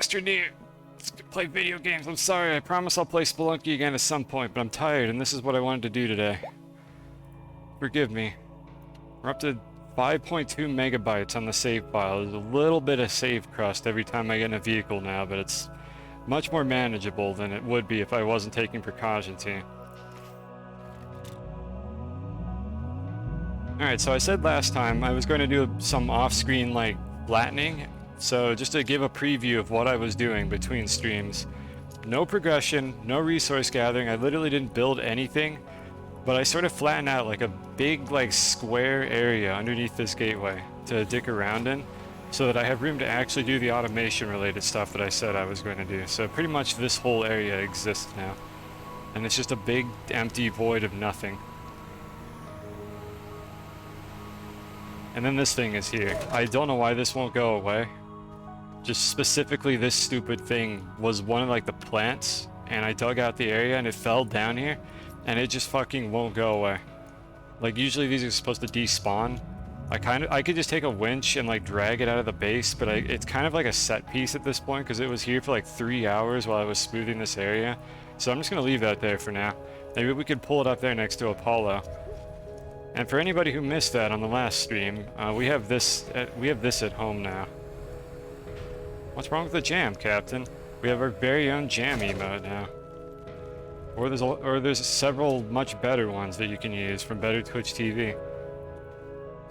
Astroneer. Let's play video games. I'm sorry, I promise I'll play Spelunky again at some point, but I'm tired and this is what I wanted to do today. Forgive me. We're up to 5.2 megabytes on the save file. There's a little bit of save crust every time I get in a vehicle now, but it's much more manageable than it would be if I wasn't taking precautions here. Alright, so I said last time I was going to do some off-screen, like, flattening. So just to give a preview of what I was doing between streams. No progression, no resource gathering, I literally didn't build anything. But I sort of flattened out like a big, like, square area underneath this gateway to dick around in, so that I have room to actually do the automation-related stuff that I said I was going to do. So pretty much this whole area exists now. And it's just a big, empty void of nothing. And then this thing is here. I don't know why this won't go away. Just specifically this stupid thing was one of like the plants, and I dug out the area and it fell down here, and it just fucking won't go away. Like usually these are supposed to despawn. I could just take a winch and like drag it out of the base, but it's kind of like a set piece at this point because it was here for like 3 hours while I was smoothing this area. So I'm just gonna leave that there for now. Maybe we could pull it up there next to Apollo. And for anybody who missed that on the last stream, we have this at home now. What's wrong with the jam, Captain? We have our very own jam emote now. Or there's several much better ones that you can use from Better Twitch TV.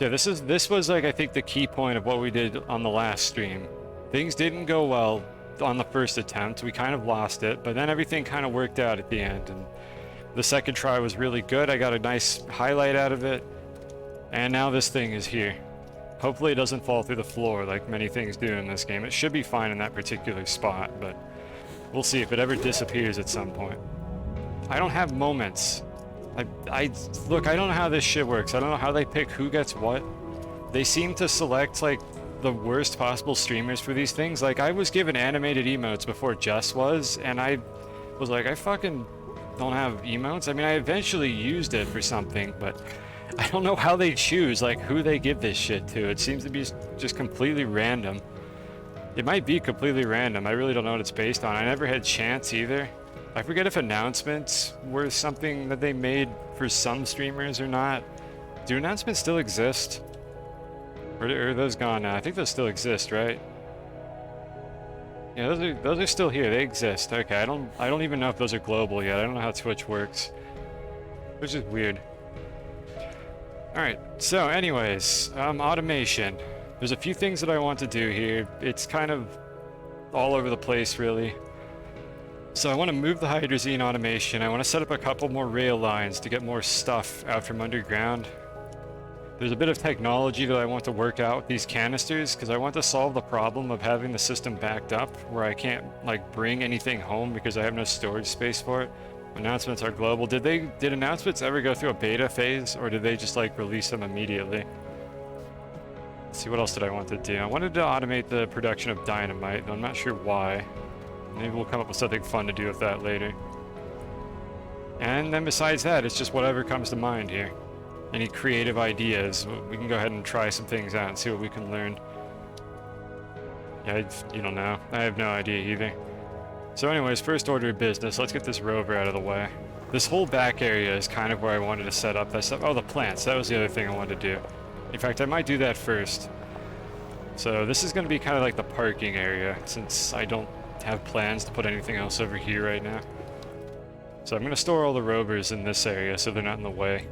Yeah, this was like I think the key point of what we did on the last stream. Things didn't go well on the first attempt. We kind of lost it, but then everything kind of worked out at the end, and the second try was really good. I got a nice highlight out of it, and now this thing is here. Hopefully it doesn't fall through the floor like many things do in this game. It should be fine in that particular spot, but we'll see if it ever disappears at some point. I don't have moments. Look, I don't know how this shit works. I don't know how they pick who gets what. They seem to select like the worst possible streamers for these things. Like I was given animated emotes before Jess was, and I was like, I fucking don't have emotes. I mean, I eventually used it for something, but I don't know how they choose like who they give this shit to. It seems to be just completely random. It might be completely random. I really don't know what it's based on. I never had chance either. I forget if announcements were something that they made for some streamers or not. Do announcements still exist? Or are those gone now? I think those still exist, right? Yeah, those are still here. They exist. Okay, I don't even know if those are global yet. I don't know how Twitch works. Which is weird. Alright, so anyways, automation. There's a few things that I want to do here. It's kind of all over the place, really. So I want to move the hydrazine automation. I want to set up a couple more rail lines to get more stuff out from underground. There's a bit of technology that I want to work out with these canisters, because I want to solve the problem of having the system backed up where I can't like bring anything home because I have no storage space for it. Announcements are global. Did announcements ever go through a beta phase, or did they just like release them immediately? Let's see, what else did I want to do? I wanted to automate the production of dynamite, though I'm not sure why. Maybe we'll come up with something fun to do with that later. And then besides that, it's just whatever comes to mind here. Any creative ideas, we can go ahead and try some things out and see what we can learn. Yeah, you don't know. I have no idea either. So anyways, first order of business, let's get this rover out of the way. This whole back area is kind of where I wanted to set up that stuff. Oh, the plants, that was the other thing I wanted to do. In fact, I might do that first. So this is going to be kind of like the parking area, since I don't have plans to put anything else over here right now. So I'm going to store all the rovers in this area so they're not in the way.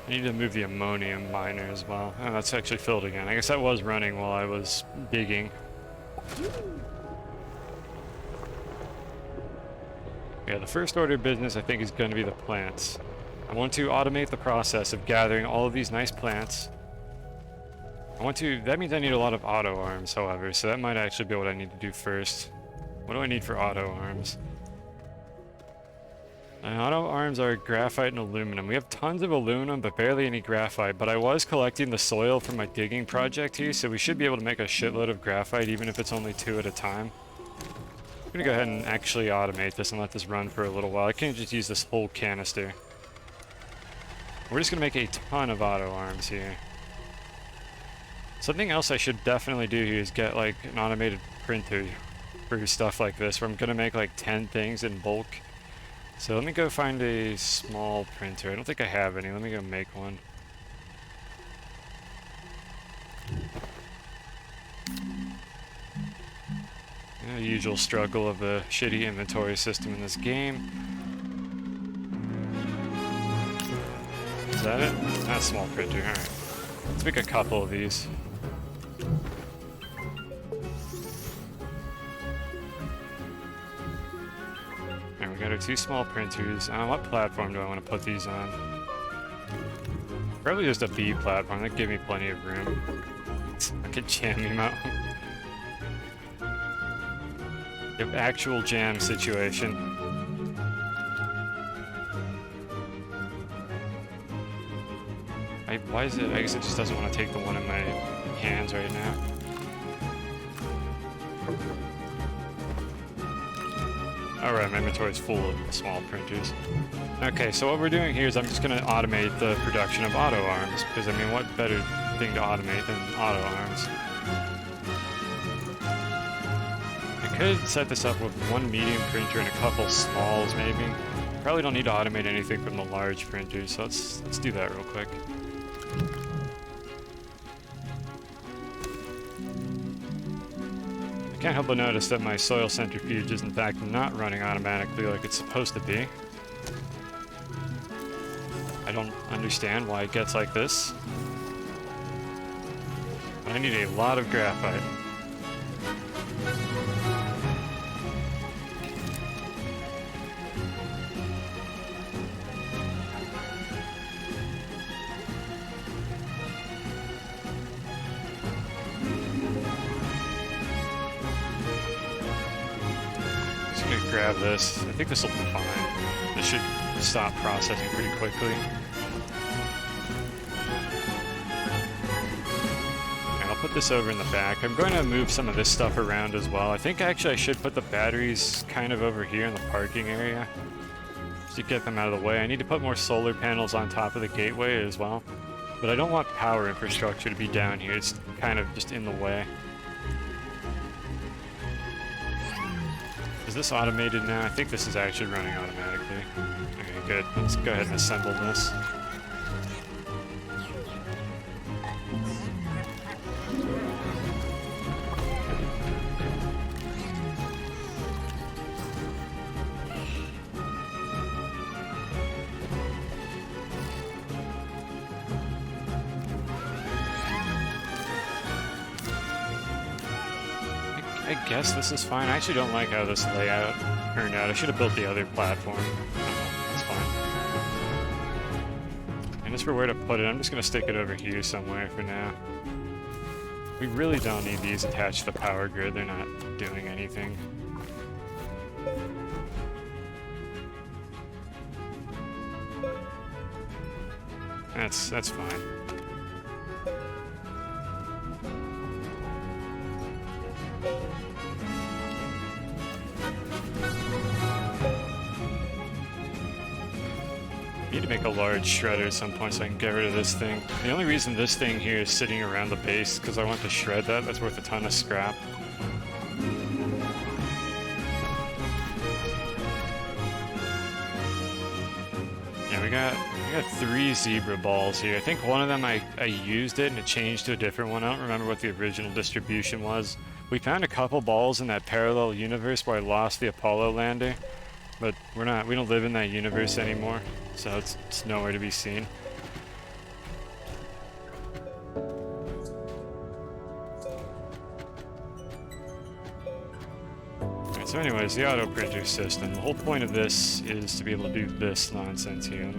I need to move the ammonium miner as well. Oh, that's actually filled again. I guess that was running while I was digging. Yeah, the first order of business I think is going to be the plants. I want to automate the process of gathering all of these nice plants. That means I need a lot of auto arms, however, so that might actually be what I need to do first. What do I need for auto arms? Auto arms are graphite and aluminum. We have tons of aluminum, but barely any graphite. But I was collecting the soil for my digging project here, so we should be able to make a shitload of graphite, even if it's only 2 at a time. I'm gonna go ahead and actually automate this and let this run for a little while. I can't just use this whole canister. We're just gonna make a ton of auto arms here. Something else I should definitely do here is get like an automated printer for stuff like this, where I'm gonna make like 10 things in bulk. So let me go find a small printer. I don't think I have any. Let me go make one. The usual struggle of the shitty inventory system in this game. Is that it? That's a small printer, alright. Let's make a couple of these. Alright, we got our 2 small printers. What platform do I want to put these on? Probably just a B platform. That'd give me plenty of room. I could jam him out. Yep, actual jam situation. Why is it? I guess it just doesn't want to take the one in my hands right now. Alright, my inventory is full of small printers. Okay, so what we're doing here is I'm just going to automate the production of auto arms, because I mean, what better thing to automate than auto arms? I could set this up with 1 medium printer and a couple smalls, maybe. Probably don't need to automate anything from the large printers, so let's do that real quick. I can't help but notice that my soil centrifuge is in fact not running automatically like it's supposed to be. I don't understand why it gets like this. I need a lot of graphite. Grab this. I think this will be fine. This should stop processing pretty quickly. And I'll put this over in the back. I'm going to move some of this stuff around as well. I think actually I should put the batteries kind of over here in the parking area, just to get them out of the way. I need to put more solar panels on top of the gateway as well. But I don't want power infrastructure to be down here. It's kind of just in the way. Is this automated now? I think this is actually running automatically. Okay, good. Let's go ahead and assemble this. I guess this is fine. I actually don't like how this layout turned out. I should have built the other platform. Oh, that's fine. And as for where to put it, I'm just going to stick it over here somewhere for now. We really don't need these attached to the power grid. They're not doing anything. That's fine. I need to make a large shredder at some point so I can get rid of this thing. The only reason this thing here is sitting around the base is because I want to shred that. That's worth a ton of scrap. Yeah, we got 3 zebra balls here. I think one of them I used it and it changed to a different one. I don't remember what the original distribution was. We found a couple balls in that parallel universe where I lost the Apollo lander, but we don't live in that universe anymore, so it's nowhere to be seen. Alright, so anyways, the auto printer system. The whole point of this is to be able to do this nonsense here.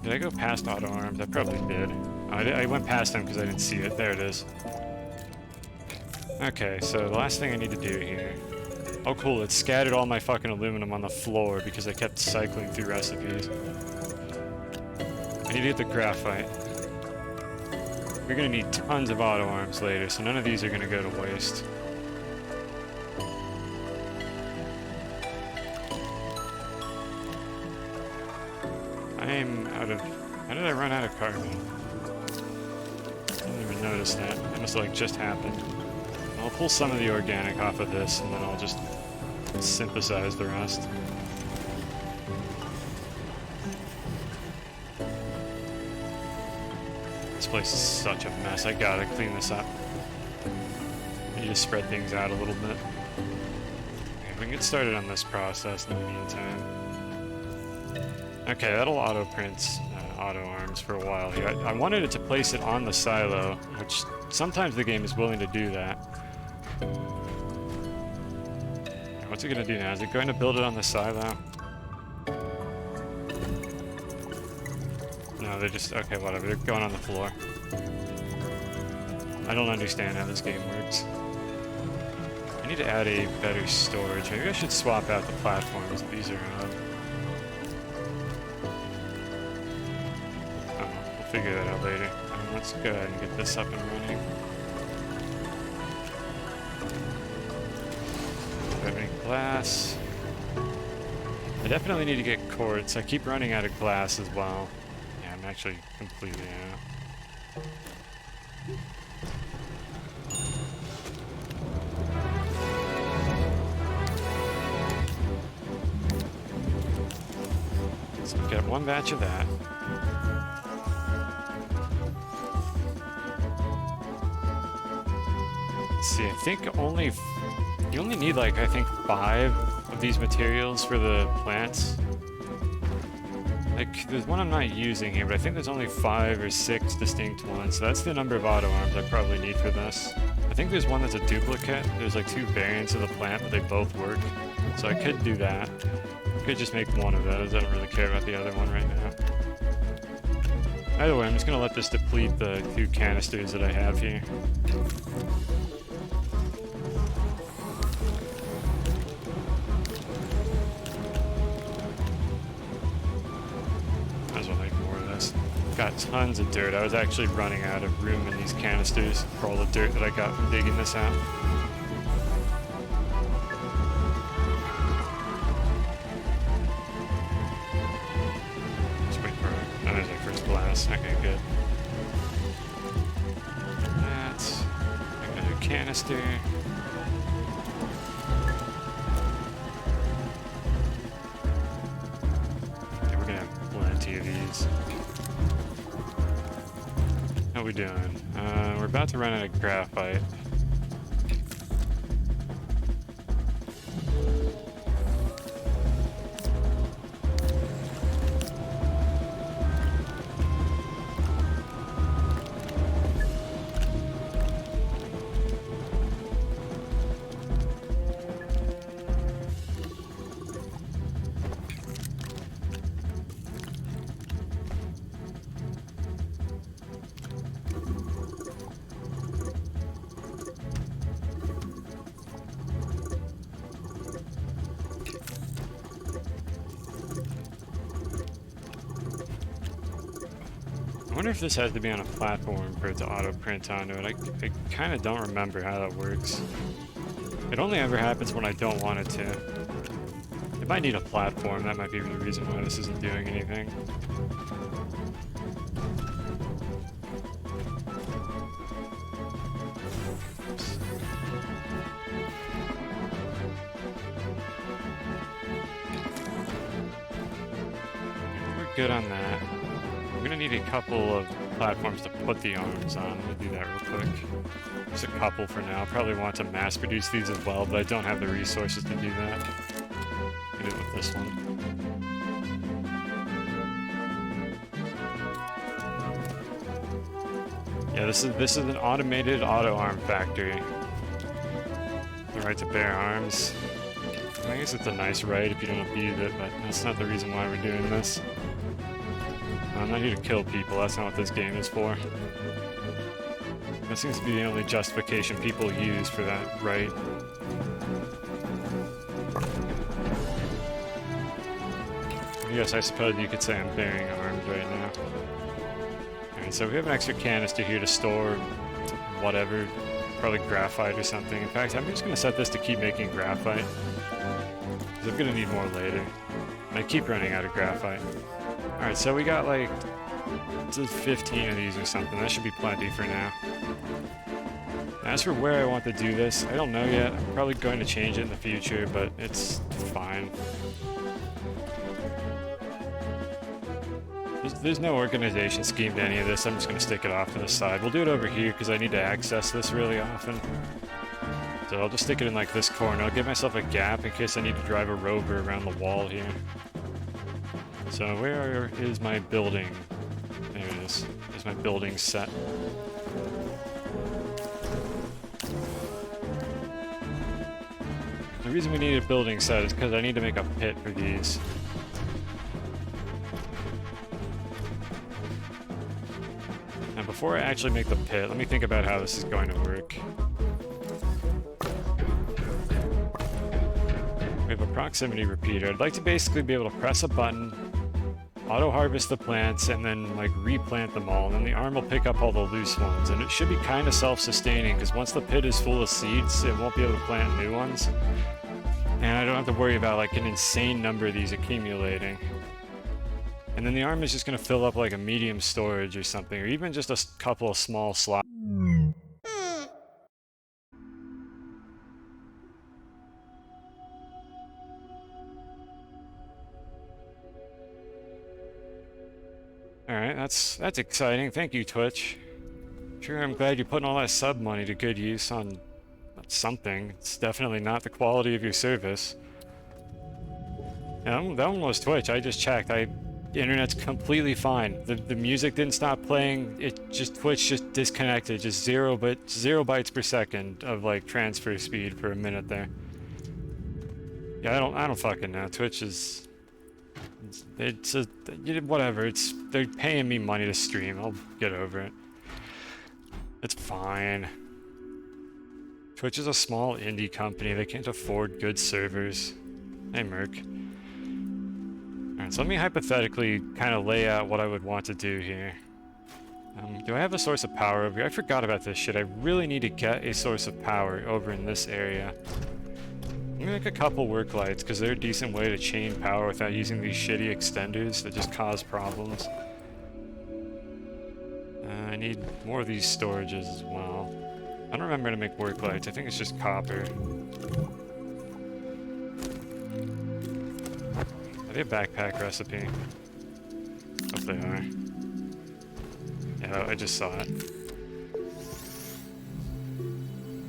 Did I go past auto arms? I probably did. I went past them because I didn't see it. There it is. Okay, so the last thing I need to do here... Oh cool, it scattered all my fucking aluminum on the floor because I kept cycling through recipes. I need to get the graphite. We're gonna need tons of auto arms later, so none of these are gonna go to waste. I am out of... How did I run out of carbon? Didn't even notice that. It must have like just happened. I'll pull some of the organic off of this, and then I'll just synthesize the rest. This place is such a mess. I gotta clean this up. I need to spread things out a little bit. Okay, we can get started on this process in the meantime. Okay, that'll auto-print auto arms for a while here. I wanted it to place it on the silo, which sometimes the game is willing to do that. What's it gonna do now? Is it going to build it on the silo? No, they're just... Okay, whatever. They're going on the floor. I don't understand how this game works. I need to add a better storage. Maybe I should swap out the platforms. These are odd. Oh, we'll figure that out later. Let's go ahead and get this up and running. Glass. I definitely need to get quartz. I keep running out of glass as well. Yeah, I'm actually completely out. So we've got one batch of that. Let's see, I think only... You only need, like, I think 5 of these materials for the plants. Like, there's one I'm not using here, but I think there's only 5 or 6 distinct ones. So that's the number of auto arms I probably need for this. I think there's one that's a duplicate. There's, like, 2 variants of the plant, but they both work. So I could do that. I could just make one of those. I don't really care about the other one right now. Either way, I'm just going to let this deplete the 2 canisters that I have here. Got tons of dirt. I was actually running out of room in these canisters for all the dirt that I got from digging this out. Just wait for it. Oh, there's my first blast. Okay, good. That's another canister. Okay, we're gonna have plenty of these. How we doing? We're about to run out of graphite. I wonder if this has to be on a platform for it to auto-print onto it. I kind of don't remember how that works. It only ever happens when I don't want it to. It might need a platform. That might be the reason why this isn't doing anything. We're good on that. We're gonna need a couple of platforms to put the arms on. I'm gonna do that real quick. Just a couple for now. Probably want to mass produce these as well, but I don't have the resources to do that. I do it with this one. Yeah, this is an automated auto arm factory. The right to bear arms. I guess it's a nice right if you don't abuse it, but that's not the reason why we're doing this. I'm not here to kill people, that's not what this game is for. That seems to be the only justification people use for that right. Yes, I suppose you could say I'm bearing arms right now. Alright, so we have an extra canister here to store whatever, probably graphite or something. In fact, I'm just going to set this to keep making graphite, because I'm going to need more later. And I keep running out of graphite. Alright, so we got like 15 of these or something. That should be plenty for now. As for where I want to do this, I don't know yet. I'm probably going to change it in the future, but it's fine. There's no organization scheme to any of this. I'm just going to stick it off to the side. We'll do it over here because I need to access this really often. So I'll just stick it in like this corner. I'll give myself a gap in case I need to drive a rover around the wall here. So where is my building? There it is. There's my building set. The reason we need a building set is because I need to make a pit for these. Now before I actually make the pit, let me think about how this is going to work. We have a proximity repeater. I'd like to basically be able to press a button, auto-harvest the plants, and then like replant them all, and then the arm will pick up all the loose ones, and it should be kind of self-sustaining, because once the pit is full of seeds, it won't be able to plant new ones. And I don't have to worry about like an insane number of these accumulating. And then the arm is just going to fill up like a medium storage or something, or even just a couple of small slots. Alright, that's exciting. Thank you, Twitch. Sure, I'm glad you're putting all that sub money to good use on something. It's definitely not the quality of your service. Yeah, that one was Twitch. I just checked. The internet's completely fine. The music didn't stop playing. Twitch just disconnected. Just zero bytes per second of like transfer speed for a minute there. Yeah, I don't fucking know. Twitch is... whatever. They're paying me money to stream. I'll get over it. It's fine. Twitch is a small indie company. They can't afford good servers. Hey, Merc. Alright, so let me hypothetically kind of lay out what I would want to do here. Do I have a source of power over here? I forgot about this shit. I really need to get a source of power over in this area. I'm gonna make a couple work lights, because they're a decent way to chain power without using these shitty extenders that just cause problems. I need more of these storages as well. I don't remember how to make work lights. I think it's just copper. Are they a backpack recipe? Hope they are. Yeah, I just saw it.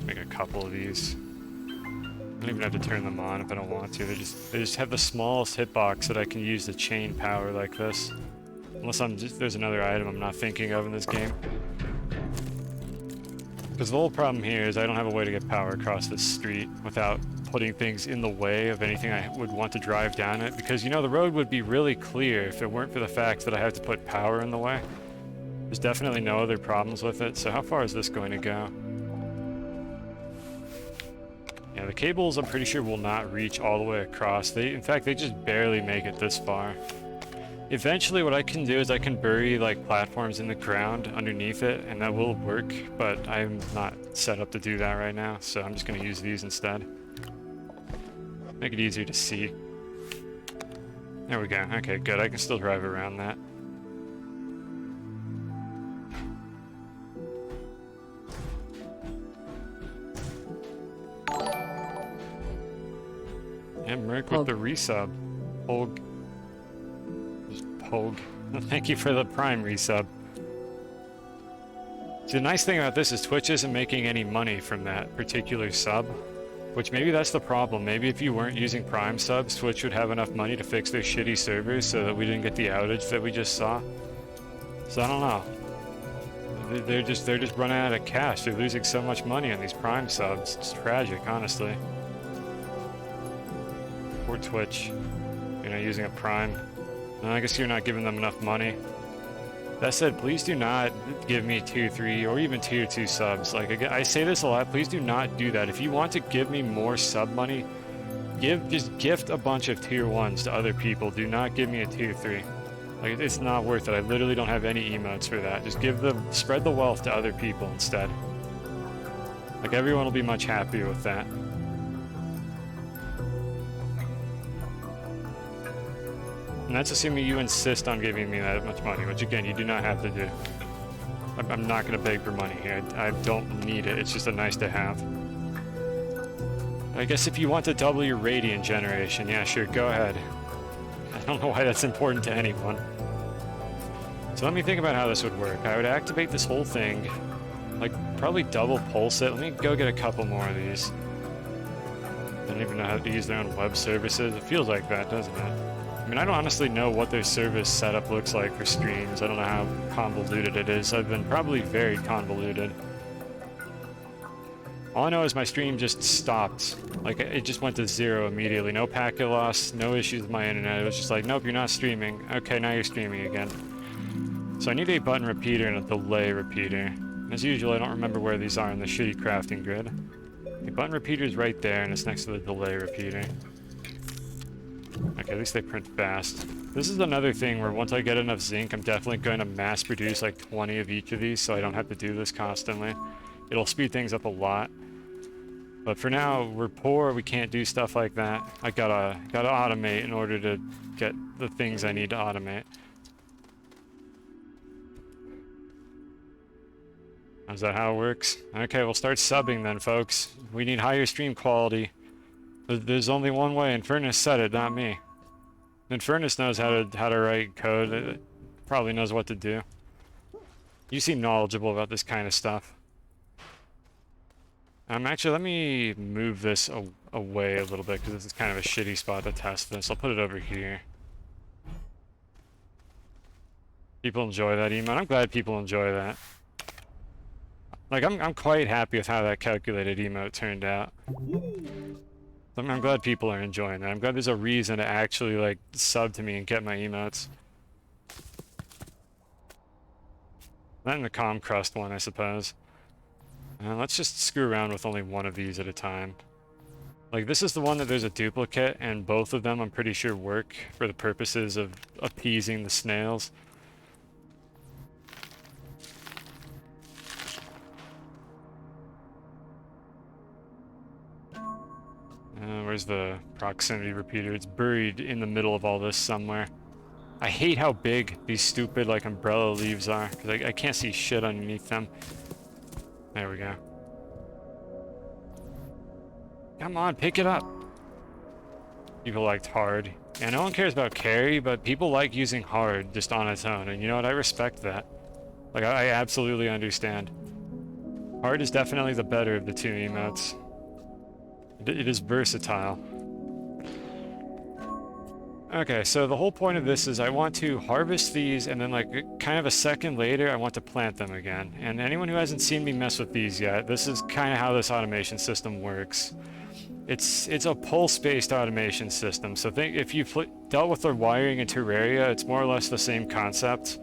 Make a couple of these. I don't even have to turn them on if I don't want to. They just have the smallest hitbox that I can use to chain power like this. Unless there's another item I'm not thinking of in this game. Because the whole problem here is I don't have a way to get power across this street without putting things in the way of anything I would want to drive down it. Because, you know, the road would be really clear if it weren't for the fact that I have to put power in the way. There's definitely no other problems with it, so how far is this going to go? Yeah, the cables I'm pretty sure will not reach all the way across. In fact, they just barely make it this far. Eventually what I can do is I can bury like platforms in the ground underneath it, and that will work, but I'm not set up to do that right now, so I'm just going to use these instead. Make it easier to see. There we go. Okay, good. I can still drive around that. And Merc with the resub. Pog. Pog. Thank you for the Prime resub. See, the nice thing about this is Twitch isn't making any money from that particular sub, which maybe that's the problem. Maybe if you weren't using Prime subs, Twitch would have enough money to fix their shitty servers so that we didn't get the outage that we just saw. So I don't know. They're just running out of cash. They're losing so much money on these Prime subs. It's tragic, honestly. Poor Twitch. You're not using a Prime. No, I guess you're not giving them enough money. That said, please do not give me tier 3 or even tier 2 subs. Like, again, I say this a lot, please do not do that. If you want to give me more sub money, just gift a bunch of tier 1s to other people. Do not give me a tier 3. Like, it's not worth it. I literally don't have any emotes for that. Just spread the wealth to other people instead. Like, everyone will be much happier with that. And that's assuming you insist on giving me that much money, which again, you do not have to do. I'm not going to beg for money here. I don't need it. It's just a nice to have. I guess if you want to double your radiant generation, yeah, sure, go ahead. I don't know why that's important to anyone. So let me think about how this would work. I would activate this whole thing, like probably double pulse it. Let me go get a couple more of these. I don't even know how to use their own web services. It feels like that, doesn't it? I mean, I don't honestly know what their service setup looks like for streams. I don't know how convoluted it is. I've been probably very convoluted. All I know is my stream just stopped. Like, it just went to 0 immediately. No packet loss, no issues with my internet. It was just like, nope, you're not streaming. Okay, now you're streaming again. So I need a button repeater and a delay repeater. As usual, I don't remember where these are in the shitty crafting grid. The button repeater is right there, and it's next to the delay repeater. Okay, at least they print fast. This is another thing where once I get enough zinc, I'm definitely going to mass produce like 20 of each of these so I don't have to do this constantly. It'll speed things up a lot. But for now, we're poor, we can't do stuff like that. I gotta automate in order to get the things I need to automate. Is that how it works? Okay, we'll start subbing then, folks. We need higher stream quality. There's only one way. Infernus said it, not me. Infernus knows how to write code. It probably knows what to do. You seem knowledgeable about this kind of stuff. Actually, let me move this away a little bit because this is kind of a shitty spot to test this. I'll put it over here. People enjoy that emote. I'm glad people enjoy that. Like, I'm quite happy with how that calculated emote turned out. I'm glad people are enjoying that. I'm glad there's a reason to actually, like, sub to me and get my emotes. That and the Calm Crust one, I suppose. Let's just screw around with only one of these at a time. Like, this is the one that there's a duplicate, and both of them I'm pretty sure work for the purposes of appeasing the snails. Where's the proximity repeater? It's buried in the middle of all this somewhere. I hate how big these stupid, like, umbrella leaves are, because I can't see shit underneath them. There we go. Come on, pick it up. People liked hard. Yeah, no one cares about carry, but people like using hard just on its own, and you know what? I respect that. Like, I absolutely understand. Hard is definitely the better of the two emotes. It is versatile. Okay, so the whole point of this is I want to harvest these, and then, like, kind of a second later, I want to plant them again. And anyone who hasn't seen me mess with these yet, this is kind of how this automation system works. It's a pulse-based automation system, so if you've dealt with the wiring in Terraria, it's more or less the same concept.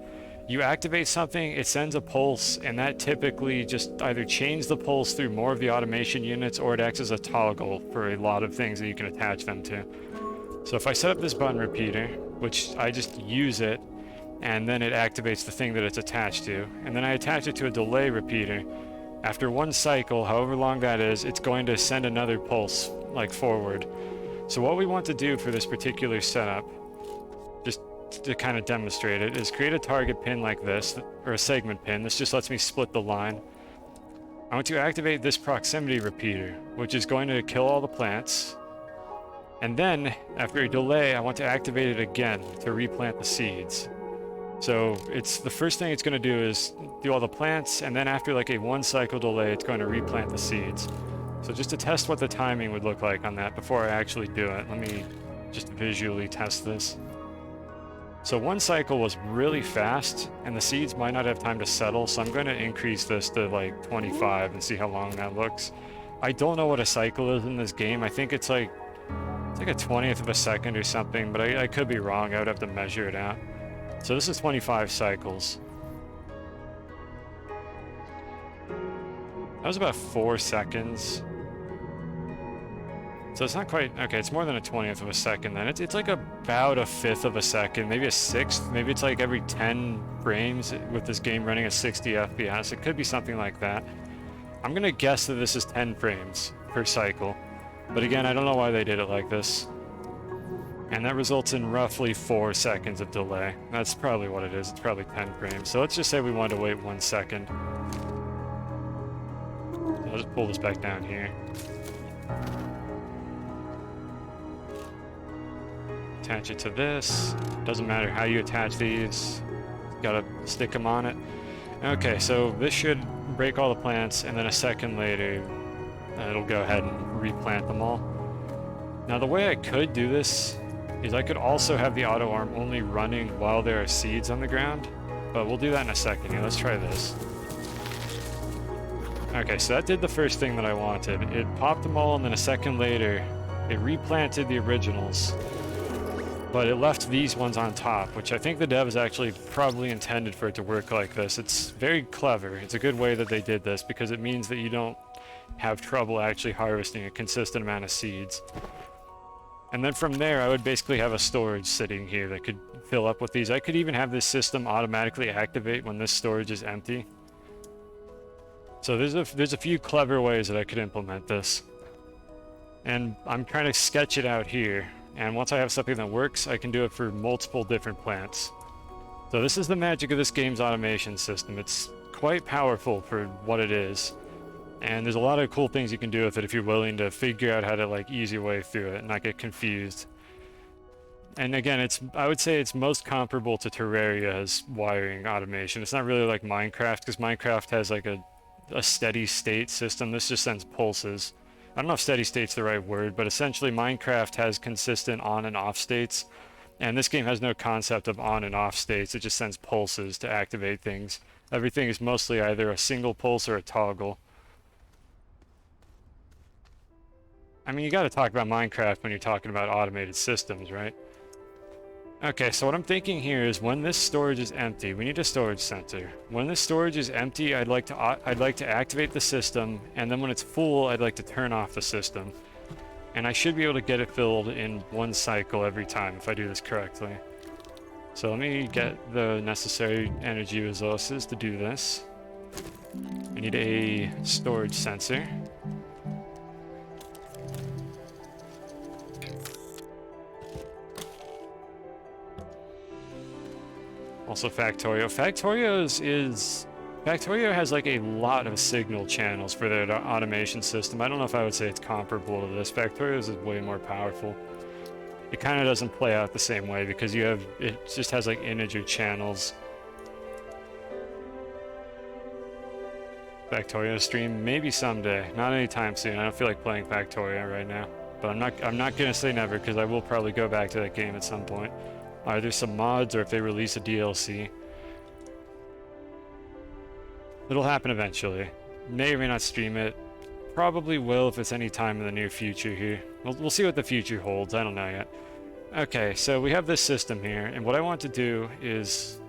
You activate something, it sends a pulse, and that typically just either chains the pulse through more of the automation units, or it acts as a toggle for a lot of things that you can attach them to. So if I set up this button repeater, which I just use it, and then it activates the thing that it's attached to, and then I attach it to a delay repeater, after one cycle, however long that is, it's going to send another pulse, like, forward. So what we want to do for this particular setup, just to kind of demonstrate it, is create a target pin like this, or a segment pin. This just lets me split the line. I want to activate this proximity repeater, which is going to kill all the plants. And then, after a delay, I want to activate it again to replant the seeds. So it's the first thing it's going to do is do all the plants, and then after like a 1 cycle delay, it's going to replant the seeds. So just to test what the timing would look like on that before I actually do it, let me just visually test this. So 1 cycle was really fast, and the seeds might not have time to settle, so I'm going to increase this to like 25 and see how long that looks. I don't know what a cycle is in this game. I think it's like a 20th of a second or something, but I could be wrong. I would have to measure it out. So this is 25 cycles. That was about 4 seconds. So it's not quite, okay, it's more than a 20th of a second then. It's like about a fifth of a second, maybe a sixth. Maybe it's like every 10 frames with this game running at 60 FPS. It could be something like that. I'm gonna guess that this is 10 frames per cycle. But again, I don't know why they did it like this. And that results in roughly 4 seconds of delay. That's probably what it is. It's probably 10 frames. So let's just say we wanted to wait 1 second. I'll just pull this back down here. Attach it to this. Doesn't matter how you attach these. Gotta stick them on it. Okay, so this should break all the plants, and then a second later, it'll go ahead and replant them all. Now the way I could do this is I could also have the auto arm only running while there are seeds on the ground, but we'll do that in a second here. Let's try this. Okay, so that did the first thing that I wanted. It popped them all, and then a second later, it replanted the originals. But it left these ones on top, which I think the devs actually probably intended for it to work like this. It's very clever. It's a good way that they did this because it means that you don't have trouble actually harvesting a consistent amount of seeds. And then from there, I would basically have a storage sitting here that could fill up with these. I could even have this system automatically activate when this storage is empty. So there's a few clever ways that I could implement this. And I'm trying to sketch it out here. And once I have something that works, I can do it for multiple different plants. So this is the magic of this game's automation system. It's quite powerful for what it is. And there's a lot of cool things you can do with it if you're willing to figure out how to like ease your way through it and not get confused. And again, I would say it's most comparable to Terraria's wiring automation. It's not really like Minecraft, because Minecraft has like a steady state system. This just sends pulses. I don't know if steady state's the right word, but essentially Minecraft has consistent on and off states, and this game has no concept of on and off states. It just sends pulses to activate things. Everything is mostly either a single pulse or a toggle. I mean, you gotta talk about Minecraft when you're talking about automated systems, right? Okay, so what I'm thinking here is when this storage is empty, we need a storage center. When this storage is empty, I'd like to activate the system, and then when it's full, I'd like to turn off the system. And I should be able to get it filled in 1 cycle every time if I do this correctly. So let me get the necessary energy resources to do this. I need a storage sensor. Also Factorio. Factorio has like a lot of signal channels for their automation system. I don't know if I would say it's comparable to this. Factorio's is way more powerful. It kind of doesn't play out the same way because it just has like integer channels. Factorio stream maybe someday, not anytime soon. I don't feel like playing Factorio right now, but I'm not gonna say never because I will probably go back to that game at some point. Either some mods or if they release a DLC. It'll happen eventually. May or may not stream it. Probably will if it's any time in the near future here. We'll see what the future holds. I don't know yet. Okay, so we have this system here, and what I want to do is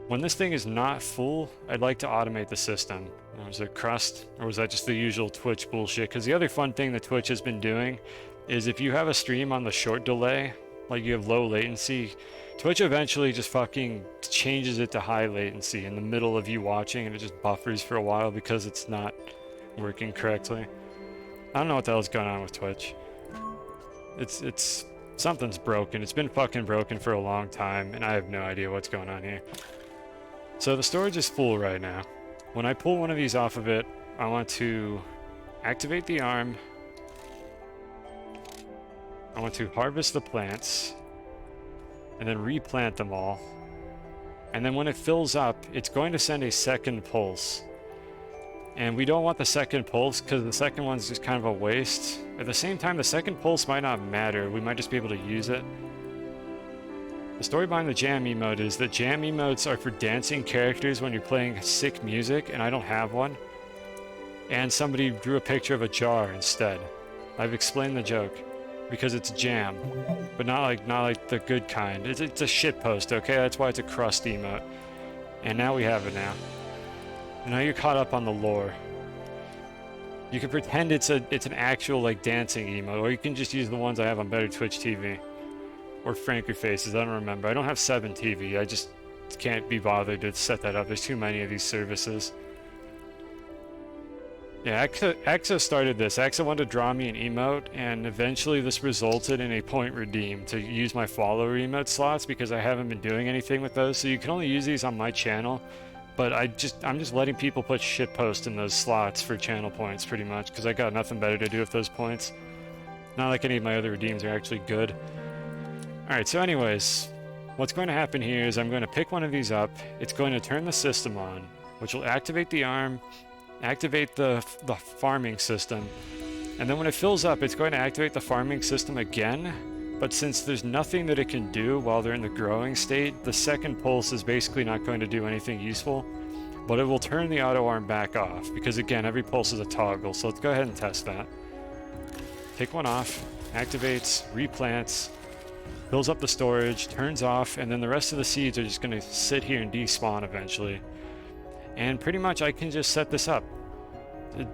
when this thing is not full, I'd like to automate the system. Was it crust, or was that just the usual Twitch bullshit? Because the other fun thing that Twitch has been doing is if you have a stream on the short delay, like you have low latency, Twitch eventually just fucking changes it to high latency in the middle of you watching, and it just buffers for a while because it's not working correctly. I don't know what the hell's going on with Twitch. It's something's broken. It's been fucking broken for a long time, and I have no idea what's going on here. So the storage is full right now. When I pull one of these off of it, I want to activate the arm. I want to harvest the plants and then replant them all. And then when it fills up, it's going to send a second pulse. And we don't want the second pulse because the second one's just kind of a waste. At the same time, the second pulse might not matter. We might just be able to use it. The story behind the jam emote is that jam emotes are for dancing characters when you're playing sick music, and I don't have one. And somebody drew a picture of a jar instead. I've explained the joke. Because it's jam, but not like the good kind. It's a shitpost, okay? That's why it's a crust emote. And now we have it now. And now you're caught up on the lore. You can pretend it's an actual like dancing emote, or you can just use the ones I have on Better Twitch TV. Or Frank Your Faces, I don't remember. I don't have 7 TV, I just can't be bothered to set that up. There's too many of these services. Yeah, Axa started this. Axa wanted to draw me an emote, and eventually this resulted in a point redeem to use my follower emote slots because I haven't been doing anything with those. So you can only use these on my channel, but I'm just letting people put shit post in those slots for channel points pretty much because I got nothing better to do with those points. Not like any of my other redeems are actually good. Alright, so anyways, what's going to happen here is I'm going to pick one of these up. It's going to turn the system on, which will activate the arm, activate the farming system, and then when it fills up, it's going to activate the farming system again. But since there's nothing that it can do while they're in the growing state, the second pulse is basically not going to do anything useful, but it will turn the auto arm back off, because again, every pulse is a toggle, so let's go ahead and test that. Take one off, activates, replants, fills up the storage, turns off, and then the rest of the seeds are just going to sit here and despawn eventually. And pretty much I can just set this up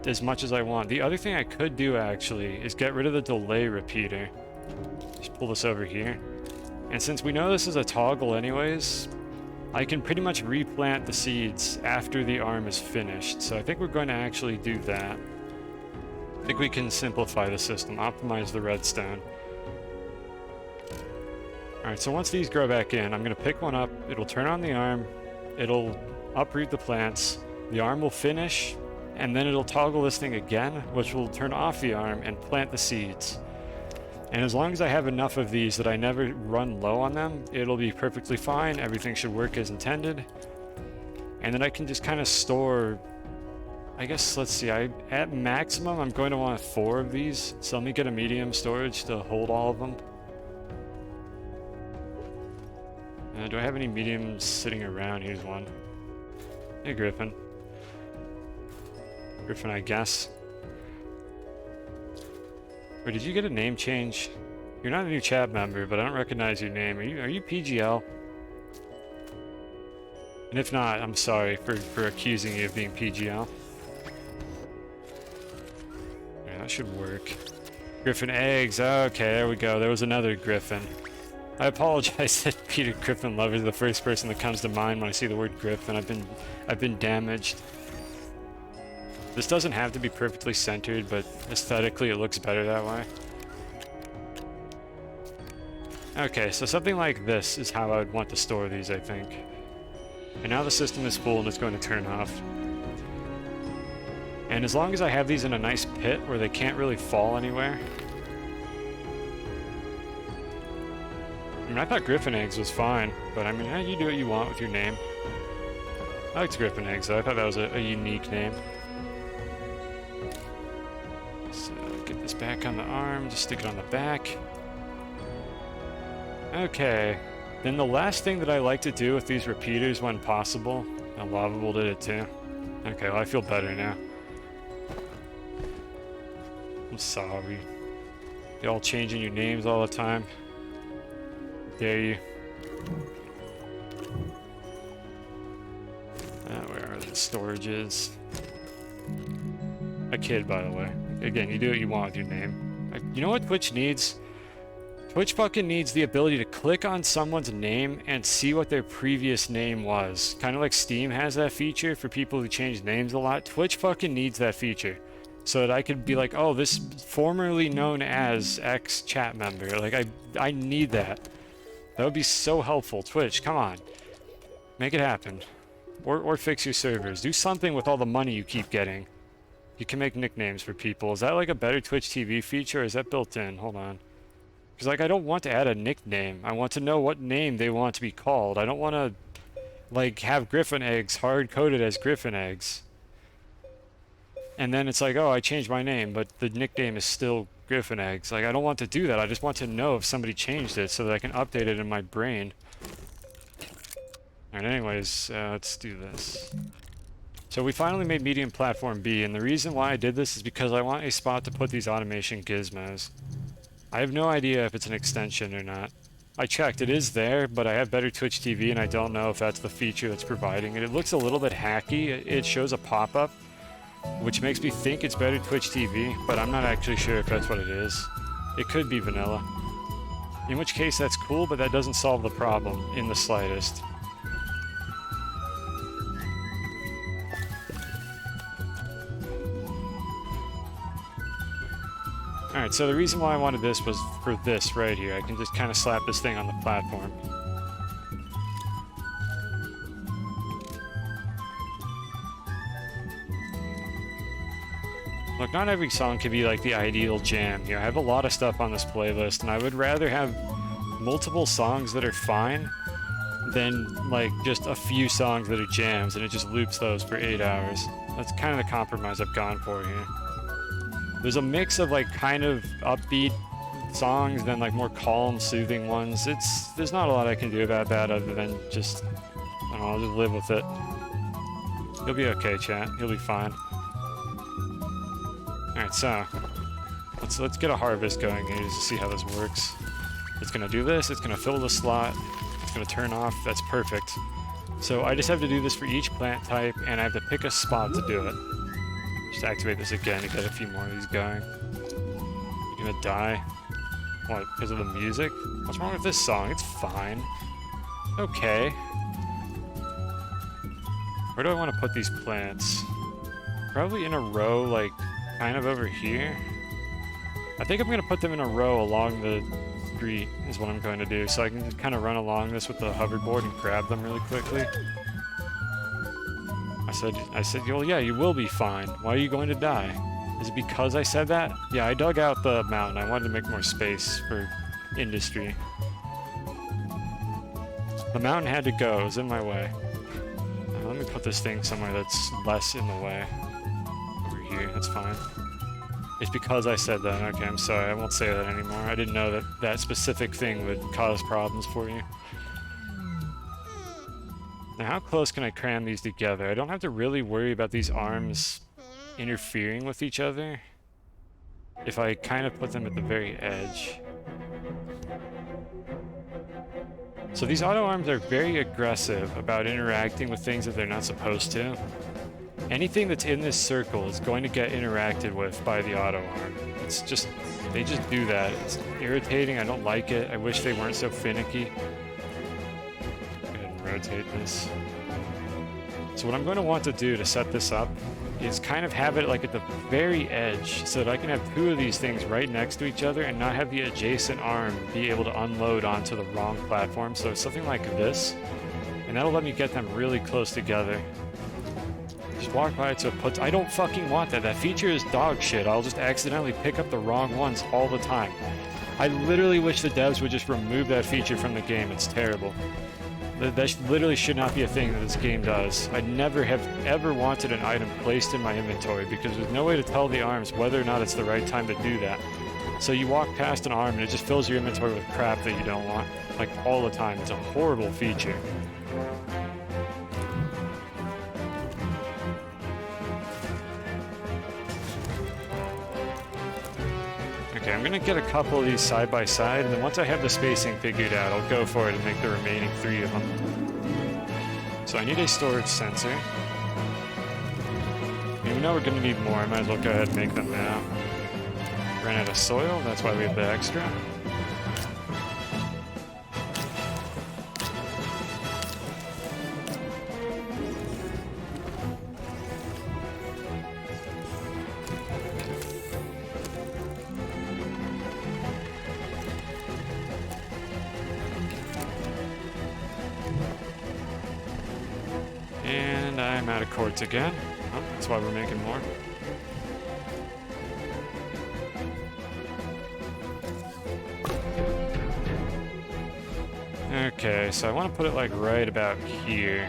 as much as I want. The other thing I could do actually is get rid of the delay repeater. Just pull this over here. And since we know this is a toggle anyways, I can pretty much replant the seeds after the arm is finished. So I think we're going to actually do that. I think we can simplify the system, optimize the redstone. Alright, so once these grow back in, I'm going to pick one up, it'll turn on the arm, it'll uproot the plants, the arm will finish, and then it'll toggle this thing again, which will turn off the arm and plant the seeds. And as long as I have enough of these that I never run low on them, it'll be perfectly fine, everything should work as intended. And then I can just kind of store, I guess, let's see, at maximum I'm going to want 4 of these, so let me get a medium storage to hold all of them. Do I have any mediums sitting around? Here's one. Hey, Griffin. Griffin, I guess. Or did you get a name change? You're not a new chat member, but I don't recognize your name. Are you PGL? And if not, I'm sorry for accusing you of being PGL. Yeah, that should work. Griffin eggs. Okay, there we go. There was another Griffin. I apologize that Peter Griffin Lover is the first person that comes to mind when I see the word Griffin. I've been damaged. This doesn't have to be perfectly centered, but aesthetically it looks better that way. Okay, so something like this is how I would want to store these, I think. And now the system is full and it's going to turn off. And as long as I have these in a nice pit where they can't really fall anywhere. I mean, I thought Griffin Eggs was fine, but I mean, you do what you want with your name. I liked Griffin Eggs, though. I thought that was a unique name. So, get this back on the arm, just stick it on the back. Okay, then the last thing that I like to do with these repeaters when possible, and Lovable did it too. Okay, well, I feel better now. I'm sorry. You're all changing your names all the time. Dare you. Where are the storages? A kid, by the way. Again, you do what you want with your name. You know what Twitch needs? Twitch fucking needs the ability to click on someone's name and see what their previous name was. Kind of like Steam has that feature for people who change names a lot. Twitch fucking needs that feature. So that I could be like, oh, this formerly known as X chat member. Like, I need that. That would be so helpful. Twitch, come on. Make it happen. Or fix your servers. Do something with all the money you keep getting. You can make nicknames for people. Is that like a better Twitch TV feature, or is that built in? Hold on. Because, like, I don't want to add a nickname. I want to know what name they want to be called. I don't want to, like, have Griffin Eggs hard-coded as Griffin Eggs. And then it's like, oh, I changed my name, but the nickname is still Griffin Eggs. Like, I don't want to do that. I just want to know if somebody changed it so that I can update it in my brain. Alright, anyways, let's do this. So we finally made medium platform B, and the reason why I did this is because I want a spot to put these automation gizmos. I have no idea if it's an extension or not. I checked, it is there, but I have better Twitch TV and I don't know if that's the feature that's providing it. It looks a little bit hacky. It shows a pop-up, which makes me think it's better Twitch TV, but I'm not actually sure if that's what it is. It could be vanilla. In which case, that's cool, but that doesn't solve the problem in the slightest. Alright, so the reason why I wanted this was for this right here. I can just kind of slap this thing on the platform. Look, not every song can be like the ideal jam here. I have a lot of stuff on this playlist, and I would rather have multiple songs that are fine than like just a few songs that are jams, and it just loops those for 8 hours. That's kind of the compromise I've gone for here. There's a mix of like kind of upbeat songs, then like more calm, soothing ones. There's not a lot I can do about that other than just, I don't know, I'll just live with it. He'll be okay, chat. He'll be fine. Alright, so let's get a harvest going here just to see how this works. It's gonna do this, it's gonna fill the slot, it's gonna turn off, that's perfect. So I just have to do this for each plant type, and I have to pick a spot to do it. Just activate this again to get a few more of these going. You're gonna die. What, because of the music? What's wrong with this song? It's fine. Okay. Where do I want to put these plants? Probably in a row, like, kind of over here. I think I'm gonna put them in a row along the street, is what I'm going to do, so I can just kind of run along this with the hoverboard and grab them really quickly. I said, well, yeah, you will be fine. Why are you going to die? Is it because I said that? Yeah, I dug out the mountain. I wanted to make more space for industry. The mountain had to go. It was in my way. Let me put this thing somewhere that's less in the way. Over here, that's fine. It's because I said that. Okay, I'm sorry. I won't say that anymore. I didn't know that that specific thing would cause problems for you. Now, how close can I cram these together? I don't have to really worry about these arms interfering with each other if I kind of put them at the very edge. So these auto arms are very aggressive about interacting with things that they're not supposed to. Anything that's in this circle is going to get interacted with by the auto arm. It's just, they just do that. It's irritating. I don't like it. I wish they weren't so finicky. Rotate this. So what I'm going to want to do to set this up is kind of have it like at the very edge so that I can have two of these things right next to each other and not have the adjacent arm be able to unload onto the wrong platform. So it's something like this, and that'll let me get them really close together. Just walk by it so it puts... I don't fucking want that. That feature is dog shit. I'll just accidentally pick up the wrong ones all the time. I literally wish the devs would just remove that feature from the game. It's terrible. That literally should not be a thing that this game does. I never have ever wanted an item placed in my inventory because there's no way to tell the arms whether or not it's the right time to do that. So you walk past an arm and it just fills your inventory with crap that you don't want, like all the time. It's a horrible feature. Okay, I'm gonna get a couple of these side by side, and then once I have the spacing figured out, I'll go for it and make the remaining 3 of them. So I need a storage sensor. And we know we're gonna need more, I might as well go ahead and make them now. Ran out of soil, that's why we have the extra. And I'm out of quartz again. Oh, that's why we're making more. Okay, so I want to put it like right about here.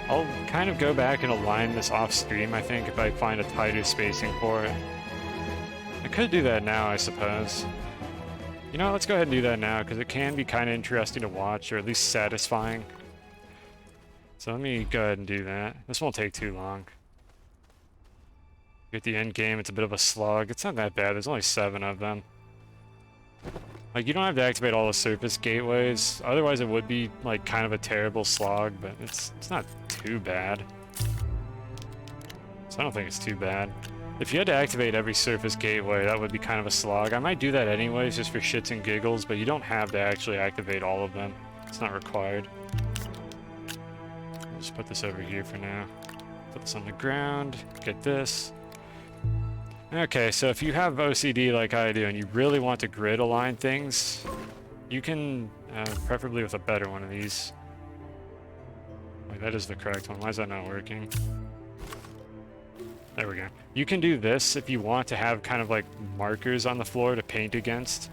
I'll kind of go back and align this off stream, I think, if I find a tighter spacing for it. I could do that now, I suppose. You know, let's go ahead and do that now, because it can be kind of interesting to watch, or at least satisfying. So let me go ahead and do that. This won't take too long. At the end game, it's a bit of a slog. It's not that bad. There's only 7 of them. Like, you don't have to activate all the surface gateways. Otherwise, it would be, like, kind of a terrible slog, but it's not too bad. So I don't think it's too bad. If you had to activate every surface gateway, that would be kind of a slog. I might do that anyways, just for shits and giggles, but you don't have to actually activate all of them. It's not required. I'll just put this over here for now. Put this on the ground, get this. Okay, so if you have OCD like I do and you really want to grid align things, you can, preferably with a better one of these. Wait, that is the correct one. Why is that not working? There we go. You can do this if you want to have kind of like markers on the floor to paint against.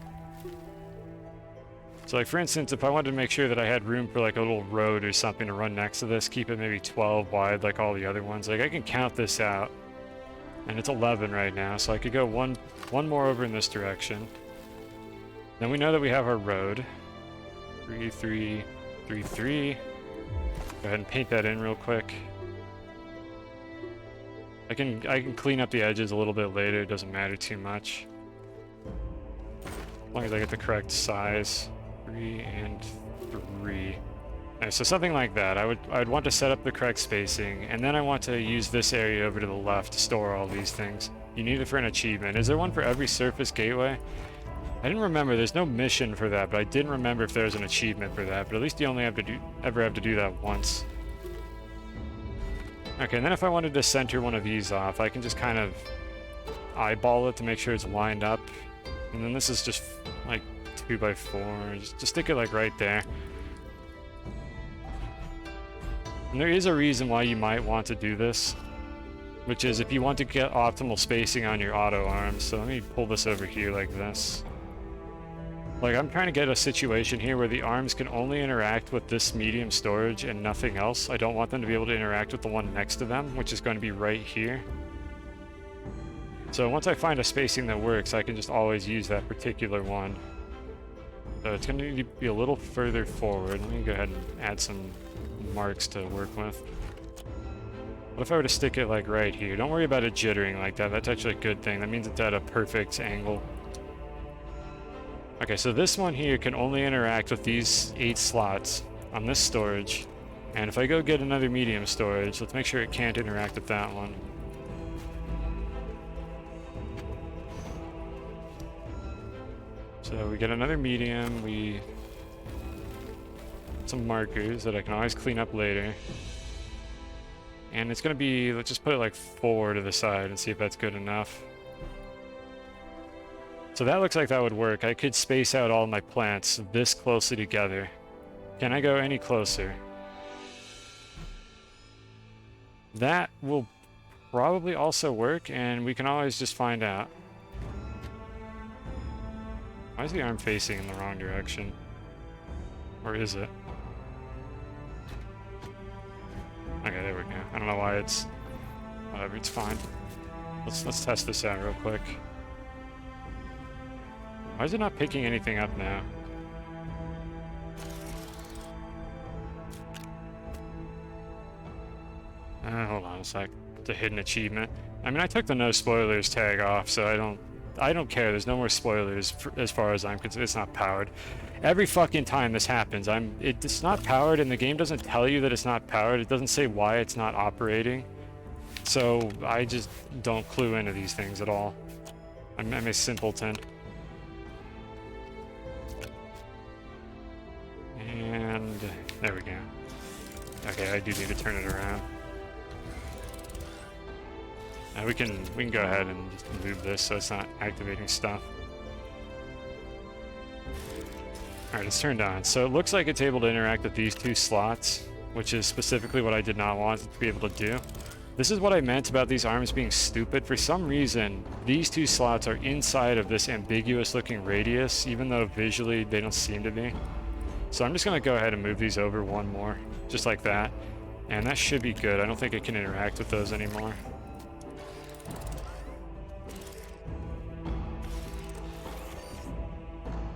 So like for instance, if I wanted to make sure that I had room for like a little road or something to run next to this, keep it maybe 12 wide like all the other ones, like I can count this out. And it's 11 right now, so I could go one more over in this direction. Then we know that we have our road. 3, 3, 3, 3. Go ahead and paint that in real quick. I can clean up the edges a little bit later, it doesn't matter too much. As long as I get the correct size. 3 and 3. Right, so something like that. I'd want to set up the correct spacing, and then I want to use this area over to the left to store all these things. You need it for an achievement. Is there one for every surface gateway? I didn't remember. There's no mission for that, but I didn't remember if there was an achievement for that. But at least you only ever have to do that once. Okay, and then if I wanted to center one of these off, I can just kind of eyeball it to make sure it's lined up. And then this is just like 2x4. Just stick it like right there. And there is a reason why you might want to do this, which is if you want to get optimal spacing on your auto arms. So let me pull this over here like this. Like I'm trying to get a situation here where the arms can only interact with this medium storage and nothing else. I don't want them to be able to interact with the one next to them, which is going to be right here. So once I find a spacing that works, I can just always use that particular one. So it's going to need to be a little further forward. Let me go ahead and add some marks to work with. What if I were to stick it like right here? Don't worry about it jittering like that. That's actually a good thing. That means it's at a perfect angle. Okay, so this one here can only interact with these 8 slots on this storage. And if I go get another medium storage, let's make sure it can't interact with that one. So we get another medium, we some markers that I can always clean up later. And it's gonna be, let's just put it like 4 to the side and see if that's good enough. So that looks like that would work. I could space out all my plants this closely together. Can I go any closer? That will probably also work, and we can always just find out. Why is the arm facing in the wrong direction? Or is it? Okay, there we go. I don't know why it's... Whatever, it's fine. Let's test this out real quick. Why is it not picking anything up now? Hold on a sec. It's a hidden achievement. I mean, I took the no spoilers tag off, so I don't care. There's no more spoilers as far as I'm concerned. It's not powered. Every fucking time this happens, it's not powered, and the game doesn't tell you that it's not powered. It doesn't say why it's not operating. So I just don't clue into these things at all. I'm a simpleton. And there we go. Okay, I do need to turn it around. We can go ahead and just move this so it's not activating stuff. Alright, it's turned on. So it looks like it's able to interact with these 2 slots, which is specifically what I did not want it to be able to do. This is what I meant about these arms being stupid. For some reason, these 2 slots are inside of this ambiguous looking radius, even though visually they don't seem to be. So I'm just going to go ahead and move these over 1 more, just like that. And that should be good. I don't think it can interact with those anymore.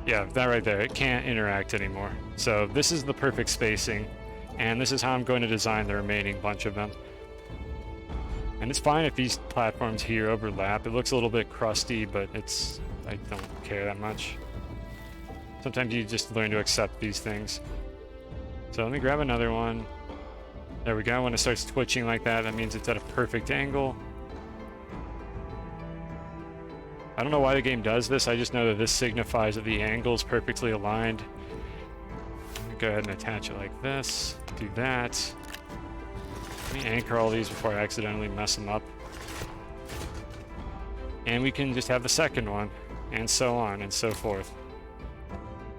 Yeah, that right there, it can't interact anymore. So this is the perfect spacing, and this is how I'm going to design the remaining bunch of them. And it's fine if these platforms here overlap. It looks a little bit crusty, but I don't care that much. Sometimes you just learn to accept these things. So let me grab another one. There we go. When it starts twitching like that, that means it's at a perfect angle. I don't know why the game does this, I just know that this signifies that the angle is perfectly aligned. Go ahead and attach it like this, do that. Let me anchor all these before I accidentally mess them up. And we can just have the second one, and so on and so forth.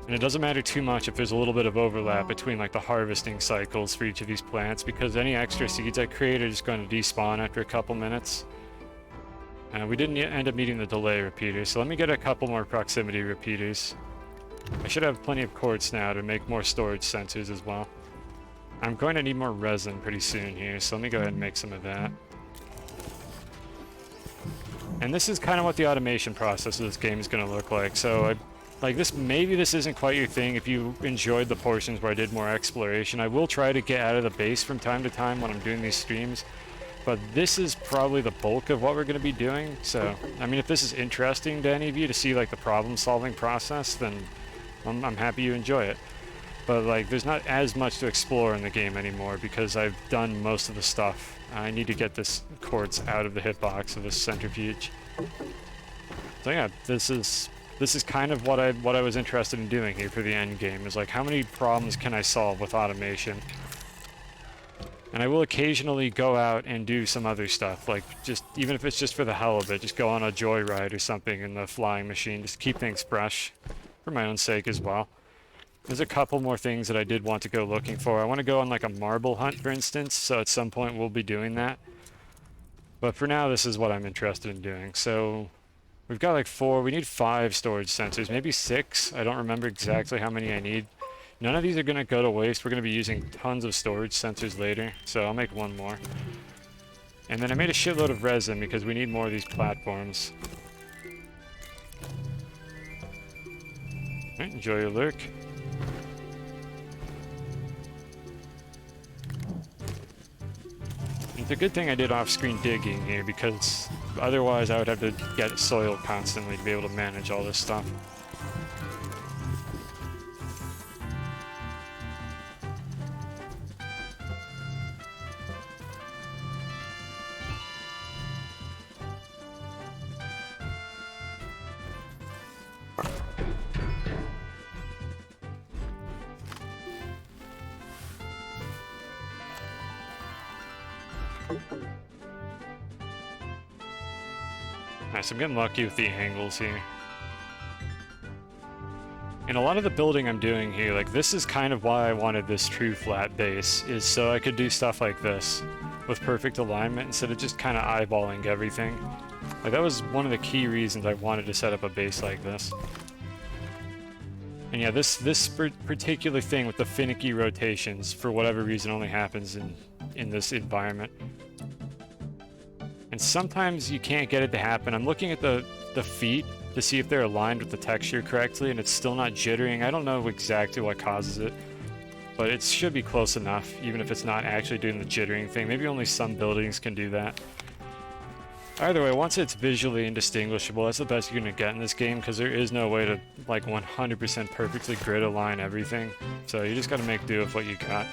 And it doesn't matter too much if there's a little bit of overlap between like the harvesting cycles for each of these plants, because any extra seeds I create are just going to despawn after a couple minutes. We didn't end up needing the delay repeater, so let me get a couple more proximity repeaters. I should have plenty of quartz now to make more storage sensors as well. I'm going to need more resin pretty soon here, so let me go ahead and make some of that. And this is kind of what the automation process of this game is going to look like. So like this, maybe this isn't quite your thing if you enjoyed the portions where I did more exploration. I will try to get out of the base from time to time when I'm doing these streams, but this is probably the bulk of what we're going to be doing. So, I mean, if this is interesting to any of you to see like the problem solving process, then I'm happy you enjoy it. But like, there's not as much to explore in the game anymore because I've done most of the stuff. I need to get this quartz out of the hitbox of this centrifuge. So yeah, this is kind of what I was interested in doing here for the end game, is like how many problems can I solve with automation? And I will occasionally go out and do some other stuff, like just, even if it's just for the hell of it, just go on a joyride or something in the flying machine, just keep things fresh, for my own sake as well. There's a couple more things that I did want to go looking for. I want to go on like a marble hunt, for instance, so at some point we'll be doing that. But for now, this is what I'm interested in doing. So we've got like 4, we need 5 storage sensors, maybe 6. I don't remember exactly how many I need. None of these are going to go to waste. We're going to be using tons of storage sensors later, so I'll make 1 more. And then I made a shitload of resin because we need more of these platforms. Alright, enjoy your lurk. It's a good thing I did off-screen digging here, because otherwise I would have to get soil constantly to be able to manage all this stuff. Nice, I'm getting lucky with the angles here. And a lot of the building I'm doing here, like this is kind of why I wanted this true flat base, is so I could do stuff like this with perfect alignment instead of just kind of eyeballing everything. Like that was one of the key reasons I wanted to set up a base like this. And yeah, this particular thing with the finicky rotations, for whatever reason, only happens in this environment. And sometimes you can't get it to happen. I'm looking at the feet to see if they're aligned with the texture correctly, and it's still not jittering. I don't know exactly what causes it, but it should be close enough, even if it's not actually doing the jittering thing. Maybe only some buildings can do that. Either way, once it's visually indistinguishable, that's the best you're going to get in this game, because there is no way to like 100% perfectly grid align everything. So you just got to make do with what you got.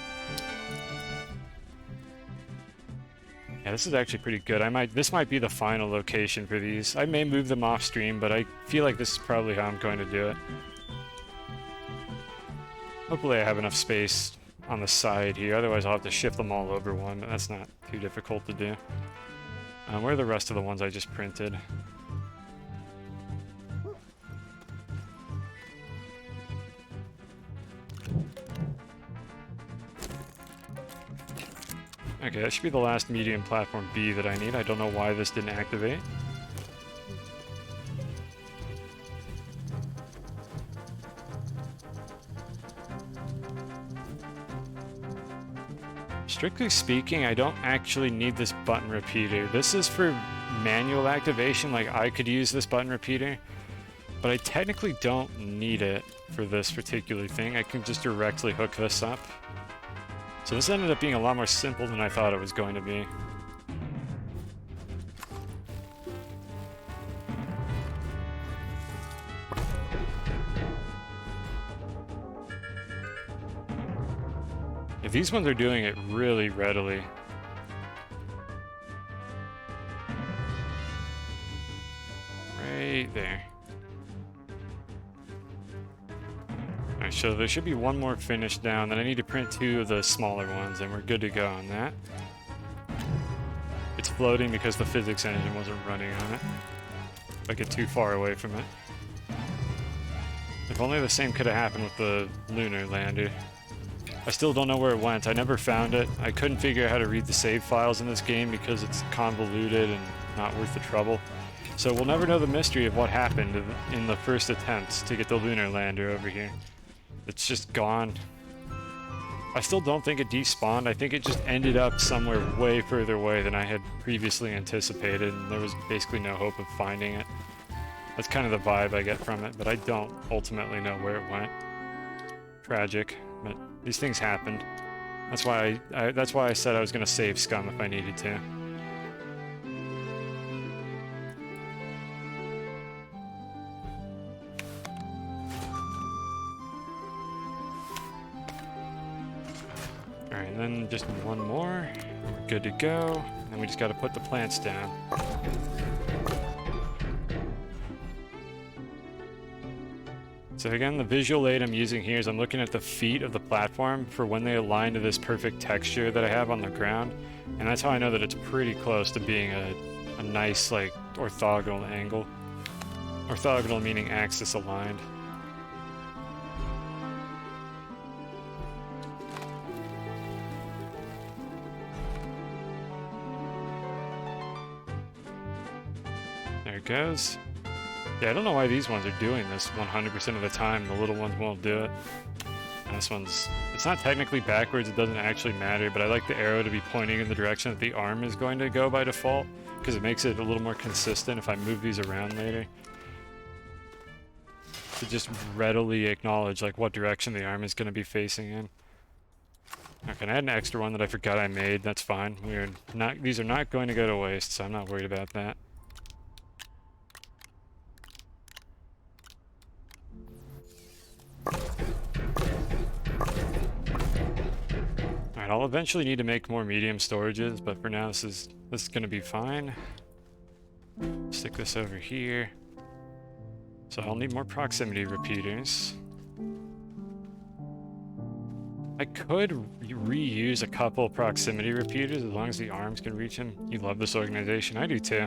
Yeah, this is actually pretty good. This might be the final location for these. I may move them off stream, but I feel like this is probably how I'm going to do it. Hopefully I have enough space on the side here, otherwise I'll have to shift them all over one, but that's not too difficult to do. Where are the rest of the ones I just printed? Okay, that should be the last medium platform B that I need. I don't know why this didn't activate. Strictly speaking, I don't actually need this button repeater. This is for manual activation, like I could use this button repeater, but I technically don't need it for this particular thing. I can just directly hook this up. So this ended up being a lot more simple than I thought it was going to be. Yeah, these ones are doing it really readily. Right right there. Alright, so there should be one more finish down, then I need to print 2 of the smaller ones, and we're good to go on that. It's floating because the physics engine wasn't running on it. If I get too far away from it. If only the same could have happened with the lunar lander. I still don't know where it went. I never found it. I couldn't figure out how to read the save files in this game because it's convoluted and not worth the trouble. So we'll never know the mystery of what happened in the first attempts to get the lunar lander over here. It's just gone. I still don't think it despawned. I think it just ended up somewhere way further away than I had previously anticipated, and there was basically no hope of finding it. That's kind of the vibe I get from it, but I don't ultimately know where it went. Tragic, but these things happened. That's why I said I was going to save Scum if I needed to. Alright, and then just one more. We're good to go. And then we just got to put the plants down. So again, the visual aid I'm using here is I'm looking at the feet of the platform for when they align to this perfect texture that I have on the ground. And that's how I know that it's pretty close to being a nice, like, orthogonal angle. Orthogonal meaning axis aligned. There it goes. Yeah, I don't know why these ones are doing this 100% of the time. The little ones won't do it. And this one's... It's not technically backwards, it doesn't actually matter, but I like the arrow to be pointing in the direction that the arm is going to go by default, because it makes it a little more consistent if I move these around later. To just readily acknowledge, like, what direction the arm is going to be facing in. Okay, I had an extra one that I forgot I made. That's fine. These are not going to go to waste, so I'm not worried about that. Alright, I'll eventually need to make more medium storages, but for now this is going to be fine. Stick this over here. So I'll need more proximity repeaters. I could reuse a couple proximity repeaters as long as the arms can reach them. You love this organization. I do too.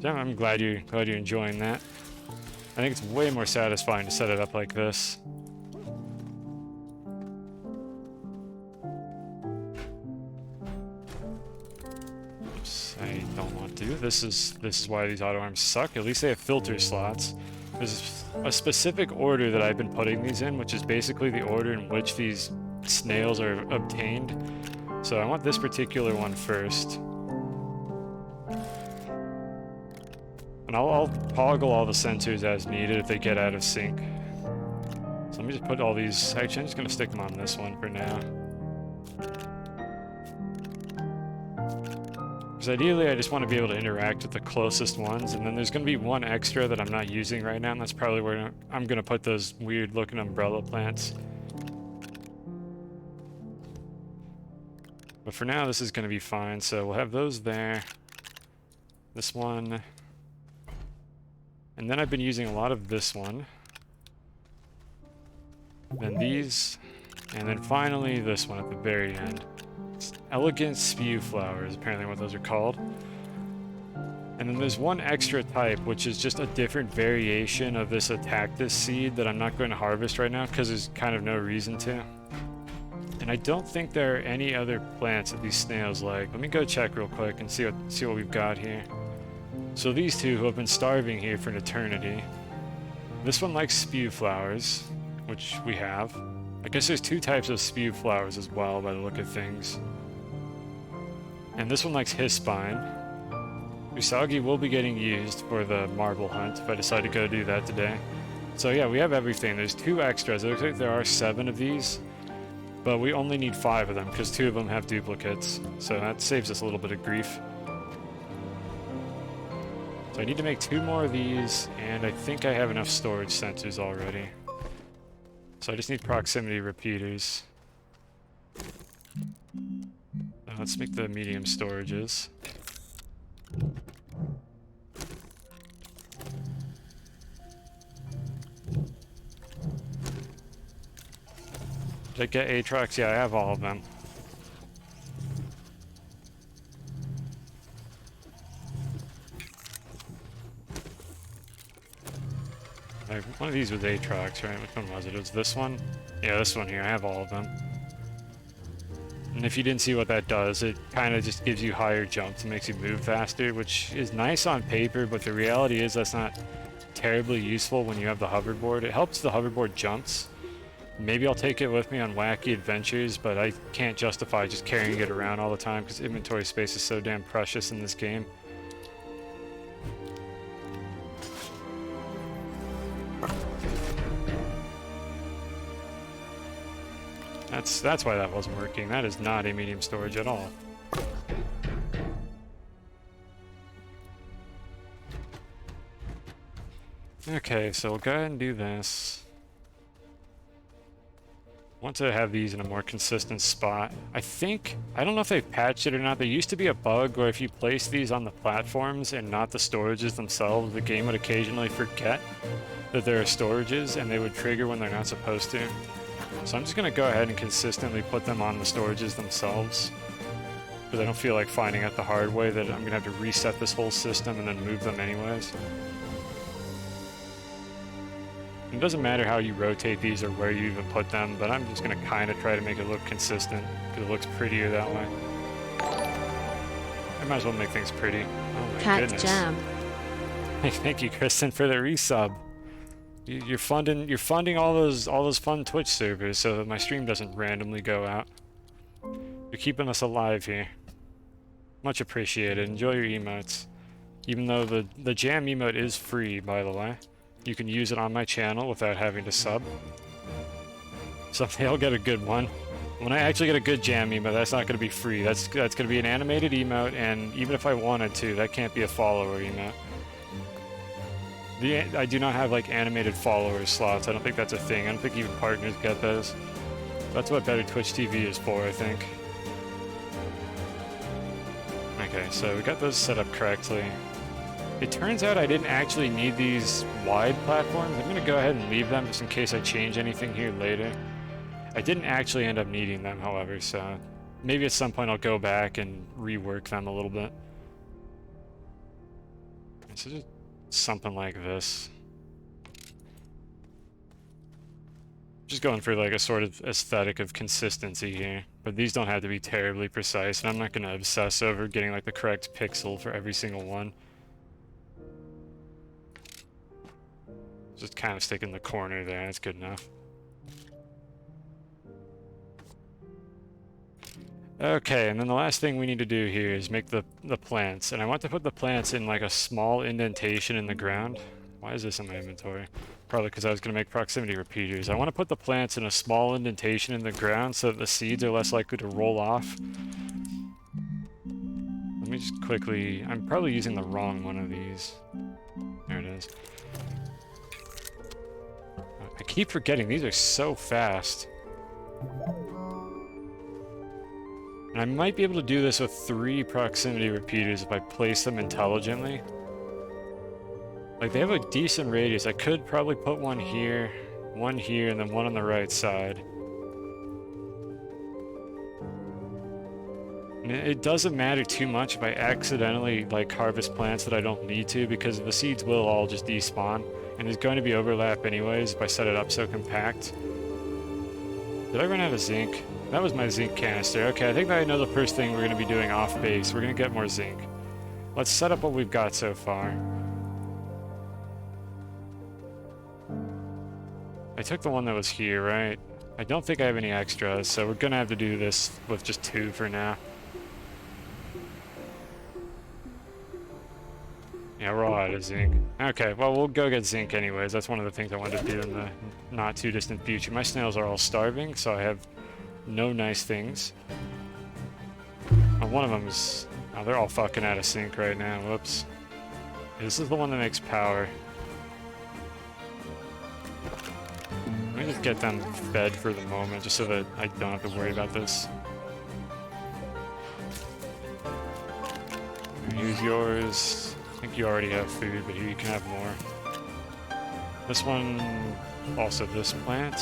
So I'm glad you're enjoying that. I think it's way more satisfying to set it up like this. Oops, I don't want to. This is why these auto arms suck. At least they have filter slots. There's a specific order that I've been putting these in, which is basically the order in which these snails are obtained. So I want this particular one first. And I'll toggle all the sensors as needed if they get out of sync. So let me just put all these... Actually, I'm just going to stick them on this one for now. Because ideally, I just want to be able to interact with the closest ones, and then there's going to be one extra that I'm not using right now, and that's probably where I'm going to put those weird-looking umbrella plants. But for now, this is going to be fine, so we'll have those there. This one... And then I've been using a lot of this one. Then these. And then finally this one at the very end. It's elegant spew flowers, apparently what those are called. And then there's one extra type, which is just a different variation of this Attactus seed that I'm not going to harvest right now because there's kind of no reason to. And I don't think there are any other plants that these snails like. Let me go check real quick and see what we've got here. So these two who have been starving here for an eternity. This one likes spew flowers, which we have. I guess there's two types of spew flowers as well by the look of things. And this one likes hispine. Usagi will be getting used for the marble hunt if I decide to go do that today. So yeah, we have everything. There's 2 extras. It looks like there are 7 of these, but we only need 5 of them because 2 of them have duplicates. So that saves us a little bit of grief. So I need to make 2 more of these, and I think I have enough storage sensors already. So I just need proximity repeaters. Let's make the medium storages. Did I get Aatrox? Yeah, I have all of them. One of these was Aatrox, right? Which one was it? It was this one? Yeah, this one here. I have all of them. And if you didn't see what that does, it kind of just gives you higher jumps and makes you move faster, which is nice on paper, but the reality is that's not terribly useful when you have the hoverboard. It helps the hoverboard jumps. Maybe I'll take it with me on wacky adventures, but I can't justify just carrying it around all the time because inventory space is so damn precious in this game. That's why that wasn't working. That is not a medium storage at all. Okay, so we'll go ahead and do this. Want to have these in a more consistent spot. I don't know if they've patched it or not. There used to be a bug where if you place these on the platforms and not the storages themselves, the game would occasionally forget that there are storages and they would trigger when they're not supposed to. So I'm just going to go ahead and consistently put them on the storages themselves, because I don't feel like finding out the hard way that I'm going to have to reset this whole system and then move them anyways. It doesn't matter how you rotate these or where you even put them, but I'm just going to kind of try to make it look consistent, because it looks prettier that way. I might as well make things pretty. Oh my goodness. Jam. Thank you, Kristen, for the resub. You're funding all those fun Twitch servers so that my stream doesn't randomly go out. You're keeping us alive here. Much appreciated. Enjoy your emotes. Even though the jam emote is free, by the way. You can use it on my channel without having to sub. Someday I'll get a good one. When I actually get a good jam emote, that's not going to be free. That's going to be an animated emote, and even if I wanted to, that can't be a follower emote. I do not have like animated follower slots. I don't think that's a thing. I don't think even partners get those. That's what Better Twitch TV is for, I think. Okay, so we got those set up correctly. It turns out I didn't actually need these wide platforms. I'm going to go ahead and leave them just in case I change anything here later. I didn't actually end up needing them, however, so maybe at some point I'll go back and rework them a little bit. So just something like this. Just going for like a sort of aesthetic of consistency here, but these don't have to be terribly precise, and I'm not going to obsess over getting like the correct pixel for every single one. Just kind of stick in the corner there, that's good enough. Okay, and then the last thing we need to do here is make the plants, and I want to put the plants in like a small indentation in the ground. Why is this in my inventory? Probably because I was going to make proximity repeaters. I want to put the plants in a small indentation in the ground so that the seeds are less likely to roll off. Let me just quickly... I'm probably using the wrong one of these. There it is. I keep forgetting, these are so fast. And I might be able to do this with 3 proximity repeaters if I place them intelligently. Like, they have a decent radius. I could probably put one here, and then one on the right side. And it doesn't matter too much if I accidentally, like, harvest plants that I don't need to, because the seeds will all just despawn. And there's going to be overlap anyways if I set it up so compact. Did I run out of zinc? That was my zinc canister. Okay, I think that I know the first thing we're going to be doing off base. We're going to get more zinc. Let's set up what we've got so far. I took the one that was here, right? I don't think I have any extras, so we're going to have to do this with just 2 for now. Yeah, we're all out of zinc. Okay, well, we'll go get zinc anyways. That's one of the things I wanted to do in the not too distant future. My snails are all starving, so I have no nice things. Oh, one of them is... Oh, they're all fucking out of sync right now. Whoops. This is the one that makes power. Let me just get them fed for the moment, just so that I don't have to worry about this. Here's yours. I think you already have food, but here you can have more. This one, also this plant.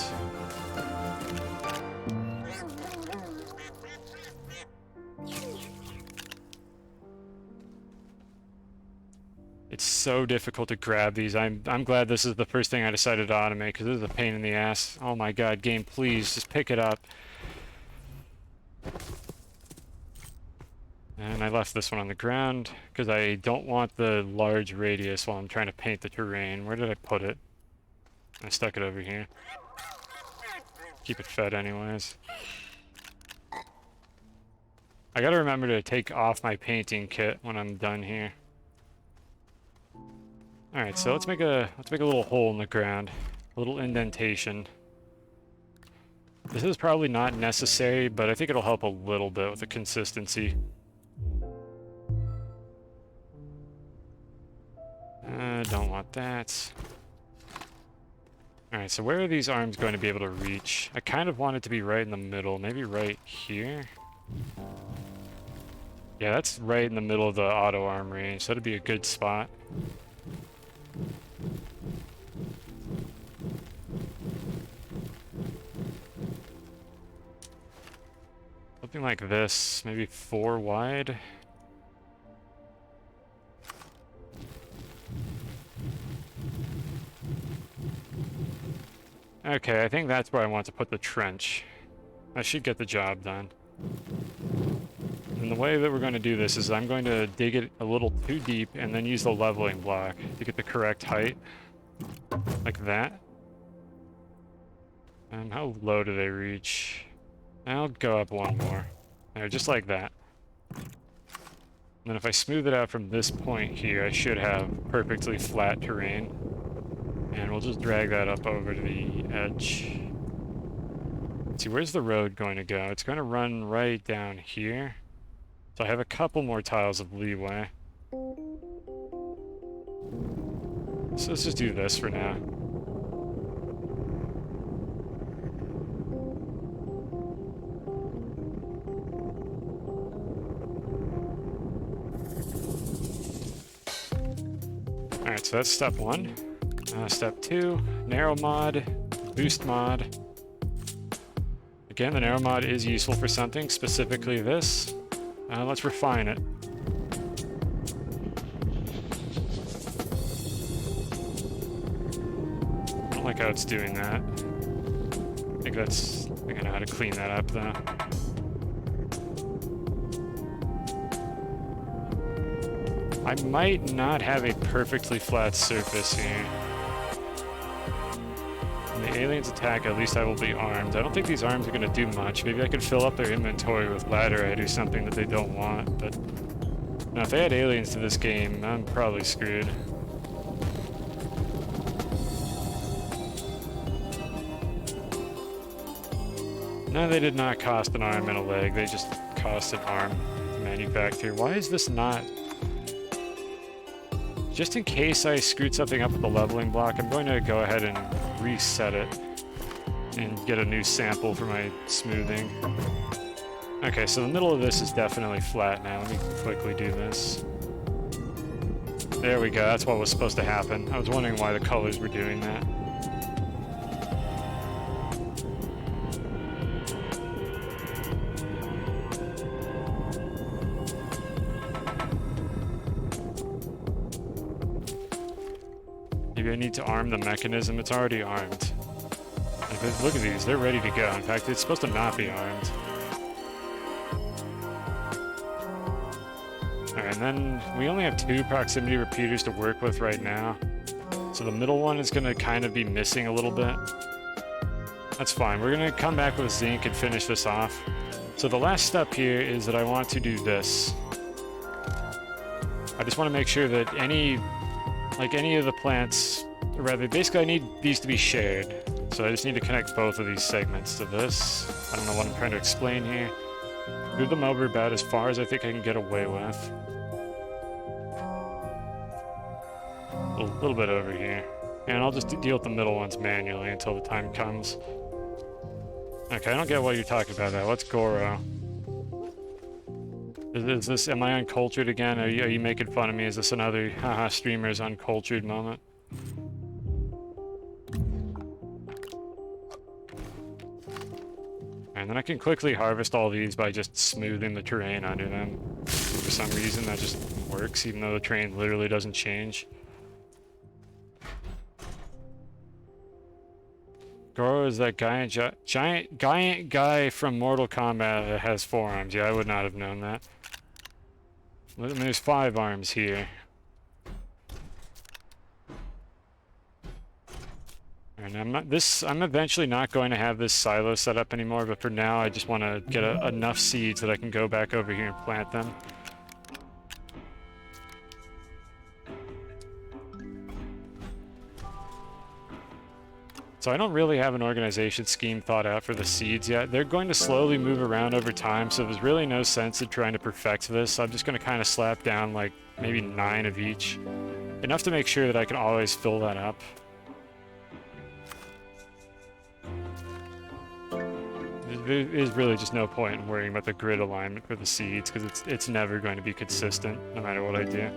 so difficult to grab these. I'm glad this is the first thing I decided to automate, because this is a pain in the ass. Oh my god, game, please, just pick it up. And I left this one on the ground, because I don't want the large radius while I'm trying to paint the terrain. Where did I put it? I stuck it over here. Keep it fed anyways. I gotta remember to take off my painting kit when I'm done here. Alright, so let's make a little hole in the ground. A little indentation. This is probably not necessary, but I think it'll help a little bit with the consistency. Don't want that. Alright, so where are these arms going to be able to reach? I kind of want it to be right in the middle. Maybe right here? Yeah, that's right in the middle of the auto arm range. So that'd be a good spot. Something like this, maybe 4 wide. Okay, I think that's where I want to put the trench. I should get the job done. And the way that we're going to do this is I'm going to dig it a little too deep and then use the leveling block to get the correct height. Like that. And how low do they reach? I'll go up one more. There, just like that. And then if I smooth it out from this point here, I should have perfectly flat terrain. And we'll just drag that up over to the edge. Let's see, where's the road going to go? It's going to run right down here. So I have a couple more tiles of leeway. So let's just do this for now. Alright, so that's step 1. Step 2, narrow mod, boost mod. Again, the narrow mod is useful for something, specifically this. Let's refine it. I don't like how it's doing that. I think I know how to clean that up though. I might not have a perfectly flat surface here. When the aliens attack, at least I will be armed. I don't think these arms are going to do much. Maybe I could fill up their inventory with laterite or something that they don't want, but... No, if they had aliens to this game, I'm probably screwed. No, they did not cost an arm and a leg. They just cost an arm to manufacture. Why is this not... Just in case I screwed something up with the leveling block, I'm going to go ahead and reset it and get a new sample for my smoothing. Okay, so the middle of this is definitely flat now. Let me quickly do this. There we go, that's what was supposed to happen. I was wondering why the colors were doing that. Maybe I need to arm the mechanism. It's already armed. Like, look at these, they're ready to go. In fact, it's supposed to not be armed. Alright, and then we only have 2 proximity repeaters to work with right now. So the middle one is going to kind of be missing a little bit. That's fine. We're going to come back with zinc and finish this off. So the last step here is that I want to do this. I just want to make sure that any of the plants, or rather, basically I need these to be shared. So I just need to connect both of these segments to this. I don't know what I'm trying to explain here. Move them over about as far as I think I can get away with. A little bit over here. And I'll just deal with the middle ones manually until the time comes. Okay, I don't get what you're talking about there. What's Goro? Is this, am I uncultured again? Are you making fun of me? Is this another haha streamer's uncultured moment? And then I can quickly harvest all these by just smoothing the terrain under them. For some reason that just works, even though the terrain literally doesn't change. Goro is that giant guy from Mortal Kombat that has 4 arms. Yeah, I would not have known that. There's 5 arms here. And I'm eventually not going to have this silo set up anymore, but for now I just want to get enough seeds that I can go back over here and plant them. So I don't really have an organization scheme thought out for the seeds yet. They're going to slowly move around over time, so there's really no sense in trying to perfect this. I'm just going to kind of slap down like maybe 9 of each. Enough to make sure that I can always fill that up. There is really just no point in worrying about the grid alignment for the seeds, because it's never going to be consistent, no matter what I do.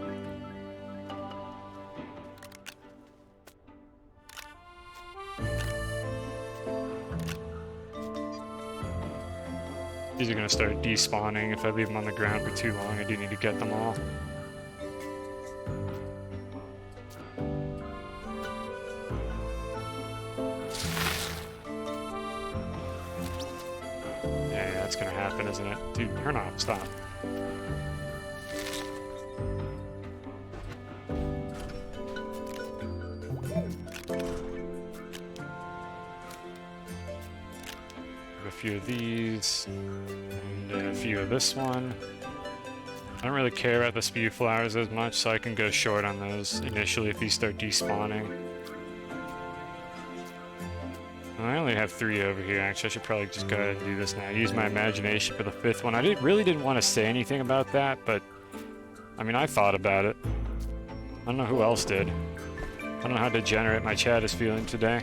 These are going to start despawning if I leave them on the ground for too long. I do need to get them all. Yeah, that's going to happen, isn't it? Dude, turn off. Stop. A few of these, and a few of this one. I don't really care about the spew flowers as much, so I can go short on those initially if these start despawning. I only have 3 over here, actually. I should probably just go ahead and do this now. Use my imagination for the 5th one. I really didn't want to say anything about that, but I mean, I thought about it. I don't know who else did. I don't know how degenerate my chat is feeling today.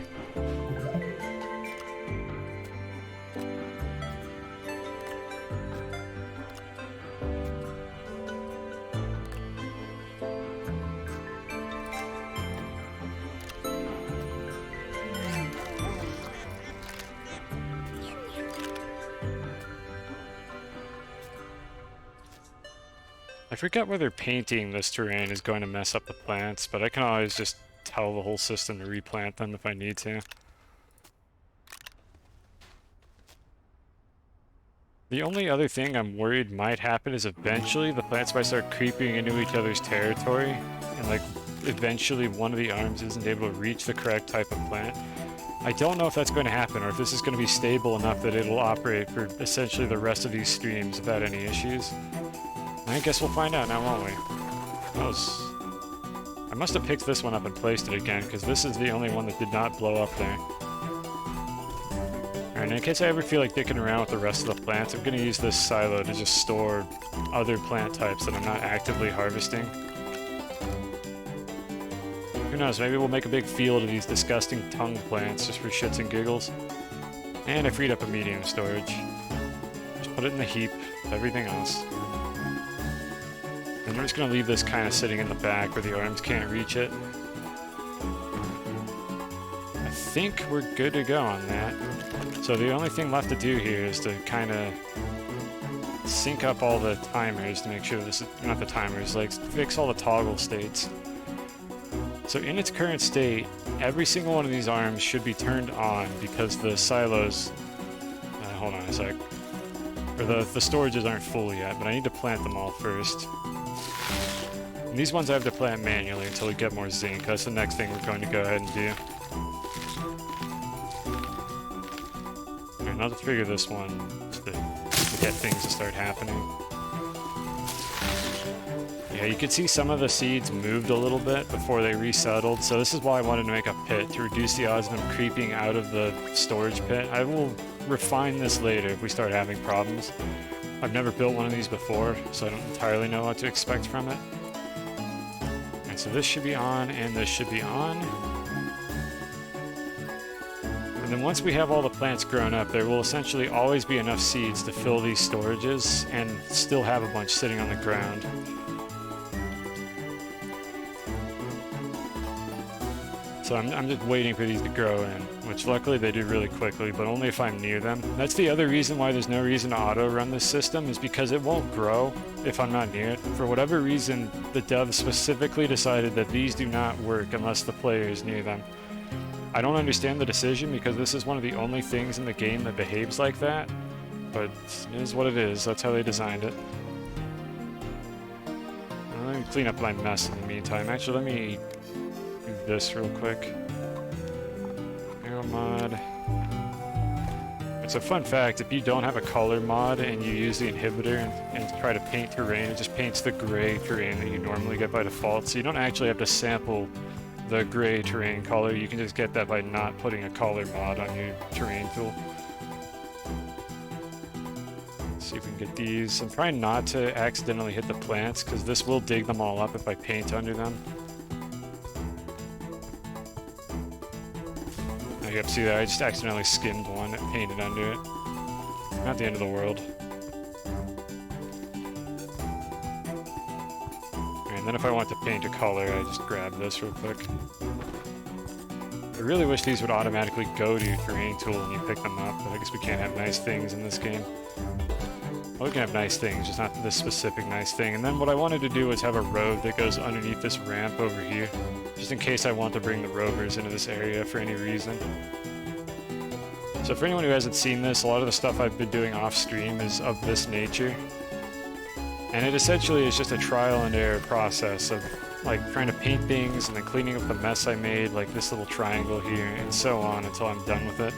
I forget whether painting this terrain is going to mess up the plants, but I can always just tell the whole system to replant them if I need to. The only other thing I'm worried might happen is eventually the plants might start creeping into each other's territory, and like eventually one of the arms isn't able to reach the correct type of plant. I don't know if that's going to happen, or if this is going to be stable enough that it'll operate for essentially the rest of these streams without any issues. I guess we'll find out now, won't we? I must have picked this one up and placed it again, because this is the only one that did not blow up there. Alright, in case I ever feel like dicking around with the rest of the plants, I'm going to use this silo to just store other plant types that I'm not actively harvesting. Who knows, maybe we'll make a big field of these disgusting tongue plants just for shits and giggles. And I freed up a medium storage. Just put it in the heap with everything else. And we're just going to leave this kind of sitting in the back where the arms can't reach it. I think we're good to go on that. So the only thing left to do here is to kind of sync up all the timers to make sure this is, not the timers, like fix all the toggle states. So in its current state, every single one of these arms should be turned on because the silos, hold on a sec, or the storages aren't full yet, but I need to plant them all first. And these ones I have to plant manually until we get more zinc. That's the next thing we're going to go ahead and do. Alright, now to trigger this one just to get things to start happening. Yeah, you can see some of the seeds moved a little bit before they resettled, so this is why I wanted to make a pit, to reduce the odds of them creeping out of the storage pit. I will refine this later if we start having problems. I've never built one of these before, so I don't entirely know what to expect from it. Alright, so this should be on, and this should be on. And then once we have all the plants grown up, there will essentially always be enough seeds to fill these storages, and still have a bunch sitting on the ground. So I'm just waiting for these to grow in, which luckily they do really quickly, but only if I'm near them. That's the other reason why there's no reason to auto-run this system, is because it won't grow if I'm not near it. For whatever reason, the devs specifically decided that these do not work unless the player is near them. I don't understand the decision because this is one of the only things in the game that behaves like that, but it is what it is. That's how they designed it. Let me clean up my mess in the meantime. Actually, let me do this real quick. Arrow mod. It's a fun fact, if you don't have a color mod and you use the inhibitor and try to paint terrain, it just paints the gray terrain that you normally get by default, so you don't actually have to sample the gray terrain color. You can just get that by not putting a color mod on your terrain tool. Let's see if we can get these. I'm trying not to accidentally hit the plants because this will dig them all up if I paint under them. You see that? I just accidentally skimmed one and painted under it. Not the end of the world. And then if I want to paint a color, I just grab this real quick. I really wish these would automatically go to your terrain tool when you pick them up, but I guess we can't have nice things in this game. Well, we can have nice things, just not this specific nice thing. And then what I wanted to do was have a road that goes underneath this ramp over here, just in case I want to bring the rovers into this area for any reason. So for anyone who hasn't seen this, a lot of the stuff I've been doing off stream is of this nature. And it essentially is just a trial and error process of like trying to paint things and then cleaning up the mess I made, like this little triangle here, and so on until I'm done with it.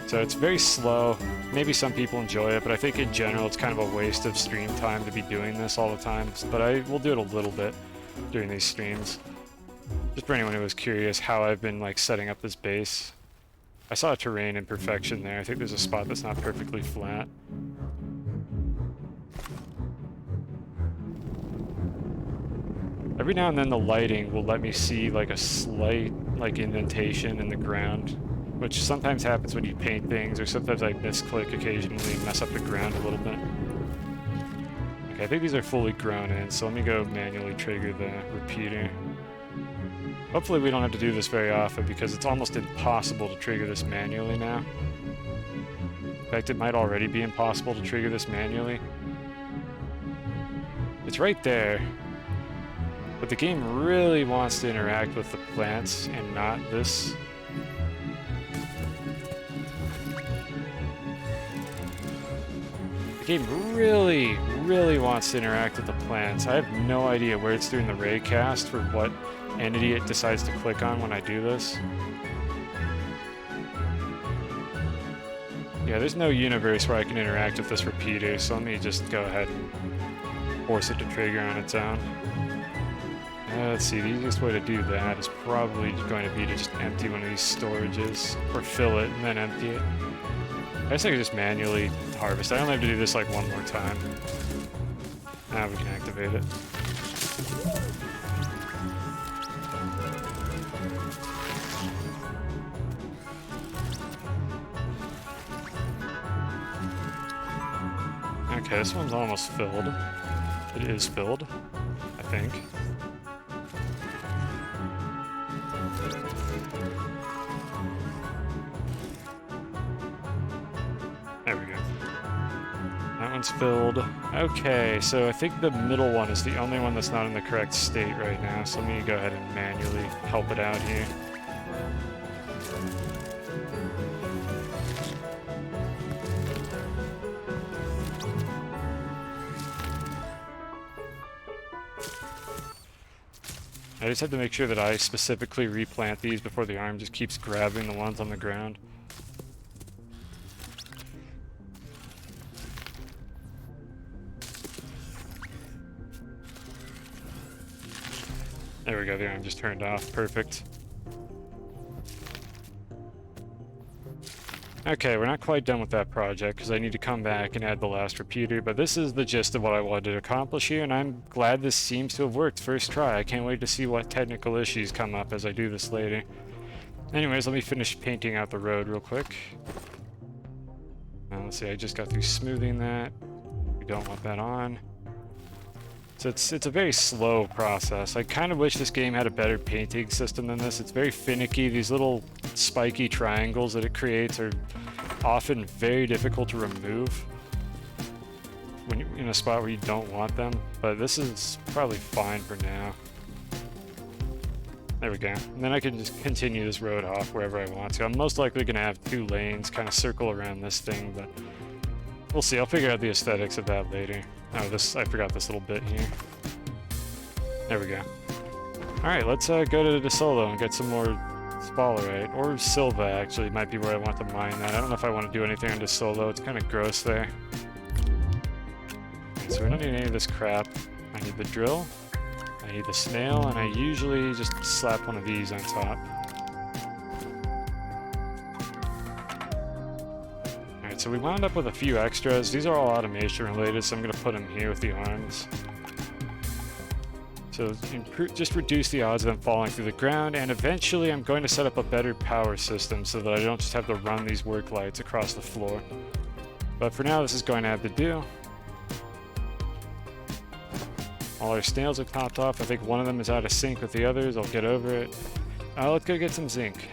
So it's very slow. Maybe some people enjoy it, but I think in general it's kind of a waste of stream time to be doing this all the time. But I will do it a little bit during these streams. Just for anyone who was curious how I've been like setting up this base. I saw a terrain imperfection there. I think there's a spot that's not perfectly flat. Every now and then the lighting will let me see like a slight like indentation in the ground, which sometimes happens when you paint things, or sometimes I misclick occasionally and mess up the ground a little bit. Okay, I think these are fully grown in, so let me go manually trigger the repeater. Hopefully we don't have to do this very often because it's almost impossible to trigger this manually now. In fact, it might already be impossible to trigger this manually. It's right there. But the game really wants to interact with the plants and not this. The game really wants to interact with the plants. I have no idea where it's doing the raycast for what entity it decides to click on when I do this. Yeah, there's no universe where I can interact with this repeater, so let me just go ahead and force it to trigger on its own. Let's see, the easiest way to do that is probably going to be to just empty one of these storages, or fill it and then empty it. I guess I could just manually harvest. I only have to do this like one more time. Now we can activate it. Okay, this one's almost filled. It is filled, I think. There we go. That one's filled. Okay, so I think the middle one is the only one that's not in the correct state right now, so let me go ahead and manually help it out here. I just have to make sure that I specifically replant these before the arm just keeps grabbing the ones on the ground. There we go, the arm just turned off. Perfect. Okay, we're not quite done with that project because I need to come back and add the last repeater, but this is the gist of what I wanted to accomplish here, and I'm glad this seems to have worked first try. I can't wait to see what technical issues come up as I do this later. Anyways, let me finish painting out the road real quick. Let's see, I just got through smoothing that. We don't want that on. So it's a very slow process. I kind of wish this game had a better painting system than this. It's very finicky. These little spiky triangles that it creates are often very difficult to remove when you're in a spot where you don't want them. But this is probably fine for now. There we go. And then I can just continue this road off wherever I want to. I'm most likely going to have 2 lanes kind of circle around this thing, but we'll see. I'll figure out the aesthetics of that later. Oh, I forgot this little bit here. There we go. Alright, let's go to the solo and get some more sphalerite. Or silva, actually, might be where I want to mine that. I don't know if I want to do anything on the solo. It's kind of gross there. Okay, so we don't need any of this crap. I need the drill. I need the snail, and I usually just slap one of these on top. Alright, so we wound up with a few extras. These are all automation related, so I'm going to put them here with the arms. So just reduce the odds of them falling through the ground, and eventually I'm going to set up a better power system so that I don't just have to run these work lights across the floor. But for now, this is going to have to do. All our snails are topped off. I think one of them is out of sync with the others. I'll get over it. Let's go get some zinc.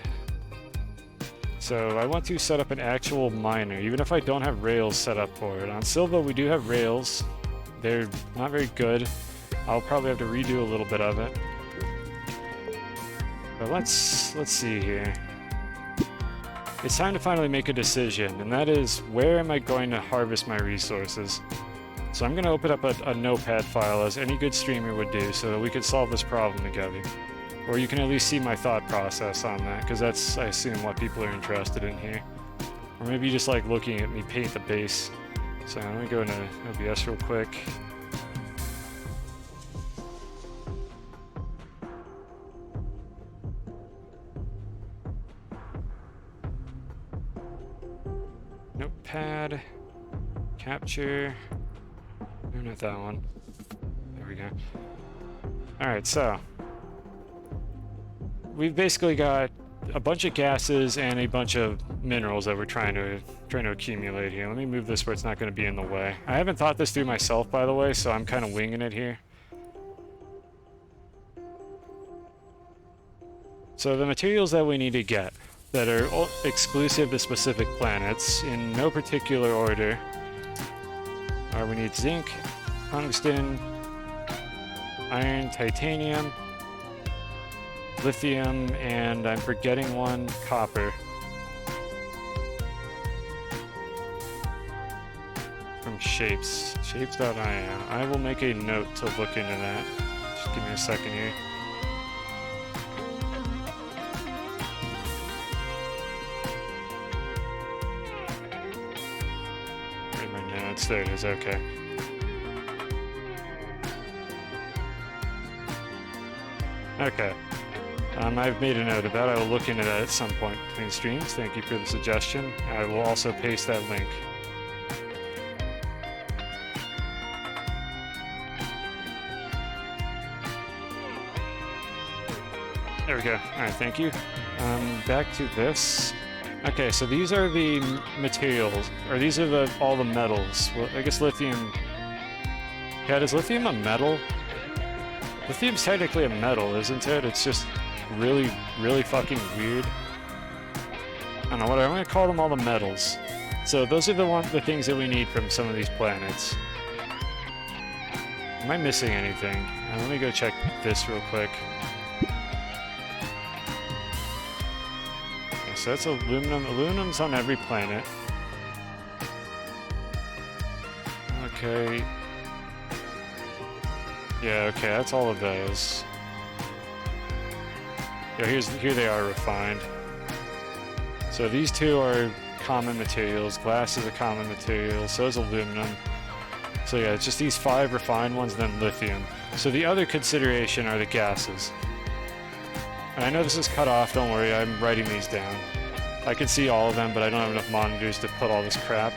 So I want to set up an actual miner, even if I don't have rails set up for it. On Silva, we do have rails. They're not very good. I'll probably have to redo a little bit of it. But let's see here. It's time to finally make a decision, and that is, where am I going to harvest my resources? So I'm going to open up a notepad file, as any good streamer would do, so that we can solve this problem together. Or you can at least see my thought process on that, because that's, I assume, what people are interested in here. Or maybe you just like looking at me paint the base. So let me go into OBS real quick. Notepad, capture, no, not that one. There we go. Alright, so we've basically got a bunch of gases and a bunch of minerals that we're trying to accumulate here. Let me move this where it's not going to be in the way. I haven't thought this through myself, by the way, so I'm kind of winging it here. So the materials that we need to get that are exclusive to specific planets, in no particular order, are we need zinc, tungsten, iron, titanium, lithium, and I'm forgetting one, copper. From Shapes. Shapes.io. I will make a note to look into that. Just give me a second here. Where are my notes? There it is, okay. Okay. I've made a note of that. I will look into that at some point between streams. Thank you for the suggestion. I will also paste that link. There we go. Alright, thank you. Back to this. Okay, so these are the materials, or these are all the metals. Well, I guess lithium... Yeah, is lithium a metal? Lithium's technically a metal, isn't it? It's just really, really fucking weird. I don't know what I'm gonna call them, all the metals. So those are the things that we need from some of these planets. Am I missing anything? Let me go check this real quick. Okay, so that's aluminum. Aluminum's on every planet. Okay. Yeah, okay, that's all of those. Yeah, here they are refined. So these two are common materials. Glass is a common material, so is aluminum. So yeah, it's just these 5 refined ones, and then lithium. So the other consideration are the gases. And I know this is cut off, don't worry, I'm writing these down. I can see all of them, but I don't have enough monitors to put all this crap.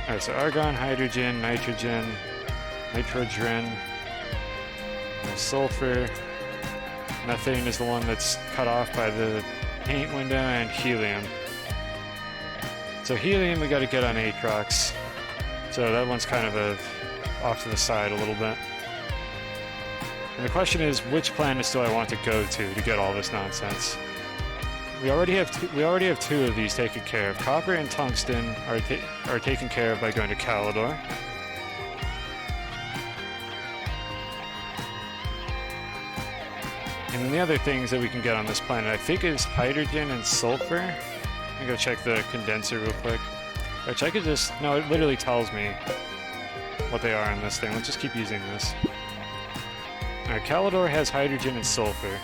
Alright, so argon, hydrogen, nitrogen, nitrogen, sulfur, methane is the one that's cut off by the paint window, and helium. So helium we got to get on Atrox. So that one's kind of off to the side a little bit. And the question is, which planets do I want to go to get all this nonsense? We already have 2 of these taken care of. Copper and tungsten are taken care of by going to Calidor. And then the other things that we can get on this planet, I think, is hydrogen and sulfur. Let me go check the condenser real quick. Which I could just... No, it literally tells me what they are on this thing. Let's just keep using this. Alright, Calidor has hydrogen and sulfur.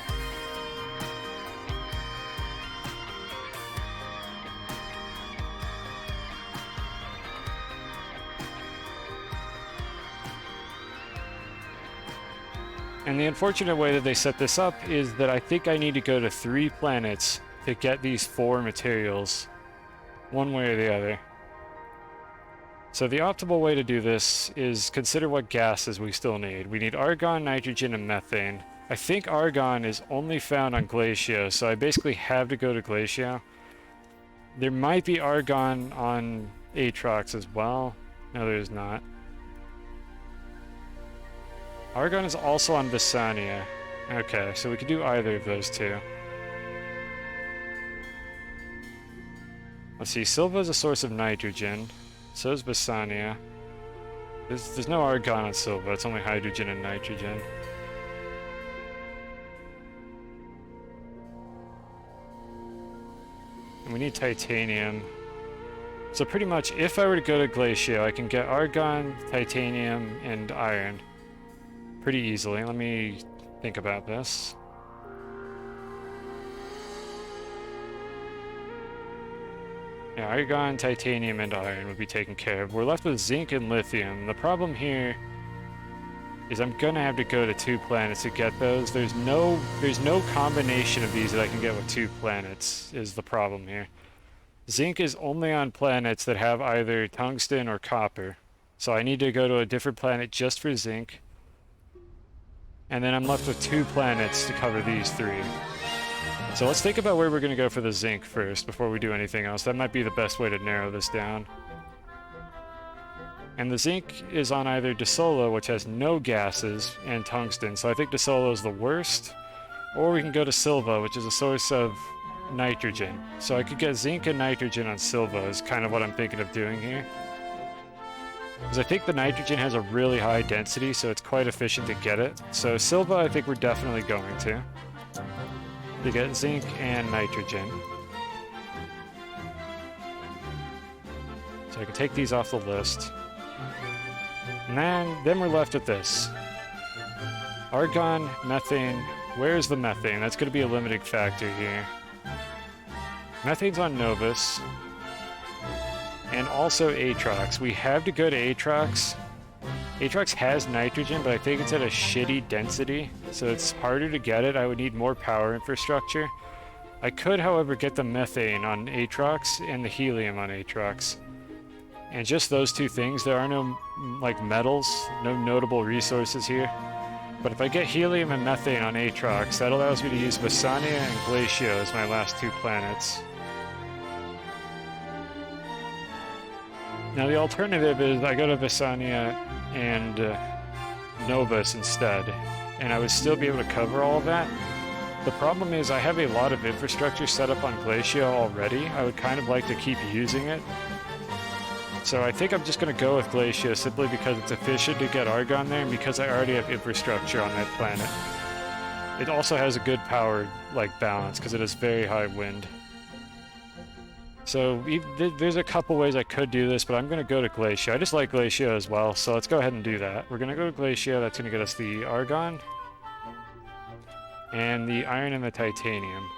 And the unfortunate way that they set this up is that I think I need to go to 3 planets to get these 4 materials, one way or the other. So the optimal way to do this is consider what gases we still need. We need argon, nitrogen, and methane. I think argon is only found on Glacio, so I basically have to go to Glacio. There might be argon on Atrox as well. No, there's not. Argon is also on Visania. Okay, so we could do either of those two. Let's see, Silva is a source of nitrogen. So is Visania. There's no argon on Silva, it's only hydrogen and nitrogen. And we need titanium. So pretty much, if I were to go to Glacio, I can get argon, titanium, and iron pretty easily. Let me think about this. Yeah, argon, titanium, and iron would be taken care of. We're left with zinc and lithium. The problem here is I'm gonna have to go to 2 planets to get those. There's no combination of these that I can get with 2 planets, is the problem here. Zinc is only on planets that have either tungsten or copper. So I need to go to a different planet just for zinc. And then I'm left with 2 planets to cover these 3. So let's think about where we're going to go for the zinc first before we do anything else. That might be the best way to narrow this down. And the zinc is on either DeSolo, which has no gases, and tungsten. So I think DeSolo is the worst. Or we can go to Silva, which is a source of nitrogen. So I could get zinc and nitrogen on Silva is kind of what I'm thinking of doing here. Because I think the nitrogen has a really high density, so it's quite efficient to get it. So Silva, I think we're definitely going to get zinc and nitrogen. So I can take these off the list. And then we're left with this. Argon, methane. Where's the methane? That's going to be a limiting factor here. Methane's on Novus. And also Atrox. We have to go to Atrox. Atrox has nitrogen, but I think it's at a shitty density, so it's harder to get it. I would need more power infrastructure. I could, however, get the methane on Atrox and the helium on Atrox. And just those 2 things. There are no, like, metals, no notable resources here. But if I get helium and methane on Atrox, that allows me to use Visania and Glacio as my last 2 planets. Now the alternative is I go to Visania and Novus instead, and I would still be able to cover all of that. The problem is I have a lot of infrastructure set up on Glacio already. I would kind of like to keep using it. So I think I'm just going to go with Glacio simply because it's efficient to get argon there and because I already have infrastructure on that planet. It also has a good power balance because it has very high wind. So there's a couple ways I could do this, but I'm going to go to Glacio. I just like Glacio as well, so let's go ahead and do that. We're going to go to Glacio. That's going to get us the argon and the iron and the titanium.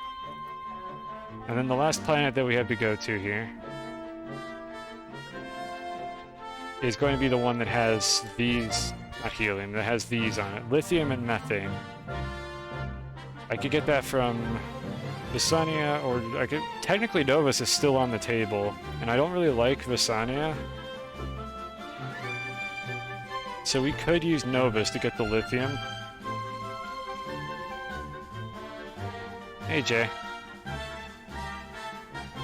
And then the last planet that we have to go to here is going to be the one that has these, not helium, that has these on it. Lithium and methane. I could get that from Visania, or I could... Technically Novus is still on the table, and I don't really like Visania. So we could use Novus to get the lithium. Hey, Jay.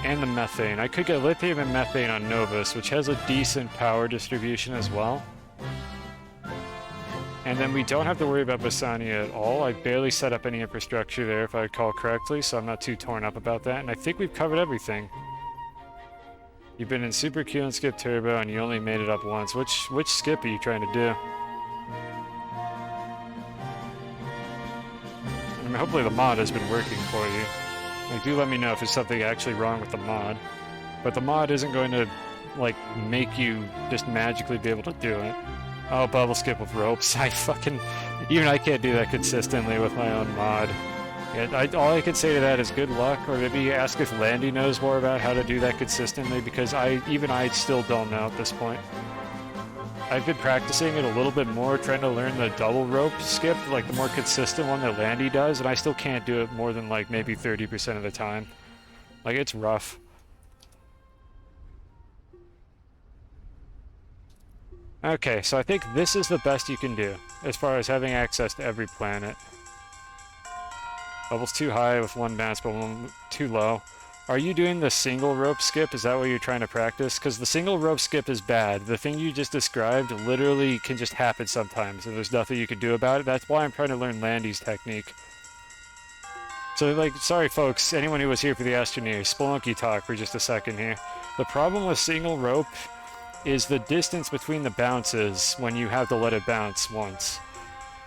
And the methane. I could get lithium and methane on Novus, which has a decent power distribution as well. And then we don't have to worry about Visania at all. I barely set up any infrastructure there, if I recall correctly, so I'm not too torn up about that. And I think we've covered everything. You've been in Super Q and Skip Turbo, and you only made it up once. Which skip are you trying to do? mean, hopefully the mod has been working for you. Like, do let me know if there's something actually wrong with the mod. But the mod isn't going to, like, make you just magically be able to do it. Oh, bubble skip with ropes. I fucking... Even I can't do that consistently with my own mod. All I could say to that is good luck, or maybe ask if Landy knows more about how to do that consistently, because even I still don't know at this point. I've been practicing it a little bit more, trying to learn the double rope skip, like the more consistent one that Landy does, and I still can't do it more than like maybe 30% of the time. Like, it's rough. Okay, so I think this is the best you can do, as far as having access to every planet. Level's too high with one bounce, but one too low. Are you doing the single rope skip? Is that what you're trying to practice? Because the single rope skip is bad. The thing you just described literally can just happen sometimes, and there's nothing you can do about it. That's why I'm trying to learn Landy's technique. So, like, sorry folks, anyone who was here for the Astroneer, Spelunky talk for just a second here. The problem with single rope is the distance between the bounces when you have to let it bounce once.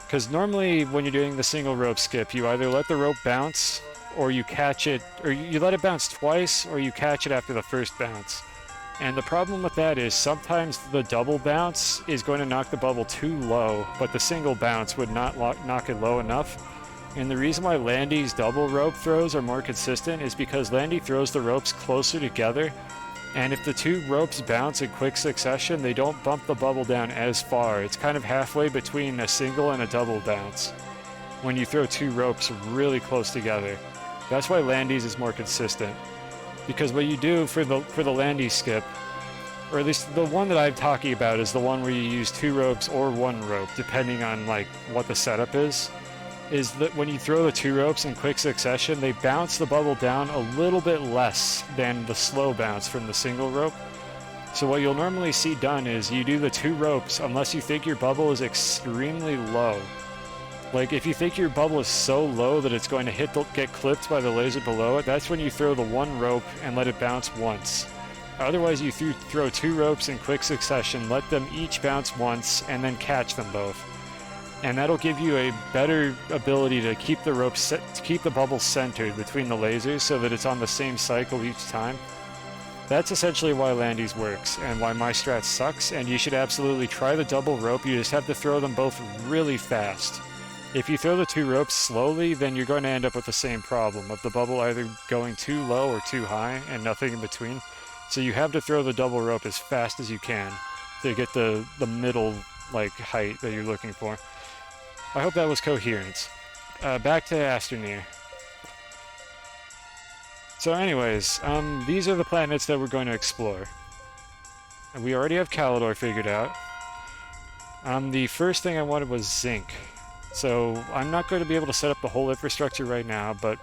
Because normally when you're doing the single rope skip, you either let the rope bounce, or you catch it, or you let it bounce twice, or you catch it after the first bounce. And the problem with that is sometimes the double bounce is going to knock the bubble too low, but the single bounce would not knock it low enough. And the reason why Landy's double rope throws are more consistent is because Landy throws the ropes closer together, and if the two ropes bounce in quick succession, they don't bump the bubble down as far. It's kind of halfway between a single and a double bounce when you throw two ropes really close together. That's why Landy's is more consistent. Because what you do for the Landy skip, or at least the one that I'm talking about, is the one where you use two ropes or one rope, depending on like what the setup is that when you throw the two ropes in quick succession, they bounce the bubble down a little bit less than the slow bounce from the single rope. So what you'll normally see done is you do the two ropes unless you think your bubble is extremely low. Like, if you think your bubble is so low that it's going to get clipped by the laser below it, that's when you throw the one rope and let it bounce once. Otherwise, you throw two ropes in quick succession, let them each bounce once, and then catch them both. And that'll give you a better ability to keep the bubble centered between the lasers so that it's on the same cycle each time. That's essentially why Landy's works, and why my strat sucks, and you should absolutely try the double rope. You just have to throw them both really fast. If you throw the two ropes slowly, then you're going to end up with the same problem of the bubble either going too low or too high, and nothing in between. So you have to throw the double rope as fast as you can to get the middle like height that you're looking for. I hope that was coherent. Back to Astroneer. So anyways, these are the planets that we're going to explore. And we already have Calidor figured out. The first thing I wanted was zinc. So I'm not going to be able to set up the whole infrastructure right now, but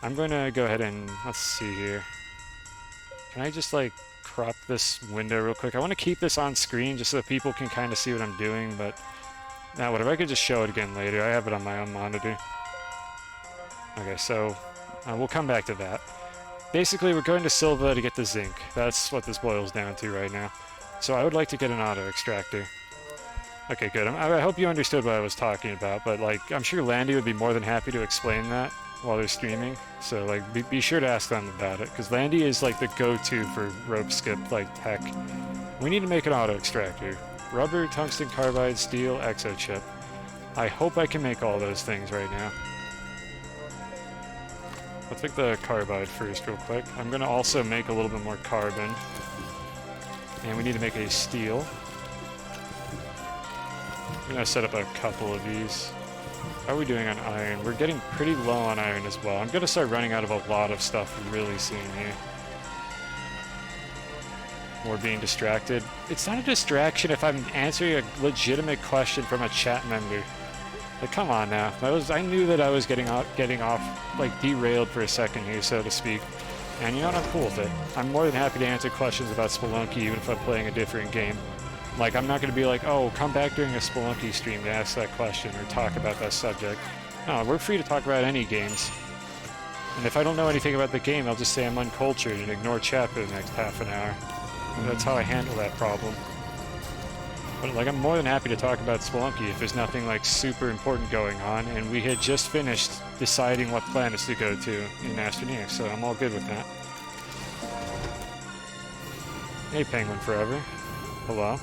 I'm going to go ahead and, let's see here. Can I just like crop this window real quick? I want to keep this on screen just so that people can kind of see what I'm doing, but now whatever, I could just show it again later. I have it on my own monitor. Okay, so we'll come back to that. Basically, we're going to Silva to get the zinc. That's what this boils down to right now. So I would like to get an auto extractor. Okay, good. I hope you understood what I was talking about, but like, I'm sure Landy would be more than happy to explain that while they're streaming. So like, be sure to ask them about it, because Landy is like the go-to for rope skip like tech. We need to make an auto extractor. Rubber, tungsten carbide, steel, exo chip. I hope I can make all those things right now. Let's make the carbide first real quick. I'm going to also make a little bit more carbon. And we need to make a steel. I'm going to set up a couple of these. How are we doing on iron? We're getting pretty low on iron as well. I'm going to start running out of a lot of stuff really soon here. More being distracted. It's not a distraction if I'm answering a legitimate question from a chat member. Like, come on now. I knew that I was getting off, like, derailed for a second here, so to speak. And you know what? I'm cool with it. I'm more than happy to answer questions about Spelunky, even if I'm playing a different game. Like, I'm not going to be like, oh, come back during a Spelunky stream to ask that question or talk about that subject. No, we're free to talk about any games. And if I don't know anything about the game, I'll just say I'm uncultured and ignore chat for the next half an hour. And that's how I handle that problem. But like, I'm more than happy to talk about Spelunky if there's nothing like super important going on, and we had just finished deciding what planets to go to in Astroneer, so I'm all good with that. Hey, Penguin Forever. Hello.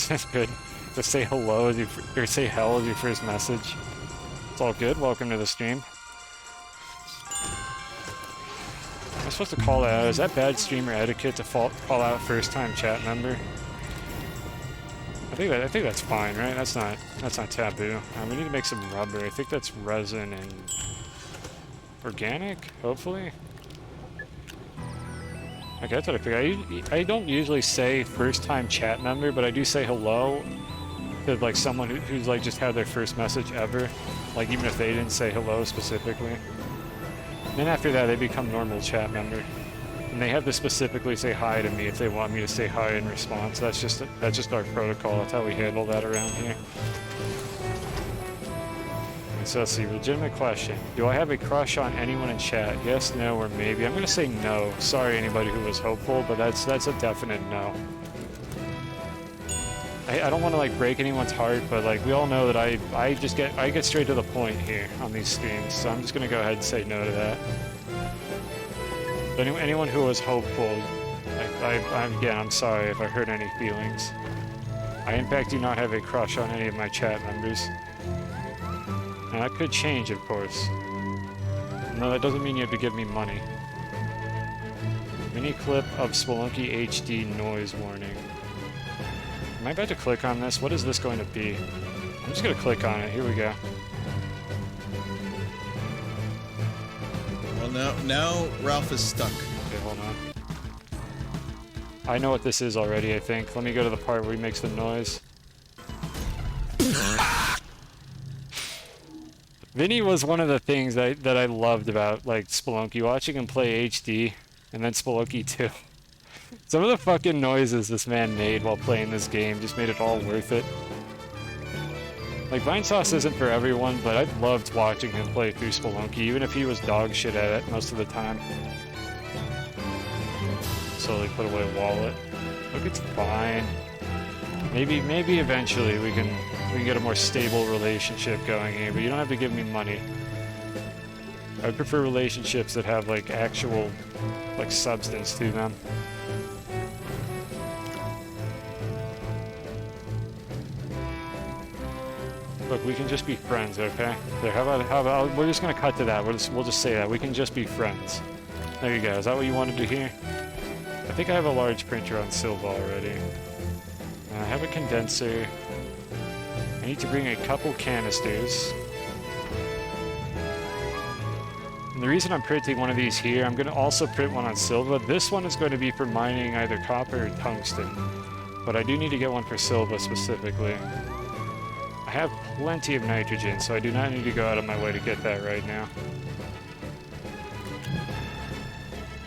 That's good. Just say hello as you, or say hell as your first message. It's all good. Welcome to the stream. Am I supposed to call out? Is that bad streamer etiquette to call out first-time chat member? I think that's fine, right? That's not taboo. We need to make some rubber. I think that's resin and organic, hopefully. Okay, that's what I figured. I don't usually say first-time chat member, but I do say hello to like someone who's like just had their first message ever, like even if they didn't say hello specifically. And then after that, they become normal chat member. And they have to specifically say hi to me if they want me to say hi in response. That's just our protocol. That's how we handle that around here. And so let's see, legitimate question. Do I have a crush on anyone in chat? Yes, no, or maybe. I'm gonna say no. Sorry anybody who was hopeful, but that's a definite no. I don't want to like break anyone's heart, but like we all know that I get straight to the point here on these streams, so I'm just gonna go ahead and say no to that. Anyone who was hopeful, I'm sorry if I hurt any feelings. I in fact do not have a crush on any of my chat members. Now that could change, of course. No, that doesn't mean you have to give me money. Mini clip of Spelunky HD noise warning. Am I about to click on this? What is this going to be? I'm just going to click on it. Here we go. Well, now Ralph is stuck. Okay, hold on. I know what this is already, I think. Let me go to the part where he makes the noise. Vinny was one of the things that I loved about, like, Spelunky. Watching him play HD, and then Spelunky 2. Some of the fucking noises this man made while playing this game just made it all worth it. Like, Vinesauce isn't for everyone, but I loved watching him play through Spelunky, even if he was dog shit at it most of the time. Slowly put away a wallet. Look, it's fine. Maybe eventually we can get a more stable relationship going here, but you don't have to give me money. I would prefer relationships that have, like, actual, like, substance to them. Look, we can just be friends, okay? There, how about we're just gonna cut to that. We'll just say that. We can just be friends. There you go. Is that what you wanted to hear? I think I have a large printer on Silva already. I have a condenser. I need to bring a couple canisters. And the reason I'm printing one of these here, I'm gonna also print one on Silva. This one is going to be for mining either copper or tungsten. But I do need to get one for Silva specifically. I have plenty of nitrogen, so I do not need to go out of my way to get that right now.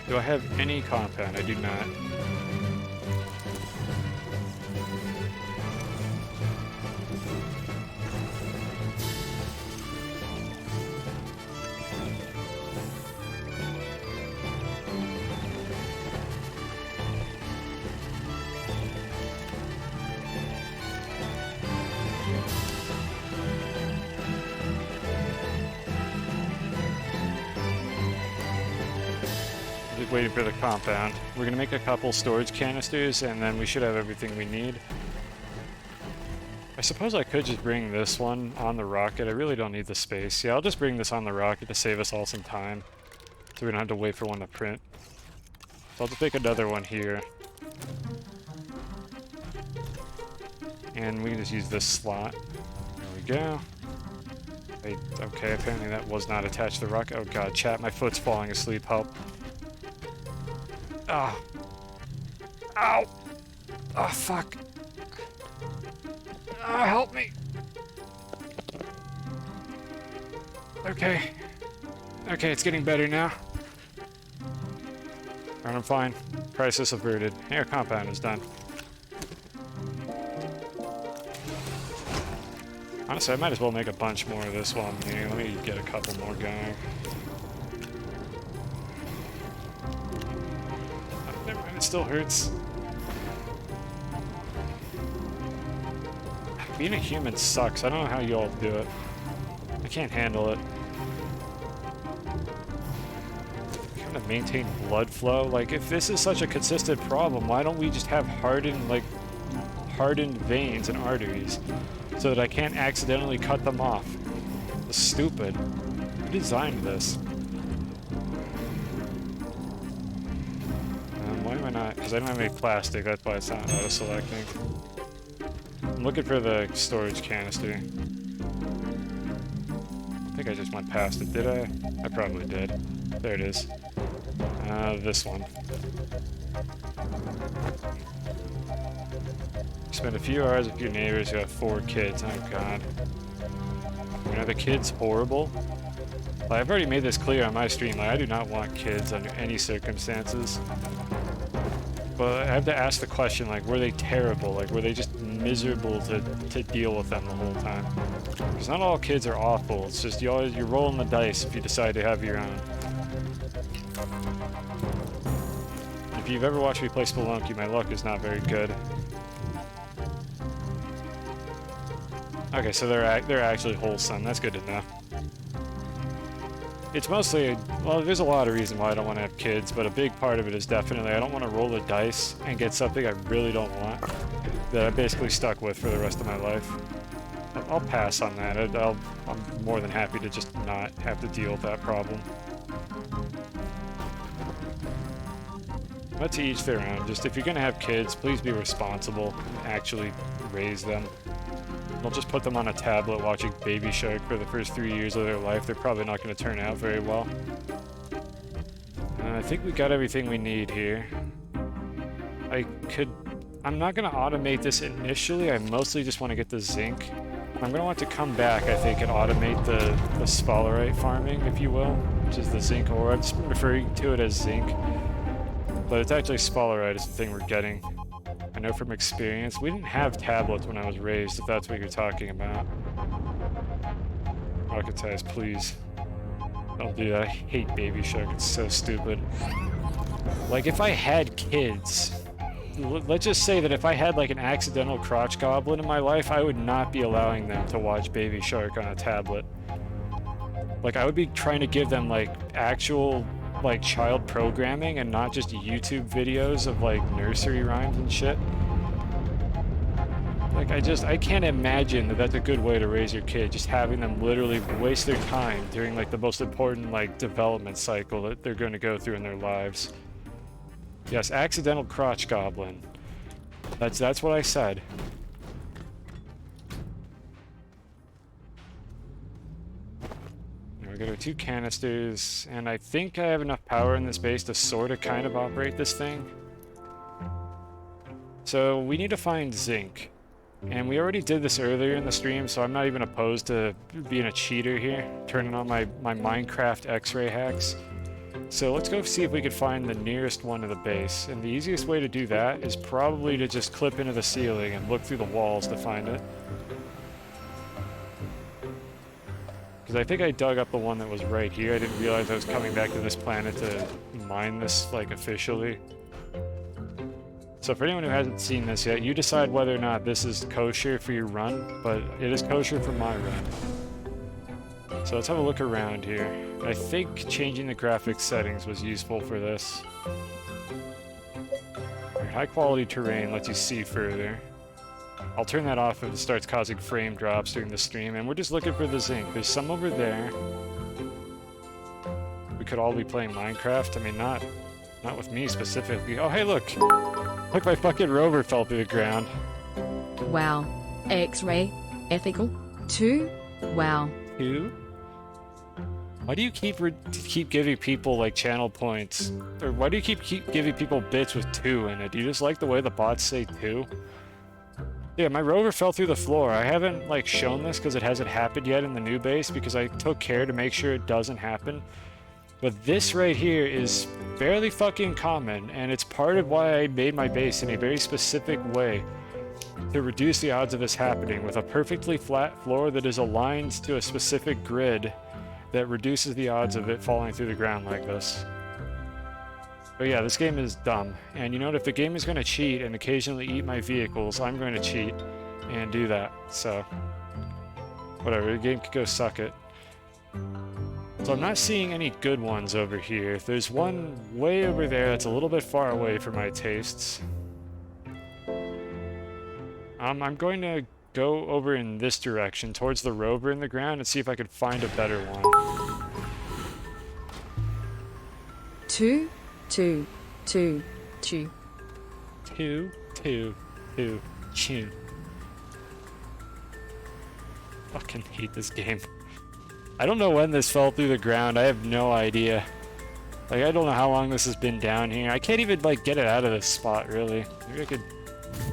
Do I have any compound? I do not. Waiting for the compound. We're gonna make a couple storage canisters and then we should have everything we need. I suppose I could just bring this one on the rocket. I really don't need the space. Yeah, I'll just bring this on the rocket to save us all some time, so we don't have to wait for one to print. So I'll just make another one here. And we can just use this slot. There we go. Wait, okay, apparently that was not attached to the rocket. Oh god, chat, my foot's falling asleep. Help. Ah. Ow! Oh, fuck. Ah, help me! Okay. Okay, it's getting better now. Alright, I'm fine. Crisis averted. Air compound is done. Honestly, I might as well make a bunch more of this while I'm here. Let me get a couple more going. Oh, never mind, it still hurts. being a human sucks. I don't know how you all do it. I can't handle it. Trying to maintain blood flow. Like, if this is such a consistent problem, why don't we just have hardened veins and arteries so that I can't accidentally cut them off? It's stupid. Who designed this? Why am I not? Because I don't have any plastic. That's why it's not auto-selecting. I'm looking for the storage canister. I think I just went past it. Did I? I probably did. There it is. This one. Spent a few hours with your neighbors who have 4 kids. Oh god. Are the kids horrible? Like, I've already made this clear on my stream. Like, I do not want kids under any circumstances. But I have to ask the question, like, were they terrible? Like, were they just miserable to deal with them the whole time? Because not all kids are awful. It's just you're rolling the dice if you decide to have your own. If you've ever watched me play Spelunky, my luck is not very good. Okay, so they're actually wholesome. That's good to know. It's mostly, well, there's a lot of reason why I don't want to have kids, but a big part of it is definitely I don't want to roll the dice and get something I really don't want that I'm basically stuck with for the rest of my life. I'll pass on that. I'm more than happy to just not have to deal with that problem. But to each their own. Just if you're going to have kids, please be responsible and actually raise them. They'll just put them on a tablet watching Baby Shark for the first 3 years of their life. They're probably not going to turn out very well. I think we got everything we need here. I'm not going to automate this initially. I mostly just want to get the zinc. I'm going to want to come back, I think, and automate the sphalerite farming, if you will, which is the zinc ore. I'm just referring to it as zinc. But it's actually sphalerite is the thing we're getting. I know from experience. We didn't have tablets when I was raised, if that's what you're talking about. Rocketize, please. Don't do that. I hate Baby Shark. It's so stupid. Like, if I had kids... Let's just say that if I had, like, an accidental crotch goblin in my life, I would not be allowing them to watch Baby Shark on a tablet. Like, I would be trying to give them, like, actual... like child programming and not just YouTube videos of like nursery rhymes and shit. Like I can't imagine that that's a good way to raise your kid, just having them literally waste their time during like the most important like development cycle that they're going to go through in their lives. Yes, accidental crotch goblin. That's what I said. We got our 2 canisters, and I think I have enough power in this base to sort of kind of operate this thing. So we need to find zinc. And we already did this earlier in the stream, so I'm not even opposed to being a cheater here, turning on my Minecraft X-ray hacks. So let's go see if we could find the nearest one to the base. And the easiest way to do that is probably to just clip into the ceiling and look through the walls to find it. Because I think I dug up the one that was right here. I didn't realize I was coming back to this planet to mine this, like, officially. So for anyone who hasn't seen this yet, you decide whether or not this is kosher for your run, but it is kosher for my run. So let's have a look around here. I think changing the graphics settings was useful for this. High quality terrain lets you see further. I'll turn that off if it starts causing frame drops during the stream, and we're just looking for the zinc. There's some over there. We could all be playing Minecraft. I mean, not with me specifically. Oh, hey, look! Look, my fucking rover fell through the ground. Wow. X-ray? Ethical? 2? Wow. 2? Why do you keep giving people, like, channel points? Or why do you keep giving people bits with 2 in it? Do you just like the way the bots say 2? Yeah, my rover fell through the floor. I haven't, like, shown this because it hasn't happened yet in the new base because I took care to make sure it doesn't happen. But this right here is fairly fucking common, and it's part of why I made my base in a very specific way to reduce the odds of this happening, with a perfectly flat floor that is aligned to a specific grid that reduces the odds of it falling through the ground like this. But yeah, this game is dumb. And you know what? If the game is going to cheat and occasionally eat my vehicles, I'm going to cheat. and do that. So, whatever, the game could go suck it. So I'm not seeing any good ones over here. There's one way over there that's a little bit far away for my tastes. I'm going to go over in this direction, towards the rover in the ground, and see if I could find a better one. 2, 2, 2, 2. 2, 2, 2, 2. Fucking hate this game. I don't know when this fell through the ground. I have no idea. Like, I don't know how long this has been down here. I can't even, like, get it out of this spot, really. Maybe I could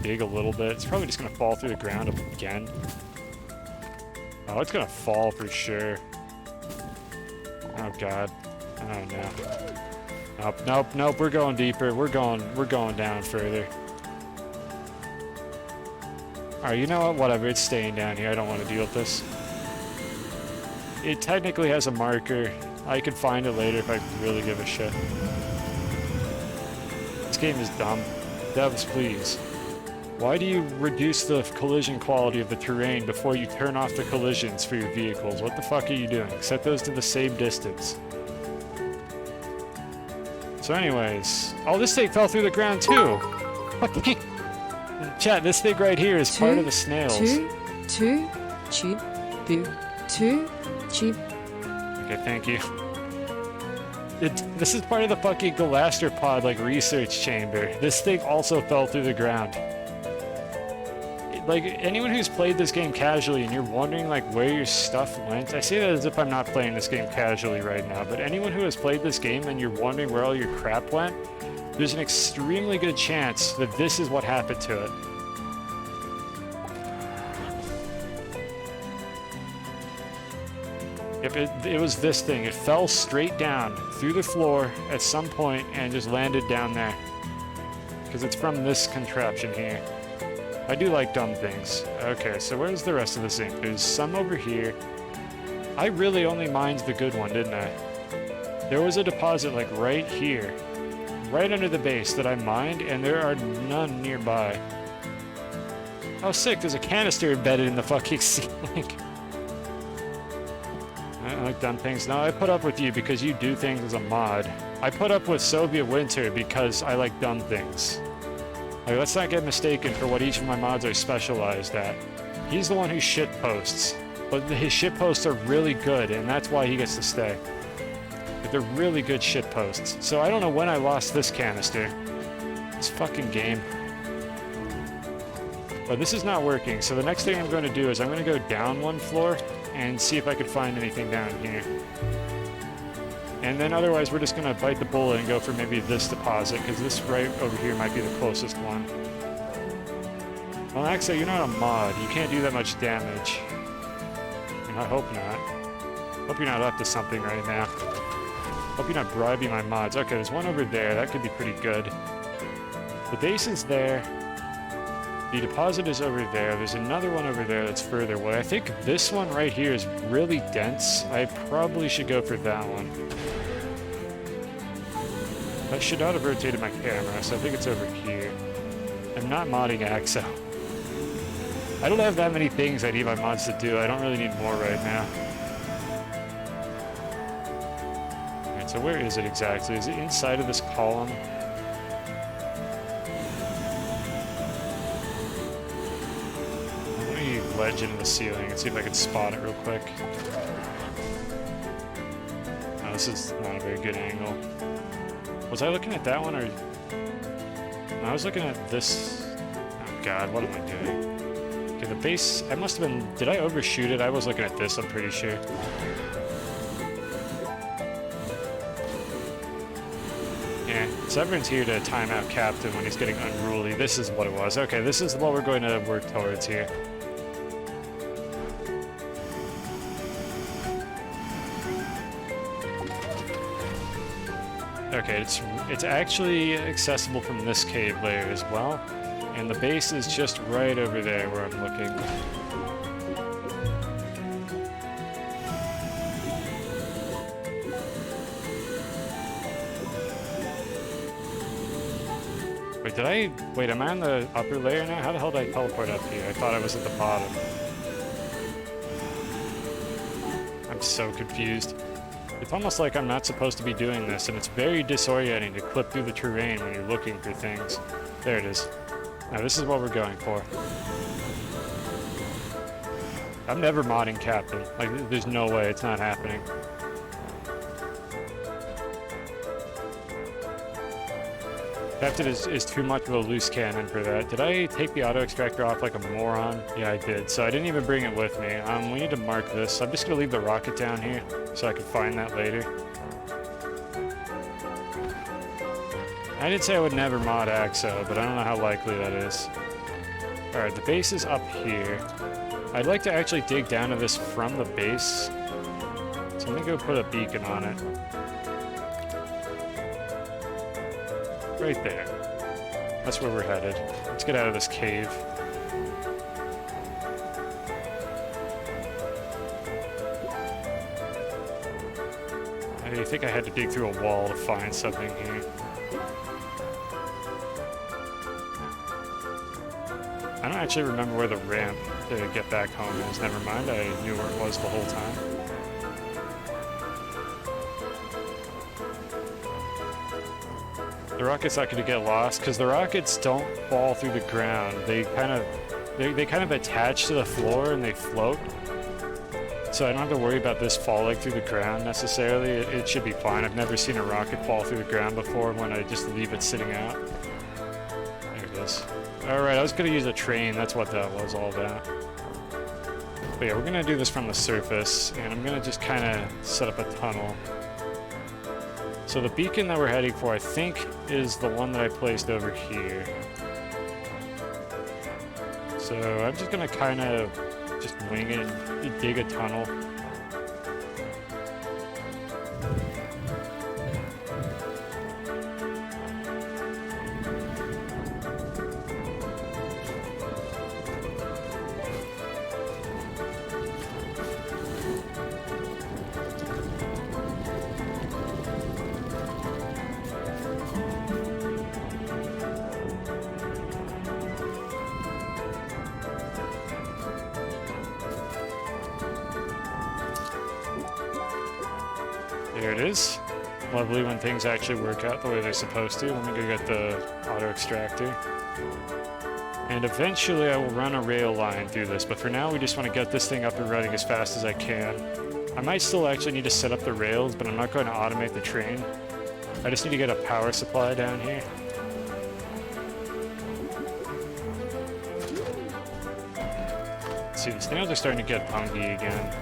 dig a little bit. It's probably just gonna fall through the ground again. Oh, it's gonna fall for sure. Oh, God. Oh, no. Nope, nope, nope. We're going deeper. We're going down further. Alright, you know what? Whatever. It's staying down here. I don't want to deal with this. It technically has a marker. I could find it later if I really give a shit. This game is dumb. Devs, please. Why do you reduce the collision quality of the terrain before you turn off the collisions for your vehicles? What the fuck are you doing? Set those to the same distance. So anyways... Oh, this thing fell through the ground too! Chat, this thing right here is part of the snails. 2, cheap, 2, cheap. Okay, thank you. This is part of the fucking Galastropod, like, research chamber. This thing also fell through the ground. Like, anyone who's played this game casually and you're wondering, like, where your stuff went, I say that as if I'm not playing this game casually right now, but anyone who has played this game and you're wondering where all your crap went, there's an extremely good chance that this is what happened to it. If it was this thing. It fell straight down through the floor at some point and just landed down there. Because it's from this contraption here. I do like dumb things. Okay, so where's the rest of the zinc? There's some over here. I really only mined the good one, didn't I? There was a deposit like right here. Right under the base that I mined, and there are none nearby. Oh, sick, there's a canister embedded in the fucking ceiling. I don't like dumb things. No, I put up with you because you do things as a mod. I put up with Soviet Winter because I like dumb things. Like, let's not get mistaken for what each of my mods are specialized at. He's the one who shit posts, but his shit posts are really good, and that's why he gets to stay. But they're really good shit posts. So I don't know when I lost this canister. This fucking game. But this is not working, so the next thing I'm going to do is I'm going to go down one floor and see if I could find anything down here. And then otherwise we're just going to bite the bullet and go for maybe this deposit, because this right over here might be the closest one. Well, actually, you're not a mod. You can't do that much damage. And I hope not. Hope you're not up to something right now. Hope you're not bribing my mods. Okay, there's one over there. That could be pretty good. The base is there. The deposit is over there. There's another one over there that's further away. I think this one right here is really dense. I probably should go for that one. I should not have rotated my camera, so I think it's over here. I'm not modding AXO. I don't have that many things I need my mods to do. I don't really need more right now. Alright, so where is it exactly? Is it inside of this column? Ledge into the ceiling and see if I can spot it real quick. Oh, this is not a very good angle. Was I looking at that one or... No, I was looking at this... Oh god, what am I doing? Okay, the base... I must have been... Did I overshoot it? I was looking at this, I'm pretty sure. Yeah, Severin's here to time out Captain when he's getting unruly. This is what it was. Okay, this is what we're going to work towards here. Okay, it's actually accessible from this cave layer as well, and the base is just right over there where I'm looking. Wait, wait, am I on the upper layer now? How the hell did I teleport up here? I thought I was at the bottom. I'm so confused. It's almost like I'm not supposed to be doing this, and it's very disorienting to clip through the terrain when you're looking for things. There it is. Now this is what we're going for. I'm never modding Captain. Like, there's no way it's not happening. Captain is too much of a loose cannon for that. Did I take the auto extractor off like a moron? Yeah, I did. So I didn't even bring it with me. We need to mark this. I'm just gonna leave the rocket down here so I can find that later. I did say I would never mod AXO, but I don't know how likely that is. Alright, the base is up here. I'd like to actually dig down to this from the base. So I'm gonna go put a beacon on it. Right there. That's where we're headed. Let's get out of this cave. I think I had to dig through a wall to find something here. I don't actually remember where the ramp to get back home is. Never mind, I knew where it was the whole time. The rocket's not going to get lost because the rockets don't fall through the ground. They kind of attach to the floor and they float. So I don't have to worry about this falling through the ground necessarily. It should be fine. I've never seen a rocket fall through the ground before when I just leave it sitting out. There it is. Alright, I was going to use a train. That's what that was all about. But yeah, we're going to do this from the surface, and I'm going to just kind of set up a tunnel. So the beacon that we're heading for, I think, is the one that I placed over here. So I'm just gonna kind of just wing it and dig a tunnel. There it is. Lovely when things actually work out the way they're supposed to. Let me go get the auto extractor. And eventually I will run a rail line through this, but for now we just want to get this thing up and running as fast as I can. I might still actually need to set up the rails, but I'm not going to automate the train. I just need to get a power supply down here. Let's see, the snails are starting to get hungry again.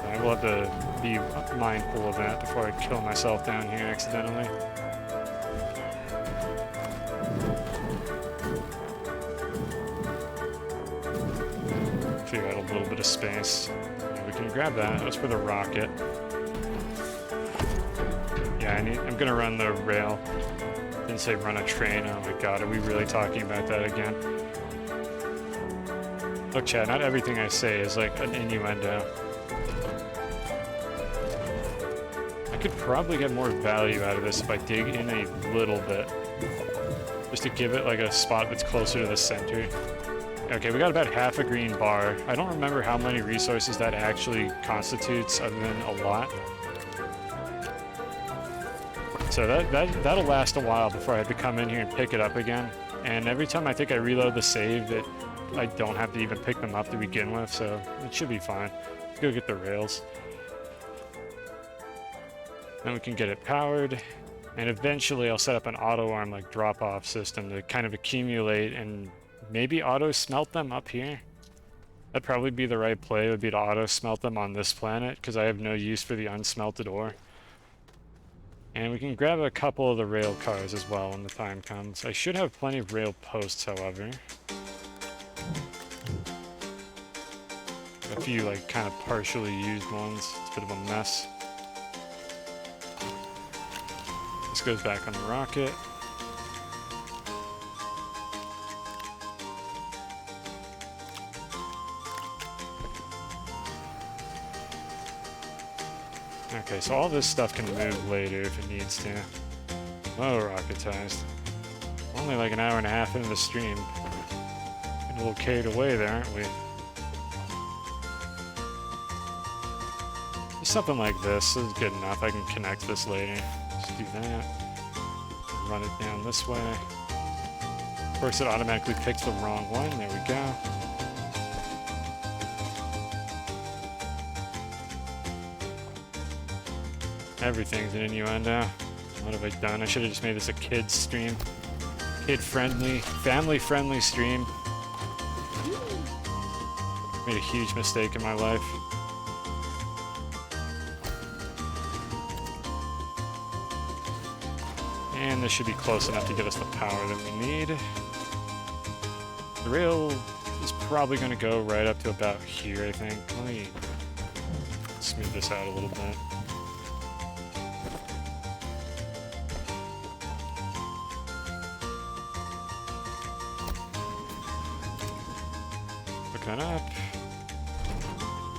I will have to be mindful of that before I kill myself down here accidentally. Figure out a little bit of space. Yeah, we can grab that. That's for the rocket. Yeah, I'm gonna run the rail. Didn't say run a train. Oh my god, are we really talking about that again? Look, Chad, not everything I say is like an innuendo. I could probably get more value out of this if I dig in a little bit. Just to give it like a spot that's closer to the center. Okay, we got about half a green bar. I don't remember how many resources that actually constitutes other than a lot. So that'll last a while before I have to come in here and pick it up again. And every time I think I reload the save, I don't have to even pick them up to begin with, so it should be fine. Let's go get the rails. Then we can get it powered, and eventually I'll set up an auto-arm like drop-off system to kind of accumulate and maybe auto-smelt them up here. That'd probably be the right play, would be to auto-smelt them on this planet, because I have no use for the unsmelted ore. And we can grab a couple of the rail cars as well when the time comes. I should have plenty of rail posts, however. A few like kind of partially used ones. It's a bit of a mess. This goes back on the rocket. Okay, so all this stuff can move later if it needs to. Oh, rocketized. Only like an hour and a half into the stream. Getting a little carried away there, aren't we? Just something like this is good enough. I can connect this later. Just do that. Run it down this way. Of course, it automatically picks the wrong one. There we go. Everything's an innuendo. What have I done? I should have just made this a kids stream. Kid-friendly, family-friendly stream. Made a huge mistake in my life. And this should be close enough to get us the power that we need. The rail is probably going to go right up to about here, I think. Let me smooth this out a little bit. Hook that up.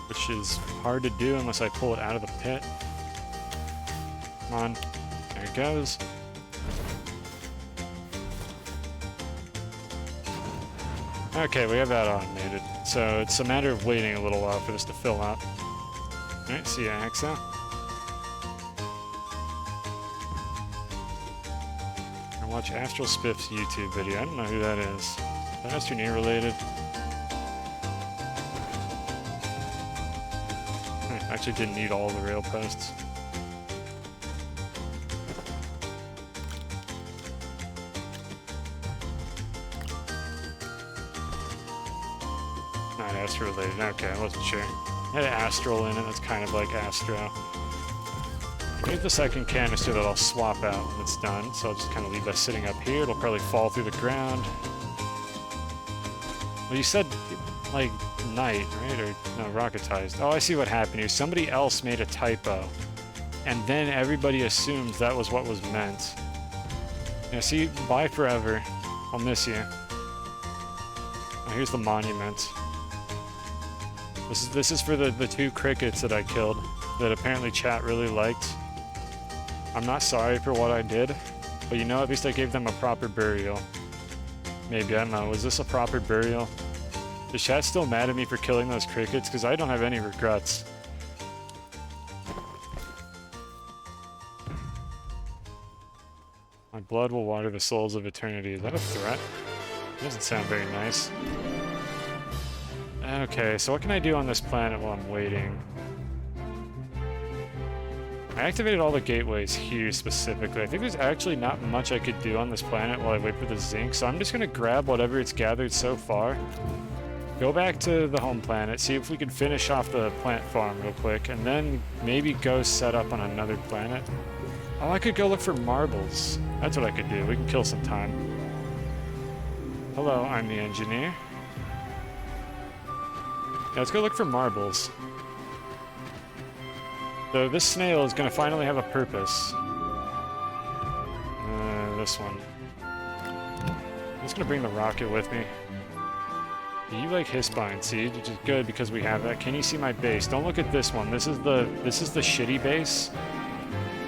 Which is hard to do unless I pull it out of the pit. Come on. There it goes. Okay, we have that automated. So it's a matter of waiting a little while for this to fill up. Alright, see ya, Axa. I watch Astral Spiff's YouTube video. I don't know who that is. Is that Astroneer related? I actually didn't need all the rail posts. Not Astro related. Okay, I wasn't sure. Had an Astral in it. That's kind of like Astro. Here's the second canister that I'll swap out when it's done. So I'll just kind of leave that sitting up here. It'll probably fall through the ground. Well, you said like night, right? Or no, rocketized. Oh, I see what happened here. Somebody else made a typo, and then everybody assumed that was what was meant. Yeah, see, bye forever. I'll miss you. Oh, here's the monument. This is for the two crickets that I killed, that apparently chat really liked. I'm not sorry for what I did, but you know, at least I gave them a proper burial. Maybe, I don't know, was this a proper burial? Is chat still mad at me for killing those crickets? Because I don't have any regrets. My blood will water the souls of eternity. Is that a threat? Doesn't sound very nice. Okay, so what can I do on this planet while I'm waiting? I activated all the gateways here specifically. I think there's actually not much I could do on this planet while I wait for the zinc, so I'm just gonna grab whatever it's gathered so far. Go back to the home planet, see if we can finish off the plant farm real quick, and then maybe go set up on another planet. Oh, I could go look for marbles. That's what I could do. We can kill some time. Hello, I'm the engineer. Yeah, let's go look for marbles. So this snail is going to finally have a purpose. This one. I'm just going to bring the rocket with me. You like Hispine Seed, which is good because we have that. Can you see my base? Don't look at this one. This is the shitty base.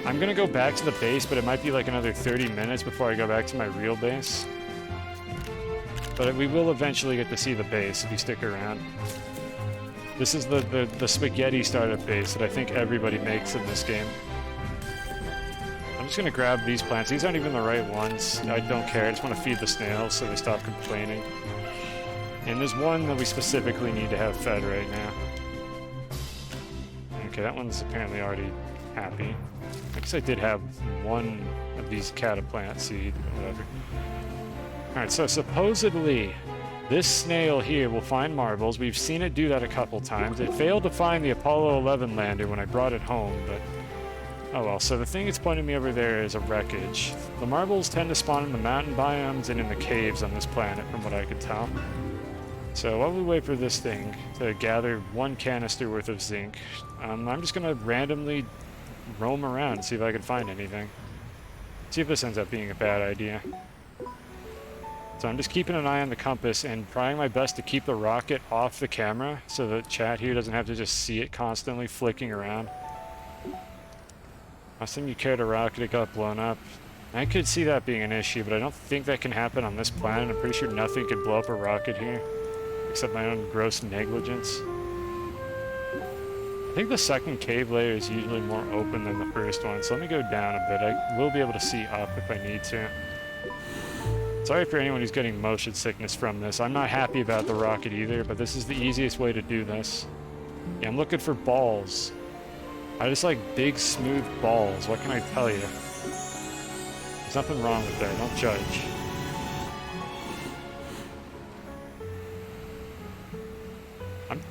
I'm going to go back to the base, but it might be like another 30 minutes before I go back to my real base. But we will eventually get to see the base if you stick around. This is the spaghetti startup base that I think everybody makes in this game. I'm just gonna grab these plants. These aren't even the right ones. I don't care. I just want to feed the snails so they stop complaining. And there's one that we specifically need to have fed right now. Okay, that one's apparently already happy. I guess I did have one of these cataplant seed, whatever. Alright, so supposedly this snail here will find marbles. We've seen it do that a couple times. It failed to find the Apollo 11 lander when I brought it home, but oh well. So the thing it's pointing me over there is a wreckage. The marbles tend to spawn in the mountain biomes and in the caves on this planet, from what I could tell. So while we wait for this thing to gather one canister worth of zinc, I'm just going to randomly roam around and see if I can find anything. See if this ends up being a bad idea. So I'm just keeping an eye on the compass and trying my best to keep the rocket off the camera so that chat here doesn't have to just see it constantly flicking around. Last time you cared a rocket, it got blown up. I could see that being an issue, but I don't think that can happen on this planet. I'm pretty sure nothing can blow up a rocket here, except my own gross negligence. I think the second cave layer is usually more open than the first one, so let me go down a bit. I will be able to see up if I need to. Sorry for anyone who's getting motion sickness from this. I'm not happy about the rocket either, but this is the easiest way to do this. Yeah, I'm looking for balls. I just like big, smooth balls. What can I tell you? There's nothing wrong with that. Don't judge.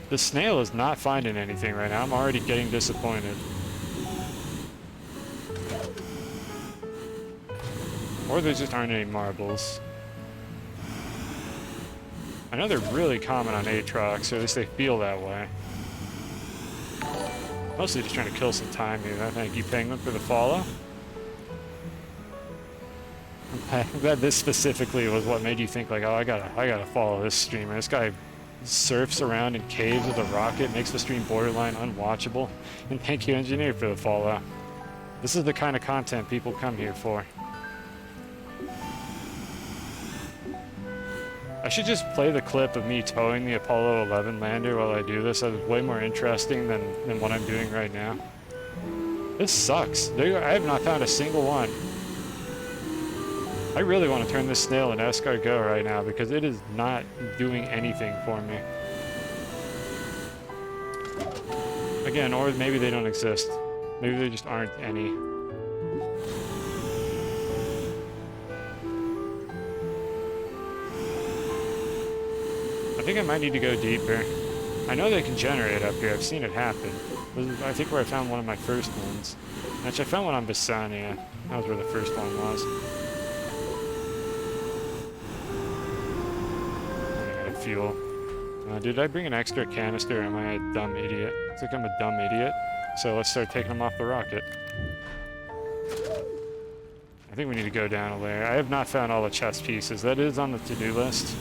The snail is not finding anything right now. I'm already getting disappointed. Or there just aren't any marbles. I know they're really common on Aatrox, or at least they feel that way. Mostly just trying to kill some time here. Thank you, Penguin, for the follow. I'm glad this specifically was what made you think like, oh, I gotta follow this streamer. This guy surfs around in caves with a rocket, makes the stream borderline unwatchable. And thank you, Engineer, for the follow. This is the kind of content people come here for. I should just play the clip of me towing the Apollo 11 lander while I do this. That was way more interesting than what I'm doing right now. This sucks. I have not found a single one. I really want to turn this snail into escargot right now because it is not doing anything for me. Again, or maybe they don't exist. Maybe there just aren't any. I think I might need to go deeper. I know they can generate up here. I've seen it happen. This is, I think, where I found one of my first ones. Actually, I found one on Basania. That was where the first one was. Fuel. Did I bring an extra canister or am I a dumb idiot? Looks like I'm a dumb idiot. So let's start taking them off the rocket. I think we need to go down a layer. I have not found all the chest pieces. That is on the to-do list.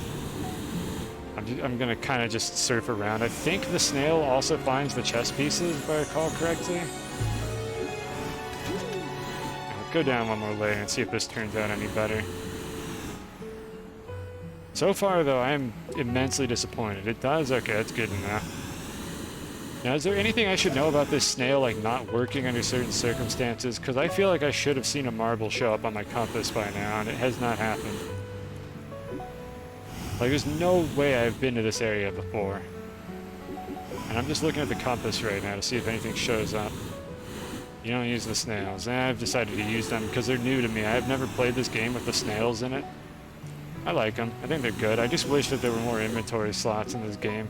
I'm gonna kind of just surf around. I think the snail also finds the chest pieces, if I recall correctly. Let's go down one more layer and see if this turns out any better. So far, though, I am immensely disappointed. It does? Okay, that's good enough. Now, is there anything I should know about this snail, like, not working under certain circumstances? Because I feel like I should have seen a marble show up on my compass by now, and it has not happened. Like, there's no way I've been to this area before. And I'm just looking at the compass right now to see if anything shows up. You don't use the snails. I've decided to use them because they're new to me. I've never played this game with the snails in it. I like them. I think they're good. I just wish that there were more inventory slots in this game.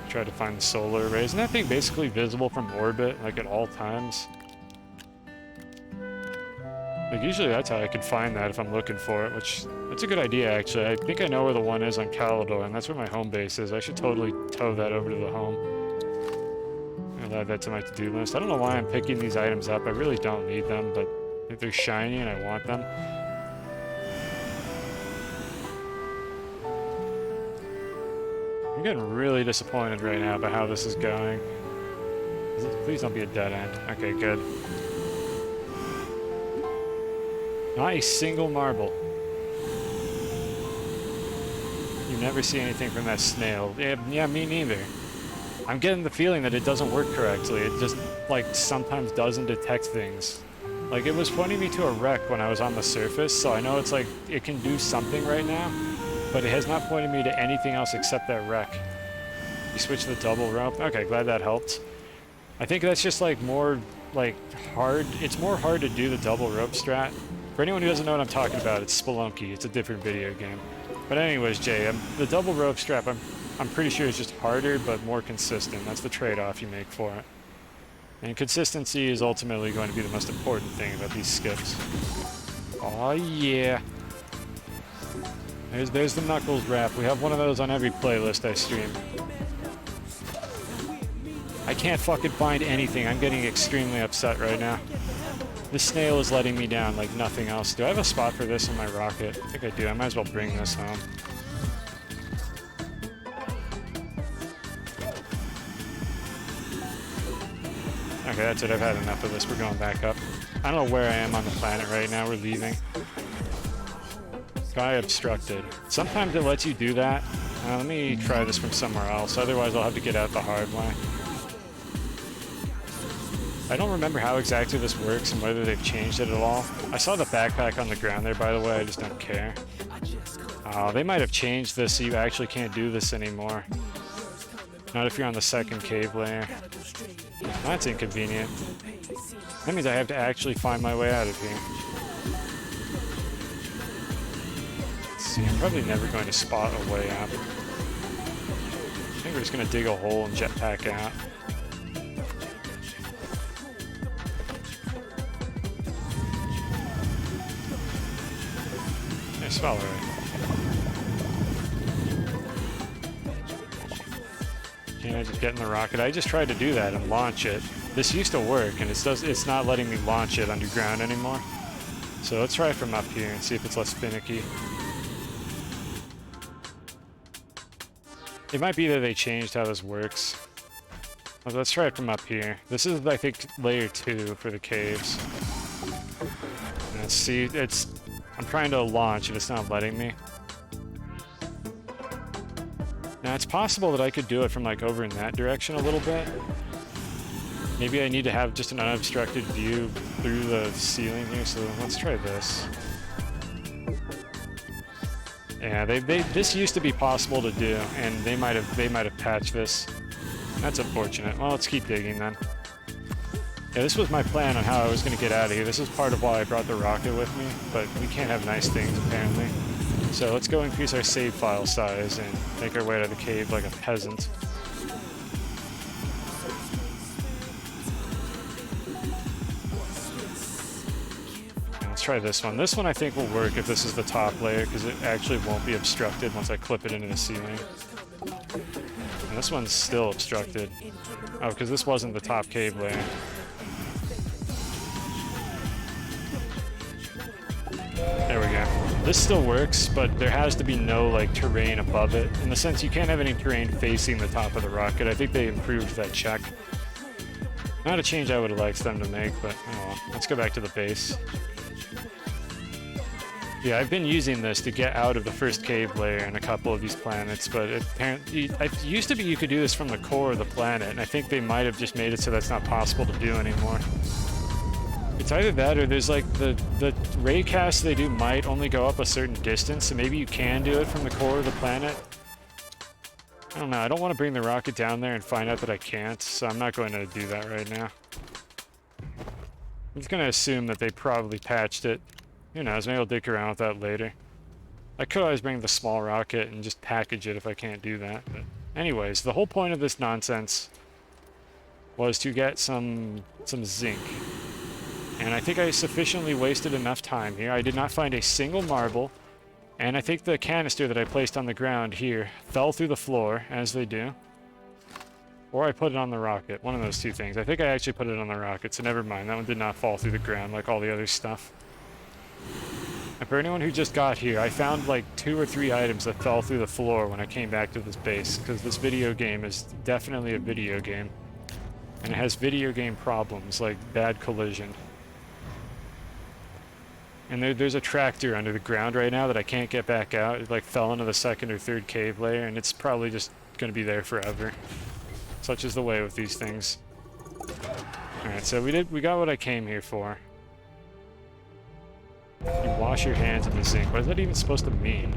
Try to find the solar array. Isn't that thing basically visible from orbit, like at all times? Like usually that's how I could find that if I'm looking for it, which that's a good idea actually. I think I know where the one is on Calidor, and that's where my home base is. I should totally tow that over to the home. I'll add that to my to-do list. I don't know why I'm picking these items up. I really don't need them, but if they're shiny and I want them. I'm getting really disappointed right now about how this is going. Please don't be a dead end. Okay, good. Not a single marble. You never see anything from that snail. Yeah, me neither. I'm getting the feeling that it doesn't work correctly. It just, like, sometimes doesn't detect things. Like, it was pointing me to a wreck when I was on the surface, so I know it's like, it can do something right now. But it has not pointed me to anything else except that wreck. You switch to the double rope? Okay, glad that helped. I think that's just like more like hard. It's more hard to do the double rope strat. For anyone who doesn't know what I'm talking about, it's Spelunky. It's a different video game. But anyways, Jay, the double rope strap, I'm pretty sure it's just harder but more consistent. That's the trade-off you make for it. And consistency is ultimately going to be the most important thing about these skips. Oh yeah. There's the Knuckles rap. We have one of those on every playlist I stream. I can't fucking find anything. I'm getting extremely upset right now. This snail is letting me down like nothing else. Do I have a spot for this in my rocket? I think I do. I might as well bring this home. Okay, Okay, that's it. I've had enough of this. We're going back up. I don't know where I am on the planet right now. We're leaving. Sky obstructed. Sometimes it lets you do that. Let me try this from somewhere else. Otherwise, I'll have to get out the hard way. I don't remember how exactly this works and whether they've changed it at all. I saw the backpack on the ground there, by the way. I just don't care. They might have changed this so you actually can't do this anymore. Not if you're on the second cave layer. That's inconvenient. That means I have to actually find my way out of here. Let's see, I'm probably never going to spot a way up. I think we're just going to dig a hole and jetpack out. It's all right. Can't I just get in the rocket? I just tried to do that and launch it. This used to work, and it's not letting me launch it underground anymore. So let's try it from up here and see if it's less finicky. It might be that they changed how this works. Let's try it from up here. This is, I think, layer 2 for the caves. Let's see, I'm trying to launch and it's not letting me. Now it's possible that I could do it from like over in that direction a little bit. Maybe I need to have just an unobstructed view through the ceiling here, so let's try this. Yeah, this used to be possible to do, and they might have patched this. That's unfortunate. Well, let's keep digging then. Yeah, this was my plan on how I was going to get out of here. This is part of why I brought the rocket with me, but we can't have nice things apparently. So let's go increase our save file size and make our way out of the cave like a peasant. Let's try this one. This one I think will work if this is the top layer, because it actually won't be obstructed once I clip it into the ceiling. And this one's still obstructed. Oh, because this wasn't the top cave layer. There we go. This still works, but there has to be no like terrain above it. In the sense you can't have any terrain facing the top of the rocket. I think they improved that check. Not a change I would have liked them to make, but oh well. Let's go back to the base. Yeah, I've been using this to get out of the first cave layer in a couple of these planets, but apparently it used to be you could do this from the core of the planet, and I think they might have just made it so that's not possible to do anymore. It's either that or there's like the raycasts they do might only go up a certain distance, so maybe you can do it from the core of the planet. I don't know, I don't want to bring the rocket down there and find out that I can't, so I'm not going to do that right now. I'm just going to assume that they probably patched it. Who knows, maybe I'll dick around with that later. I could always bring the small rocket and just package it if I can't do that. But anyways, the whole point of this nonsense was to get some zinc. And I think I sufficiently wasted enough time here. I did not find a single marble, and I think the canister that I placed on the ground here fell through the floor, as they do. Or I put it on the rocket, one of those two things. I think I actually put it on the rocket, so never mind. That one did not fall through the ground like all the other stuff. And for anyone who just got here, I found like 2 or 3 items that fell through the floor when I came back to this base, because this video game is definitely a video game. And it has video game problems, like bad collision. And there's a tractor under the ground right now that I can't get back out. It like fell into the second or third cave layer, and it's probably just going to be there forever. Such is the way with these things. Alright, so we got what I came here for. You wash your hands in the zinc. What is that even supposed to mean?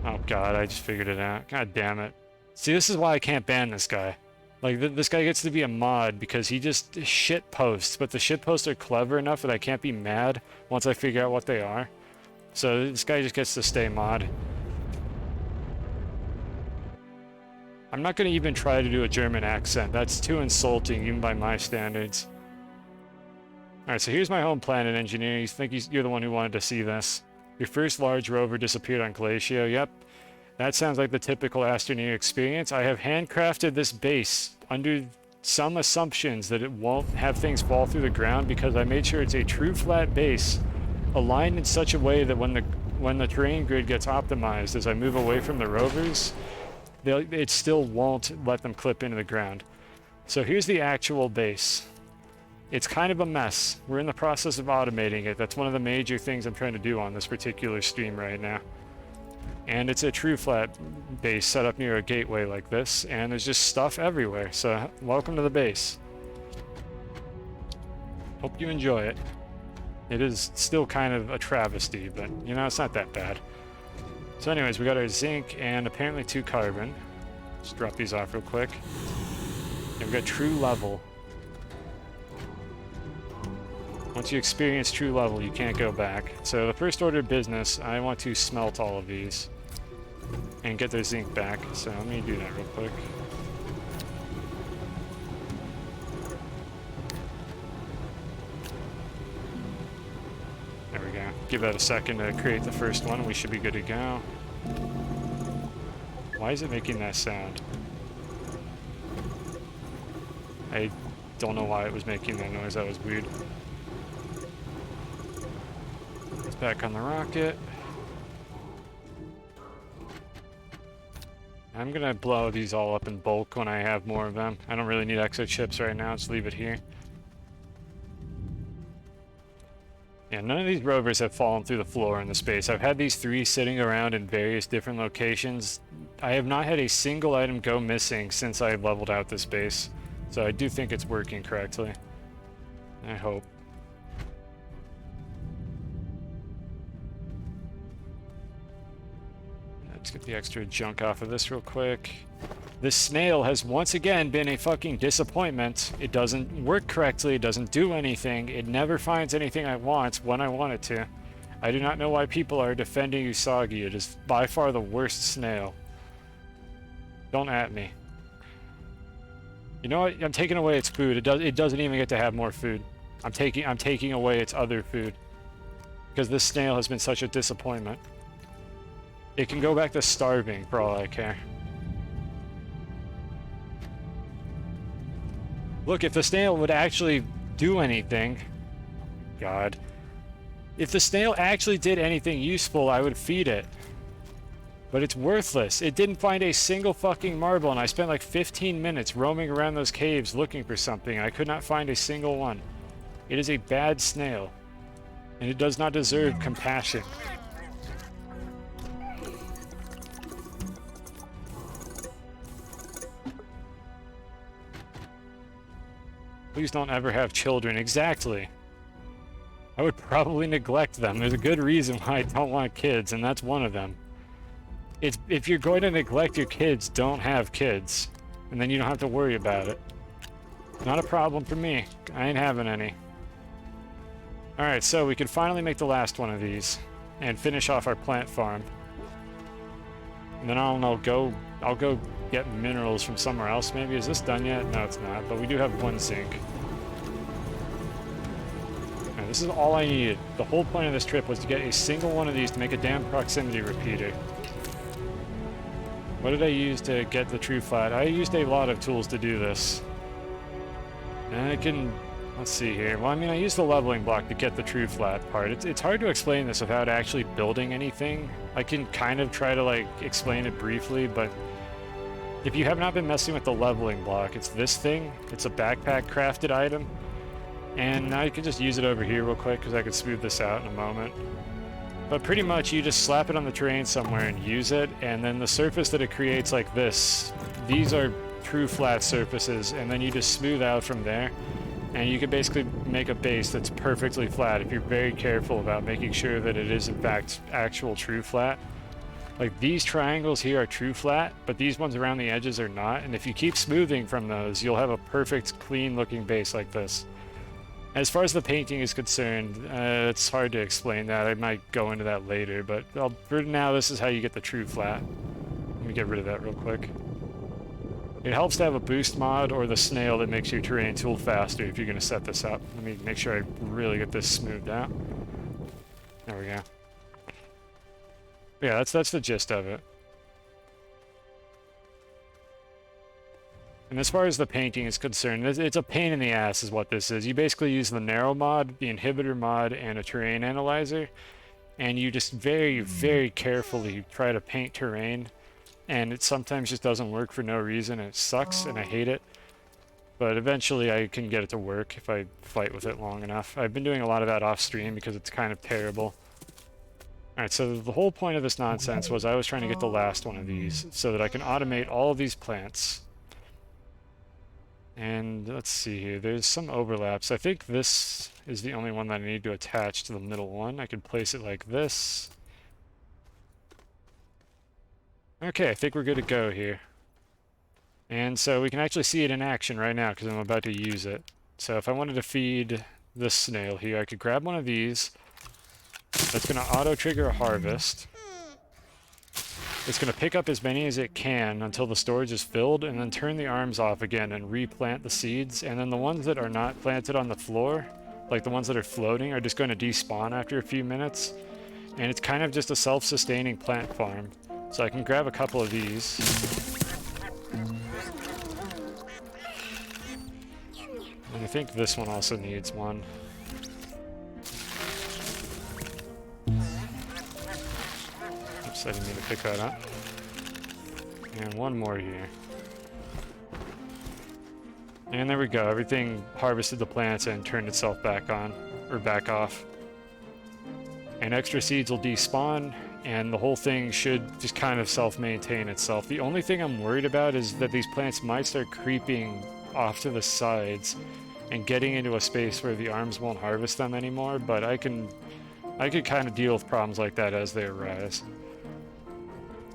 Oh god, I just figured it out. God damn it. See, this is why I can't ban this guy. Like, this guy gets to be a mod because he just shit posts, but the shit posts are clever enough that I can't be mad once I figure out what they are. So this guy just gets to stay mod. I'm not going to even try to do a German accent. That's too insulting, even by my standards. Alright, so here's my home planet, engineer. You think you're the one who wanted to see this. Your first large rover disappeared on Glacio. Yep. That sounds like the typical Astroneer experience. I have handcrafted this base under some assumptions that it won't have things fall through the ground because I made sure it's a true flat base aligned in such a way that when the terrain grid gets optimized as I move away from the rovers, it still won't let them clip into the ground. So here's the actual base. It's kind of a mess. We're in the process of automating it. That's one of the major things I'm trying to do on this particular stream right now. And it's a true flat base set up near a gateway like this, and there's just stuff everywhere. So welcome to the base. Hope you enjoy it. It is still kind of a travesty, but you know, it's not that bad. So anyways, we got our zinc and apparently 2 carbon. Let's drop these off real quick. And we've got true level. Once you experience true level, you can't go back. So the first order of business, I want to smelt all of these and get their zinc back. So let me do that real quick. There we go. Give that a second to create the first one, and we should be good to go. Why is it making that sound? I don't know why it was making that noise. That was weird. It's back on the rocket. I'm gonna blow these all up in bulk when I have more of them. I don't really need extra chips right now. Just leave it here. Yeah, none of these rovers have fallen through the floor in the space. I've had these 3 sitting around in various different locations. I have not had a single item go missing since I leveled out this base. So I do think it's working correctly. I hope. Let's get the extra junk off of this real quick. This snail has once again been a fucking disappointment. It doesn't work correctly, it doesn't do anything, it never finds anything I want when I want it to. I do not know why people are defending Usagi. It is by far the worst snail. Don't at me. You know what? I'm taking away its food. It doesn't even get to have more food. I'm taking away its other food. Because this snail has been such a disappointment. It can go back to starving for all I care. Look, if the snail would actually do anything... God. If the snail actually did anything useful, I would feed it. But it's worthless. It didn't find a single fucking marble, and I spent like 15 minutes roaming around those caves looking for something. I could not find a single one. It is a bad snail. And it does not deserve compassion. Please don't ever have children. Exactly. I would probably neglect them. There's a good reason why I don't want kids, and that's one of them. If you're going to neglect your kids, don't have kids. And then you don't have to worry about it. Not a problem for me. I ain't having any. Alright, so we can finally make the last one of these and finish off our plant farm. And then I'll go get minerals from somewhere else maybe. Is this done yet? No, it's not, but we do have 1 zinc. Now, this is all I needed. The whole point of this trip was to get a single one of these to make a damn proximity repeater. What did I use to get the true flat? I used a lot of tools to do this. And I can... Let's see here. Well, I mean, I used the leveling block to get the true flat part. It's hard to explain this without actually building anything. I can kind of try to, like, explain it briefly, but... If you have not been messing with the leveling block, it's this thing. It's a backpack crafted item. And I can just use it over here real quick, because I can smooth this out in a moment. But pretty much you just slap it on the terrain somewhere and use it, and then the surface that it creates like this, these are true flat surfaces, and then you just smooth out from there, and you can basically make a base that's perfectly flat if you're very careful about making sure that it is in fact actual true flat. Like these triangles here are true flat, but these ones around the edges are not, and if you keep smoothing from those, you'll have a perfect clean looking base like this. As far as the painting is concerned, it's hard to explain that. I might go into that later, but for now, this is how you get the true flat. Let me get rid of that real quick. It helps to have a boost mod or the snail that makes your terrain tool faster if you're going to set this up. Let me make sure I really get this smoothed out. There we go. Yeah, that's the gist of it. And as far as the painting is concerned, it's a pain in the ass is what this is. You basically use the narrow mod, the inhibitor mod, and a terrain analyzer, and you just very, very carefully try to paint terrain and it sometimes just doesn't work for no reason, and it sucks, and I hate it. But eventually I can get it to work if I fight with it long enough. I've been doing a lot of that off stream because it's kind of terrible. Alright, so the whole point of this nonsense was I was trying to get the last one of these so that I can automate all of these plants. And let's see here, there's some overlaps. I think this is the only one that I need to attach to the middle one. I can place it like this. Okay, I think we're good to go here. And so we can actually see it in action right now because I'm about to use it. So if I wanted to feed this snail here, I could grab one of these. That's going to auto-trigger a harvest. It's going to pick up as many as it can until the storage is filled, and then turn the arms off again and replant the seeds. And then the ones that are not planted on the floor, like the ones that are floating, are just going to despawn after a few minutes. And it's kind of just a self-sustaining plant farm. So I can grab a couple of these. And I think this one also needs one. Oops, I didn't mean to pick that up. And one more here. And there we go. Everything harvested the plants and turned itself back on, or back off. And extra seeds will despawn, and the whole thing should just kind of self-maintain itself. The only thing I'm worried about is that these plants might start creeping off to the sides and getting into a space where the arms won't harvest them anymore, but I could kind of deal with problems like that as they arise.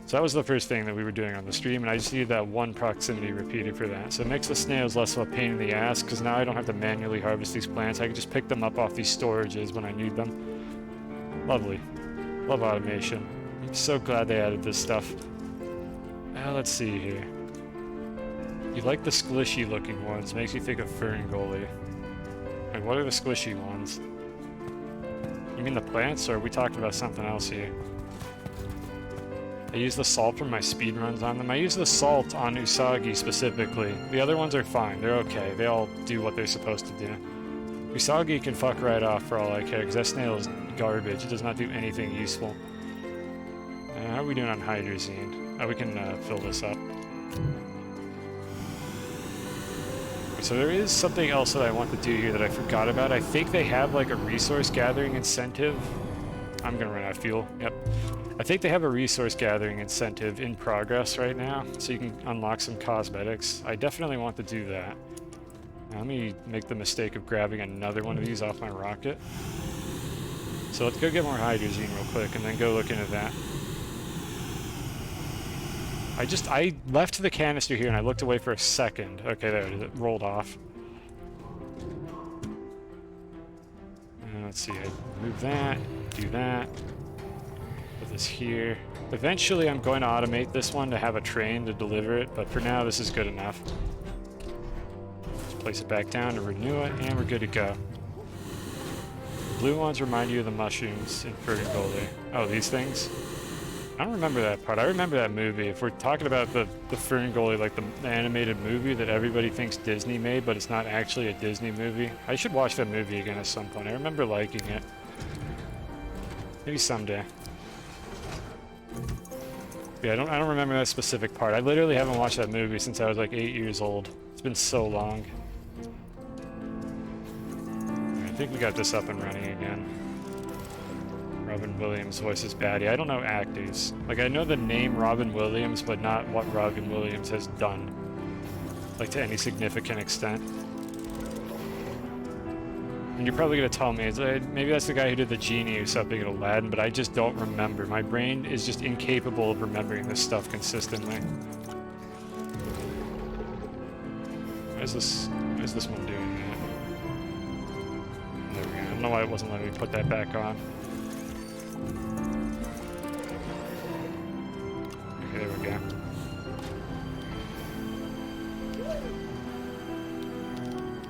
So that was the first thing that we were doing on the stream, and I just needed that one proximity repeated for that. So it makes the snails less of a pain in the ass, because now I don't have to manually harvest these plants. I can just pick them up off these storages when I need them. Lovely. Love automation. I'm so glad they added this stuff. Let's see here. You like the squishy looking ones. Makes you think of Ferngully. Wait, what are the squishy ones? You mean the plants, or are we talking about something else here? I use the salt from my speedruns on them. I use the salt on Usagi specifically. The other ones are fine. They're okay. They all do what they're supposed to do. Usagi can fuck right off for all I care, because that snail is garbage. It does not do anything useful. How are we doing on hydrazine? Oh, we can fill this up. So there is something else that I want to do here that I forgot about. I think they have like a resource gathering incentive. I'm gonna run out of fuel. Yep. I think they have a resource gathering incentive in progress right now, so you can unlock some cosmetics. I definitely want to do that. Now, let me make the mistake of grabbing another one of these off my rocket. So let's go get more hydrazine real quick and then go look into that. I left the canister here and I looked away for a second. Okay, there it is. It rolled off. And let's see, I move that, do that. Put this here. Eventually I'm going to automate this one to have a train to deliver it, but for now this is good enough. Just place it back down to renew it, and we're good to go. The blue ones remind you of the mushrooms in Ferngully. Oh, these things? I don't remember that part. I remember that movie. If we're talking about the Ferngully, like the animated movie that everybody thinks Disney made, but it's not actually a Disney movie. I should watch that movie again at some point. I remember liking it. Maybe someday. Yeah, I don't remember that specific part. I literally haven't watched that movie since I was like 8 years old. It's been so long. I think we got this up and running again. Robin Williams voices Batty. I don't know actors. Like, I know the name Robin Williams, but not what Robin Williams has done. Like, to any significant extent. And you're probably going to tell me, it's like, maybe that's the guy who did the genie or something in Aladdin, but I just don't remember. My brain is just incapable of remembering this stuff consistently. Why is this one doing that? There we go. I don't know why it wasn't letting me put that back on. Okay, there we go.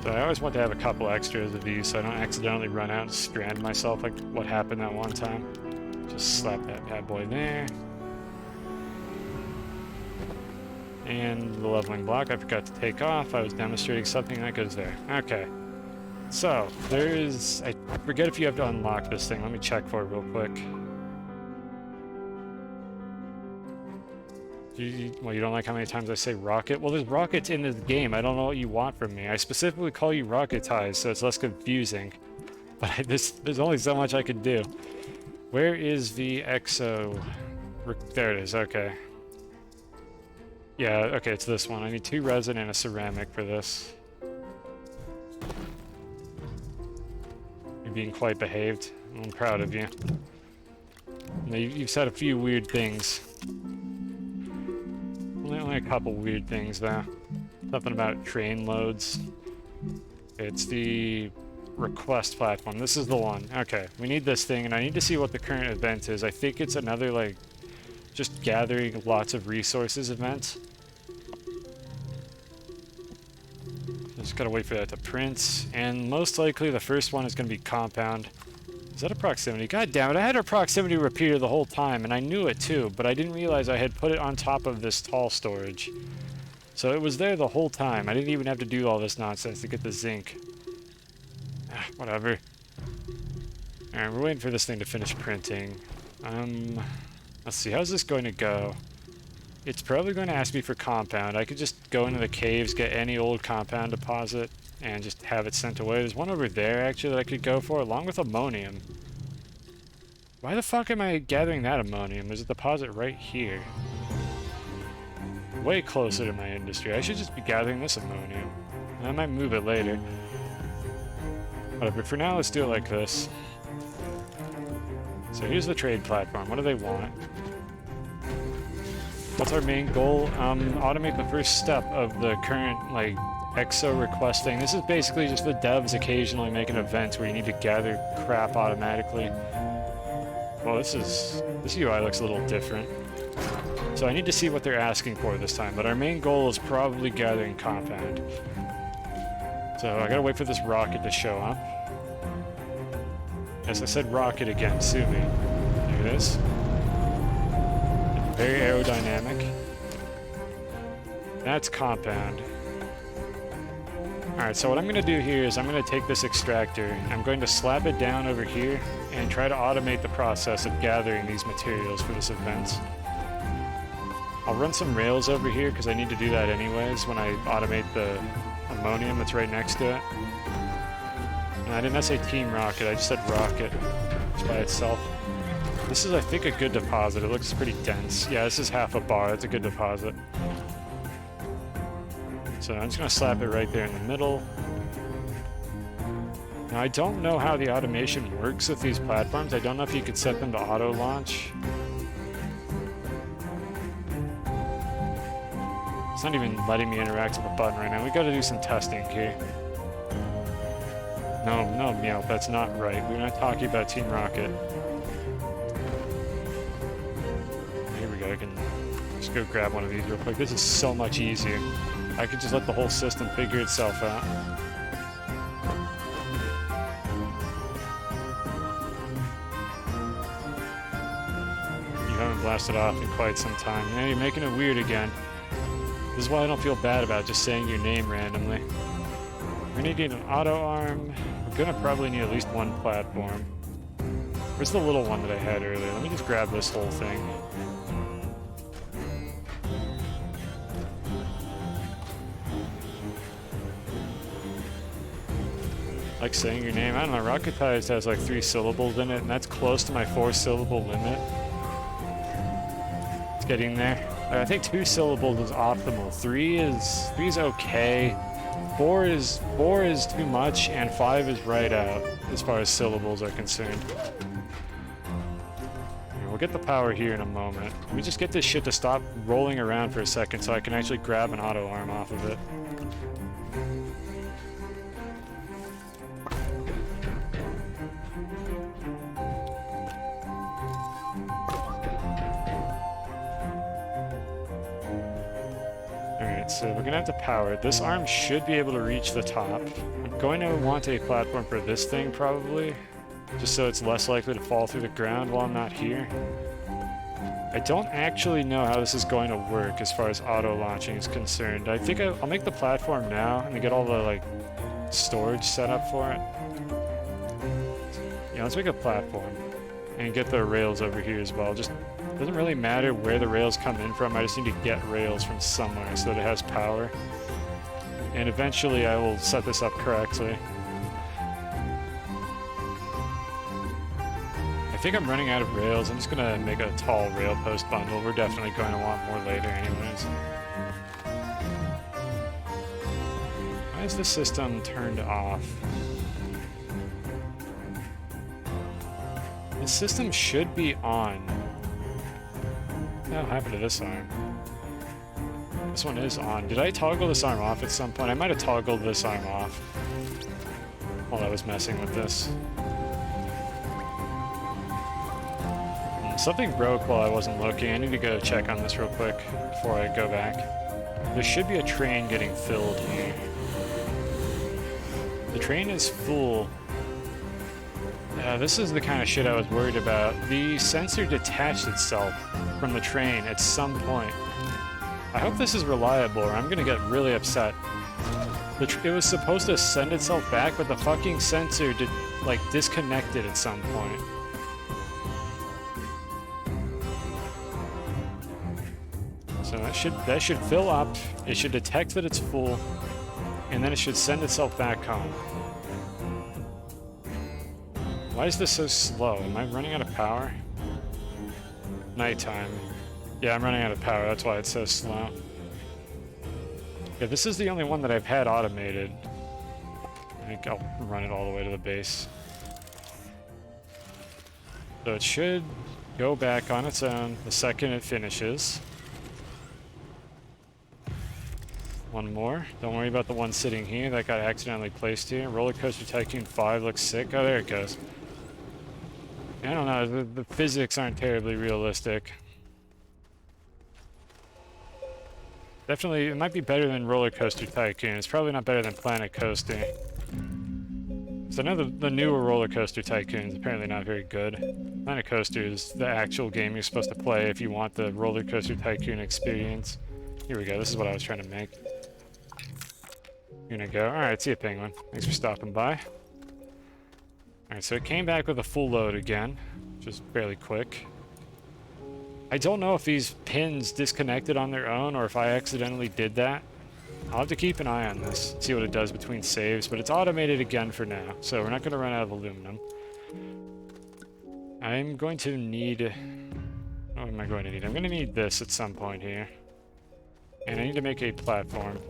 So I always want to have a couple extras of these so I don't accidentally run out and strand myself like what happened that one time. Just slap that bad boy there. And the leveling block I forgot to take off. I was demonstrating something that goes there. Okay. So, there is... I forget if you have to unlock this thing. Let me check for it real quick. Well, you don't like how many times I say rocket? Well, there's rockets in this game. I don't know what you want from me. I specifically call you Rocketize, so it's less confusing. But there's only so much I can do. Where is the exo? There it is, okay. Yeah, okay, it's this one. I need 2 resin and a ceramic for this. You're being quite behaved. I'm proud of you. You've said a few weird things. Only a couple weird things, though. Something about train loads. It's the request platform. This is the one. Okay, we need this thing, and I need to see what the current event is. I think it's another, like, just gathering lots of resources event. Just gotta wait for that to print, and most likely the first one is gonna be compound. Is that a proximity? God damn it, I had a proximity repeater the whole time, and I knew it too, but I didn't realize I had put it on top of this tall storage. So it was there the whole time. I didn't even have to do all this nonsense to get the zinc. Ah, whatever. Alright, we're waiting for this thing to finish printing. Let's see, how's this going to go? It's probably going to ask me for compound. I could just go into the caves, get any old compound deposit, and just have it sent away. There's one over there, actually, that I could go for, along with ammonium. Why the fuck am I gathering that ammonium? There's a deposit right here. Way closer to my industry. I should just be gathering this ammonium. I might move it later. Whatever, for now, let's do it like this. So here's the trade platform. What do they want? What's our main goal? Automate the first step of the current, like, exo request thing. This is basically just the devs occasionally making events where you need to gather crap automatically. Well, this UI looks a little different. So I need to see what they're asking for this time, but our main goal is probably gathering compound. So I gotta wait for this rocket to show up. Yes, I said rocket again, sue me. There it is. Very aerodynamic. That's compound. Alright, so what I'm going to do here is I'm going to take this extractor, I'm going to slap it down over here, and try to automate the process of gathering these materials for this event. I'll run some rails over here, because I need to do that anyways when I automate the ammonium that's right next to it. And I didn't say Team Rocket, I just said Rocket, just by itself. This is, I think, a good deposit. It looks pretty dense. Yeah, this is half a bar. That's a good deposit. So I'm just going to slap it right there in the middle. Now, I don't know how the automation works with these platforms. I don't know if you could set them to auto-launch. It's not even letting me interact with the button right now. We got to do some testing here. No, Meow, that's not right. We're not talking about Team Rocket. I can just go grab one of these real quick. This is so much easier. I could just let the whole system figure itself out. You haven't blasted off in quite some time. Yeah, you're making it weird again. This is why I don't feel bad about just saying your name randomly. We're gonna need an auto arm. We're gonna probably need at least one platform. Where's the little one that I had earlier? Let me just grab this whole thing. Like saying your name. I don't know, Rocketized has like 3 syllables in it, and that's close to my 4-syllable limit. It's getting there. I think 2 syllables is optimal. 3 is okay. 4 is too much, and 5 is right out as far as syllables are concerned. We'll get the power here in a moment. Let me just get this shit to stop rolling around for a second so I can actually grab an auto arm off of it. So we're gonna have to power it. This arm should be able to reach the top. I'm going to want a platform for this thing probably, just so it's less likely to fall through the ground while I'm not here. I don't actually know how this is going to work as far as auto launching is concerned. I think I'll make the platform now and get all the like storage set up for it. Yeah, let's make a platform and get the rails over here as well. Just Doesn't really matter where the rails come in from, I just need to get rails from somewhere so that it has power. And eventually I will set this up correctly. I think I'm running out of rails. I'm just gonna make a tall rail post bundle. We're definitely going to want more later anyways. Why is the system turned off? The system should be on. What happened to this arm? This one is on. Did I toggle this arm off at some point? I might have toggled this arm off while I was messing with this. Something broke while I wasn't looking. I need to go check on this real quick before I go back. There should be a train getting filled here. The train is full. This is the kind of shit I was worried about. The sensor detached itself from the train at some point. I hope this is reliable or I'm gonna get really upset. It was supposed to send itself back, but the fucking sensor disconnected at some point. So that should fill up, it should detect that it's full, and then it should send itself back home. Why is this so slow? Am I running out of power? Nighttime. Yeah, I'm running out of power, that's why it's so slow. Yeah, this is the only one that I've had automated. I think I'll run it all the way to the base. So it should go back on its own the second it finishes. One more. Don't worry about the one sitting here that got accidentally placed here. Roller Coaster Tycoon 5 looks sick. Oh, there it goes. I don't know, the physics aren't terribly realistic. Definitely, it might be better than Roller Coaster Tycoon. It's probably not better than Planet Coaster. So I know the newer Roller Coaster Tycoon is apparently not very good. Planet Coaster is the actual game you're supposed to play if you want the Roller Coaster Tycoon experience. Here we go, this is what I was trying to make. You're gonna go. Alright, see you, Penguin. Thanks for stopping by. Alright, so it came back with a full load again, which is fairly quick. I don't know if these pins disconnected on their own or if I accidentally did that. I'll have to keep an eye on this, see what it does between saves, but it's automated again for now, so we're not going to run out of aluminum. I'm going to need... What am I going to need? I'm going to need this at some point here. And I need to make a platform.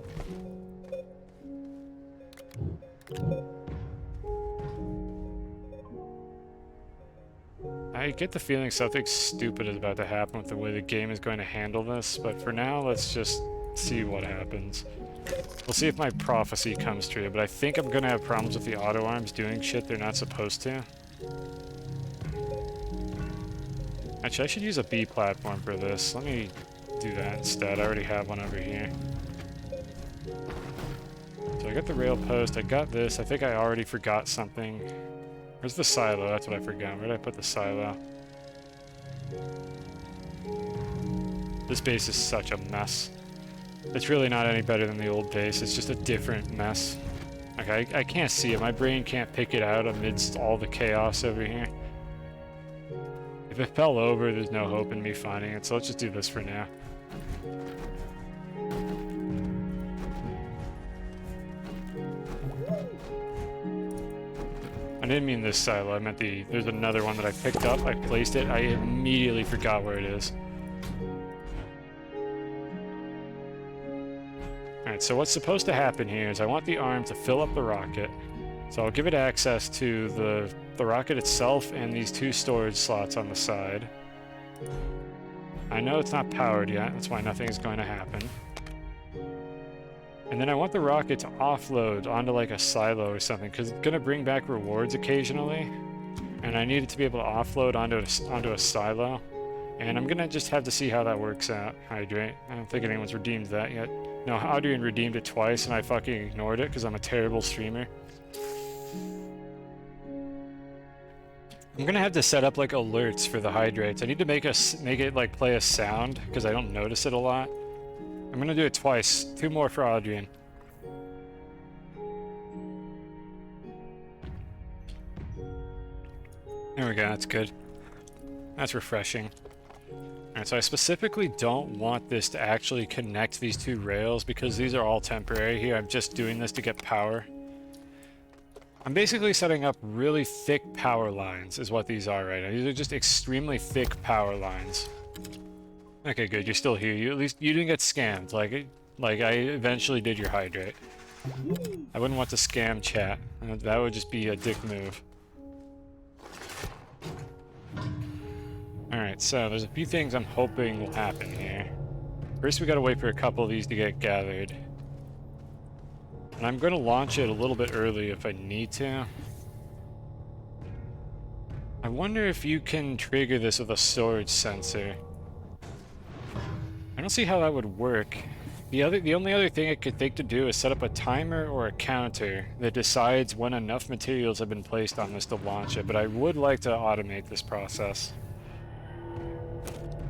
I get the feeling something stupid is about to happen with the way the game is going to handle this, but for now, let's just see what happens. We'll see if my prophecy comes true, but I think I'm going to have problems with the auto arms doing shit they're not supposed to. Actually, I should use a B platform for this. Let me do that instead. I already have one over here. So I got the rail post, I got this. I think I already forgot something. Where's the silo? That's what I forgot. Where did I put the silo? This base is such a mess. It's really not any better than the old base. It's just a different mess. Okay, I can't see it. My brain can't pick it out amidst all the chaos over here. If it fell over, there's no hope in me finding it, so let's just do this for now. I didn't mean this silo, I meant there's another one that I picked up, I placed it, I immediately forgot where it is. Alright, so what's supposed to happen here is I want the arm to fill up the rocket. So I'll give it access to the rocket itself and these two storage slots on the side. I know it's not powered yet, that's why nothing is going to happen. And then I want the rocket to offload onto like a silo or something, because it's going to bring back rewards occasionally. And I need it to be able to offload onto a silo. And I'm going to just have to see how that works out. Hydrate. I don't think anyone's redeemed that yet. No, Adrian redeemed it twice and I fucking ignored it because I'm a terrible streamer. I'm going to have to set up like alerts for the hydrates. I need to make it like play a sound because I don't notice it a lot. I'm gonna do it twice. 2 more for Adrian. There we go, that's good. That's refreshing. Alright, so I specifically don't want this to actually connect these two rails because these are all temporary here. I'm just doing this to get power. I'm basically setting up really thick power lines is what these are right now. These are just extremely thick power lines. Okay, good. You're still here. You at least you didn't get scammed. Like I eventually did your hydrate. I wouldn't want to scam chat. That would just be a dick move. Alright, so there's a few things I'm hoping will happen here. First, we gotta wait for a couple of these to get gathered. And I'm gonna launch it a little bit early if I need to. I wonder if you can trigger this with a storage sensor. I don't see how that would work. The only other thing I could think to do is set up a timer or a counter that decides when enough materials have been placed on this to launch it, but I would like to automate this process.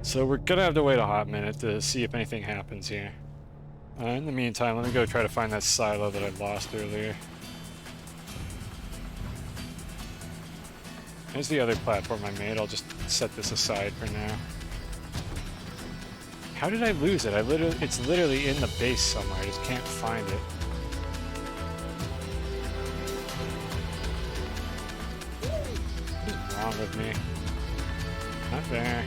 So we're gonna have to wait a hot minute to see if anything happens here. In the meantime, let me go try to find that silo that I lost earlier. There's the other platform I made. I'll just set this aside for now. How did I lose it? It's literally in the base somewhere. I just can't find it. What is wrong with me? Not there.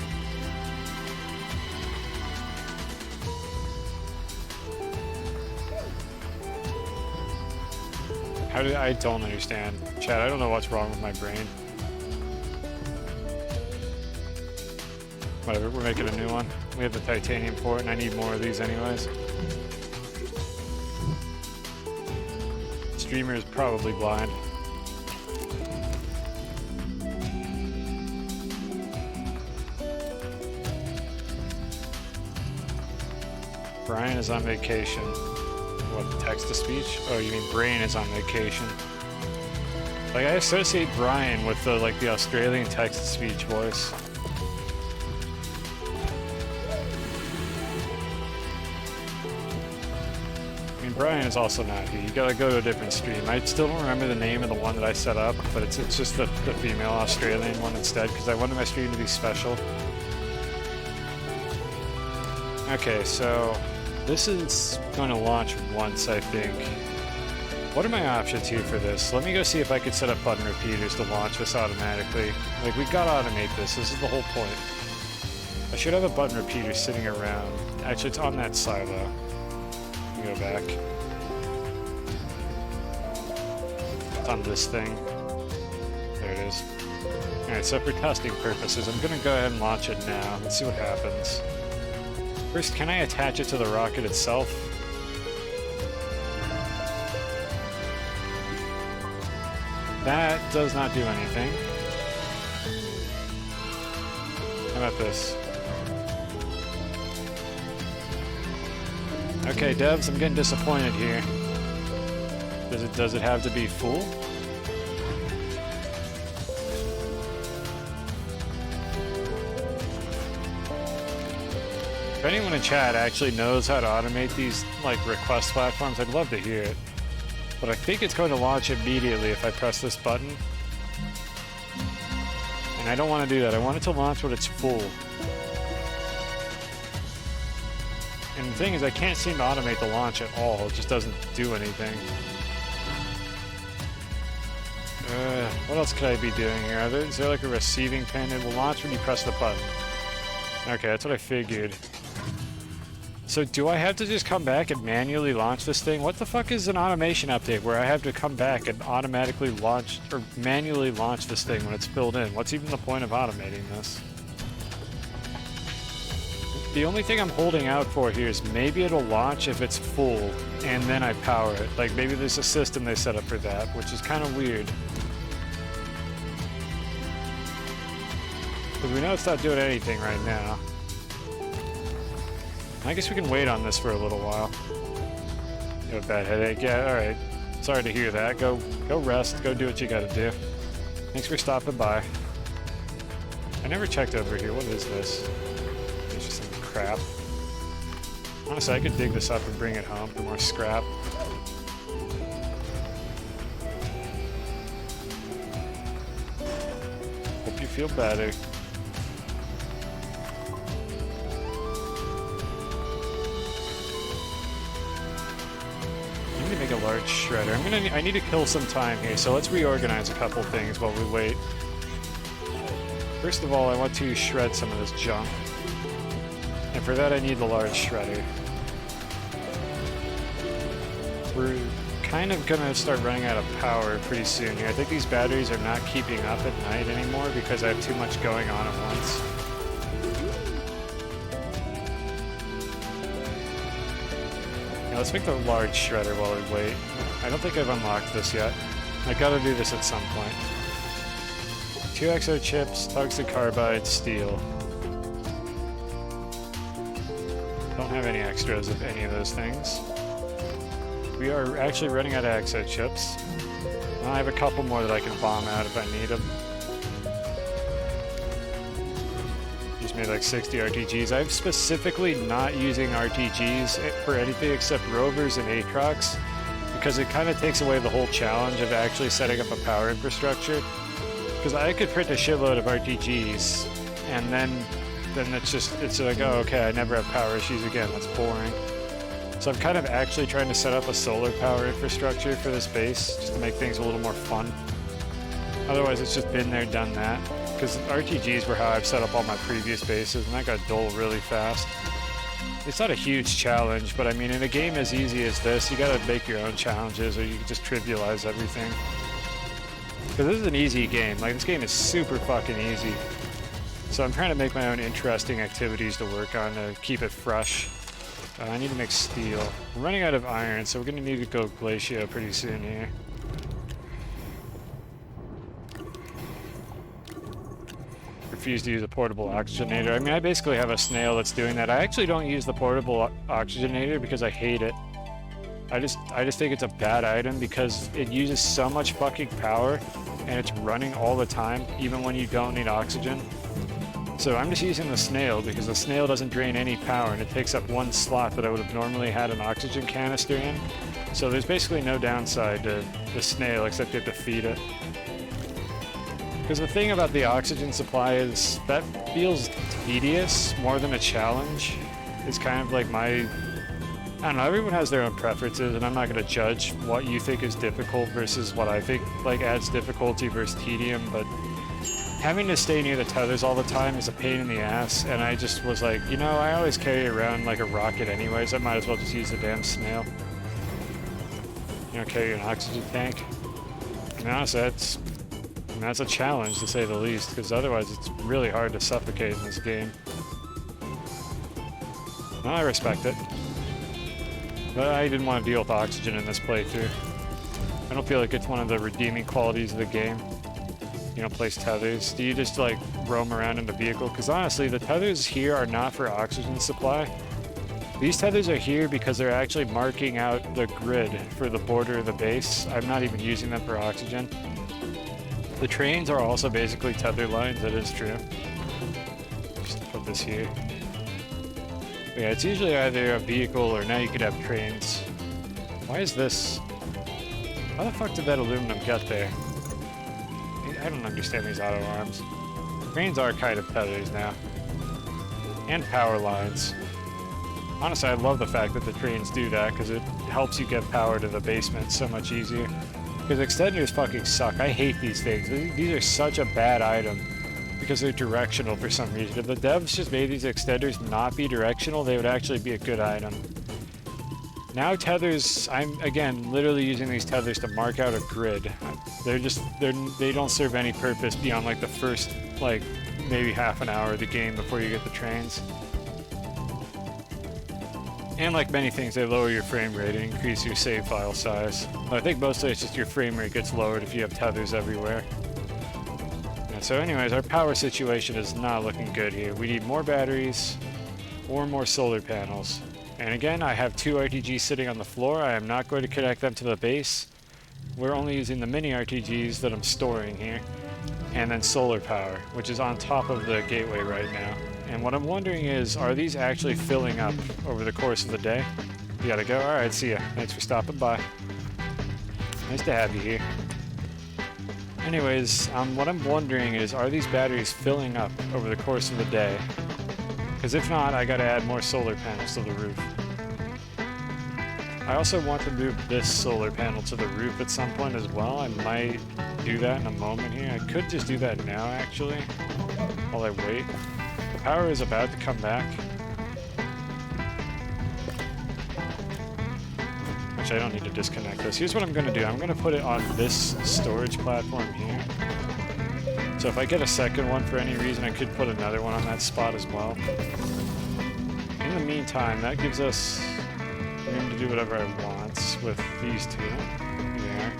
I don't understand. Chad, I don't know what's wrong with my brain. Whatever, we're making a new one. We have the titanium for it, and I need more of these anyways. Streamer is probably blind. Brian is on vacation. What, text-to-speech? Oh, you mean Brain is on vacation. Like, I associate Brian with the, like, the Australian text-to-speech voice. I mean, Brian is also not here. You gotta go to a different stream. I still don't remember the name of the one that I set up, but it's just the female Australian one instead, because I wanted my stream to be special. Okay, so this is going to launch once, I think. What are my options here for this? Let me go see if I could set up button repeaters to launch this automatically. Like, we gotta automate this. This is the whole point. I should have a button repeater sitting around. Actually, it's on that silo. Let me go back. It's on this thing. There it is. Alright, so for testing purposes, I'm gonna go ahead and launch it now. Let's see what happens. First, can I attach it to the rocket itself? That does not do anything. How about this? Okay, devs, I'm getting disappointed here. Does it have to be full? If anyone in chat actually knows how to automate these, like, request platforms, I'd love to hear it. But I think it's going to launch immediately if I press this button. And I don't want to do that. I want it to launch when it's full. And the thing is, I can't seem to automate the launch at all. It just doesn't do anything. What else could I be doing here? Is there like a receiving pin? It will launch when you press the button. Okay, that's what I figured. So do I have to just come back and manually launch this thing? What the fuck is an automation update where I have to come back and automatically launch or manually launch this thing when it's filled in? What's even the point of automating this? The only thing I'm holding out for here is maybe it'll launch if it's full and then I power it. Like maybe there's a system they set up for that, which is kind of weird. Because we know it's not doing anything right now. I guess we can wait on this for a little while. You have a bad headache? Yeah, alright. Sorry to hear that. Go rest. Go do what you gotta do. Thanks for stopping by. I never checked over here. What is this? It's just some crap. Honestly, I could dig this up and bring it home for more scrap. Hope you feel better. large shredder. I need to kill some time here, so let's reorganize a couple things while we wait. First of all, I want to shred some of this junk. And for that I need the large shredder. We're kind of gonna start running out of power pretty soon here. I think these batteries are not keeping up at night anymore because I have too much going on at once. Yeah, let's make the large shredder while we wait. I don't think I've unlocked this yet. I gotta do this at some point. 2 exo chips, tungsten carbide, steel. Don't have any extras of any of those things. We are actually running out of exo chips. I have a couple more that I can bomb out if I need them. Just made like 60 RTGs. I'm specifically not using RTGs for anything except rovers and Aatrox because it kind of takes away the whole challenge of actually setting up a power infrastructure. Because I could print a shitload of RTGs and then it's like, oh, okay, I never have power issues again. That's boring. So I'm kind of actually trying to set up a solar power infrastructure for this base, just to make things a little more fun. Otherwise, it's just been there, done that. Because RTGs were how I've set up all my previous bases, and that got dull really fast. It's not a huge challenge, but I mean, in a game as easy as this, you gotta make your own challenges, or you can just trivialize everything. Because this is an easy game. Like, this game is super fucking easy. So I'm trying to make my own interesting activities to work on to keep it fresh. I need to make steel. We're running out of iron, so we're going to need to go glacier pretty soon here. Refuse to use a portable oxygenator. I mean, I basically have a snail that's doing that. I actually don't use the portable oxygenator because I hate it. I just think it's a bad item because it uses so much fucking power and it's running all the time, even when you don't need oxygen. So I'm just using the snail because the snail doesn't drain any power and it takes up one slot that I would have normally had an oxygen canister in. So there's basically no downside to the snail except you have to feed it. Because the thing about the oxygen supply is that feels tedious more than a challenge. It's kind of like I don't know, everyone has their own preferences and I'm not going to judge what you think is difficult versus what I think like adds difficulty versus tedium, but having to stay near the tethers all the time is a pain in the ass, and I just was like, you know, I always carry around like a rocket anyways, I might as well just use the damn snail. You know, carry an oxygen tank. And honestly, that's a challenge to say the least, because otherwise it's really hard to suffocate in this game. Well, I respect it. But I didn't want to deal with oxygen in this playthrough. I don't feel like it's one of the redeeming qualities of the game. You know, place tethers. Do you just like roam around in the vehicle? Because honestly, the tethers here are not for oxygen supply. These tethers are here because they're actually marking out the grid for the border of the base. I'm not even using them for oxygen. The trains are also basically tether lines, that is true. Just put this here. But yeah, it's usually either a vehicle or now you could have trains. Why is this? How the fuck did that aluminum get there? I don't understand these auto arms. Trains are kind of tethers now. And power lines. Honestly, I love the fact that the trains do that because it helps you get power to the basement so much easier. Because extenders fucking suck. I hate these things. These are such a bad item because they're directional for some reason. If the devs just made these extenders not be directional, they would actually be a good item. Now tethers, I'm again literally using these tethers to mark out a grid. They don't serve any purpose beyond like the first like maybe half an hour of the game before you get the trains. And like many things, they lower your frame rate and increase your save file size. But I think mostly it's just your frame rate gets lowered if you have tethers everywhere. And so anyways, our power situation is not looking good here. We need more batteries or more solar panels. And again, I have 2 RTGs sitting on the floor. I am not going to connect them to the base. We're only using the mini RTGs that I'm storing here. And then solar power, which is on top of the gateway right now. And what I'm wondering is, are these actually filling up over the course of the day? You gotta go? Alright, see ya. Thanks for stopping by. Nice to have you here. Anyways, what I'm wondering is, are these batteries filling up over the course of the day? Because if not, I gotta add more solar panels to the roof. I also want to move this solar panel to the roof at some point as well. I might do that in a moment here. I could just do that now, actually, while I wait. The power is about to come back. Actually, I don't need to disconnect this. Here's what I'm going to do. I'm going to put it on this storage platform here. So if I get a second one for any reason, I could put another one on that spot as well. In the meantime, that gives us room to do whatever I want with these two. Yeah.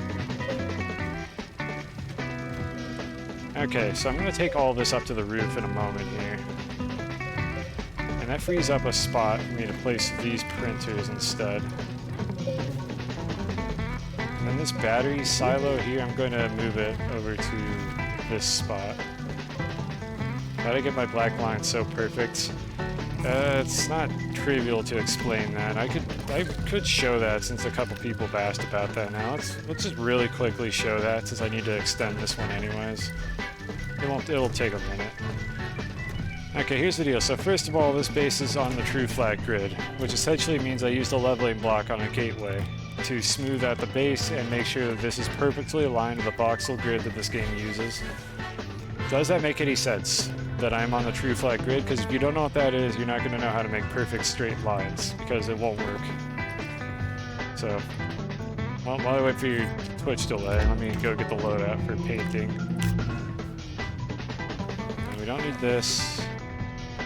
Okay, so I'm going to take all this up to the roof in a moment here. And that frees up a spot for me to place these printers instead. And then this battery silo here, I'm going to move it over to this spot. Gotta get my black line so perfect. It's not trivial to explain that. I could show that since a couple people have asked about that now. Let's just really quickly show that since I need to extend this one anyways. It'll take a minute. Okay, here's the deal. So first of all, this base is on the true flat grid, which essentially means I used a leveling block on a gateway to smooth out the base and make sure that this is perfectly aligned to the voxel grid that this game uses. Does that make any sense? That I'm on the true flat grid? Because if you don't know what that is, you're not going to know how to make perfect straight lines, because it won't work. So, well, while I wait for your Twitch delay, let me go get the loadout for painting. And we don't need this.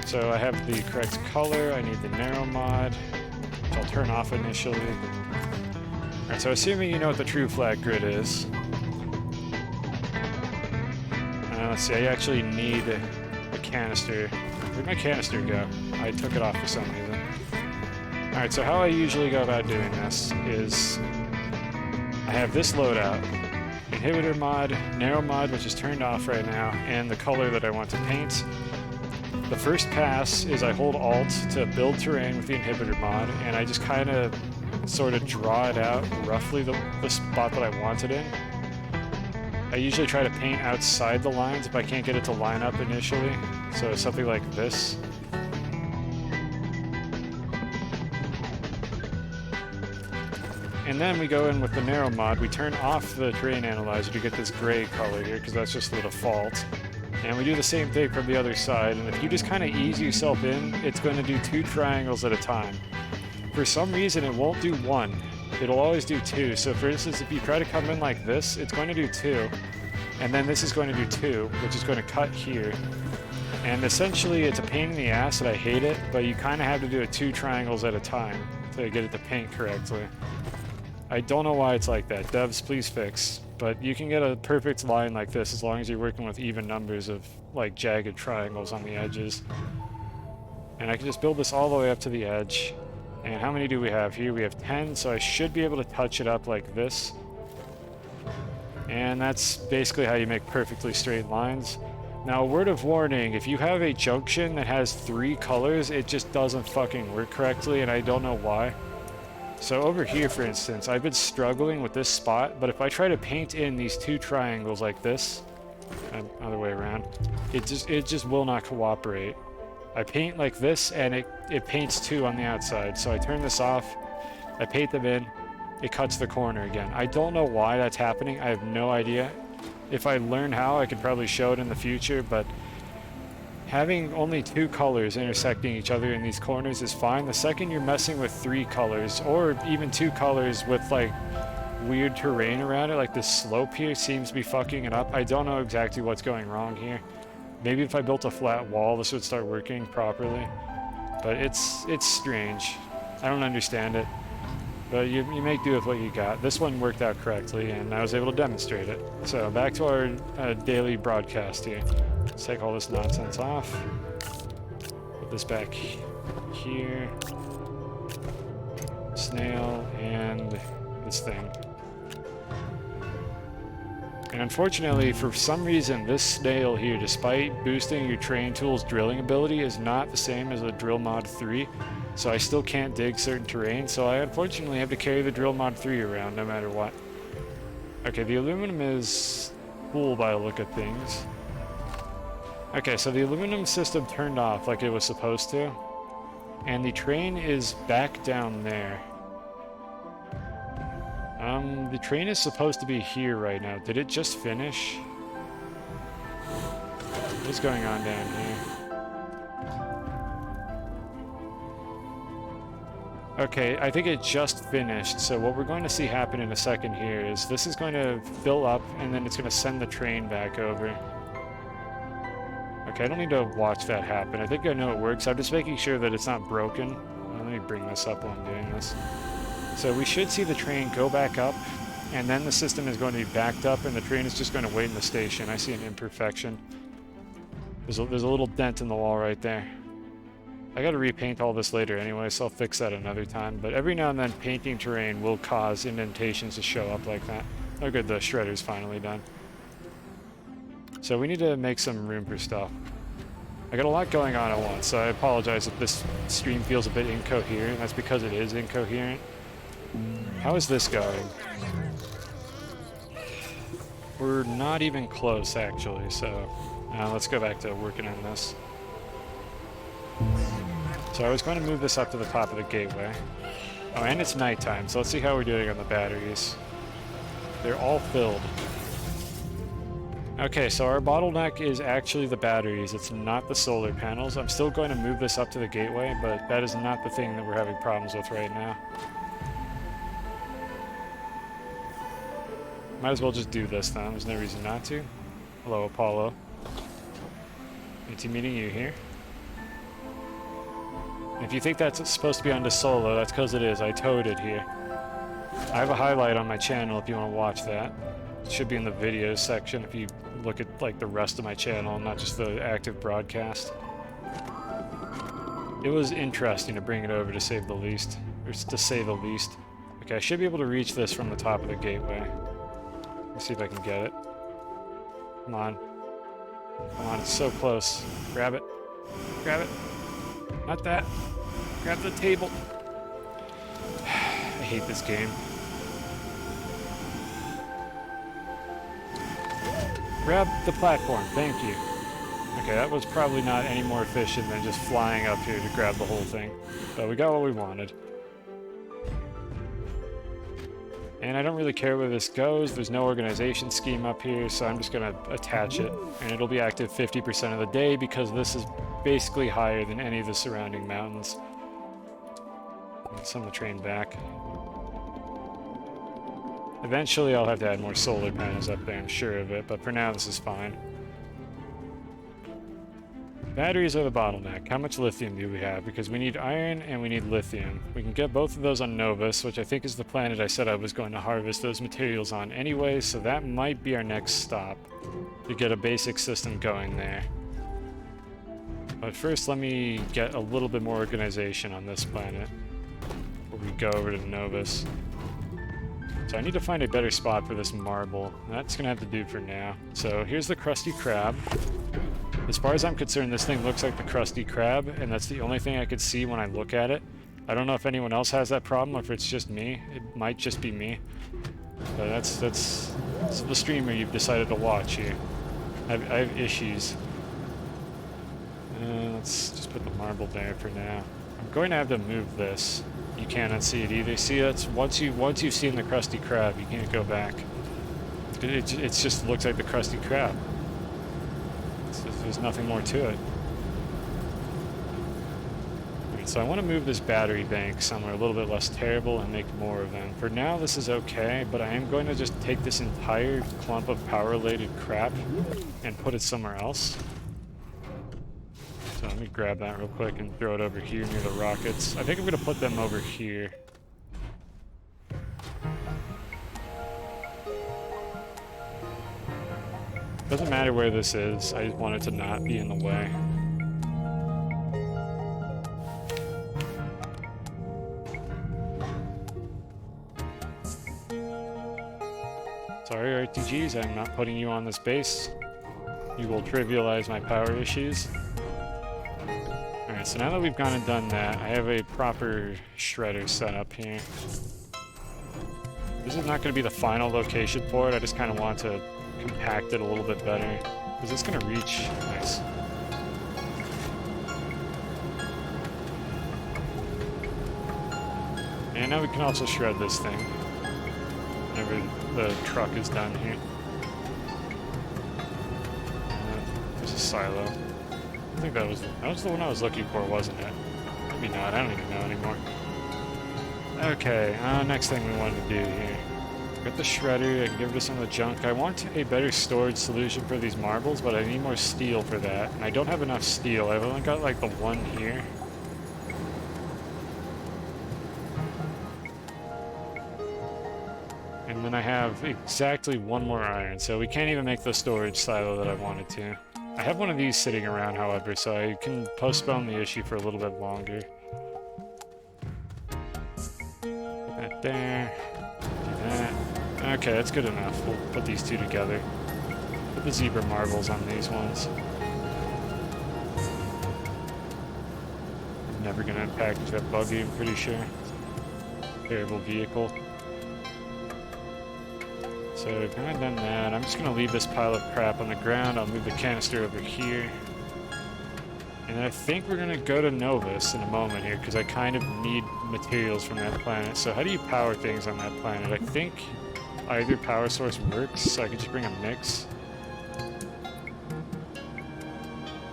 So I have the correct color, I need the narrow mod, which I'll turn off initially. Alright, so assuming you know what the true flat grid is. Let's see, I actually need a canister. Where'd my canister go? I took it off for some reason. Alright, so how I usually go about doing this is I have this loadout, inhibitor mod, narrow mod, which is turned off right now, and the color that I want to paint. The first pass is I hold Alt to build terrain with the inhibitor mod, and I just kind of sort of draw it out roughly the spot that I want it in. I usually try to paint outside the lines if I can't get it to line up initially, so something like this. And then we go in with the narrow mod, we turn off the terrain analyzer to get this gray color here, because that's just the default. And we do the same thing from the other side, and if you just kind of ease yourself in, it's going to do 2 triangles at a time. For some reason, it won't do 1. It'll always do 2. So for instance, if you try to come in like this, it's going to do 2. And then this is going to do 2, which is going to cut here. And essentially, it's a pain in the ass and I hate it, but you kind of have to do it 2 triangles at a time to get it to paint correctly. I don't know why it's like that. Devs, please fix. But you can get a perfect line like this as long as you're working with even numbers of like jagged triangles on the edges. And I can just build this all the way up to the edge. And how many do we have here? We have 10, so I should be able to touch it up like this. And that's basically how you make perfectly straight lines. Now, a word of warning, if you have a junction that has 3 colors, it just doesn't fucking work correctly, and I don't know why. So over here, for instance, I've been struggling with this spot, but if I try to paint in these 2 triangles like this, other way around, it just will not cooperate. I paint like this, and it paints 2 on the outside. So I turn this off, I paint them in, it cuts the corner again. I don't know why that's happening. I have no idea. If I learn how, I could probably show it in the future, but having only 2 colors intersecting each other in these corners is fine. The second you're messing with 3 colors, or even 2 colors with like weird terrain around it, like this slope here seems to be fucking it up. I don't know exactly what's going wrong here. Maybe if I built a flat wall, this would start working properly. But it's strange. I don't understand it. But you make do with what you got. This one worked out correctly, and I was able to demonstrate it. So back to our daily broadcast here. Let's take all this nonsense off. Put this back here. Snail, and this thing. And unfortunately, for some reason, this snail here, despite boosting your terrain tool's drilling ability, is not the same as the drill mod 3. So I still can't dig certain terrain, so I unfortunately have to carry the drill mod 3 around no matter what. Okay, the aluminum is cool by the look of things. Okay, so the aluminum system turned off like it was supposed to. And the train is back down there. The train is supposed to be here right now. Did it just finish? What's going on down here? Okay, I think it just finished, so what we're going to see happen in a second here is this is going to fill up, and then it's going to send the train back over. Okay, I don't need to watch that happen. I think I know it works. I'm just making sure that it's not broken. Let me bring this up while I'm doing this. So we should see the train go back up, and then the system is going to be backed up, and the train is just going to wait in the station. I see an imperfection. There's a little dent in the wall right there. I gotta repaint all this later anyway, so I'll fix that another time. But every now and then, painting terrain will cause indentations to show up like that. Oh good, the shredder's finally done. So we need to make some room for stuff. I got a lot going on at once, so I apologize if this stream feels a bit incoherent. That's because it is incoherent. How is this going? We're not even close, actually, so let's go back to working on this. So I was going to move this up to the top of the gateway. Oh, and it's nighttime, so let's see how we're doing on the batteries. They're all filled. Okay, so our bottleneck is actually the batteries. It's not the solar panels. I'm still going to move this up to the gateway, but that is not the thing that we're having problems with right now. Might as well just do this then. There's no reason not to. Hello, Apollo. Fancy meeting you here. If you think that's supposed to be on the solo, that's because it is. I towed it here. I have a highlight on my channel if you want to watch that. It should be in the videos section if you look at like the rest of my channel, not just the active broadcast. It was interesting to bring it over to say the least. Or to say the least. Okay, I should be able to reach this from the top of the gateway. Let's see if I can get it. Come on. Come on, it's so close. Grab it. Grab it. Not that. Grab the table. I hate this game. Grab the platform. Thank you. Okay, that was probably not any more efficient than just flying up here to grab the whole thing. But we got what we wanted. And I don't really care where this goes. There's no organization scheme up here, so I'm just going to attach it. And it'll be active 50% of the day because this is basically higher than any of the surrounding mountains. Let's send the train back. Eventually I'll have to add more solar panels up there, I'm sure of it, but for now this is fine. Batteries are the bottleneck. How much lithium do we have? Because we need iron and we need lithium. We can get both of those on Novus, which I think is the planet I said I was going to harvest those materials on anyway, so that might be our next stop, to get a basic system going there. But first let me get a little bit more organization on this planet before we go over to Novus. So I need to find a better spot for this marble. That's gonna have to do for now. So here's the Krusty Krab. As far as I'm concerned, this thing looks like the Krusty Krab, and that's the only thing I could see when I look at it. I don't know if anyone else has that problem, or if it's just me. It might just be me. But that's the streamer you've decided to watch here. I have issues. Let's just put the marble there for now. I'm going to have to move this. You cannot see it either. See, that's once you've seen the Krusty Krab, you can't go back. It just looks like the Krusty Krab. There's nothing more to it. Right, so I want to move this battery bank somewhere a little bit less terrible and make more of them. For now, this is okay, but I am going to just take this entire clump of power-related crap and put it somewhere else. So let me grab that real quick and throw it over here near the rockets. I think I'm going to put them over here. Doesn't matter where this is, I just want it to not be in the way. Sorry RTGs, I'm not putting you on this base. You will trivialize my power issues. Alright, so now that we've gone and done that, I have a proper shredder set up here. This is not going to be the final location for it, I just kind of want to compact it a little bit better. Is this going to reach? Nice. And now we can also shred this thing. whenever the truck is done here. There's a silo. I think that was the one I was looking for, wasn't it? Maybe not. I don't even know anymore. Okay, next thing we wanted to do here. Get the shredder and give rid of some of the junk. I want a better storage solution for these marbles, but I need more steel for that. And I don't have enough steel. I've only got like the one here. And then I have exactly one more iron, so we can't even make the storage silo that I wanted to. I have one of these sitting around, however, so I can postpone the issue for a little bit longer. Put that there. Do that. Okay, that's good enough. We'll put these two together. Put the zebra marbles on these ones. I'm never gonna package that buggy, I'm pretty sure. Terrible vehicle. So I've kind of done that. I'm just gonna leave this pile of crap on the ground. I'll move the canister over here. And I think we're gonna go to Novus in a moment here, because I kind of need materials from that planet. So how do you power things on that planet? I think either power source works, so I could just bring a mix.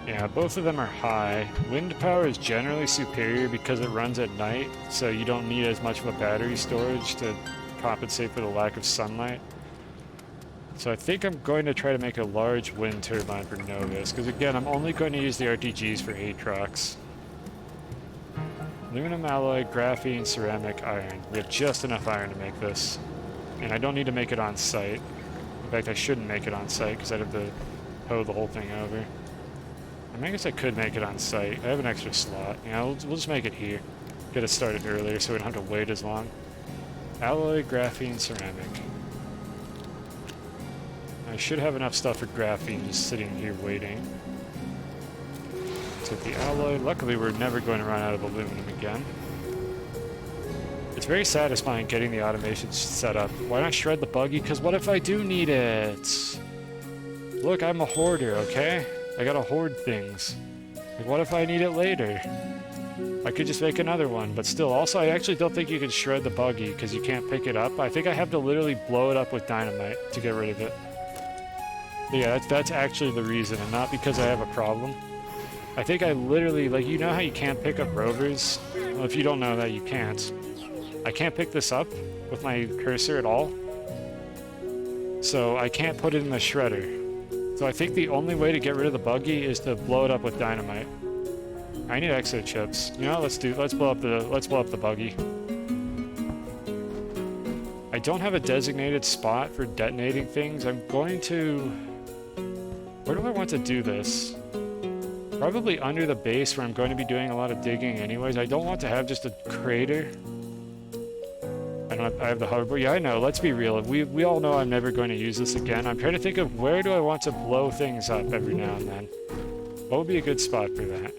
Yeah, both of them are high. Wind power is generally superior because it runs at night, so you don't need as much of a battery storage to compensate for the lack of sunlight. So I think I'm going to try to make a large wind turbine for Novus, because again, I'm only going to use the RTGs for Aatrox. Aluminum alloy, graphene, ceramic, iron. We have just enough iron to make this. And I don't need to make it on site. In fact, I shouldn't make it on site, because I'd have to tow the whole thing over. I mean, I guess I could make it on site. I have an extra slot. Yeah, we'll just make it here. Get it started earlier so we don't have to wait as long. Alloy, graphene, ceramic. I should have enough stuff for graphene just sitting here waiting. Take the alloy. Luckily, we're never going to run out of aluminum again. It's very satisfying getting the automation set up. Why not shred the buggy? Because what if I do need it? Look, I'm a hoarder, okay? I gotta hoard things. Like, what if I need it later? I could just make another one, but still. Also, I actually don't think you can shred the buggy because you can't pick it up. I think I have to literally blow it up with dynamite to get rid of it. But yeah, that's actually the reason, and not because I have a problem. I think I literally, like, you know how you can't pick up rovers? Well, if you don't know that, you can't. I can't pick this up with my cursor at all. So I can't put it in the shredder. So I think the only way to get rid of the buggy is to blow it up with dynamite. I need exo chips. You know, let's blow up the buggy. I don't have a designated spot for detonating things. I'm going to... Where do I want to do this? Probably under the base where I'm going to be doing a lot of digging anyways. I don't want to have just a crater. I have the hoverboard. Yeah, I know. Let's be real. We all know I'm never going to use this again. I'm trying to think of where do I want to blow things up every now and then. What would be a good spot for that?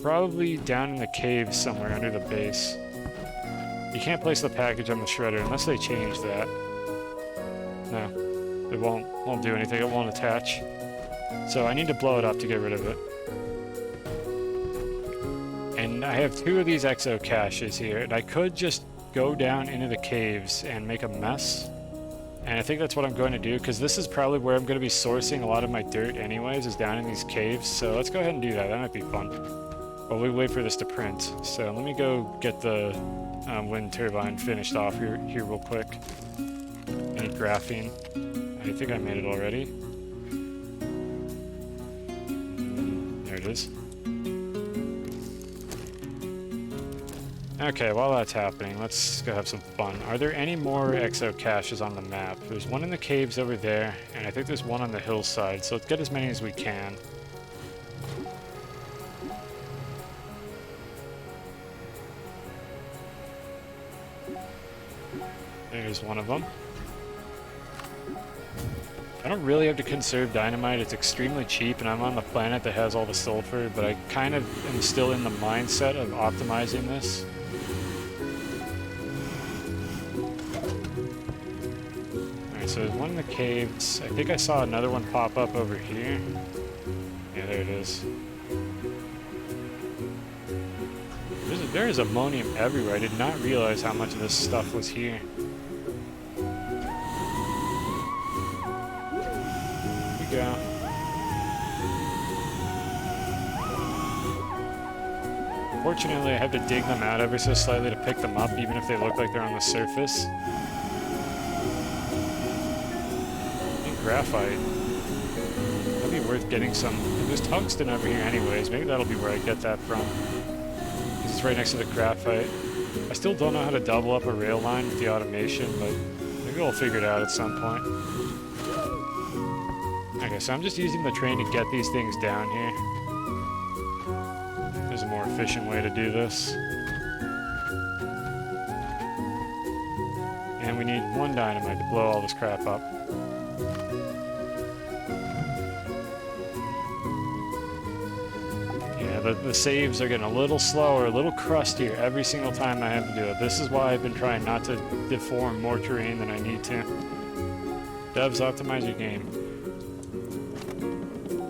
Probably down in the cave somewhere under the base. You can't place the package on the shredder unless they change that. No, it won't do anything. It won't attach. So I need to blow it up to get rid of it. And I have 2 of these exo caches here, and I could just go down into the caves and make a mess. And I think that's what I'm going to do, because this is probably where I'm going to be sourcing a lot of my dirt anyways, is down in these caves. So let's go ahead and do that. That might be fun. While we wait for this to print. So let me go get the wind turbine finished off here real quick. I need graphene. I think I made it already. There it is. Okay, while that's happening, let's go have some fun. Are there any more exo caches on the map? There's one in the caves over there, and I think there's one on the hillside, so let's get as many as we can. There's one of them. I don't really have to conserve dynamite. It's extremely cheap, and I'm on the planet that has all the sulfur, but I kind of am still in the mindset of optimizing this. Alright, so there's one in the caves. I think I saw another one pop up over here. Yeah, there it is. There is ammonium everywhere. I did not realize how much of this stuff was here. go. Fortunately, I have to dig them out ever so slightly to pick them up, even if they look like they're on the surface. And graphite. That'd be worth getting some. There's tungsten over here anyways. Maybe that'll be where I get that from. Because it's right next to the graphite. I still don't know how to double up a rail line with the automation, but maybe we'll figure it out at some point. Okay, so I'm just using the train to get these things down here. There's a more efficient way to do this. And we need 1 dynamite to blow all this crap up. Yeah, the saves are getting a little slower, a little crustier every single time I have to do it. This is why I've been trying not to deform more terrain than I need to. Devs, optimize your game.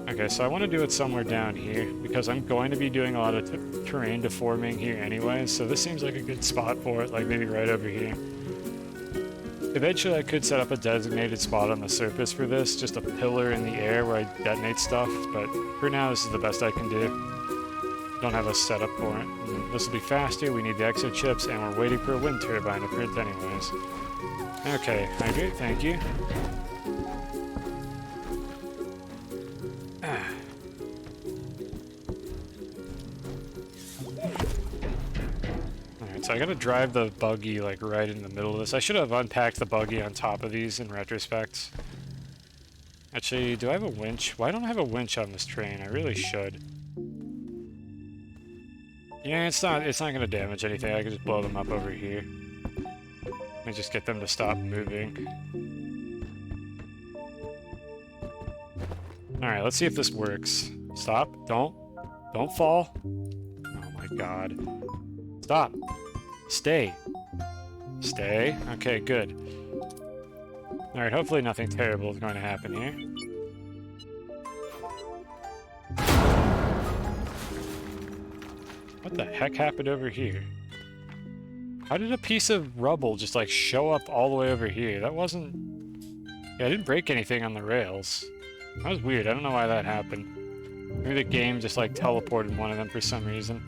Okay, so I want to do it somewhere down here, because I'm going to be doing a lot of terrain deforming here anyway, so this seems like a good spot for it, like maybe right over here. Eventually I could set up a designated spot on the surface for this, just a pillar in the air where I detonate stuff, but for now this is the best I can do. Don't have a setup for it. This will be faster, we need the exo chips, and we're waiting for a wind turbine to print anyways. Okay, hydrate, thank you. So I gotta drive the buggy like right in the middle of this. I should have unpacked the buggy on top of these in retrospect. Actually, do I have a winch? Why don't I have a winch on this train? I really should. Yeah, it's not gonna damage anything. I can just blow them up over here. Let me just get them to stop moving. Alright, let's see if this works. Stop. Don't fall. Oh my god. Stop. Stay. Stay. Okay, good. Alright, hopefully nothing terrible is going to happen here. What the heck happened over here? How did a piece of rubble just like show up all the way over here? That wasn't... Yeah, I didn't break anything on the rails. That was weird. I don't know why that happened. Maybe the game just like teleported one of them for some reason.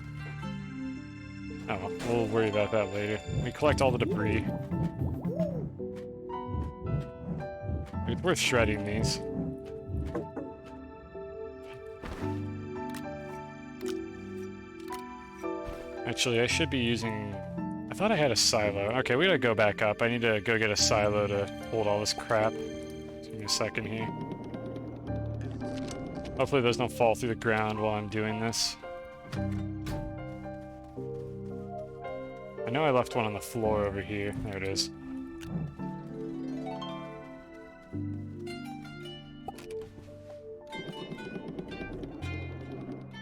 Oh, well, we'll worry about that later. We collect all the debris. It's worth shredding these. Actually, I should be using... I thought I had a silo. Okay, we gotta go back up. I need to go get a silo to hold all this crap. Just give me a second here. Hopefully those don't fall through the ground while I'm doing this. I know I left one on the floor over here. There it is.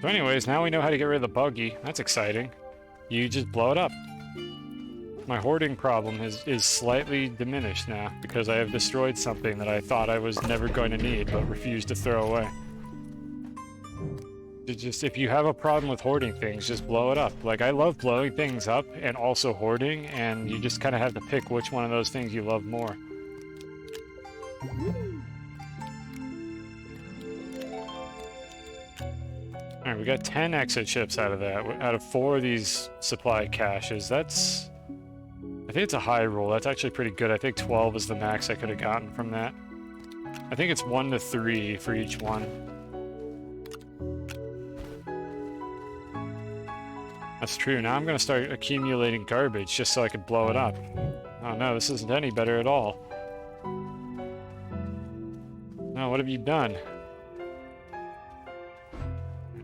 So anyways, now we know how to get rid of the buggy. That's exciting. You just blow it up. My hoarding problem is slightly diminished now, because I have destroyed something that I thought I was never going to need, but refused to throw away. If you have a problem with hoarding things, just blow it up. Like, I love blowing things up and also hoarding, and you just kind of have to pick which one of those things you love more. Alright, we got 10 exo chips out of that, out of 4 of these supply caches. That's... I think it's a high roll. That's actually pretty good. I think 12 is the max I could have gotten from that. I think it's 1 to 3 for each one. That's true. Now I'm going to start accumulating garbage just so I can blow it up. Oh no, this isn't any better at all. No, what have you done?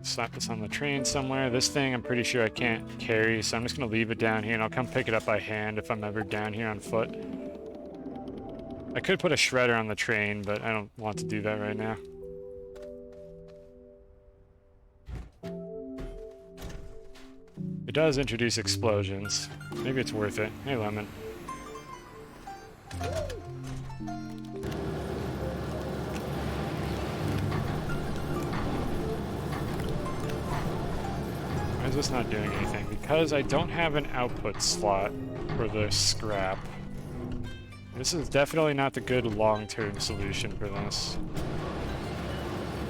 Slap this on the train somewhere. This thing I'm pretty sure I can't carry, so I'm just going to leave it down here and I'll come pick it up by hand if I'm ever down here on foot. I could put a shredder on the train, but I don't want to do that right now. It does introduce explosions. Maybe it's worth it. Hey, Lemon. Why is this not doing anything? Because I don't have an output slot for the scrap. This is definitely not the good long-term solution for this.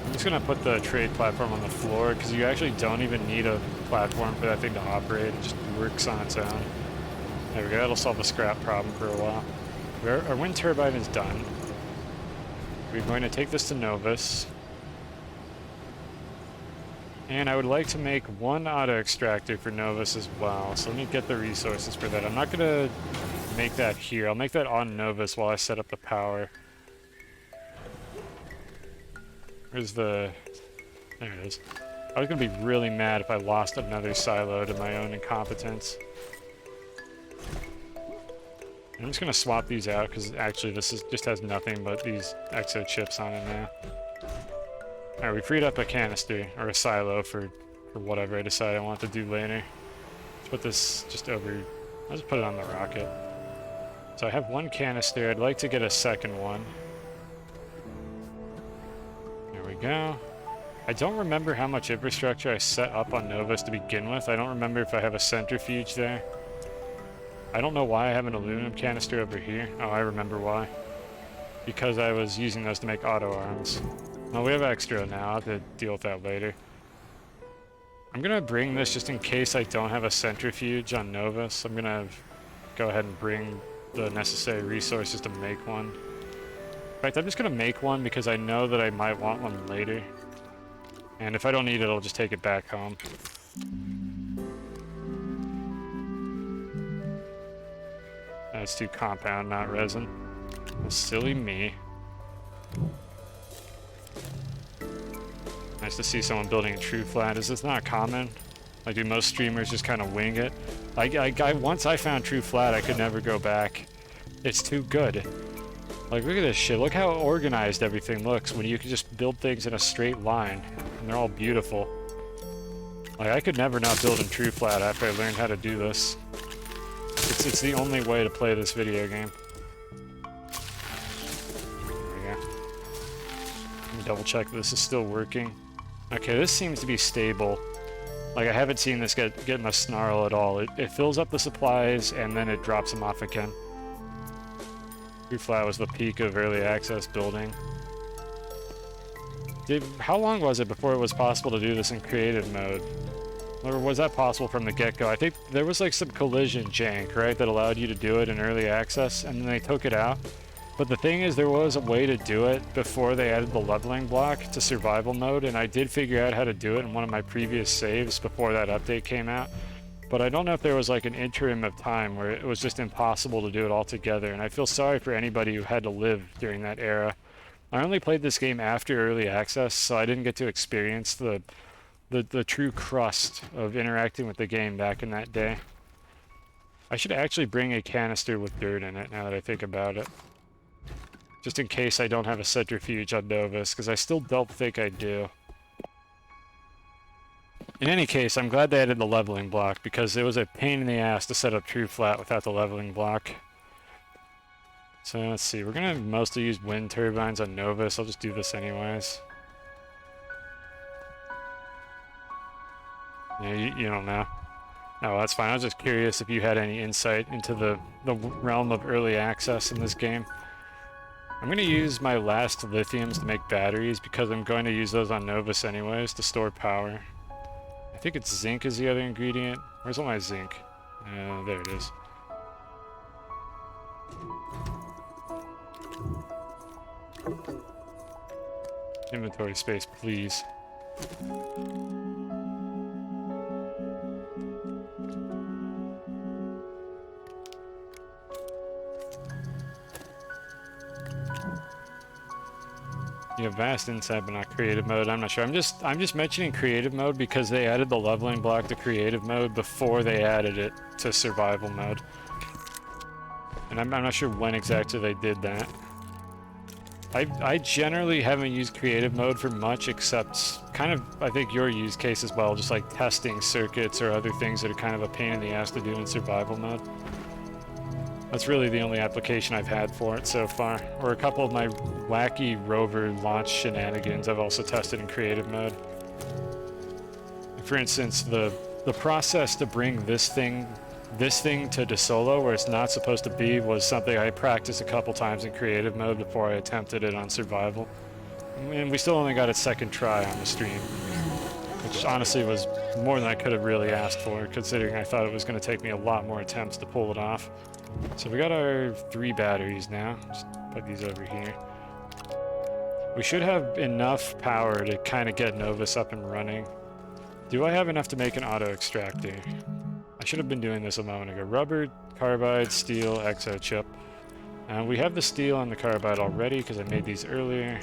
I'm just gonna put the trade platform on the floor because you actually don't even need a platform for that thing to operate. It just works on its own. There we go. That'll solve the scrap problem for a while. Our wind turbine is done. We're going to take this to Novus. And I would like to make one auto extractor for Novus as well. So let me get the resources for that. I'm not going to make that here. I'll make that on Novus while I set up the power. Where's the... There it is. I was going to be really mad if I lost another silo to my own incompetence. I'm just going to swap these out because actually this just has nothing but these exo chips on it now. Alright, we freed up a canister, or a silo for whatever I decide I want to do later. Let's put this just over... I'll just put it on the rocket. So I have one canister. I'd like to get a second one. There we go. I don't remember how much infrastructure I set up on Novus to begin with. I don't remember if I have a centrifuge there. I don't know why I have an aluminum canister over here. Oh, I remember why. Because I was using those to make auto arms. Well, we have extra now. I'll have to deal with that later. I'm gonna bring this just in case I don't have a centrifuge on Novus. I'm gonna go ahead and bring the necessary resources to make one. In fact, I'm just gonna make one because I know that I might want one later. And if I don't need it, I'll just take it back home. That's too compound, not resin. Silly me. Nice to see someone building a true flat. Is this not common? Like, do most streamers just kind of wing it? Once I found true flat, I could never go back. It's too good. Like, look at this shit. Look how organized everything looks when you can just build things in a straight line. And they're all beautiful. Like, I could never not build in true flat after I learned how to do this. It's the only way to play this video game. There we go. Let me double check that this is still working. Okay, this seems to be stable. Like, I haven't seen this getting a snarl at all. It fills up the supplies and then it drops them off again. True flat was the peak of early access building. How long was it before it was possible to do this in creative mode? Or was that possible from the get-go? I think there was like some collision jank, right, that allowed you to do it in early access, and then they took it out. But the thing is, there was a way to do it before they added the leveling block to survival mode, and I did figure out how to do it in one of my previous saves before that update came out. But I don't know if there was like an interim of time where it was just impossible to do it all together, and I feel sorry for anybody who had to live during that era. I only played this game after early access, so I didn't get to experience the true crust of interacting with the game back in that day. I should actually bring a canister with dirt in it now that I think about it. Just in case I don't have a centrifuge on Novus, because I still don't think I do. In any case, I'm glad they added the leveling block, because it was a pain in the ass to set up true flat without the leveling block. So let's see, we're going to mostly use wind turbines on Novus. I'll just do this anyways. Yeah, you don't know. No, that's fine. I was just curious if you had any insight into the realm of early access in this game. I'm going to use my last lithiums to make batteries because I'm going to use those on Novus anyways to store power. I think it's zinc is the other ingredient. Where's all my zinc? There it is. Inventory space, please. You have vast insight, but not creative mode. I'm not sure. I'm just mentioning creative mode because they added the leveling block to creative mode before they added it to survival mode. And I'm not sure when exactly they did that. I generally haven't used creative mode for much except kind of, I think, your use case as well, just like testing circuits or other things that are kind of a pain in the ass to do in survival mode. That's really the only application I've had for it so far. Or a couple of my wacky rover launch shenanigans I've also tested in creative mode. For instance, the process to bring this thing to DeSolo, where it's not supposed to be, was something I practiced a couple times in creative mode before I attempted it on survival. And we still only got a second try on the stream, which honestly was more than I could have really asked for, considering I thought it was going to take me a lot more attempts to pull it off. So we got our 3 batteries now. Just put these over here. We should have enough power to kind of get Novus up and running. Do I have enough to make an auto extractor? I should have been doing this a moment ago. Rubber, carbide, steel, exo chip. We have the steel and the carbide already because I made these earlier.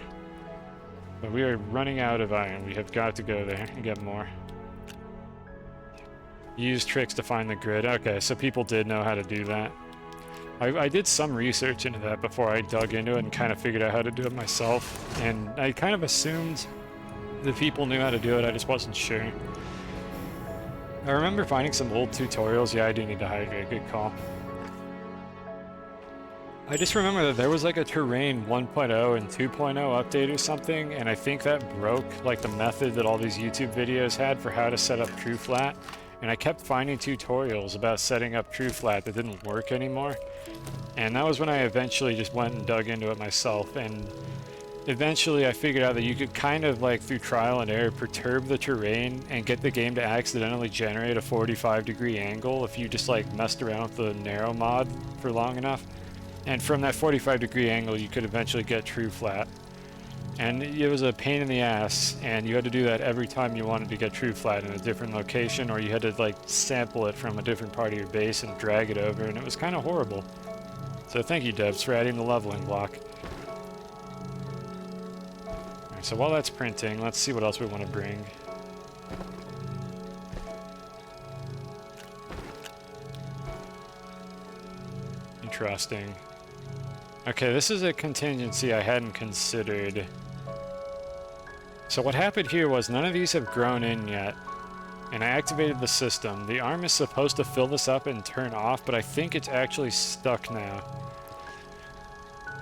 But we are running out of iron. We have got to go there and get more. Use tricks to find the grid. Okay, so people did know how to do that. I did some research into that before I dug into it and kind of figured out how to do it myself. And I kind of assumed the people knew how to do it, I just wasn't sure. I remember finding some old tutorials. Yeah, I do need to hydrate. Good call. I just remember that there was like a terrain 1.0 and 2.0 update or something, and I think that broke like the method that all these YouTube videos had for how to set up TrueFlat. And I kept finding tutorials about setting up TrueFlat that didn't work anymore. And that was when I eventually just went and dug into it myself. And eventually I figured out that you could kind of like through trial and error perturb the terrain and get the game to accidentally generate a 45-degree angle if you just like messed around with the narrow mod for long enough. And from that 45-degree angle you could eventually get TrueFlat. And it was a pain in the ass, and you had to do that every time you wanted to get TrueFlat in a different location, or you had to like sample it from a different part of your base and drag it over, and it was kind of horrible. So thank you, Debs, for adding the leveling block. Alright, so while that's printing, let's see what else we want to bring. Interesting. Okay, this is a contingency I hadn't considered. So what happened here was none of these have grown in yet, and I activated the system. The arm is supposed to fill this up and turn off, but I think it's actually stuck now.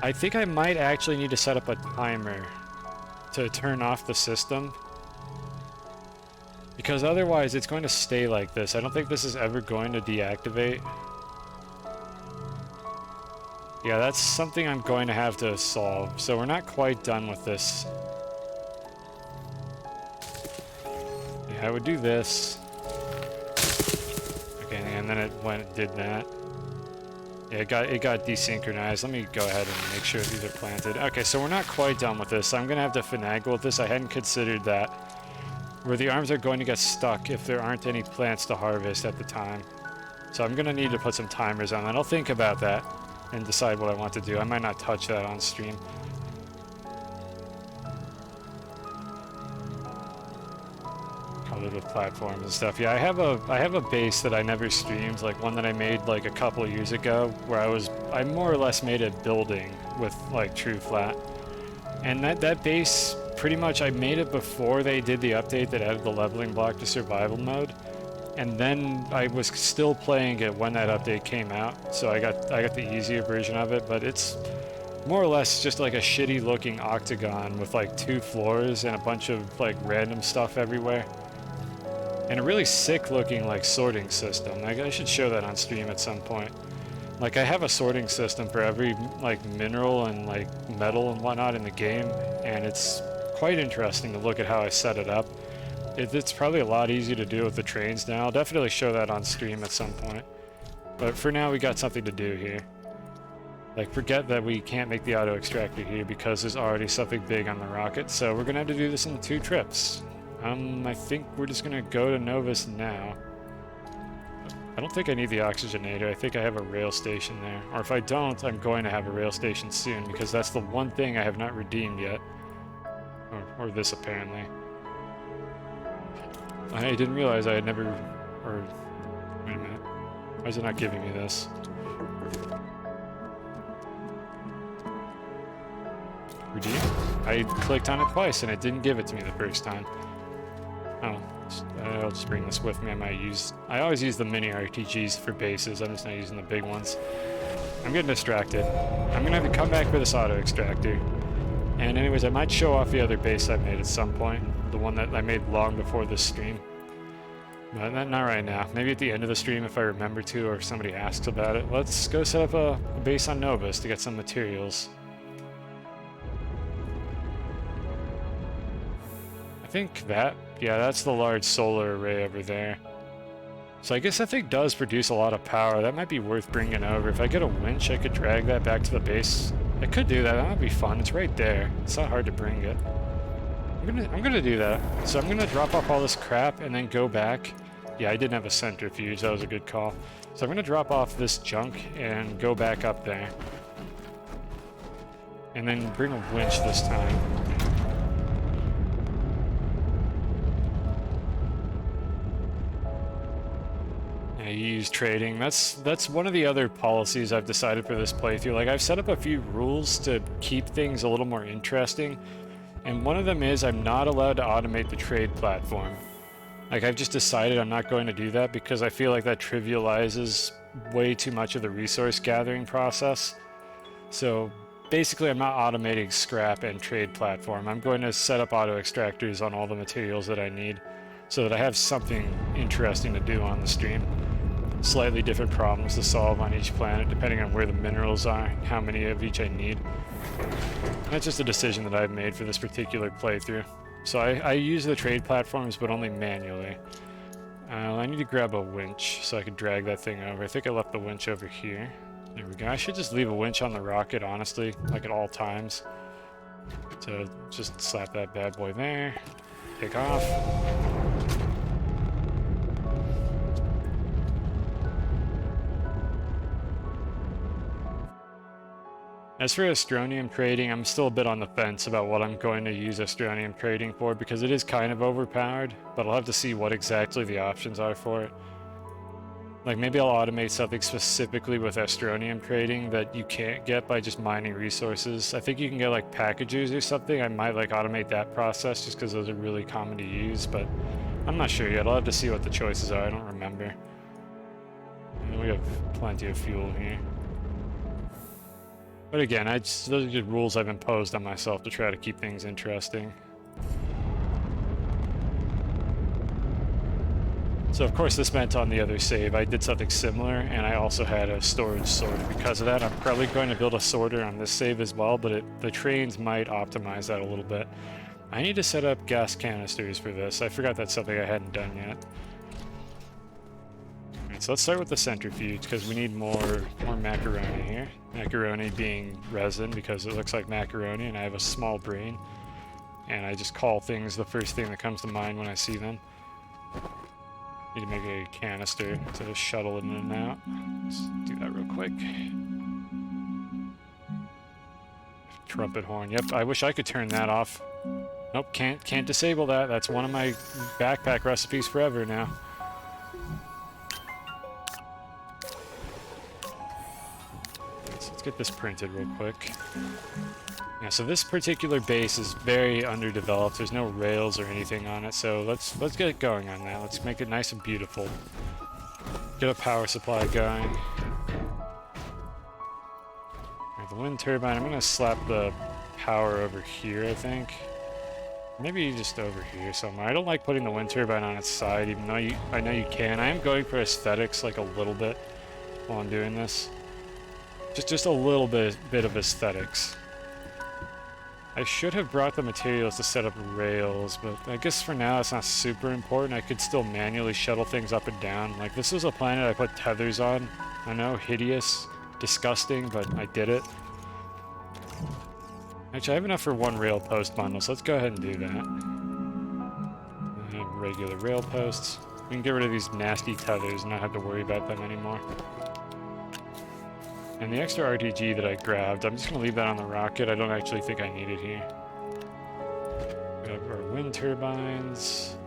I think I might actually need to set up a timer to turn off the system, because otherwise it's going to stay like this. I don't think this is ever going to deactivate. Yeah, that's something I'm going to have to solve. So we're not quite done with this. Yeah, I would do this. Okay, and then it went and did that. Yeah, it got desynchronized. Let me go ahead and make sure these are planted. Okay, so we're not quite done with this. I'm gonna have to finagle with this. I hadn't considered that. Where the arms are going to get stuck if there aren't any plants to harvest at the time. So I'm gonna need to put some timers on that. I'll think about that and decide what I want to do. I might not touch that on stream. Color the platforms and stuff. Yeah, I have a base that I never streamed, like one that I made like a couple of years ago, where I more or less made a building with like TrueFlat. And that base, pretty much I made it before they did the update that added the leveling block to survival mode. And then I was still playing it when that update came out, so I got the easier version of it, but it's more or less just like a shitty looking octagon with like 2 floors and a bunch of like random stuff everywhere. And a really sick looking like sorting system. I should show that on stream at some point. Like I have a sorting system for every like mineral and like metal and whatnot in the game, and it's quite interesting to look at how I set it up. It's probably a lot easier to do with the trains now. I'll definitely show that on stream at some point. But for now, we got something to do here. Like, forget that we can't make the auto extractor here because there's already something big on the rocket. So we're gonna have to do this in 2 trips. I think we're just gonna go to Novus now. I don't think I need the oxygenator. I think I have a rail station there. Or if I don't, I'm going to have a rail station soon because that's the one thing I have not redeemed yet. Or this, apparently. I didn't realize I had never, or, wait a minute, why is it not giving me this? Redeem? I clicked on it twice and it didn't give it to me the first time. Oh, I'll just bring this with me. I always use the mini RTGs for bases, I'm just not using the big ones. I'm getting distracted. I'm gonna have to come back for this auto extractor. And anyways, I might show off the other base I made at some point. The one that I made long before this stream. But not right now. Maybe at the end of the stream if I remember to, or if somebody asks about it. Let's go set up a base on Novus to get some materials. think that, yeah, that's the large solar array over there. So I guess that thing does produce a lot of power. That might be worth bringing over. If I get a winch, I could drag that back to the base. I could do that. That might be fun. It's right there. It's not hard to bring it. I'm gonna do that. So I'm gonna drop off all this crap and then go back. Yeah, I didn't have a centrifuge. That was a good call. So I'm gonna drop off this junk and go back up there. And then bring a winch this time. Yeah, you use trading. That's one of the other policies I've decided for this playthrough. Like, I've set up a few rules to keep things a little more interesting. And one of them is I'm not allowed to automate the trade platform. Like, I've just decided I'm not going to do that because I feel like that trivializes way too much of the resource gathering process. So basically I'm not automating scrap and trade platform. I'm going to set up auto extractors on all the materials that I need so that I have something interesting to do on the stream. Slightly different problems to solve on each planet depending on where the minerals are, how many of each I need. That's just a decision that I've made for this particular playthrough. So I use the trade platforms, but only manually. I need to grab a winch so I can drag that thing over. I think I left the winch over here. There we go. I should just leave a winch on the rocket, honestly, like at all times. So just slap that bad boy there. Take off. As for Astronium trading, I'm still a bit on the fence about what I'm going to use Astronium trading for because it is kind of overpowered, but I'll have to see what exactly the options are for it. Like, maybe I'll automate something specifically with Astronium trading that you can't get by just mining resources. I think you can get like packages or something. I might like automate that process just because those are really common to use, but I'm not sure yet. I'll have to see what the choices are. I don't remember. And we have plenty of fuel here. But again, those are just rules I've imposed on myself to try to keep things interesting. So of course this meant on the other save I did something similar, and I also had a storage sorter because of that. I'm probably going to build a sorter on this save as well, but the trains might optimize that a little bit. I need to set up gas canisters for this. I forgot that's something I hadn't done yet. Alright, so let's start with the centrifuge because we need more macaroni here. Macaroni being resin because it looks like macaroni and I have a small brain. And I just call things the first thing that comes to mind when I see them. Need to make a canister to just shuttle it in and out. Let's do that real quick. Trumpet horn. Yep, I wish I could turn that off. Nope, can't disable that. That's one of my backpack recipes forever now. Let's get this printed real quick. Yeah, so this particular base is very underdeveloped. There's no rails or anything on it, so let's get it going on that. Let's make it nice and beautiful. Get a power supply going. Alright, the wind turbine, I'm gonna slap the power over here, I think. Maybe just over here somewhere. I don't like putting the wind turbine on its side, even though I know you can. I am going for aesthetics like a little bit while I'm doing this. Just a little bit of aesthetics. I should have brought the materials to set up rails, but I guess for now it's not super important. I could still manually shuttle things up and down. Like, this was a planet I put tethers on. I know, hideous, disgusting, but I did it. Actually, I have enough for one rail post bundle, so let's go ahead and do that. Regular rail posts. We can get rid of these nasty tethers and not have to worry about them anymore. And the extra RTG that I grabbed, I'm just going to leave that on the rocket. I don't actually think I need it here. Grab our wind turbines.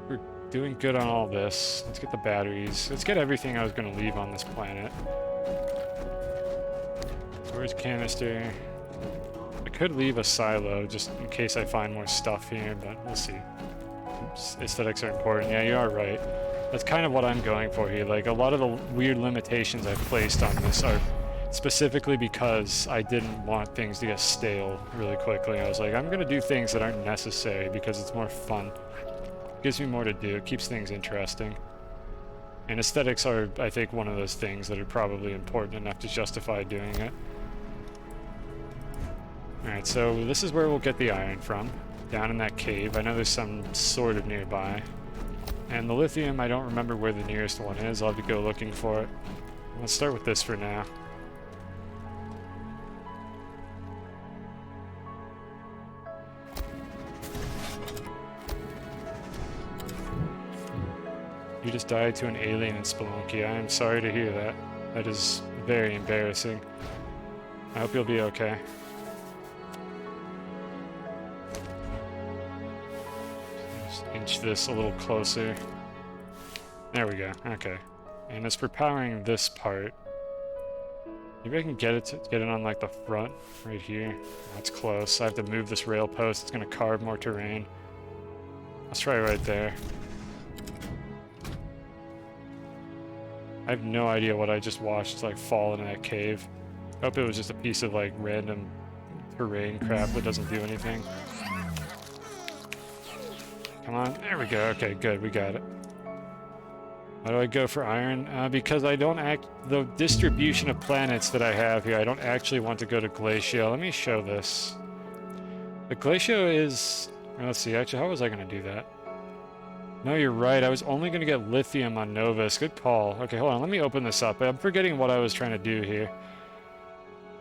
We're doing good on all this. Let's get the batteries. Let's get everything I was going to leave on this planet. Storage canister. I could leave a silo just in case I find more stuff here, but we'll see. Oops, aesthetics are important. Yeah, you are right. That's kind of what I'm going for here. Like, a lot of the weird limitations I've placed on this are specifically because I didn't want things to get stale really quickly. I was like, I'm going to do things that aren't necessary because it's more fun. It gives me more to do. It keeps things interesting. And aesthetics are, I think, one of those things that are probably important enough to justify doing it. Alright, so this is where we'll get the iron from. down in that cave. I know there's some sort of nearby. And the lithium, I don't remember where the nearest one is. I'll have to go looking for it. Let's start with this for now. You just died to an alien in Spelunky. I am sorry to hear that. That is very embarrassing. I hope you'll be okay. Just inch this a little closer. There we go. Okay. And as for powering this part, maybe I can get it on like the front right here. That's close. I have to move this rail post. It's gonna carve more terrain. Let's try right there. I have no idea what I just watched like fall into that cave. I hope it was just a piece of like random terrain crap that doesn't do anything. Come on, there we go. Okay, good, we got it. Why do I go for iron? Because I don't the distribution of planets that I have here, I don't actually want to go to Glacio. Let me show this. The Glacio is, let's see, actually, how was I going to do that? No, you're right. I was only going to get lithium on Novus. Good call. Okay, hold on. Let me open this up. I'm forgetting what I was trying to do here.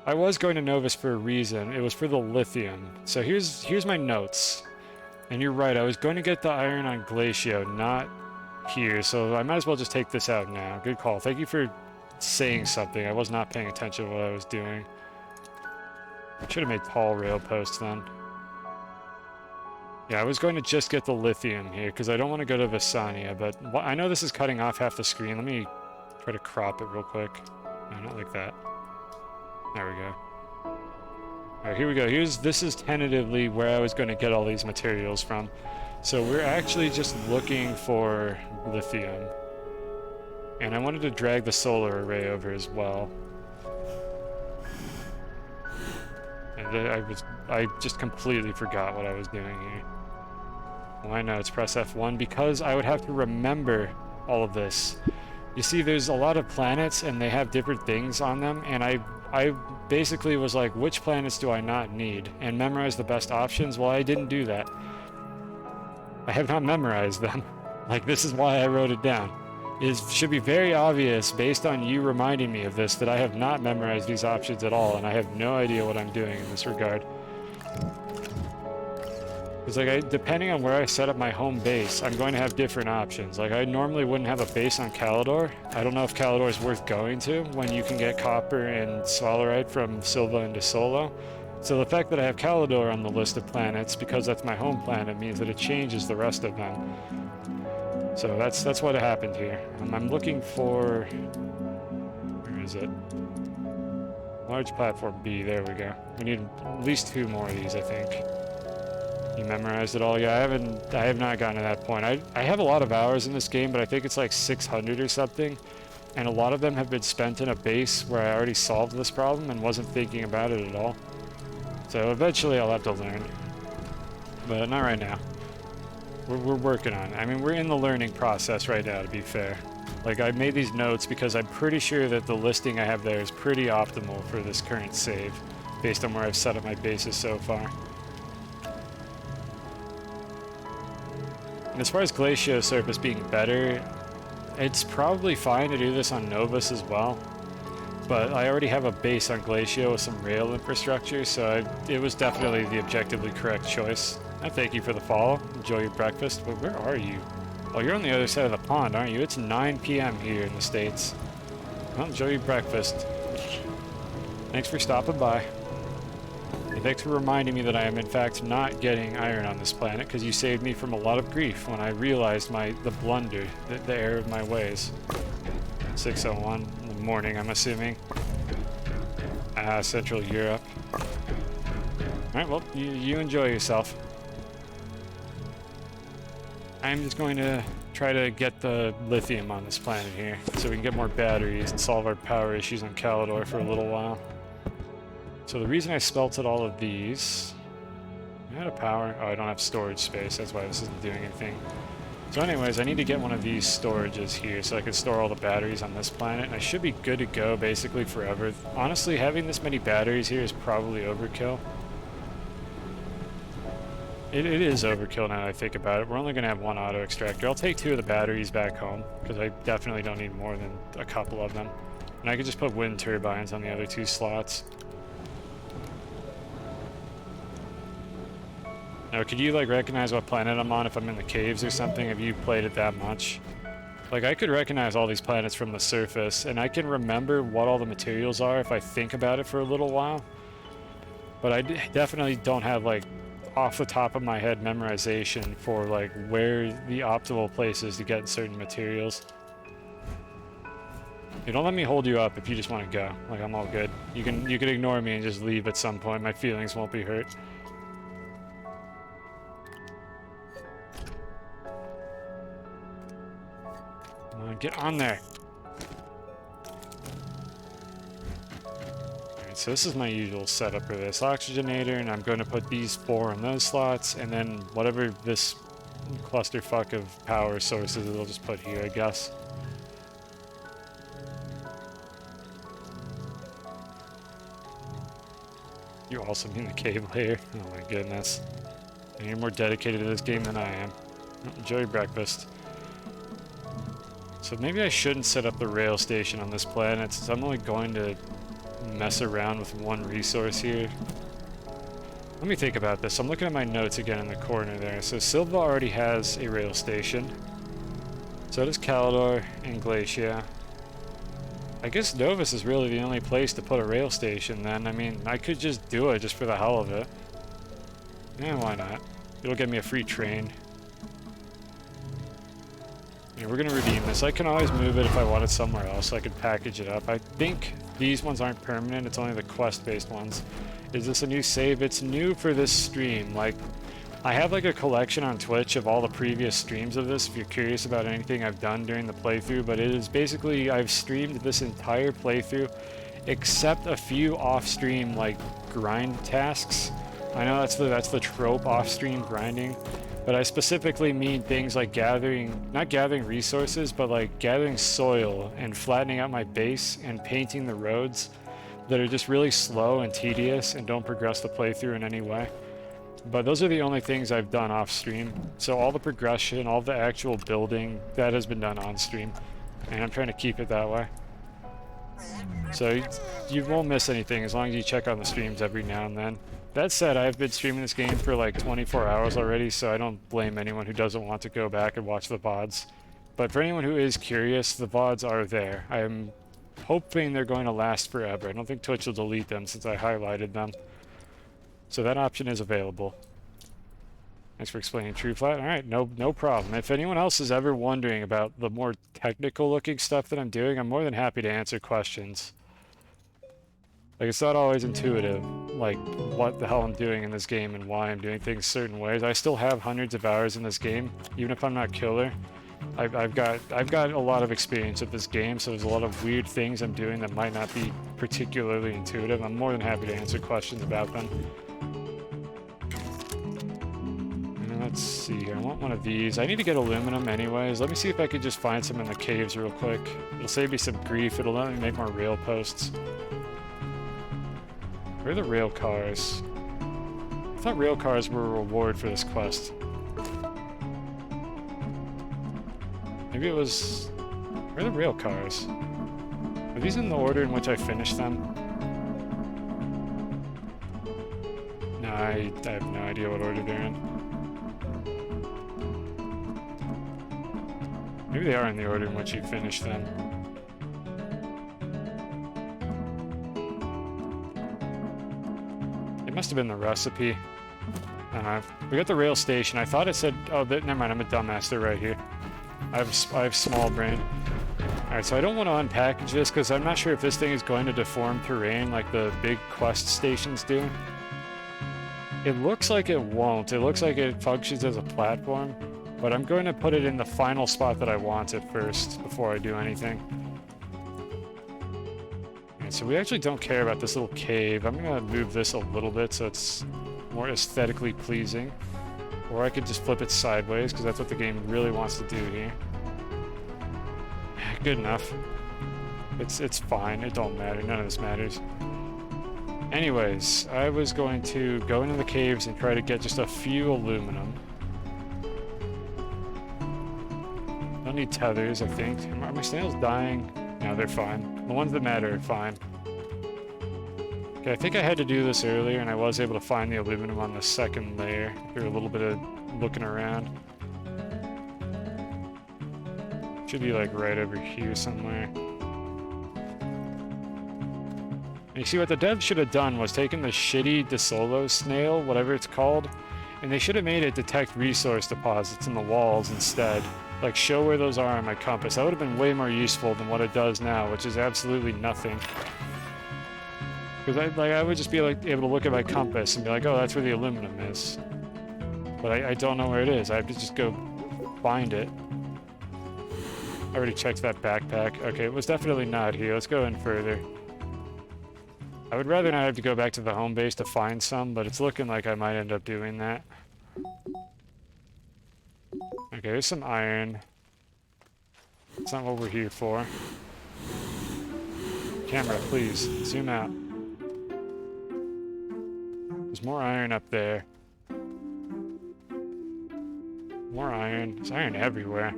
I was going to Novus for a reason. It was for the lithium. So here's my notes. And you're right. I was going to get the iron on Glacio, not here. So I might as well just take this out now. Good call. Thank you for saying something. I was not paying attention to what I was doing. I should have made tall rail posts then. Yeah, I was going to just get the lithium here, because I don't want to go to Visania, but I know this is cutting off half the screen. Let me try to crop it real quick. No, not like that. There we go. Alright, here we go. This is tentatively where I was going to get all these materials from. So we're actually just looking for lithium. And I wanted to drag the solar array over as well. And I just completely forgot what I was doing here. Why not? Press F1 because I would have to remember all of this. You see, there's a lot of planets and they have different things on them, and I basically was like, which planets do I not need? And memorize the best options? Well, I didn't do that. I have not memorized them. Like, this is why I wrote it down. It should be very obvious, based on you reminding me of this, that I have not memorized these options at all, and I have no idea what I'm doing in this regard. Because, like, depending on where I set up my home base, I'm going to have different options. Like, I normally wouldn't have a base on Calidor. I don't know if Calidor is worth going to when you can get copper and solarite from Silva into Solo. So the fact that I have Calidor on the list of planets, because that's my home planet, means that it changes the rest of them. So that's what happened here. I'm looking for... Where is it? Large platform B, there we go. We need at least 2 more of these, I think. You memorized it all? Yeah, I have not gotten to that point. I have a lot of hours in this game, but I think it's like 600 or something. And a lot of them have been spent in a base where I already solved this problem and wasn't thinking about it at all. So eventually I'll have to learn. But not right now. We're working on it. I mean, we're in the learning process right now, to be fair. Like, I made these notes because I'm pretty sure that the listing I have there is pretty optimal for this current save, based on where I've set up my bases so far. And as far as Glacio surface being better, it's probably fine to do this on Novus as well. But I already have a base on Glacio with some rail infrastructure, so it was definitely the objectively correct choice. I thank you for the follow. Enjoy your breakfast. But where are you? Oh, you're on the other side of the pond, aren't you? It's 9 p.m. here in the States. Well, enjoy your breakfast. Thanks for stopping by. And thanks for reminding me that I am in fact not getting iron on this planet, because you saved me from a lot of grief when I realized the blunder, the error of my ways. 6:01 in the morning, I'm assuming. Central Europe. Alright, well, you enjoy yourself. I'm just going to try to get the lithium on this planet here, so we can get more batteries and solve our power issues on Calidor for a little while. So the reason I smelted all of these... I had a power... Oh, I don't have storage space, that's why this isn't doing anything. So anyways, I need to get one of these storages here so I can store all the batteries on this planet, and I should be good to go basically forever. Honestly, having this many batteries here is probably overkill. It is overkill now that I think about it. We're only going to have one auto extractor. I'll take 2 of the batteries back home, because I definitely don't need more than a couple of them. And I could just put wind turbines on the other 2 slots. Now, could you, like, recognize what planet I'm on if I'm in the caves or something? Have you played it that much? Like, I could recognize all these planets from the surface, and I can remember what all the materials are if I think about it for a little while. But I definitely don't have, like, off the top of my head memorization for, like, where the optimal place is to get certain materials. You don't let me hold you up if you just want to go. Like, I'm all good. You can ignore me and just leave at some point. My feelings won't be hurt. Come on, get on there. Alright, so this is my usual setup for this oxygenator, and I'm going to put these 4 in those slots, and then whatever this clusterfuck of power sources I'll just put here, I guess. You also mean the cave layer? Oh my goodness. And you're more dedicated to this game than I am. Enjoy your breakfast. So maybe I shouldn't set up the rail station on this planet, since I'm only going to mess around with one resource here. Let me think about this. I'm looking at my notes again in the corner there. So Silva already has a rail station. So does Calidor and Glacia. I guess Novus is really the only place to put a rail station then. I mean, I could just do it just for the hell of it. Yeah, why not? It'll get me a free train. Yeah, we're gonna redeem this. I can always move it if I want it somewhere else. I could package it up. I think these ones aren't permanent. It's only the quest-based ones. Is this a new save? It's new for this stream. Like, I have like a collection on Twitch of all the previous streams of this if you're curious about anything I've done during the playthrough, but it is basically, I've streamed this entire playthrough except a few off-stream like grind tasks. I know that's the trope, off-stream grinding, but I specifically mean things like not gathering resources, but like gathering soil and flattening out my base and painting the roads that are just really slow and tedious and don't progress the playthrough in any way. But those are the only things I've done off stream. So all the progression, all the actual building, that has been done on stream. And I'm trying to keep it that way. So you won't miss anything as long as you check on the streams every now and then. That said, I've been streaming this game for like 24 hours already, so I don't blame anyone who doesn't want to go back and watch the VODs. But for anyone who is curious, the VODs are there. I'm hoping they're going to last forever. I don't think Twitch will delete them since I highlighted them. So that option is available. Thanks for explaining TrueFlat. Alright, no problem. If anyone else is ever wondering about the more technical looking stuff that I'm doing, I'm more than happy to answer questions. Like, it's not always intuitive, like, what the hell I'm doing in this game and why I'm doing things certain ways. I still have hundreds of hours in this game, even if I'm not killer. I've got a lot of experience with this game, so there's a lot of weird things I'm doing that might not be particularly intuitive. I'm more than happy to answer questions about them. And let's see here. I want one of these. I need to get aluminum anyways. Let me see if I could just find some in the caves real quick. It'll save me some grief. It'll let me make more rail posts. Where are the rail cars? I thought rail cars were a reward for this quest. Maybe it was... Where are the rail cars? Are these in the order in which I finished them? No, I have no idea what order they're in. Maybe they are in the order in which you finished them. It must have been the recipe. We got the rail station. I thought it said... Oh, never mind. I'm a dumbass. They're right here. I have small brain. Alright, so I don't want to unpackage this because I'm not sure if this thing is going to deform terrain like the big quest stations do. It looks like it won't. It looks like it functions as a platform, but I'm going to put it in the final spot that I want it first before I do anything. Alright, so we actually don't care about this little cave. I'm going to move this a little bit so it's more aesthetically pleasing. Or I could just flip it sideways, because that's what the game really wants to do here. Good enough. It's fine. It don't matter. None of this matters. Anyways, I was going to go into the caves and try to get just a few aluminum. Don't need tethers, I think. Are my snails dying? No, they're fine. The ones that matter are fine. Okay, I think I had to do this earlier, and I was able to find the aluminum on the second layer through a little bit of looking around. Should be like right over here somewhere. And you see what the devs should have done was taken the shitty DeSolo snail, whatever it's called, and they should have made it detect resource deposits in the walls instead. Like, show where those are on my compass. That would have been way more useful than what it does now, which is absolutely nothing. Because I would just be like able to look at my compass and be like, oh, that's where the aluminum is. But I don't know where it is. I have to just go find it. I already checked that backpack. Okay, it was definitely not here. Let's go in further. I would rather not have to go back to the home base to find some, but it's looking like I might end up doing that. Okay, there's some iron. That's not what we're here for. Camera, please, zoom out. There's more iron up there. More iron. There's iron everywhere.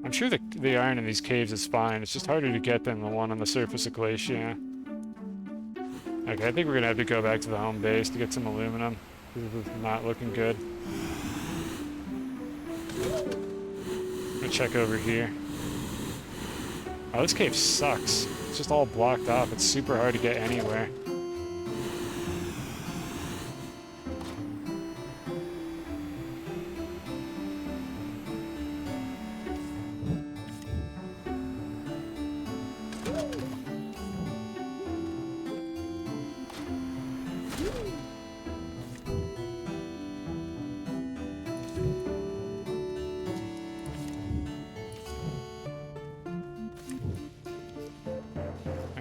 I'm sure the iron in these caves is fine. It's just harder to get than the one on the surface of Glacier. Okay, I think we're gonna have to go back to the home base to get some aluminum. This is not looking good. I'm gonna check over here. Oh, this cave sucks. It's just all blocked off. It's super hard to get anywhere.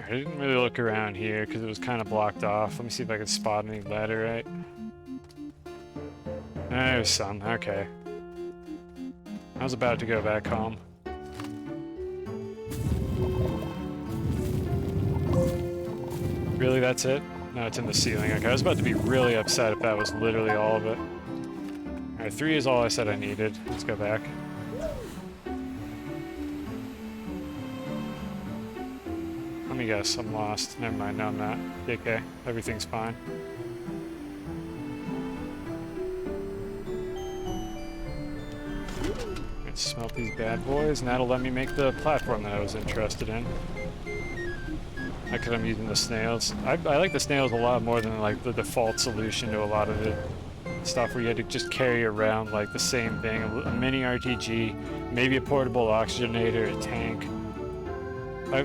I didn't really look around here because it was kind of blocked off. Let me see if I can spot any laterite. There's some. Okay. I was about to go back home. Really, that's it? No, it's in the ceiling. Okay, I was about to be really upset if that was literally all of it. Alright, 3 is all I said I needed. Let's go back. Let me guess, I'm lost. Never mind, no I'm not. Okay, everything's fine. Let's smelt these bad boys, and that'll let me make the platform that I was interested in. Because I'm using the snails. I like the snails a lot more than like the default solution to a lot of the stuff where you had to just carry around like the same thing. A mini RTG, maybe a portable oxygenator, a tank.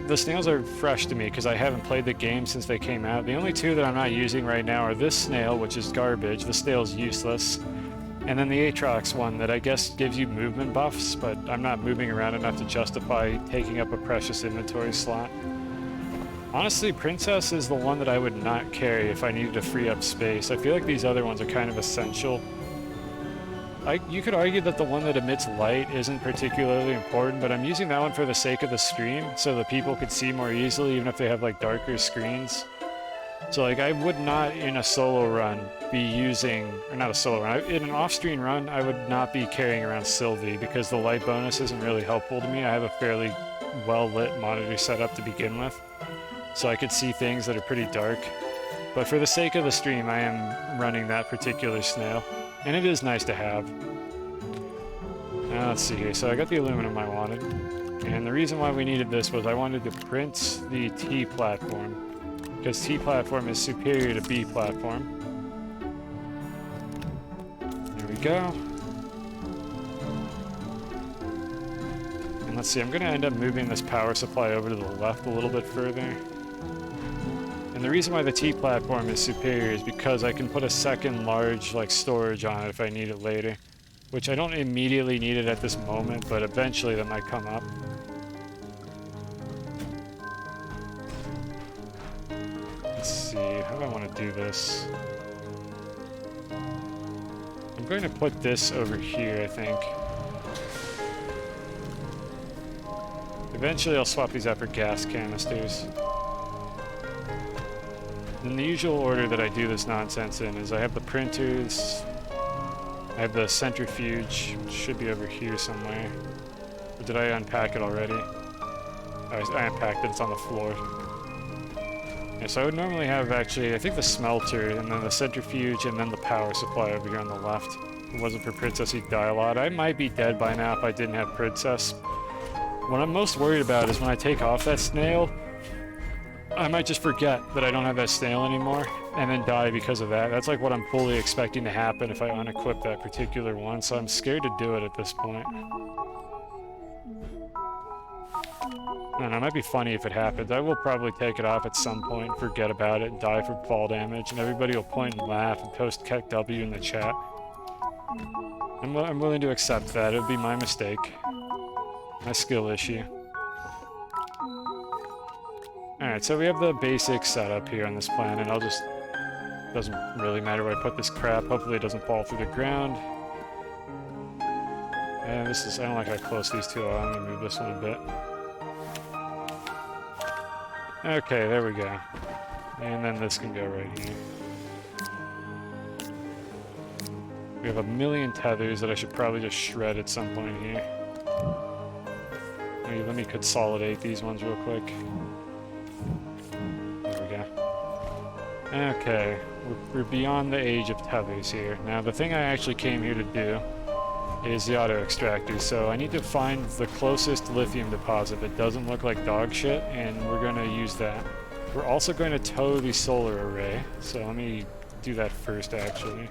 The snails are fresh to me because I haven't played the game since they came out. The only 2 that I'm not using right now are this snail, which is garbage. The snail's useless. And then the Aatrox one that I guess gives you movement buffs, but I'm not moving around enough to justify taking up a precious inventory slot. Honestly, Princess is the one that I would not carry if I needed to free up space. I feel like these other ones are kind of essential. You could argue that the one that emits light isn't particularly important, but I'm using that one for the sake of the stream, so that people could see more easily, even if they have like darker screens. So like, I would not in a solo run be using, or not a solo run, in an off-screen run, I would not be carrying around Sylvie, because the light bonus isn't really helpful to me. I have a fairly well-lit monitor setup to begin with, so I could see things that are pretty dark. But for the sake of the stream, I am running that particular snail. And it is nice to have. Now let's see here. So I got the aluminum I wanted. And the reason why we needed this was I wanted to print the T platform. Because T platform is superior to B platform. There we go. And let's see, I'm going to end up moving this power supply over to the left a little bit further. And the reason why the T platform is superior is because I can put a second large like storage on it if I need it later. Which I don't immediately need it at this moment, but eventually that might come up. Let's see, how do I want to do this? I'm going to put this over here, I think. Eventually I'll swap these out for gas canisters. in the usual order that I do this nonsense in is I have the printers, I have the centrifuge, which should be over here somewhere. Or did I unpack it already? I unpacked it, it's on the floor. Yeah, so I would normally have actually, I think the smelter, and then the centrifuge, and then the power supply over here on the left. If it wasn't for Princess, he'd die a lot. I might be dead by now if I didn't have Princess. What I'm most worried about is when I take off that snail, I might just forget that I don't have that snail anymore, and then die because of that. That's like what I'm fully expecting to happen if I unequip that particular one, so I'm scared to do it at this point. I don't know, it might be funny if it happens. I will probably take it off at some point, forget about it, and die from fall damage, and everybody will point and laugh and post KEKW in the chat. I'm willing to accept that. It would be my mistake. My skill issue. Alright, so we have the basic setup here on this planet. I'll just... doesn't really matter where I put this crap. Hopefully it doesn't fall through the ground. And this is... I don't like how close these two are. I'm gonna move this one a bit. Okay, there we go. And then this can go right here. We have a million tethers that I should probably just shred at some point here. Let me consolidate these ones real quick. There we go. Okay, we're beyond the age of tethers here. Now, the thing I actually came here to do is the auto extractor, so I need to find the closest lithium deposit that doesn't look like dog shit, and we're going to use that. We're also going to tow the solar array, so let me do that first, actually.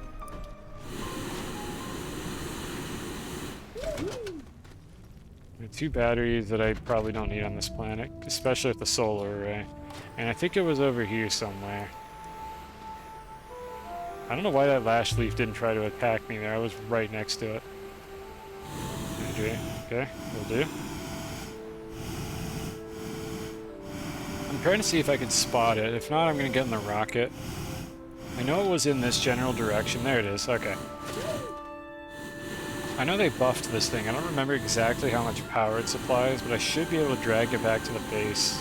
There are 2 batteries that I probably don't need on this planet, especially with the solar array. And I think it was over here somewhere. I don't know why that lash leaf didn't try to attack me there. I was right next to it. Okay, will do. I'm trying to see if I can spot it. If not, I'm going to get in the rocket. I know it was in this general direction. There it is. Okay. I know they buffed this thing. I don't remember exactly how much power it supplies, but I should be able to drag it back to the base.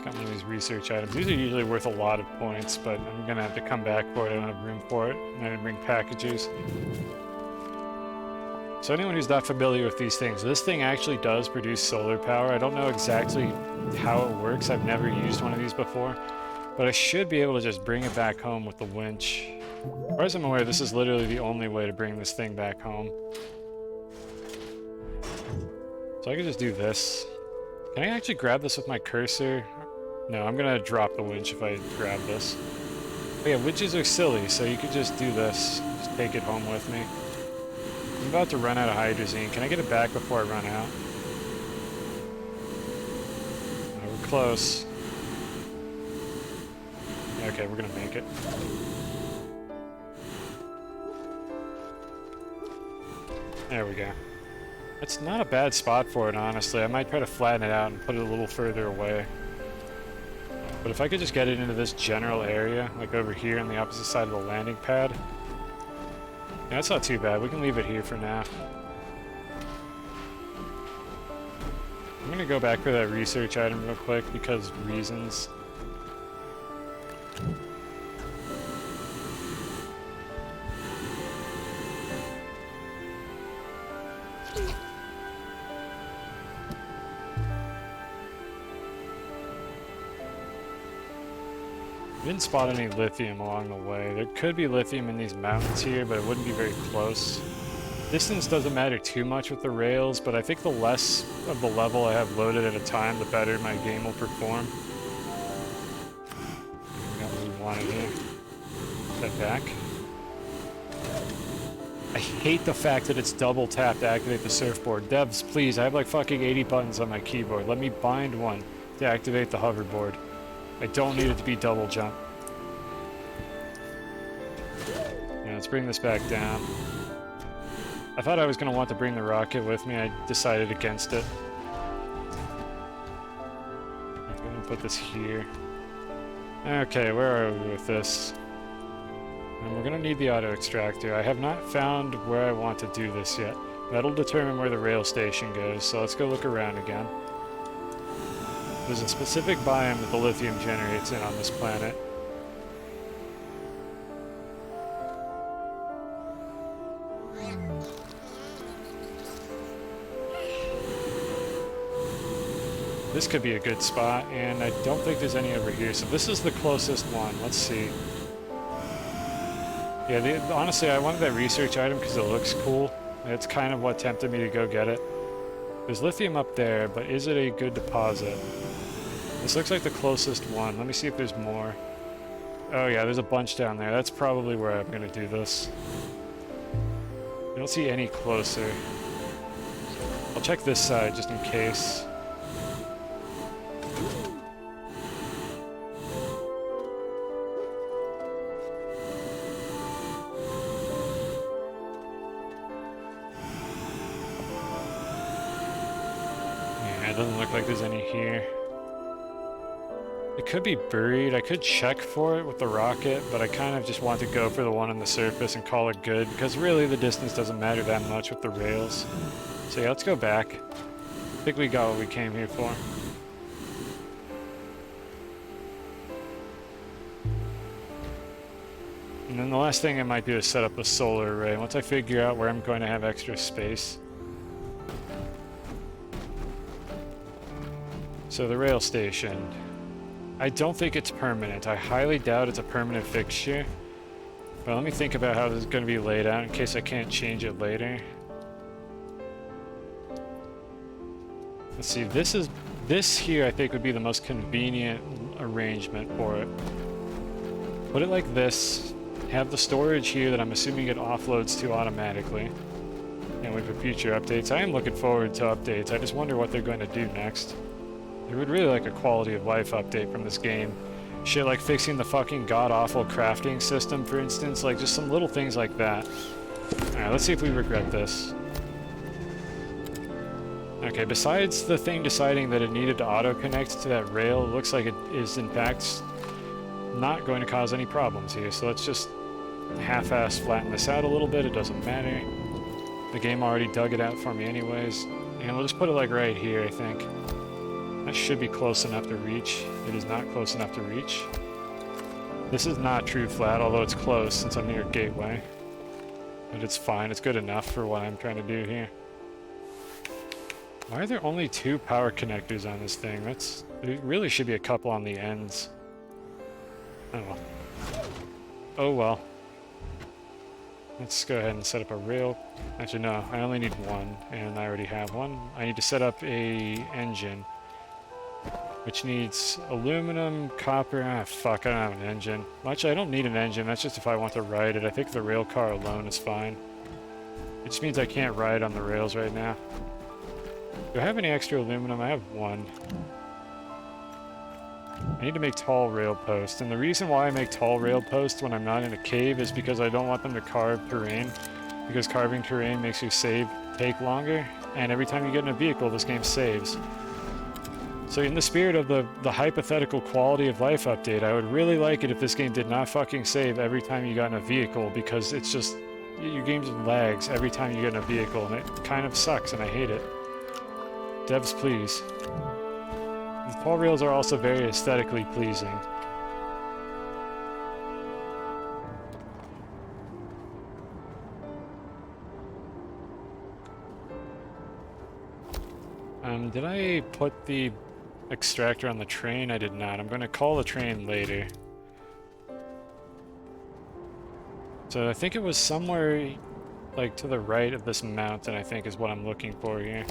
Got one of these research items. These are usually worth a lot of points, but I'm gonna have to come back for it. I don't have room for it. And I didn't bring packages. So anyone who's not familiar with these things, this thing actually does produce solar power. I don't know exactly how it works. I've never used one of these before, but I should be able to just bring it back home with the winch. As far as I'm aware, this is literally the only way to bring this thing back home. So I can just do this. Can I actually grab this with my cursor? No, I'm gonna drop the winch if I grab this. But yeah, winches are silly, so you could just do this. Just take it home with me. I'm about to run out of hydrazine. Can I get it back before I run out? No, we're close. Okay, we're gonna make it. There we go. It's not a bad spot for it, honestly. I might try to flatten it out and put it a little further away. But if I could just get it into this general area, like over here on the opposite side of the landing pad. Yeah, that's not too bad. We can leave it here for now. I'm gonna go back for that research item real quick because reasons. Didn't spot any lithium along the way. There could be lithium in these mountains here, but it wouldn't be very close. Distance doesn't matter too much with the rails, but I think the less of the level I have loaded at a time, the better my game will perform. We got what we wanted here. Step back. I hate the fact that it's double tap to activate the surfboard. Devs, please, I have like fucking 80 buttons on my keyboard. Let me bind one to activate the hoverboard. I don't need it to be double jump. Yeah, let's bring this back down. I thought I was going to want to bring the rocket with me. I decided against it. I'm going to put this here. Okay, where are we with this? And we're going to need the auto extractor. I have not found where I want to do this yet. That'll determine where the rail station goes, so let's go look around again. There's a specific biome that the lithium generates in on this planet. This could be a good spot, and I don't think there's any over here. So this is the closest one. Let's see. Yeah, honestly, I wanted that research item because it looks cool. It's kind of what tempted me to go get it. There's lithium up there, but is it a good deposit? This looks like the closest one. Let me see if there's more. Oh yeah, there's a bunch down there. That's probably where I'm going to do this. I don't see any closer. I'll check this side just in case. Yeah, it doesn't look like there's any here. It could be buried. I could check for it with the rocket, but I kind of just want to go for the one on the surface and call it good, because really the distance doesn't matter that much with the rails. So yeah, let's go back. I think we got what we came here for. And then the last thing I might do is set up a solar array once I figure out where I'm going to have extra space. So the rail station. I don't think it's permanent. I highly doubt it's a permanent fixture. But let me think about how this is going to be laid out in case I can't change it later. Let's see, this here I think would be the most convenient arrangement for it. Put it like this, have the storage here that I'm assuming it offloads to automatically. And wait for future updates. I am looking forward to updates. I just wonder what they're going to do next. I would really like a quality of life update from this game. Shit like fixing the fucking god-awful crafting system, for instance. Like, just some little things like that. Alright, let's see if we regret this. Okay, besides the thing deciding that it needed to auto-connect to that rail, it looks like it is, in fact, not going to cause any problems here. So let's just half-ass flatten this out a little bit. It doesn't matter. The game already dug it out for me anyways. And we'll just put it, like, right here, I think. That should be close enough to reach. It is not close enough to reach. This is not true flat, although it's close since I'm near gateway. But it's fine, it's good enough for what I'm trying to do here. Why are there only 2 power connectors on this thing? There really should be a couple on the ends. Oh well. Oh well. Let's go ahead and set up a rail. Actually no, I only need one, and I already have one. I need to set up a engine, which needs aluminum, copper. Ah, fuck, I don't have an engine. Actually, I don't need an engine. That's just if I want to ride it. I think the rail car alone is fine. It just means I can't ride on the rails right now. Do I have any extra aluminum? I have one. I need to make tall rail posts. And the reason why I make tall rail posts when I'm not in a cave is because I don't want them to carve terrain. Because carving terrain makes your save take longer. And every time you get in a vehicle, this game saves. So in the spirit of the hypothetical quality of life update, I would really like it if this game did not fucking save every time you got in a vehicle, because it's just, your game just lags every time you get in a vehicle, and it kind of sucks, and I hate it. Devs, please. The tall rails are also very aesthetically pleasing. Did I put the extractor on the train? I did not. I'm going to call the train later. So I think it was somewhere like to the right of this mountain, I think is what I'm looking for here.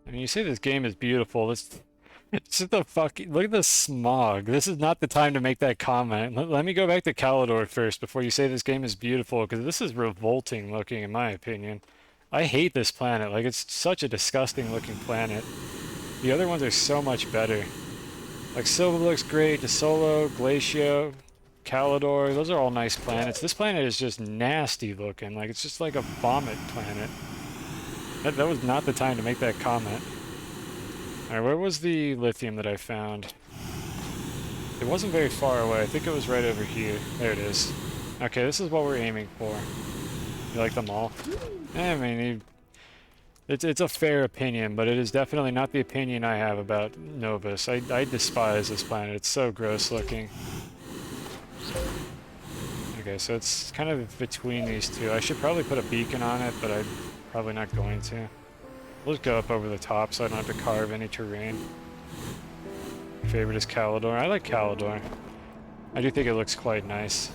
I mean, you say this game is beautiful. It's just the fucking, look at the smog. This is not the time to make that comment. Let me go back to Calidor first before you say this game is beautiful, because this is revolting looking in my opinion. I hate this planet. Like, it's such a disgusting looking planet. The other ones are so much better. Like, Silva looks great, DeSolo, Glacio, Calidor, those are all nice planets. This planet is just nasty looking. Like, it's just like a vomit planet. That was not the time to make that comment. Alright, where was the lithium that I found? It wasn't very far away. I think it was right over here. There it is. Okay, this is what we're aiming for. You like them all? I mean, it's a fair opinion, but it is definitely not the opinion I have about Novus. I despise this planet. It's so gross looking. Okay, so it's kind of between these two. I should probably put a beacon on it, but I'm probably not going to. We'll just go up over the top so I don't have to carve any terrain. My favorite is Calidor. I like Calidor. I do think it looks quite nice.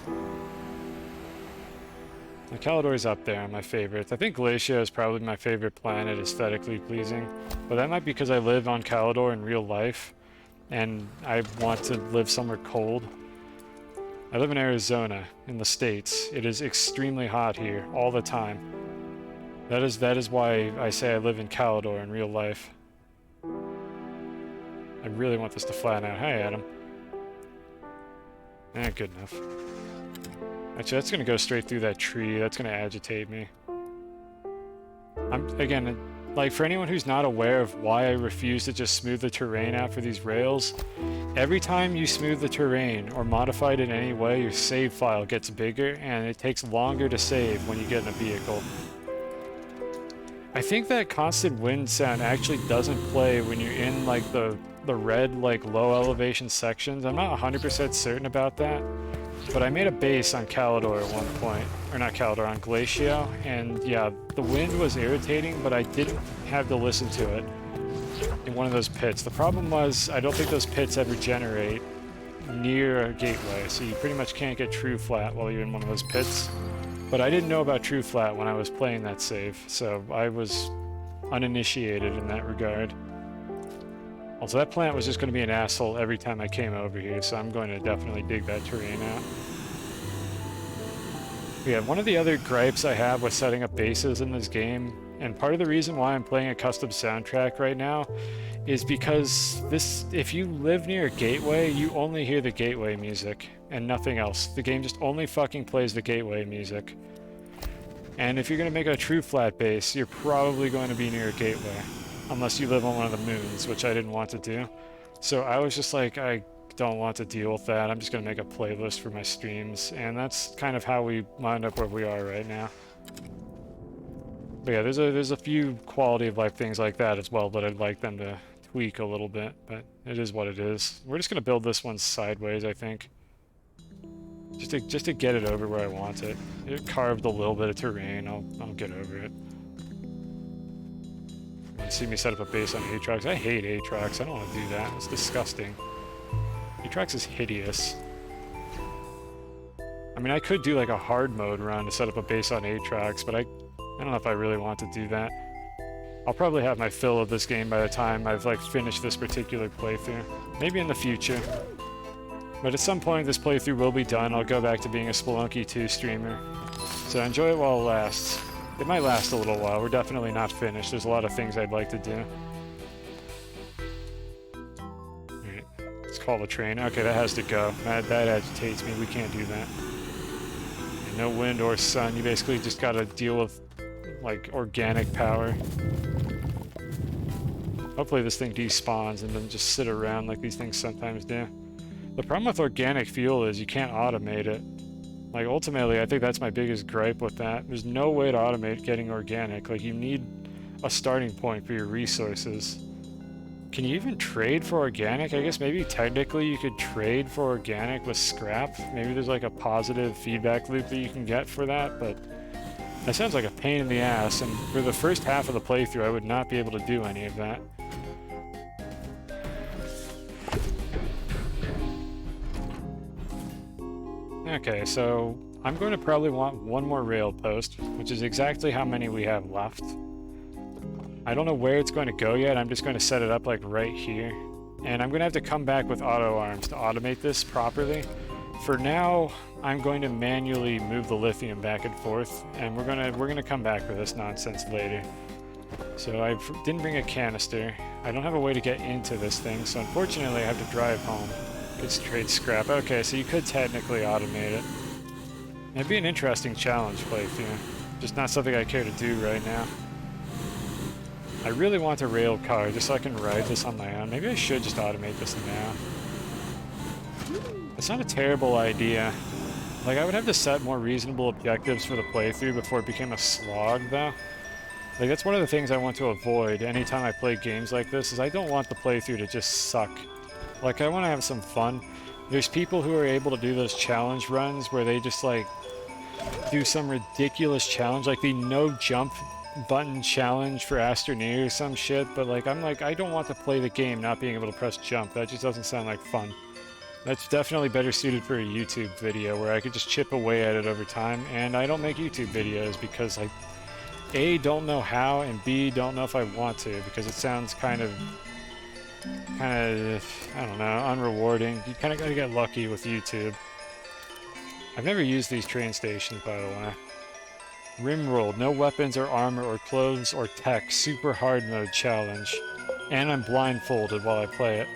Calidor is up there on my favorites. I think Glacia is probably my favorite planet, aesthetically pleasing. But that might be because I live on Calidor in real life, and I want to live somewhere cold. I live in Arizona, in the States. It is extremely hot here, all the time. That is why I say I live in Calidor in real life. I really want this to flatten out. Hi, Adam. Good enough. Actually, that's gonna go straight through that tree. That's gonna agitate me. Again, like, for anyone who's not aware of why I refuse to just smooth the terrain out for these rails, every time you smooth the terrain or modify it in any way, your save file gets bigger and it takes longer to save when you get in a vehicle. I think that constant wind sound actually doesn't play when you're in, like, the red, like, low elevation sections. I'm not 100% certain about that. But I made a base on Calidor at one point, or not Calidor, on Glacia, and yeah, the wind was irritating, but I didn't have to listen to it in one of those pits. The problem was, I don't think those pits ever generate near a gateway, so you pretty much can't get true flat while you're in one of those pits. But I didn't know about true flat when I was playing that save, so I was uninitiated in that regard. Also, that plant was just going to be an asshole every time I came over here, so I'm going to definitely dig that terrain out. Yeah, one of the other gripes I have with setting up bases in this game, and part of the reason why I'm playing a custom soundtrack right now, is because if you live near a gateway, you only hear the gateway music, and nothing else. The game just only fucking plays the gateway music. And if you're going to make a true flat base, you're probably going to be near a gateway. Unless you live on one of the moons, which I didn't want to do. So I was just like, I don't want to deal with that. I'm just going to make a playlist for my streams. And that's kind of how we wound up where we are right now. But yeah, there's a few quality of life things like that as well that I'd like them to tweak a little bit. But it is what it is. We're just going to build this one sideways, I think. Just to get it over where I want it. It carved a little bit of terrain. I'll get over it. You see me set up a base on Aatrox. I hate Aatrox. I don't want to do that. It's disgusting. Aatrox is hideous. I mean, I could do like a hard mode run to set up a base on Aatrox, but I don't know if I really want to do that. I'll probably have my fill of this game by the time I've like finished this particular playthrough. Maybe in the future. But at some point this playthrough will be done. I'll go back to being a Spelunky 2 streamer. So enjoy it while it lasts. It might last a little while. We're definitely not finished. There's a lot of things I'd like to do. Alright, let's call the train. Okay, that has to go. That agitates me. We can't do that. And no wind or sun. You basically just gotta deal with, like, organic power. Hopefully this thing despawns and doesn't just sit around like these things sometimes do. The problem with organic fuel is you can't automate it. Like, ultimately, I think that's my biggest gripe with that. There's no way to automate getting organic. Like, you need a starting point for your resources. Can you even trade for organic? I guess maybe technically you could trade for organic with scrap. Maybe there's like a positive feedback loop that you can get for that, but that sounds like a pain in the ass, and for the first half of the playthrough, I would not be able to do any of that. Okay, so I'm going to probably want one more rail post, which is exactly how many we have left. I don't know where it's going to go yet. I'm just going to set it up like right here. And I'm going to have to come back with auto arms to automate this properly. For now, I'm going to manually move the lithium back and forth, and we're going to come back for this nonsense later. So I didn't bring a canister. I don't have a way to get into this thing, so unfortunately I have to drive home. Could trade scrap. Okay, so you could technically automate it. It'd be an interesting challenge playthrough. Just not something I care to do right now. I really want a rail car just so I can ride this on my own. Maybe I should just automate this now. It's not a terrible idea. Like, I would have to set more reasonable objectives for the playthrough before it became a slog, though. Like, that's one of the things I want to avoid anytime I play games like this, is I don't want the playthrough to just suck. Like, I want to have some fun. There's people who are able to do those challenge runs where they just, like, do some ridiculous challenge, like the no jump button challenge for Astroneer or some shit, but, like, I'm like, I don't want to play the game not being able to press jump. That just doesn't sound like fun. That's definitely better suited for a YouTube video where I could just chip away at it over time, and I don't make YouTube videos because I, A, don't know how, and B, don't know if I want to, because it sounds kind of, I don't know, unrewarding. You kind of gotta get lucky with YouTube. I've never used these train stations, by the way. Rimrolled, no weapons or armor or clothes or tech, super hard mode challenge. And I'm blindfolded while I play it.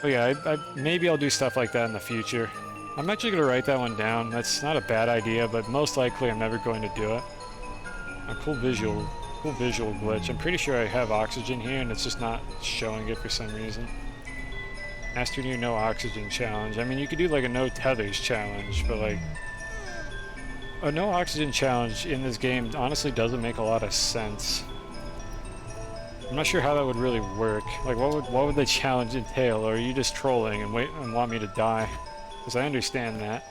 But yeah, maybe I'll do stuff like that in the future. I'm actually going to write that one down. That's not a bad idea, but most likely I'm never going to do it. A cool visual glitch. I'm pretty sure I have oxygen here and it's just not showing it for some reason. Astroneer no oxygen challenge. I mean, you could do like a no tethers challenge, but like a no oxygen challenge in this game honestly doesn't make a lot of sense. I'm not sure how that would really work. Like, what would the challenge entail? Or are you just trolling and want me to die? Because I understand that.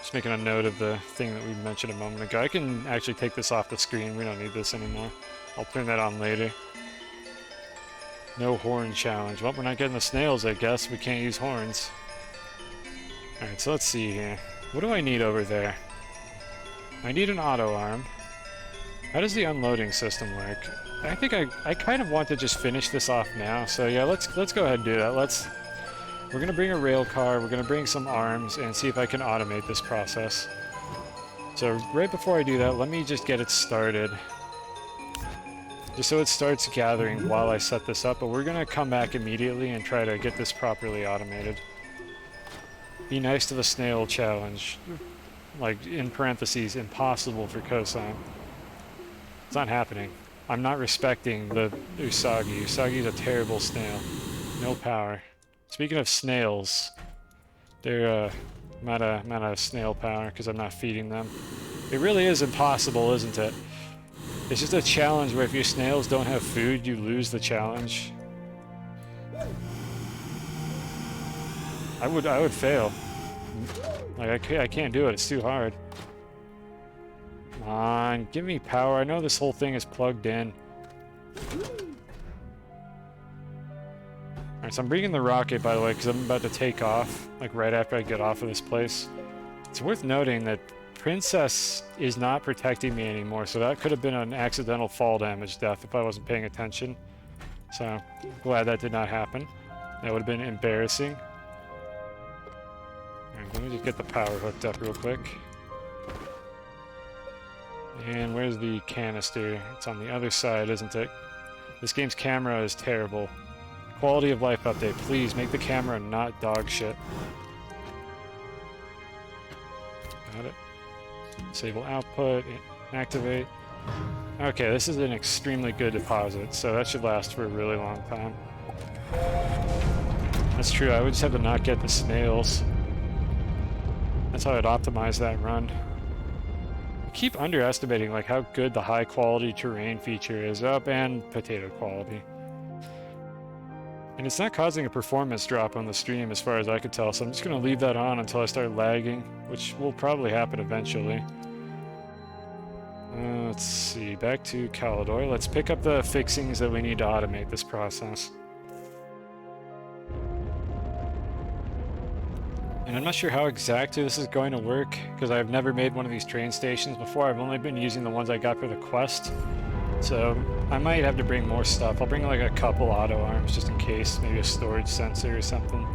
Just making a note of the thing that we mentioned a moment ago. I can actually take this off the screen. We don't need this anymore. I'll turn that on later. No horn challenge. Well, we're not getting the snails, I guess. We can't use horns. Alright, so let's see here. What do I need over there? I need an auto arm. How does the unloading system work? I think I kind of want to just finish this off now. So yeah, let's go ahead and do that. We're gonna bring a rail car, we're gonna bring some arms, and see if I can automate this process. So right before I do that, let me just get it started. Just so it starts gathering while I set this up, but we're gonna come back immediately and try to get this properly automated. Be nice to the snail challenge. Like, in parentheses, impossible for cosine. It's not happening. I'm not respecting the Usagi. Usagi's a terrible snail. No power. Speaking of snails, they're I'm out of snail power because I'm not feeding them. It really is impossible, isn't it? It's just a challenge where if your snails don't have food, you lose the challenge. I would fail. Like, I can't do it. It's too hard. Come on, give me power. I know this whole thing is plugged in. Alright, so I'm bringing the rocket, by the way, because I'm about to take off, like right after I get off of this place. It's worth noting that Princess is not protecting me anymore, so that could have been an accidental fall damage death if I wasn't paying attention. So, glad that did not happen. That would have been embarrassing. Alright, let me just get the power hooked up real quick. And where's the canister? It's on the other side, isn't it? This game's camera is terrible. Quality of life update. Please make the camera not dog shit. Got it. Disable output. Activate. Okay, this is an extremely good deposit, so that should last for a really long time. That's true, I would just have to not get the snails. That's how I'd optimize that run. I keep underestimating like how good the high quality terrain feature is. Up and potato quality. And it's not causing a performance drop on the stream as far as I could tell, so I'm just going to leave that on until I start lagging, which will probably happen eventually. Let's see, back to Calidor. Let's pick up the fixings that we need to automate this process. And I'm not sure how exactly this is going to work, because I've never made one of these train stations before. I've only been using the ones I got for the quest. So I might have to bring more stuff. I'll bring like a couple auto arms just in case, maybe a storage sensor or something.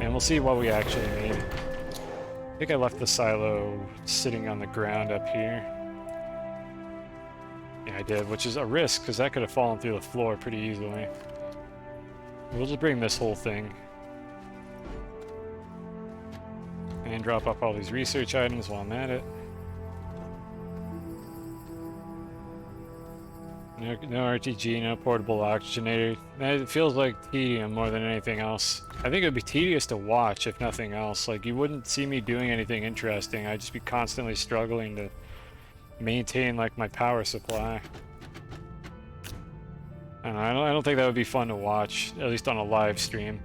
And we'll see what we actually need. I think I left the silo sitting on the ground up here. Yeah, I did, which is a risk because that could have fallen through the floor pretty easily. We'll just bring this whole thing. And drop off all these research items while I'm at it. No RTG, no portable oxygenator. It feels like tedium more than anything else. I think it would be tedious to watch, if nothing else. Like, you wouldn't see me doing anything interesting. I'd just be constantly struggling to maintain, like, my power supply. I don't think that would be fun to watch, at least on a live stream.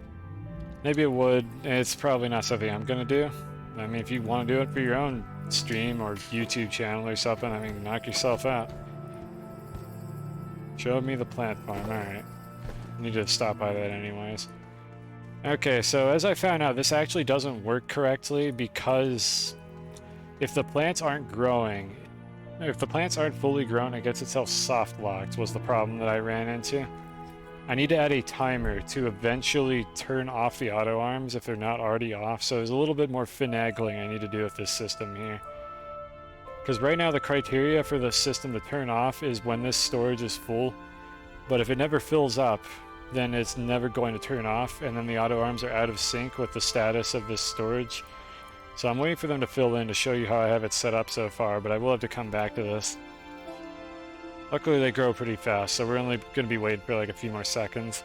Maybe it would. It's probably not something I'm gonna do. I mean, if you want to do it for your own stream or YouTube channel or something, I mean, knock yourself out. Show me the plant farm, alright. Need to stop by that anyways. Okay, so as I found out, this actually doesn't work correctly because if the plants aren't growing, if the plants aren't fully grown, it gets itself soft locked, was the problem that I ran into. I need to add a timer to eventually turn off the auto arms if they're not already off, so there's a little bit more finagling I need to do with this system here. Because right now the criteria for the system to turn off is when this storage is full, but if it never fills up, then it's never going to turn off, and then the auto arms are out of sync with the status of this storage. So I'm waiting for them to fill in to show you how I have it set up so far, but I will have to come back to this. Luckily they grow pretty fast, so we're only going to be waiting for like a few more seconds.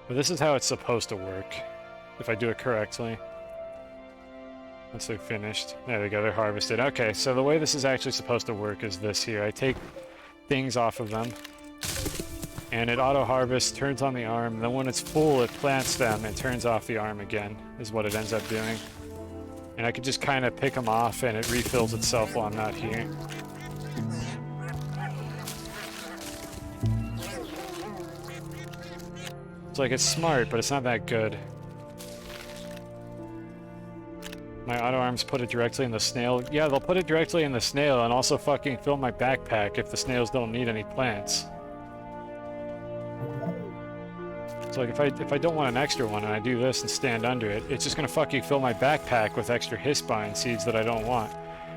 But this is how it's supposed to work, if I do it correctly. Once they're finished. There they go, they're harvested. Okay, so the way this is actually supposed to work is this here. I take things off of them, and it auto-harvests, turns on the arm, and then when it's full, it plants them and turns off the arm again, is what it ends up doing. And I could just kind of pick them off, and it refills itself while I'm not here. It's like, it's smart, but it's not that good. My auto arms put it directly in the snail. Yeah, they'll put it directly in the snail and also fucking fill my backpack if the snails don't need any plants. So like if I don't want an extra one and I do this and stand under it, it's just gonna fucking fill my backpack with extra hispine seeds that I don't want.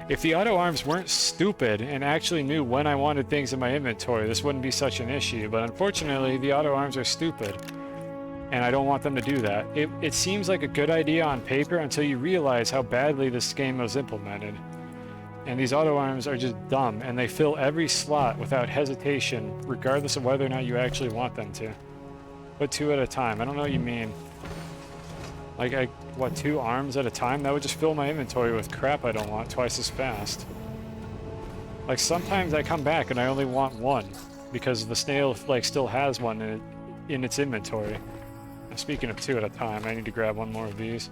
If the auto arms weren't stupid and actually knew when I wanted things in my inventory, this wouldn't be such an issue, but unfortunately the auto arms are stupid. And I don't want them to do that. It seems like a good idea on paper until you realize how badly this game was implemented. And these auto arms are just dumb, and they fill every slot without hesitation, regardless of whether or not you actually want them to. But 2 at a time, I don't know what you mean. Like, what, 2 arms at a time? That would just fill my inventory with crap I don't want twice as fast. Like, sometimes I come back and I only want 1, because the snail, like, still has one in its inventory. Speaking of 2 at a time, I need to grab 1 more of these.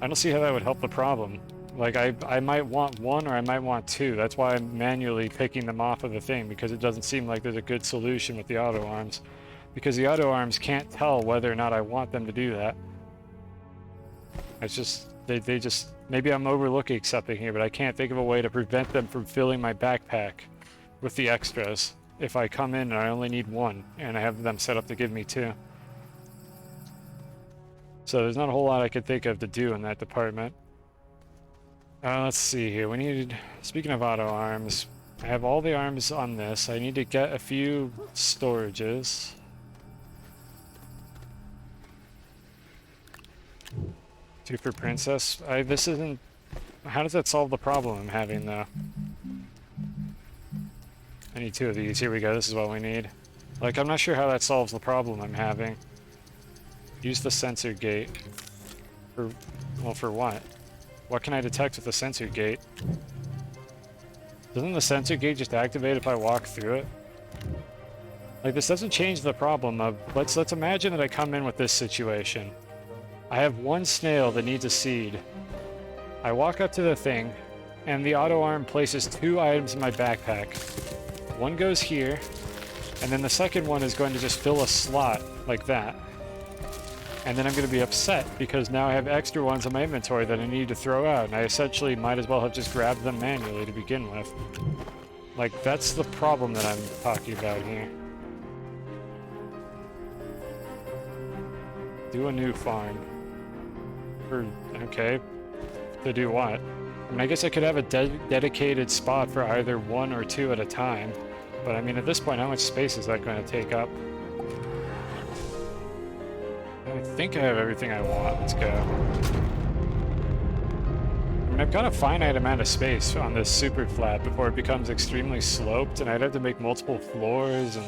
I don't see how that would help the problem. Like, I might want 1 or I might want 2. That's why I'm manually picking them off of the thing, because it doesn't seem like there's a good solution with the auto arms. Because the auto arms can't tell whether or not I want them to do that. It's just, they just, maybe I'm overlooking something here, but I can't think of a way to prevent them from filling my backpack with the extras if I come in and I only need 1 and I have them set up to give me 2. So there's not a whole lot I could think of to do in that department. Let's see here. We need, speaking of auto arms, I have all the arms on this. I need to get a few storages. Two for Princess. This isn't, how does that solve the problem I'm having though? I need 2 of these. Here we go. This is what we need. Like, I'm not sure how that solves the problem I'm having. Use the sensor gate. For, well, for what? What can I detect with the sensor gate? Doesn't the sensor gate just activate if I walk through it? Like, this doesn't change the problem of... Let's imagine that I come in with this situation. I have 1 snail that needs a seed. I walk up to the thing, and the auto arm places 2 items in my backpack. 1 goes here, and then the second one is going to just fill a slot like that. And then I'm going to be upset because now I have extra ones in my inventory that I need to throw out, and I essentially might as well have just grabbed them manually to begin with. Like, that's the problem that I'm talking about here. Do a new farm. Okay. To do what? I mean, I guess I could have a dedicated spot for either 1 or 2 at a time. But I mean, at this point, how much space is that going to take up? I think I have everything I want. Let's go. And I've got a finite amount of space on this super flat before it becomes extremely sloped, and I'd have to make multiple floors, and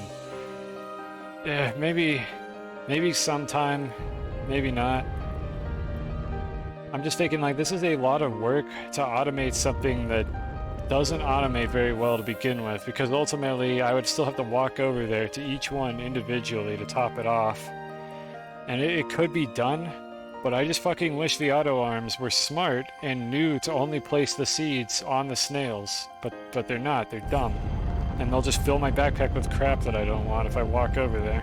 yeah, maybe sometime, maybe not. I'm just thinking, like, this is a lot of work to automate something that doesn't automate very well to begin with, because ultimately I would still have to walk over there to each one individually to top it off. And it could be done, but I just fucking wish the auto arms were smart and knew to only place the seeds on the snails. But they're not, they're dumb. And they'll just fill my backpack with crap that I don't want if I walk over there.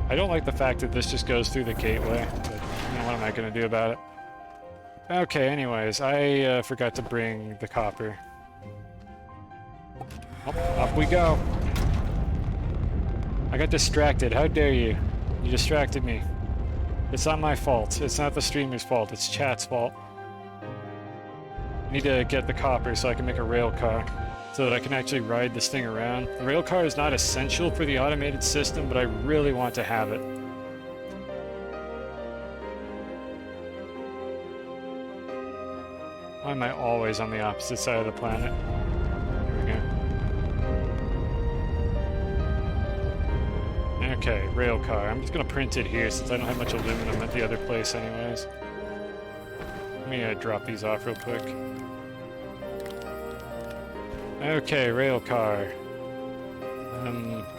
I don't like the fact that this just goes through the gateway, but you know, what am I gonna do about it? Okay, anyways, I forgot to bring the copper. Oh, up we go. I got distracted. How dare you? You distracted me. It's not my fault. It's not the streamer's fault. It's chat's fault. I need to get the copper so I can make a rail car, so that I can actually ride this thing around. The rail car is not essential for the automated system, but I really want to have it. Why am I always on the opposite side of the planet? Here we go. Okay, rail car. I'm just gonna print it here since I don't have much aluminum at the other place anyways. Let me drop these off real quick. Okay, rail car.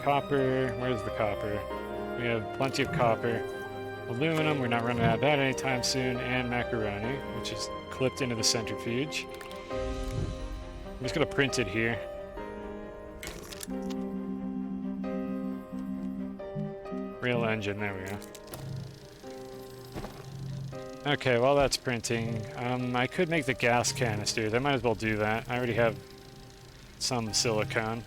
Copper. Where's the copper? We have plenty of copper. Aluminum, we're not running out of that anytime soon. And macaroni, which is clipped into the centrifuge. I'm just gonna print it here. Real engine, there we go. Okay, while that's printing, I could make the gas canisters. I might as well do that. I already have some silicone.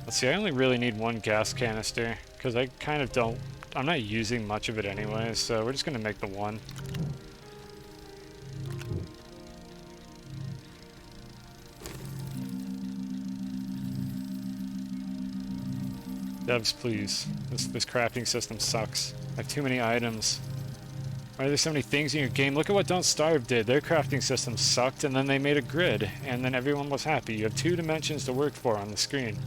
Let's see, I only really need one gas canister, because I kind of don't... I'm not using much of it anyway, so we're just going to make the one. Devs, please. This crafting system sucks. I have too many items. Why are there so many things in your game? Look at what Don't Starve did. Their crafting system sucked, and then they made a grid, and then everyone was happy. You have 2 dimensions to work for on the screen.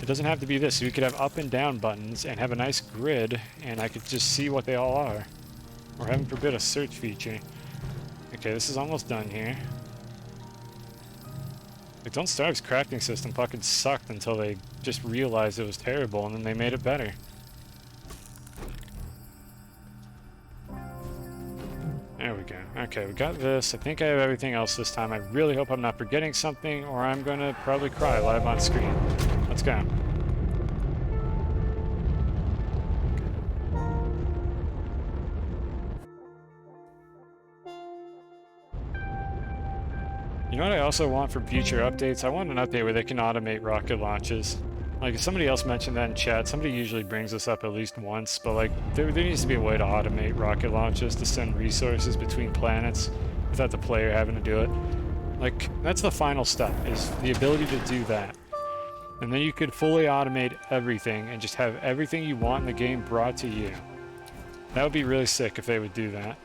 It doesn't have to be this. You could have up and down buttons and have a nice grid, and I could just see what they all are. Or heaven forbid, a search feature. Okay, this is almost done here. Like, Don't Starve's crafting system fucking sucked until they just realized it was terrible, and then they made it better. There we go. Okay, we got this. I think I have everything else this time. I really hope I'm not forgetting something, or I'm gonna probably cry live on screen. Let's go. You know what I also want for future updates? I want an update where they can automate rocket launches. Like, if somebody else mentioned that in chat, somebody usually brings this up at least once, but like, there needs to be a way to automate rocket launches to send resources between planets without the player having to do it. Like, that's the final step, is the ability to do that. And then you could fully automate everything and just have everything you want in the game brought to you. That would be really sick if they would do that.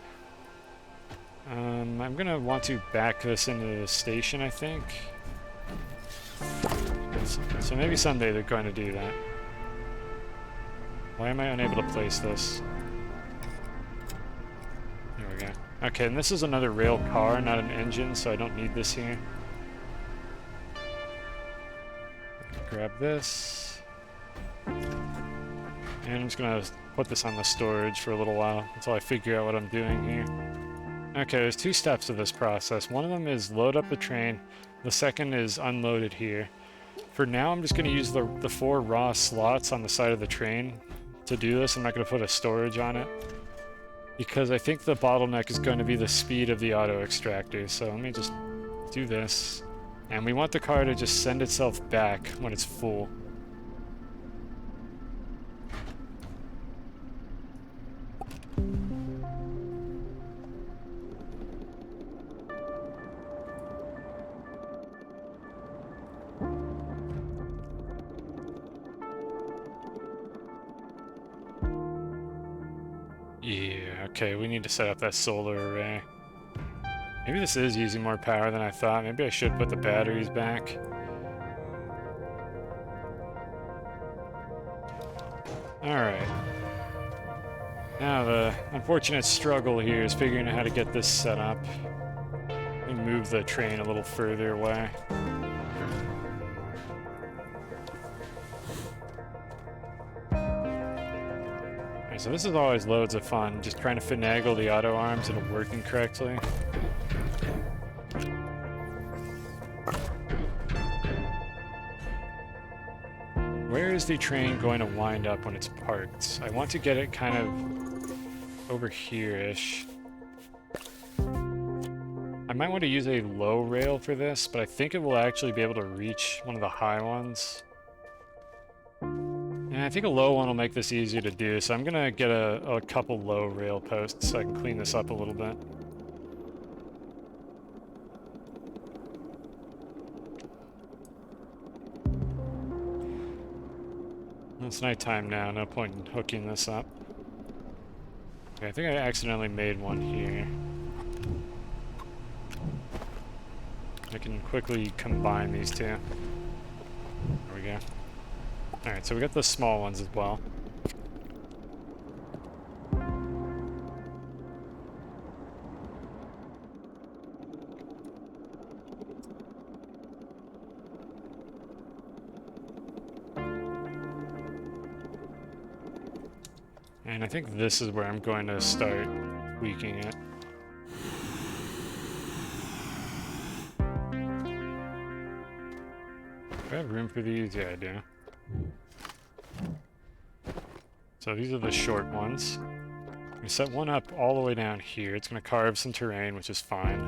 I'm gonna want to back this into the station, I think. So maybe someday they're going to do that. Why am I unable to place this? There we go. Okay, and this is another rail car, not an engine, so I don't need this here. Grab this. And I'm just gonna put this on the storage for a little while until I figure out what I'm doing here. Okay, there's 2 steps to this process. One of them is load up the train. The second is unload it here. For now, I'm just going to use the 4 raw slots on the side of the train to do this. I'm not going to put a storage on it, because I think the bottleneck is going to be the speed of the auto extractor. So let me just do this. And we want the car to just send itself back when it's full. Okay, we need to set up that solar array. Maybe this is using more power than I thought. Maybe I should put the batteries back. Alright. Now the unfortunate struggle here is figuring out how to get this set up. Let me move the train a little further away. Alright, so this is always loads of fun, just trying to finagle the auto arms into working correctly. Where is the train going to wind up when it's parked? I want to get it kind of over here-ish. I might want to use a low rail for this, but I think it will actually be able to reach one of the high ones. And I think a low one will make this easier to do, so I'm going to get a couple low rail posts so I can clean this up a little bit. It's nighttime now, no point in hooking this up. Okay, I think I accidentally made one here. I can quickly combine these two. There we go. Alright, so we got the small ones as well. And I think this is where I'm going to start tweaking it. Do I have room for these? Yeah, I do. So these are the short ones. I'm going to set one up all the way down here. It's going to carve some terrain, which is fine.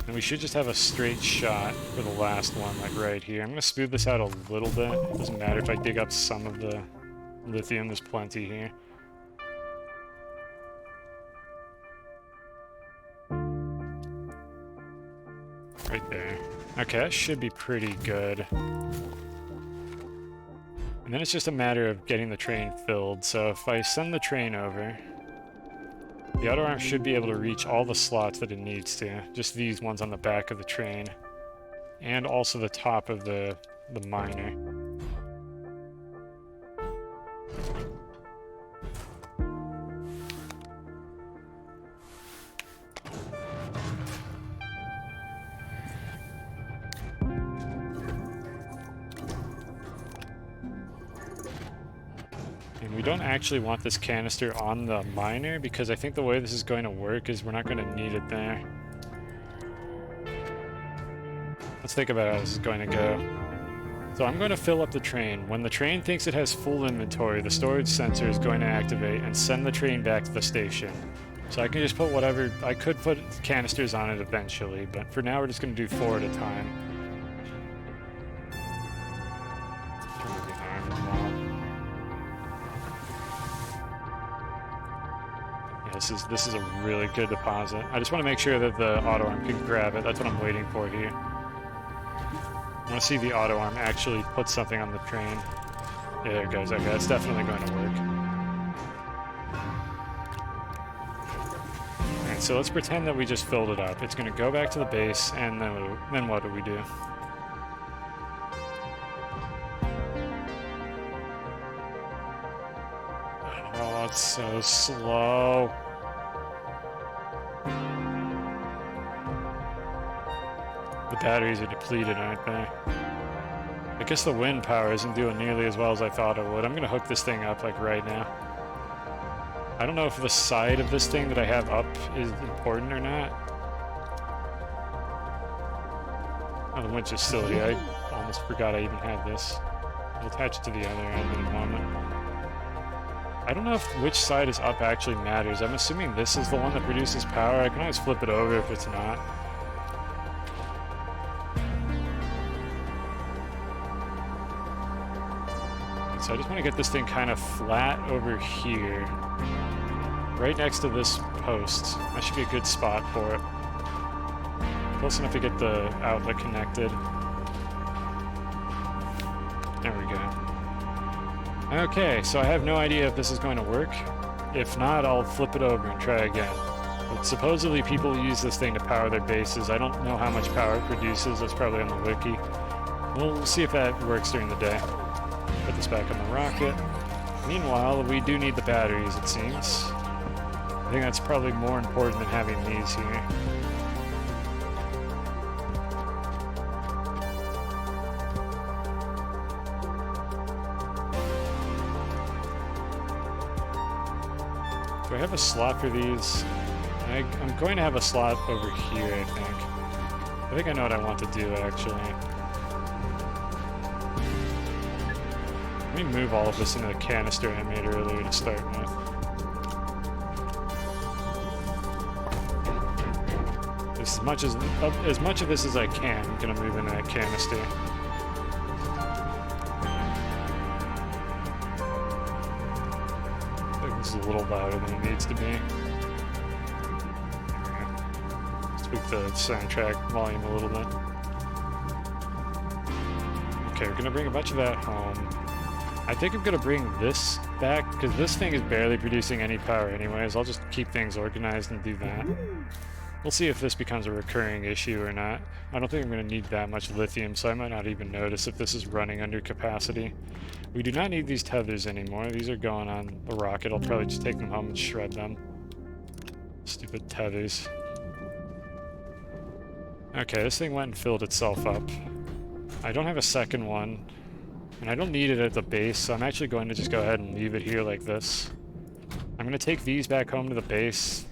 And we should just have a straight shot for the last one, like right here. I'm going to smooth this out a little bit. It doesn't matter if I dig up some of the lithium, there's plenty here. Right there. Okay, that should be pretty good. And then it's just a matter of getting the train filled. So if I send the train over, the auto arm should be able to reach all the slots that it needs to. Just these ones on the back of the train. And also the top of the miner. We don't actually want this canister on the miner because I think the way this is going to work is we're not going to need it there. Let's think about how this is going to go. So I'm going to fill up the train. When the train thinks it has full inventory, the storage sensor is going to activate and send the train back to the station. So I can just put whatever... I could put canisters on it eventually, but for now we're just going to do 4 at a time. This is a really good deposit. I just want to make sure that the auto arm can grab it. That's what I'm waiting for here. I want to see the auto arm actually put something on the train. Yeah, there it goes. Okay, that's definitely going to work. Alright, so let's pretend that we just filled it up. It's going to go back to the base, and then what do we do? Oh, it's so slow. The batteries are depleted, aren't they? I guess the wind power isn't doing nearly as well as I thought it would. I'm gonna hook this thing up, like, right now. I don't know if the side of this thing that I have up is important or not. Oh, the winch is still here. I almost forgot I even had this. I'll attach it to the other end in a moment. I don't know if which side is up actually matters. I'm assuming this is the one that produces power. I can always flip it over if it's not. So I just want to get this thing kind of flat over here. Right next to this post. That should be a good spot for it. Close enough to get the outlet connected. There we go. Okay, so I have no idea if this is going to work. If not, I'll flip it over and try again. But supposedly people use this thing to power their bases. I don't know how much power it produces. That's probably on the wiki. We'll see if that works during the day. Put this back on the rocket. Meanwhile, we do need the batteries, it seems. I think that's probably more important than having these here. Do I have a slot for these? I'm going to have a slot over here, I think. I think I know what I want to do, actually. Let me move all of this into the canister I made earlier to start with. As much of this as I can, I'm going to move into that canister. I think this is a little louder than it needs to be. Tweak the soundtrack volume a little bit. Okay, we're going to bring a bunch of that home. I think I'm going to bring this back, because this thing is barely producing any power anyways. I'll just keep things organized and do that. We'll see if this becomes a recurring issue or not. I don't think I'm going to need that much lithium, so I might not even notice if this is running under capacity. We do not need these tethers anymore. These are going on the rocket. I'll probably just take them home and shred them. Stupid tethers. Okay, this thing went and filled itself up. I don't have a second one. And I don't need it at the base, so I'm actually going to just go ahead and leave it here like this. I'm going to take these back home to the base.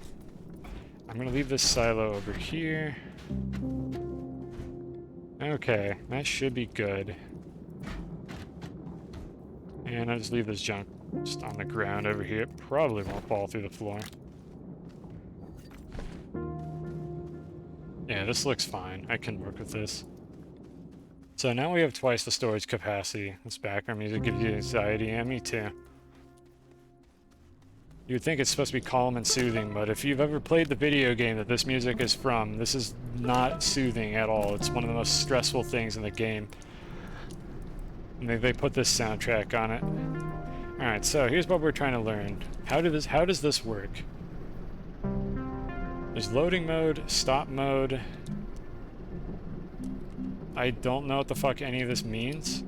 I'm going to leave this silo over here. Okay, that should be good. And I'll just leave this junk just on the ground over here. It probably won't fall through the floor. Yeah, this looks fine. I can work with this. So now we have twice the storage capacity. This background music gives you anxiety, and me too. You'd think it's supposed to be calm and soothing, but if you've ever played the video game that this music is from, this is not soothing at all. It's one of the most stressful things in the game. And they put this soundtrack on it. Alright, so here's what we're trying to learn. How does this work? There's loading mode, stop mode. I don't know what the fuck any of this means.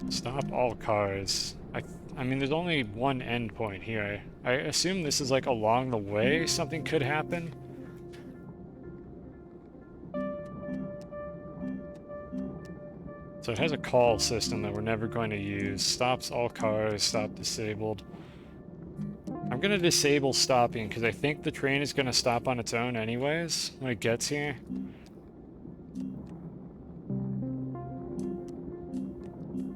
Stop all cars. I mean, there's only one endpoint here. I assume this is like along the way something could happen. So it has a call system that we're never going to use. Stops all cars, stop disabled. I'm going to disable stopping because I think the train is going to stop on its own anyways when it gets here.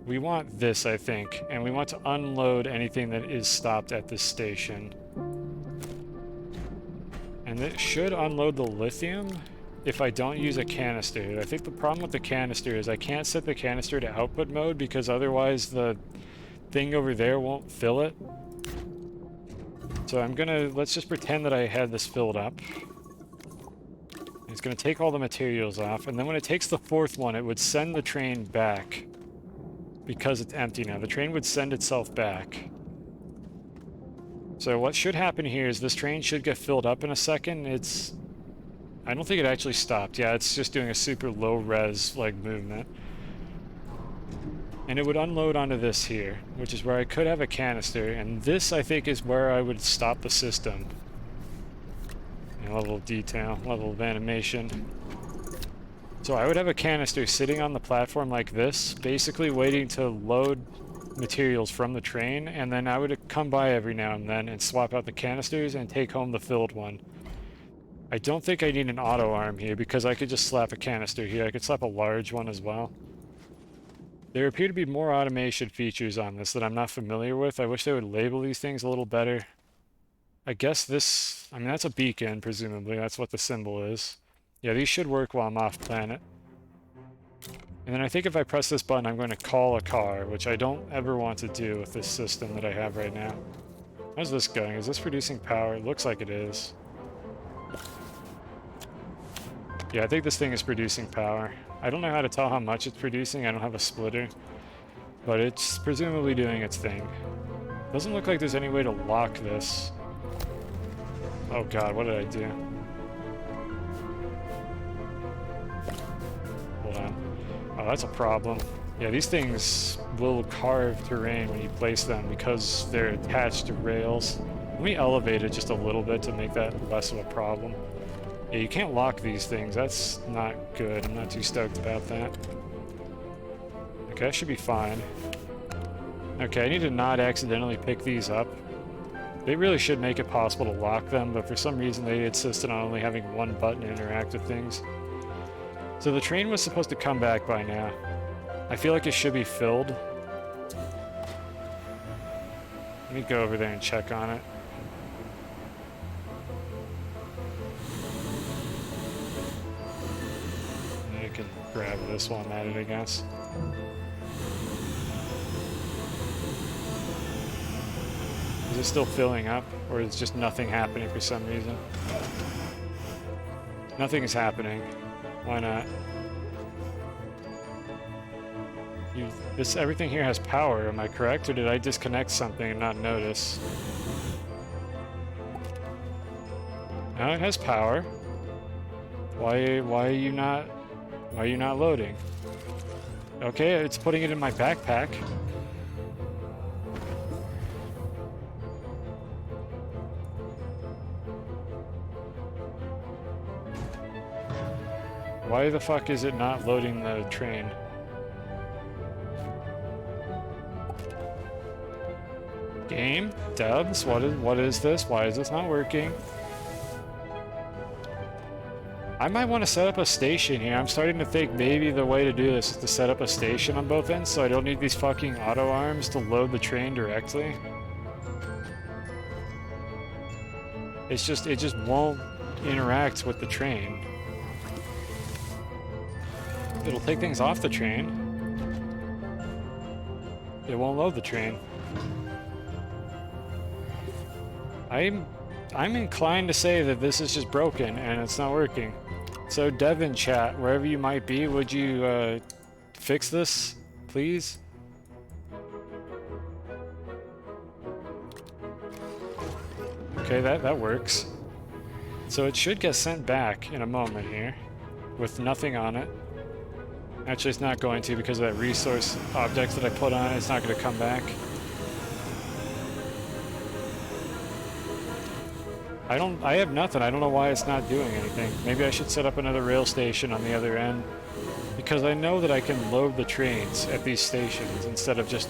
We want this, I think, and we want to unload anything that is stopped at this station. And it should unload the lithium if I don't use a canister. I think the problem with the canister is I can't set the canister to output mode because otherwise the thing over there won't fill it. So let's just pretend that I had this filled up. It's gonna take all the materials off, and then when it takes the fourth one, it would send the train back. Because it's empty now. The train would send itself back. So what should happen here is this train should get filled up in a second. I don't think it actually stopped. Yeah, it's just doing a super low res like movement. And it would unload onto this here, which is where I could have a canister, and this I think is where I would stop the system. And level of detail, level of animation. So I would have a canister sitting on the platform like this, basically waiting to load materials from the train, and then I would come by every now and then and swap out the canisters and take home the filled one. I don't think I need an auto arm here because I could just slap a canister here. I could slap a large one as well. There appear to be more automation features on this that I'm not familiar with. I wish they would label these things a little better. I guess this, I mean, that's a beacon, presumably. That's what the symbol is. Yeah, these should work while I'm off planet. And then I think if I press this button, I'm going to call a car, which I don't ever want to do with this system that I have right now. How's this going? Is this producing power? It looks like it is. Yeah, I think this thing is producing power. I don't know how to tell how much it's producing. I don't have a splitter. But it's presumably doing its thing. Doesn't look like there's any way to lock this. Oh god, what did I do? Hold on. Oh, that's a problem. Yeah, these things will carve terrain when you place them because they're attached to rails. Let me elevate it just a little bit to make that less of a problem. Yeah, you can't lock these things. That's not good. I'm not too stoked about that. Okay, that should be fine. Okay, I need to not accidentally pick these up. They really should make it possible to lock them, but for some reason they insisted on only having one button to interact with things. So the train was supposed to come back by now. I feel like it should be filled. Let me go over there and check on it. I can grab this while I'm at it, I guess. Is it still filling up, or is just nothing happening for some reason? Nothing is happening. Why not? Everything here has power, am I correct? Or did I disconnect something and not notice? No, it has power. Why are you not loading? Okay, it's putting it in my backpack. Why the fuck is it not loading the train? Game? Dubs? What is this? Why is this not working? I might want to set up a station here. I'm starting to think maybe the way to do this is to set up a station on both ends so I don't need these fucking auto arms to load the train directly. It just won't interact with the train. It'll take things off the train. It won't load the train. I'm inclined to say that this is just broken and it's not working. So Devin chat, wherever you might be, would you fix this, please? Okay, that works. So it should get sent back in a moment here with nothing on it. Actually, it's not going to because of that resource object that I put on it. It's not going to come back. I have nothing. I don't know why it's not doing anything. Maybe I should set up another rail station on the other end because I know that I can load the trains at these stations instead of just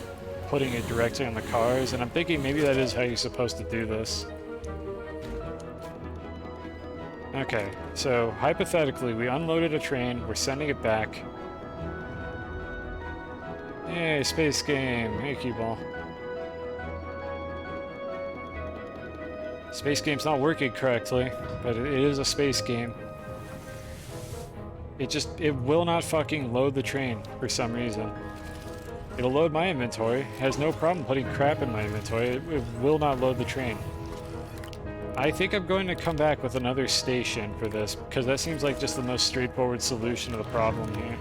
putting it directly on the cars, and I'm thinking maybe that is how you're supposed to do this. Okay, so hypothetically, we unloaded a train, we're sending it back. Hey, space game. Hey, cue ball. Space game's not working correctly, but it is a space game. It will not fucking load the train for some reason. It'll load my inventory. It has no problem putting crap in my inventory. It will not load the train. I think I'm going to come back with another station for this, because that seems like just the most straightforward solution to the problem here.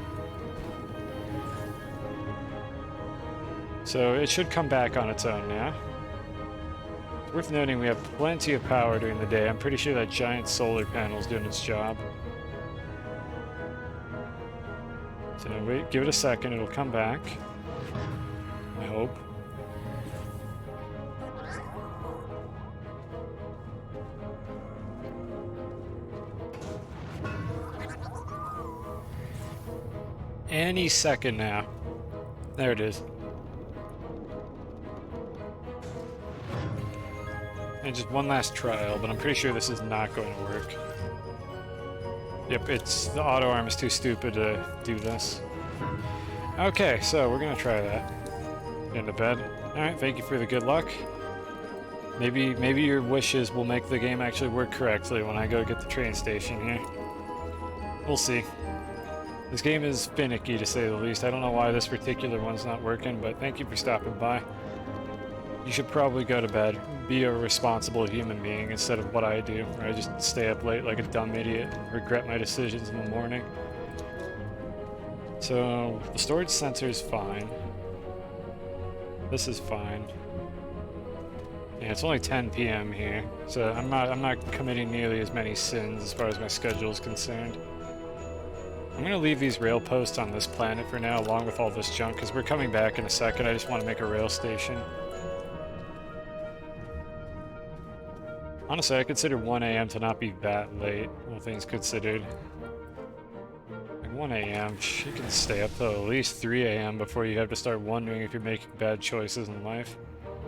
So it should come back on its own now. It's worth noting we have plenty of power during the day. I'm pretty sure that giant solar panel is doing its job. So wait, give it a second, it'll come back. I hope. Any second now. There it is. And just one last trial, but I'm pretty sure this is not going to work. Yep, the auto arm is too stupid to do this. Okay, so we're gonna try that. Get into bed. Alright, thank you for the good luck. Maybe your wishes will make the game actually work correctly when I go get the train station here. We'll see. This game is finicky to say the least. I don't know why this particular one's not working, but thank you for stopping by. You should probably go to bed. Be a responsible human being instead of what I do, where I just stay up late like a dumb idiot and regret my decisions in the morning. So the storage sensor is fine. This is fine. Yeah, it's only 10 p.m. here, so I'm not committing nearly as many sins as far as my schedule is concerned. I'm gonna leave these rail posts on this planet for now, along with all this junk, because we're coming back in a second. I just want to make a rail station. Honestly, I consider 1 a.m. to not be that late, all things considered. Like 1 a.m., you can stay up till at least 3 a.m. before you have to start wondering if you're making bad choices in life.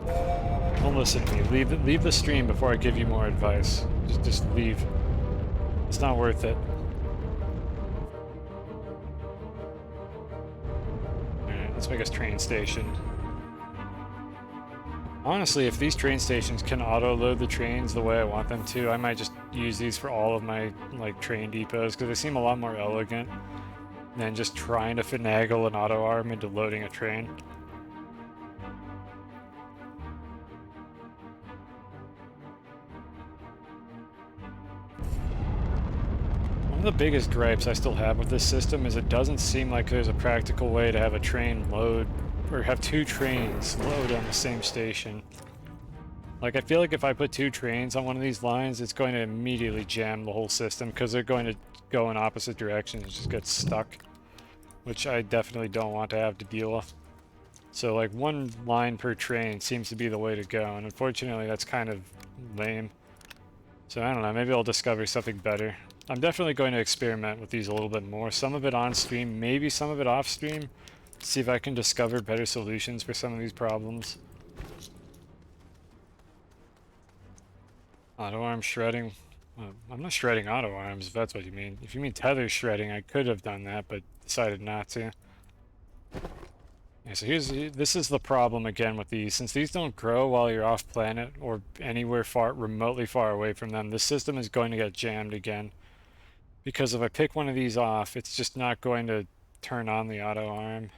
Don't listen to me. Leave the stream before I give you more advice. Just leave. It's not worth it. Alright, let's make a train station. Honestly, if these train stations can auto-load the trains the way I want them to, I might just use these for all of my, like, train depots, because they seem a lot more elegant than just trying to finagle an auto-arm into loading a train. One of the biggest gripes I still have with this system is it doesn't seem like there's a practical way to have a train load, or have two trains load on the same station. Like, I feel like if I put two trains on one of these lines, it's going to immediately jam the whole system, because they're going to go in opposite directions and just get stuck, which I definitely don't want to have to deal with. So, like, one line per train seems to be the way to go, and unfortunately that's kind of lame. So, I don't know, maybe I'll discover something better. I'm definitely going to experiment with these a little bit more. Some of it on stream, maybe some of it off stream. See if I can discover better solutions for some of these problems. Auto arm shredding. Well, I'm not shredding auto arms, if that's what you mean. If you mean tether shredding, I could have done that, but decided not to. Yeah, so this is the problem again with these. Since these don't grow while you're off planet or anywhere remotely far away from them, this system is going to get jammed again. Because if I pick one of these off, it's just not going to turn on the auto arm.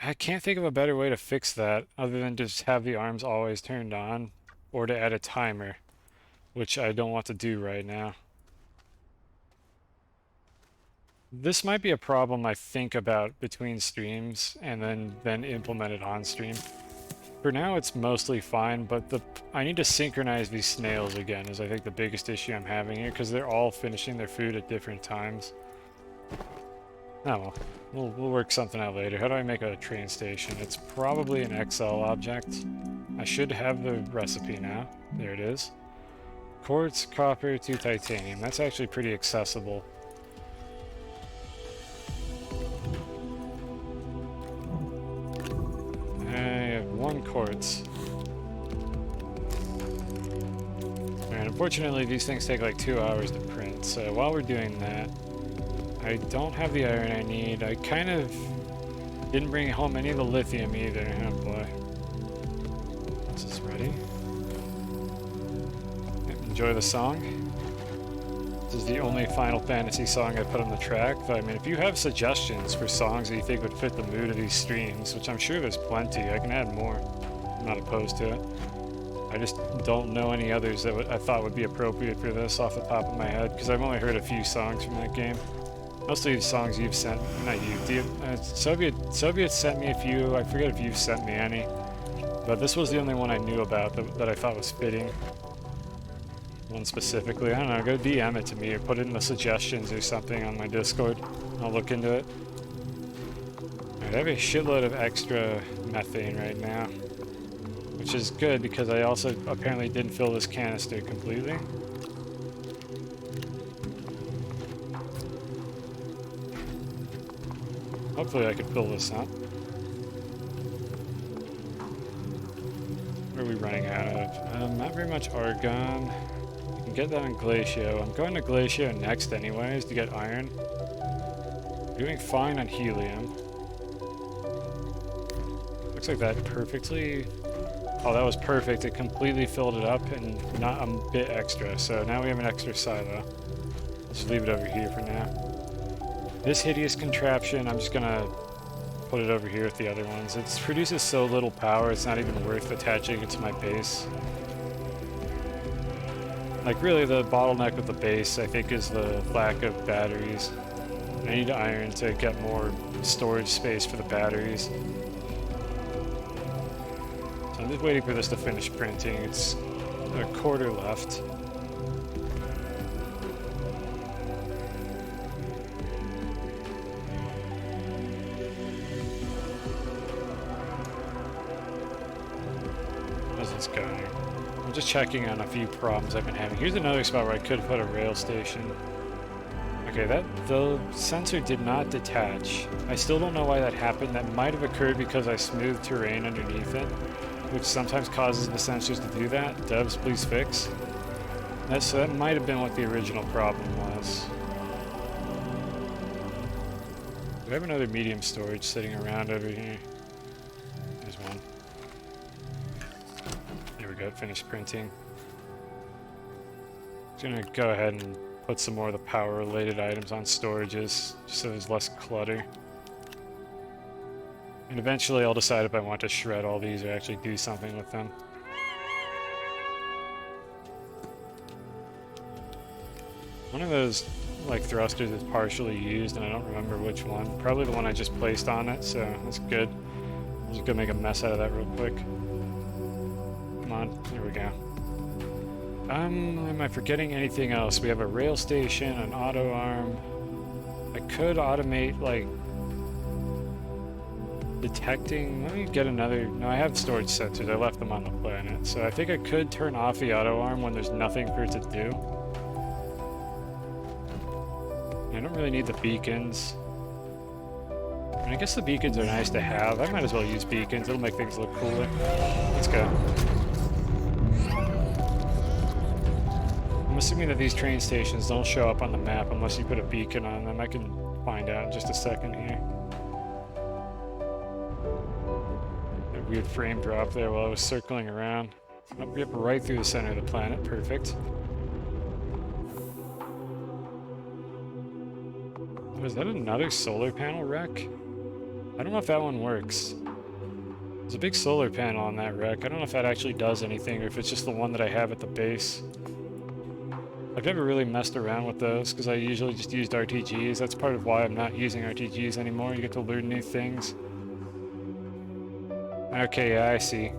I can't think of a better way to fix that other than just have the arms always turned on, or to add a timer, which I don't want to do right now. This might be a problem I think about between streams and then implement it on stream. For now it's mostly fine, but I need to synchronize these snails again is I think the biggest issue I'm having here, because they're all finishing their food at different times. Oh well, we'll work something out later. How do I make a train station? It's probably an XL object. I should have the recipe now. There it is. Quartz, copper to titanium. That's actually pretty accessible. I have 1 quartz. And unfortunately these things take like 2 hours to print, so while we're doing that, I don't have the iron I need. I kind of didn't bring home any of the lithium either. Oh boy. This is ready. Enjoy the song. This is the only Final Fantasy song I put on the track, but I mean, if you have suggestions for songs that you think would fit the mood of these streams, which I'm sure there's plenty, I can add more. I'm not opposed to it. I just don't know any others that I thought would be appropriate for this off the top of my head, because I've only heard a few songs from that game. Most of these songs you've sent, not you, Soviet sent me a few. I forget if you've sent me any, but this was the only one I knew about that I thought was fitting. One specifically, I don't know, go DM it to me or put it in the suggestions or something on my Discord. I'll look into it. Alright, I have a shitload of extra methane right now, which is good because I also apparently didn't fill this canister completely. Hopefully I can fill this up. What are we running out of? Not very much argon. You can get that on Glacio. I'm going to Glacio next anyways to get iron. Doing fine on helium. Looks like that perfectly... Oh, that was perfect. It completely filled it up and not a bit extra. So now we have an extra silo. Let's leave it over here for now. This hideous contraption, I'm just gonna put it over here with the other ones. It produces so little power, it's not even worth attaching it to my base. Like really the bottleneck with the base, I think, is the lack of batteries. I need iron to get more storage space for the batteries. So I'm just waiting for this to finish printing. It's a quarter left. How's this going? I'm just checking on a few problems I've been having. Here's another spot where I could put a rail station. Okay, the sensor did not detach. I still don't know why that happened. That might have occurred because I smoothed terrain underneath it, which sometimes causes the sensors to do that. Devs, please fix. So that might have been what the original problem was. Do I have another medium storage sitting around over here? There's one. There we go, finished printing. Just gonna go ahead and put some more of the power-related items on storages, just so there's less clutter. And eventually I'll decide if I want to shred all these or actually do something with them. One of those, like, thrusters is partially used, and I don't remember which one. Probably the one I just placed on it, so that's good. I'm just gonna make a mess out of that real quick. Come on, here we go. Am I forgetting anything else? We have a rail station, an auto arm. I could automate, like, detecting. Let me get another. No, I have storage sensors. I left them on the planet. So I think I could turn off the auto arm when there's nothing for it to do. I don't really need the beacons. I mean, I guess the beacons are nice to have. I might as well use beacons. It'll make things look cooler. Let's go. I'm assuming that these train stations don't show up on the map unless you put a beacon on them. I can find out in just a second here. A weird frame drop there while I was circling around. Oh, yep, right through the center of the planet. Perfect. Oh, is that another solar panel wreck? I don't know if that one works. There's a big solar panel on that wreck. I don't know if that actually does anything or if it's just the one that I have at the base. I've never really messed around with those because I usually just used RTGs. That's part of why I'm not using RTGs anymore. You get to learn new things. Okay, yeah, I see.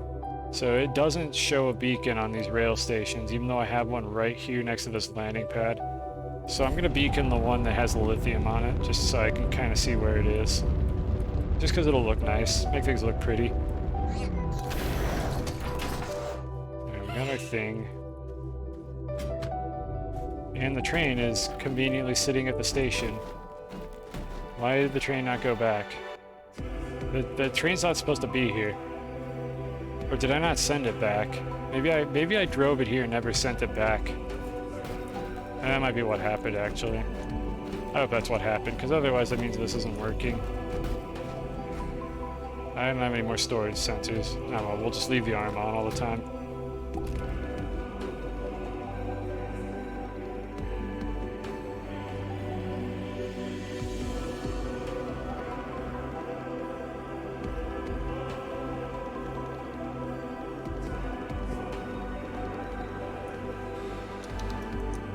So it doesn't show a beacon on these rail stations, even though I have one right here next to this landing pad. So I'm going to beacon the one that has the lithium on it, just so I can kind of see where it is. Just because it'll look nice, make things look pretty. There, we got our thing. And the train is conveniently sitting at the station. Why did the train not go back? The train's not supposed to be here. Or did I not send it back? Maybe I drove it here and never sent it back. That might be what happened, actually. I hope that's what happened, because otherwise that means this isn't working. I don't have any more storage sensors. Oh well, we'll just leave the arm on all the time.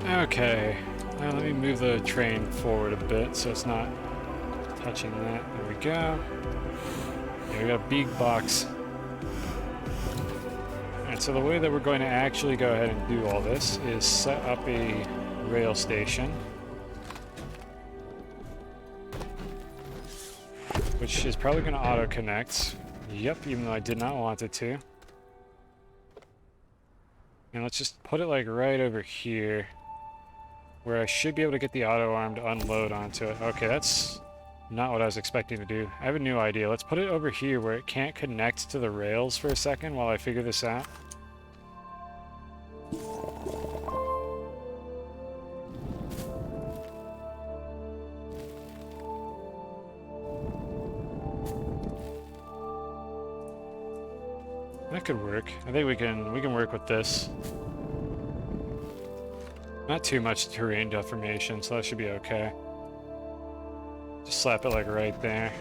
Okay, now let me move the train forward a bit so it's not touching that. There we go. Yeah, we got a big box. Alright, so the way that we're going to actually go ahead and do all this is set up a rail station, which is probably going to auto-connect. Yep, even though I did not want it to. And let's just put it like right over here, where I should be able to get the auto arm to unload onto it. Okay, that's not what I was expecting to do. I have a new idea. Let's put it over here where it can't connect to the rails for a second while I figure this out. That could work. I think we can work with this. Not too much terrain deformation, so that should be okay. Just slap it like right there.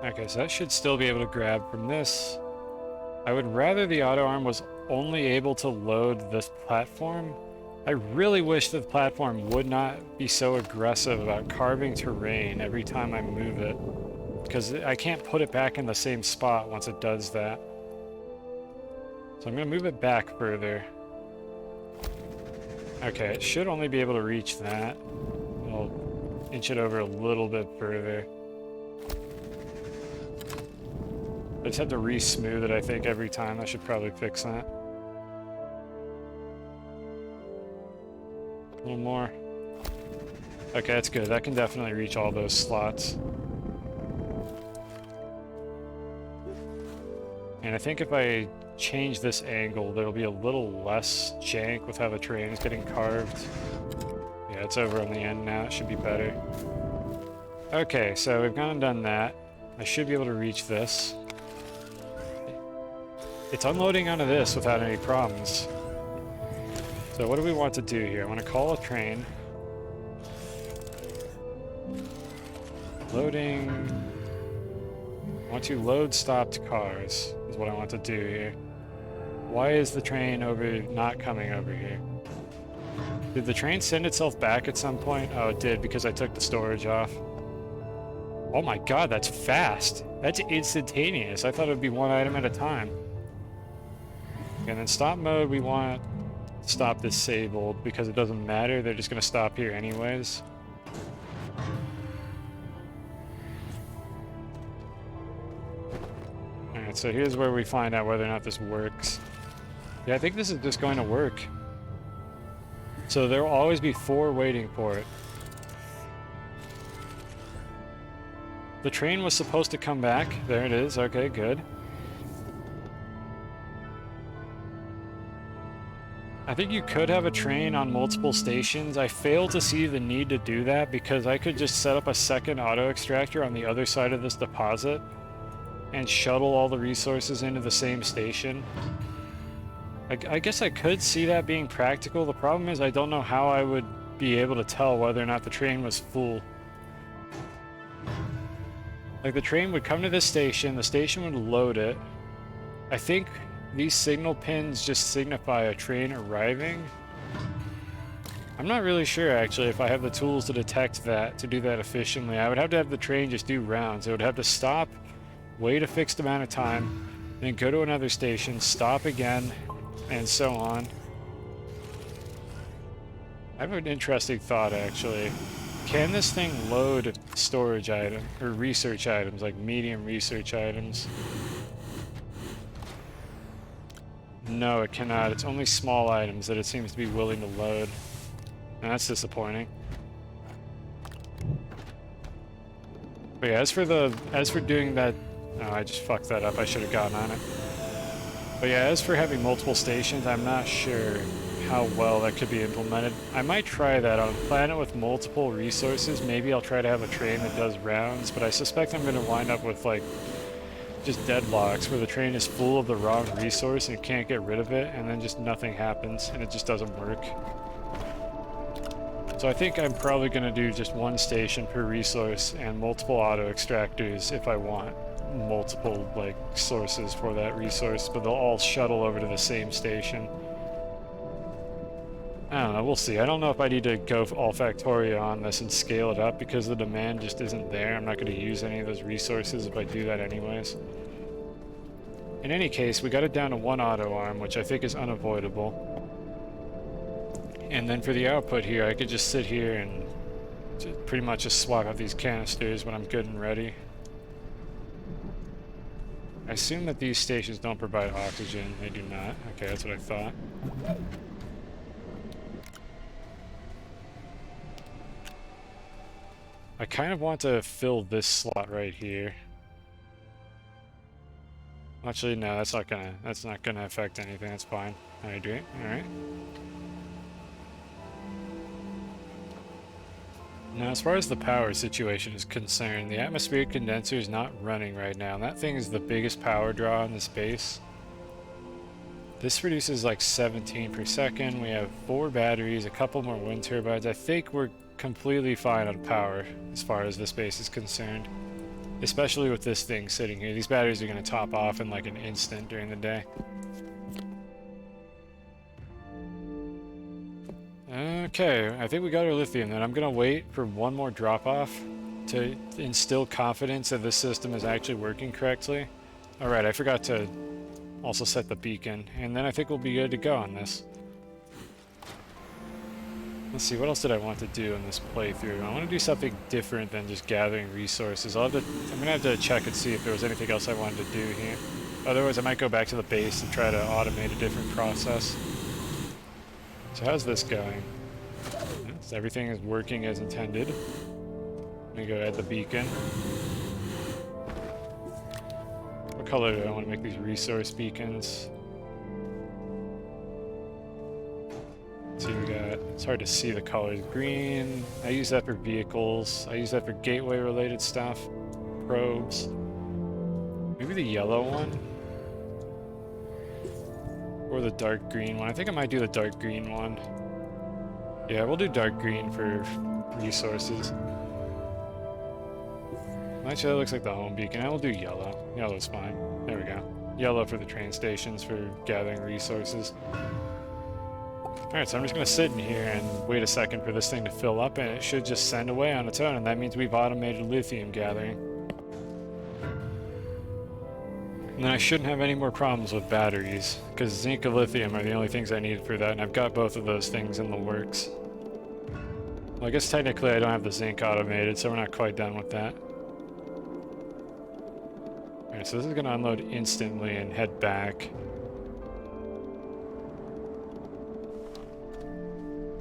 Okay, so that should still be able to grab from this. I would rather the auto arm was only able to load this platform. I really wish the platform would not be so aggressive about carving terrain every time I move it, because I can't put it back in the same spot once it does that. So I'm going to move it back further. Okay, it should only be able to reach that. I'll inch it over a little bit further. I just have to re-smooth it, I think, every time. I should probably fix that. A little more. Okay, that's good. That can definitely reach all those slots. And I think if I change this angle, there'll be a little less jank with how the terrain is getting carved. Yeah, it's over on the end now. It should be better. Okay, so we've gone and done that. I should be able to reach this. It's unloading onto this without any problems. So what do we want to do here? I want to call a train. Loading. I want to load stopped cars is what I want to do here. Why is the train not coming over here? Did the train send itself back at some point? Oh, it did, because I took the storage off. Oh my god, that's fast. That's instantaneous. I thought it would be one item at a time. And then stop mode, we want stop disabled because it doesn't matter. They're just going to stop here anyways. Alright, so here's where we find out whether or not this works. Yeah, I think this is just going to work. So there will always be 4 waiting for it. The train was supposed to come back. There it is. Okay, good. I think you could have a train on multiple stations. I fail to see the need to do that because I could just set up a second auto extractor on the other side of this deposit and shuttle all the resources into the same station. I guess I could see that being practical. The problem is I don't know how I would be able to tell whether or not the train was full. Like, the train would come to this station, the station would load it. I think these signal pins just signify a train arriving. I'm not really sure, actually, if I have the tools to detect that, to do that efficiently. I would have to have the train just do rounds. It would have to stop, wait a fixed amount of time, then go to another station, stop again, and so on. I have an interesting thought, actually. Can this thing load storage items, or research items, like medium research items? No, it cannot. It's only small items that it seems to be willing to load. And that's disappointing. But yeah, as for doing that... Oh, I just fucked that up. I should have gotten on it. But yeah, as for having multiple stations, I'm not sure how well that could be implemented. I might try that on a planet with multiple resources. Maybe I'll try to have a train that does rounds, but I suspect I'm going to wind up with, like, just deadlocks where the train is full of the wrong resource and you can't get rid of it, and then just nothing happens and it just doesn't work. So I think I'm probably going to do just one station per resource and multiple auto extractors if I want multiple, like, sources for that resource, but they'll all shuttle over to the same station. I don't know, we'll see. I don't know if I need to go all Factorio on this and scale it up because the demand just isn't there. I'm not going to use any of those resources if I do that anyways. In any case, we got it down to 1 auto arm, which I think is unavoidable. And then for the output here, I could just sit here and pretty much just swap out these canisters when I'm good and ready. I assume that these stations don't provide oxygen. They do not. Okay, that's what I thought. I kind of want to fill this slot right here. Actually, no, that's not gonna affect anything. That's fine. I do it. All right. Now, as far as the power situation is concerned, the atmospheric condenser is not running right now. And that thing is the biggest power draw in the space. This produces like 17 per second. We have 4 batteries, a couple more wind turbines. I think we're completely fine on power as far as this base is concerned. Especially with this thing sitting here. These batteries are going to top off in like an instant during the day. Okay, I think we got our lithium then. I'm going to wait for one more drop-off to instill confidence that this system is actually working correctly. Alright, I forgot to also set the beacon, and then I think we'll be good to go on this. Let's see, what else did I want to do in this playthrough? I want to do something different than just gathering resources. I'm going to have to check and see if there was anything else I wanted to do here. Otherwise, I might go back to the base and try to automate a different process. So how's this going? Yes, everything is working as intended. Let me go add the beacon. What color do I want to make these resource beacons? So we got, it's hard to see the colors. Green, I use that for vehicles. I use that for gateway related stuff. Probes. Maybe the yellow one? Or the dark green one. I think I might do the dark green one. Yeah, we'll do dark green for resources. Actually, that looks like the home beacon. I will do yellow. Yellow's fine. There we go. Yellow for the train stations for gathering resources. Alright, so I'm just going to sit in here and wait a second for this thing to fill up, and it should just send away on its own, and that means we've automated lithium gathering. And then I shouldn't have any more problems with batteries, because zinc and lithium are the only things I need for that, and I've got both of those things in the works. Well, I guess technically I don't have the zinc automated, so we're not quite done with that. Alright, so this is going to unload instantly and head back.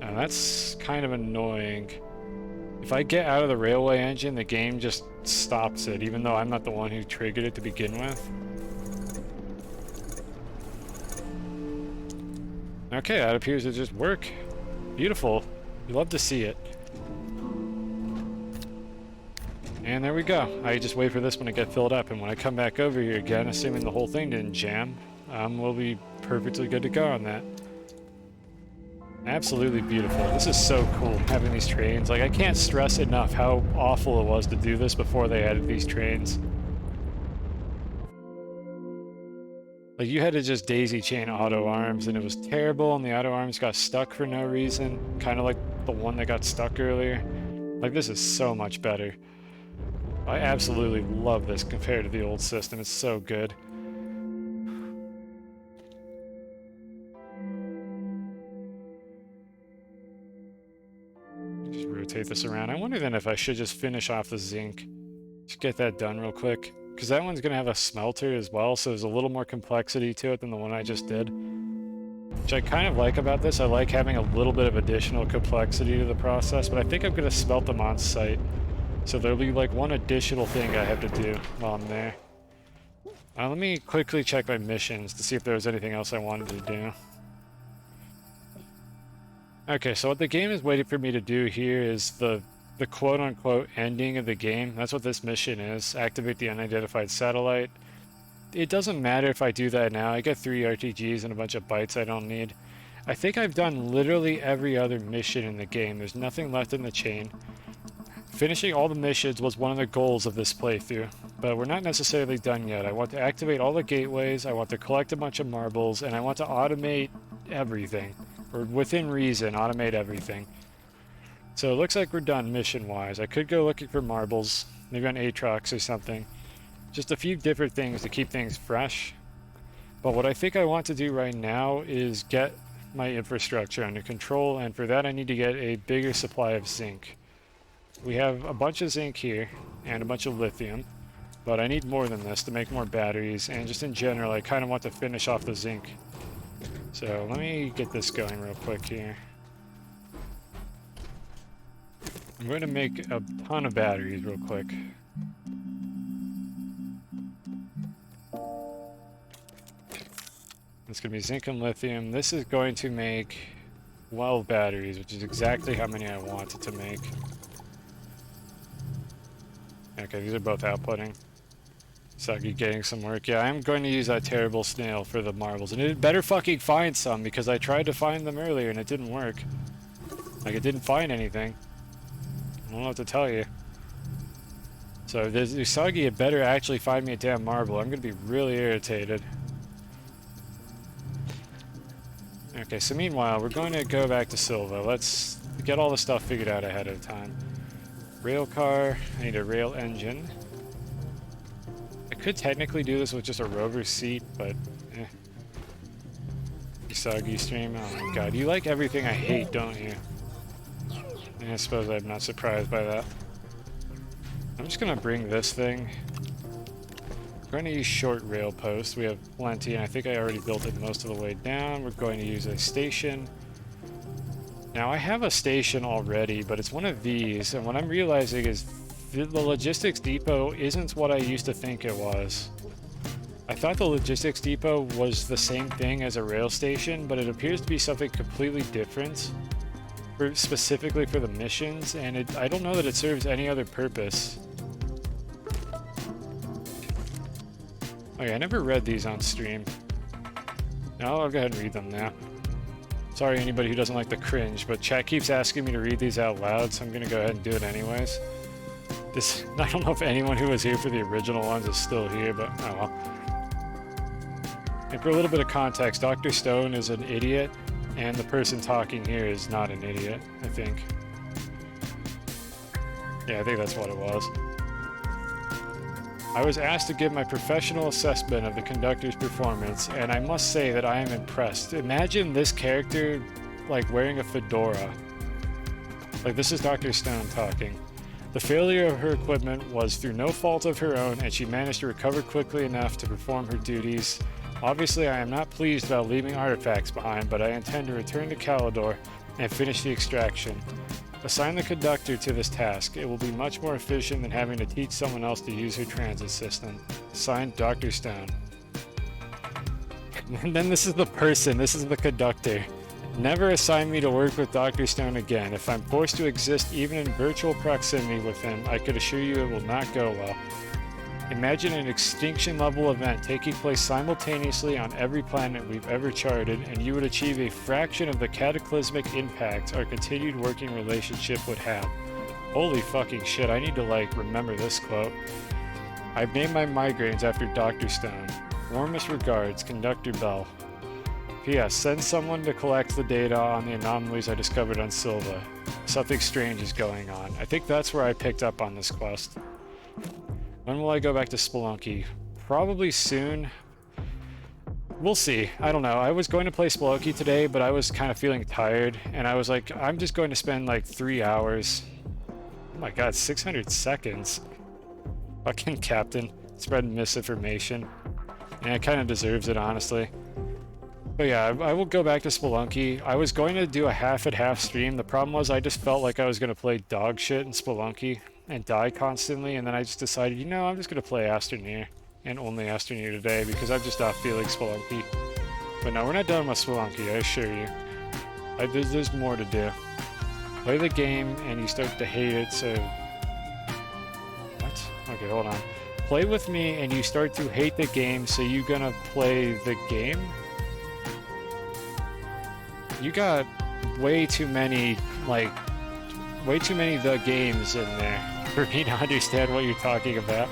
Now that's kind of annoying. If I get out of the railway engine, the game just stops it, even though I'm not the one who triggered it to begin with. Okay, that appears to just work. Beautiful. You love to see it. And there we go. I just wait for this one to get filled up, and when I come back over here again, assuming the whole thing didn't jam, we'll be perfectly good to go on that. Absolutely beautiful. This is so cool, having these trains. Like, I can't stress enough how awful it was to do this before they added these trains. Like, you had to just daisy chain auto arms, and it was terrible, and the auto arms got stuck for no reason. Kind of like the one that got stuck earlier. Like, this is so much better. I absolutely love this compared to the old system. It's so good. Just rotate this around. I wonder then if I should just finish off the zinc. Just get that done real quick. Because that one's going to have a smelter as well, so there's a little more complexity to it than the one I just did. Which I kind of like about this. I like having a little bit of additional complexity to the process, but I think I'm going to smelt them on site. So there'll be like one additional thing I have to do while I'm there. Let me quickly check my missions to see if there was anything else I wanted to do. Okay, so what the game is waiting for me to do here is the quote-unquote ending of the game. That's what this mission is. Activate the unidentified satellite. It doesn't matter if I do that now. I get 3 RTGs and a bunch of bytes I don't need. I think I've done literally every other mission in the game. There's nothing left in the chain. Finishing all the missions was one of the goals of this playthrough, but we're not necessarily done yet. I want to activate all the gateways, I want to collect a bunch of marbles, and I want to automate everything. Or within reason, automate everything. So it looks like we're done mission-wise. I could go looking for marbles, maybe on Aatrox or something. Just a few different things to keep things fresh. But what I think I want to do right now is get my infrastructure under control, and for that I need to get a bigger supply of zinc. We have a bunch of zinc here, and a bunch of lithium, but I need more than this to make more batteries, and just in general I kind of want to finish off the zinc. So let me get this going real quick here. I'm going to make a ton of batteries real quick. It's going to be zinc and lithium. This is going to make 12 batteries, which is exactly how many I wanted to make. Okay, these are both outputting. Sucky getting some work. Yeah, I'm going to use that terrible snail for the marbles. And it better fucking find some, because I tried to find them earlier and it didn't work. Like, it didn't find anything. I don't know what to tell you. So this Usagi had better actually find me a damn marble. I'm gonna be really irritated. Okay, so meanwhile, we're going to go back to Silva. Let's get all the stuff figured out ahead of time. Rail car, I need a rail engine. I could technically do this with just a rover seat, but eh. Usagi stream, oh my god, you like everything I hate, don't you? And I suppose I'm not surprised by that. I'm just gonna bring this thing. We're going to use short rail posts. We have plenty, and I think I already built it most of the way down. We're going to use a station. Now, I have a station already, but it's one of these, and what I'm realizing is the logistics depot isn't what I used to think it was. I thought the logistics depot was the same thing as a rail station, but it appears to be something completely different, specifically for the missions, and I don't know that it serves any other purpose. Oh yeah, I never read these on stream. Now I'll go ahead and read them now. Sorry anybody who doesn't like the cringe, but chat keeps asking me to read these out loud, so I'm gonna go ahead and do it anyways. I don't know if anyone who was here for the original ones is still here, but oh well. And for a little bit of context, Dr. Stone is an idiot, and the person talking here is not an idiot, I think. Yeah, I think that's what it was. I was asked to give my professional assessment of the conductor's performance, and I must say that I am impressed. Imagine this character, like, wearing a fedora. Like, this is Dr. Stone talking. The failure of her equipment was through no fault of her own, and she managed to recover quickly enough to perform her duties. Obviously, I am not pleased about leaving artifacts behind, but I intend to return to Calidor and finish the extraction. Assign the conductor to this task. It will be much more efficient than having to teach someone else to use her transit system. Signed, Dr. Stone. And then this is the person, this is the conductor. Never assign me to work with Dr. Stone again. If I'm forced to exist even in virtual proximity with him, I could assure you it will not go well. Imagine an extinction level event taking place simultaneously on every planet we've ever charted, and you would achieve a fraction of the cataclysmic impact our continued working relationship would have. Holy fucking shit, I need to remember this quote. I've named my migraines after Dr. Stone. Warmest regards, Conductor Bell. P.S. Send someone to collect the data on the anomalies I discovered on Silva. Something strange is going on. I think that's where I picked up on this quest. When will I go back to Spelunky? Probably soon. We'll see. I don't know. I was going to play Spelunky today, but I was kind of feeling tired, and I was like, I'm just going to spend 3 hours. Oh my god, 600 seconds. Fucking Captain. Spreading misinformation. And it kind of deserves it, honestly. But yeah, I will go back to Spelunky. I was going to do a half-and-half stream. The problem was I just felt like I was going to play dog shit in Spelunky and die constantly, and then I just decided, you know, I'm just going to play Astroneer, and only Astroneer today, because I'm just not feeling Spelunky. But no, we're not done with Spelunky, I assure you. There's more to do. Play the game, and you start to hate it, so... What? Okay, hold on. Play with me, and you start to hate the game, so you're gonna play the game? You got way too many, way too many the games in there for me to understand what you're talking about.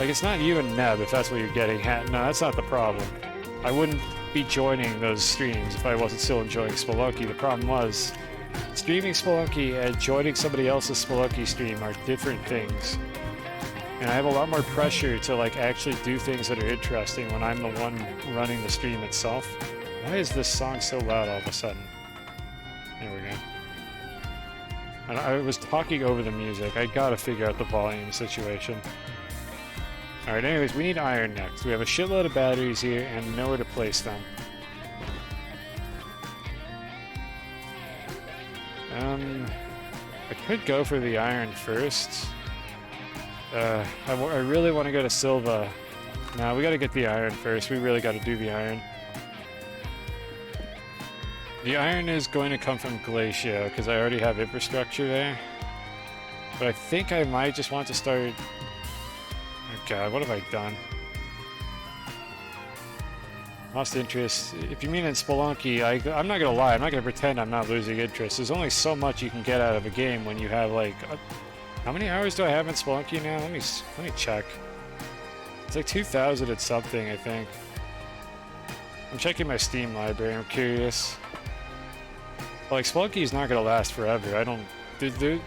It's not you and Neb, if that's what you're getting at. No, that's not the problem. I wouldn't be joining those streams if I wasn't still enjoying Spelunky. The problem was, streaming Spelunky and joining somebody else's Spelunky stream are different things. And I have a lot more pressure to actually do things that are interesting when I'm the one running the stream itself. Why is this song so loud all of a sudden? There we go. And I was talking over the music. I gotta figure out the volume situation. Alright, anyways, we need iron next. We have a shitload of batteries here and nowhere to place them. I could go for the iron first. I really want to go to Silva. No, we gotta get the iron first. We really gotta do the iron. The iron is going to come from Glacia, because I already have infrastructure there. But I think I might just want to start... Oh god, what have I done? Lost interest. If you mean in Spelunky, I'm not gonna lie, I'm not gonna pretend I'm not losing interest. There's only so much you can get out of a game when you have How many hours do I have in Spelunky now? Let me check. It's like 2,000 and something, I think. I'm checking my Steam library. I'm curious. Like, Spelunky is not gonna last forever.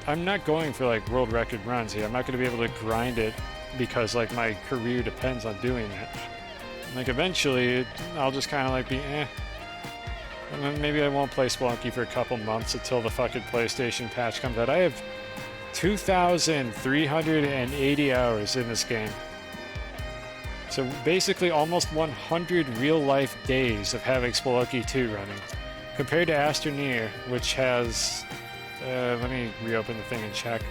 I'm not going for like world record runs here. I'm not gonna be able to grind it because like my career depends on doing it. Like eventually, I'll just kind of like be eh. And then maybe I won't play Spelunky for a couple months until the fucking PlayStation patch comes out. I have 2,380 hours in this game. So basically almost 100 real-life days of having Spelunky 2 running. Compared to Astroneer, which has... let me reopen the thing and check.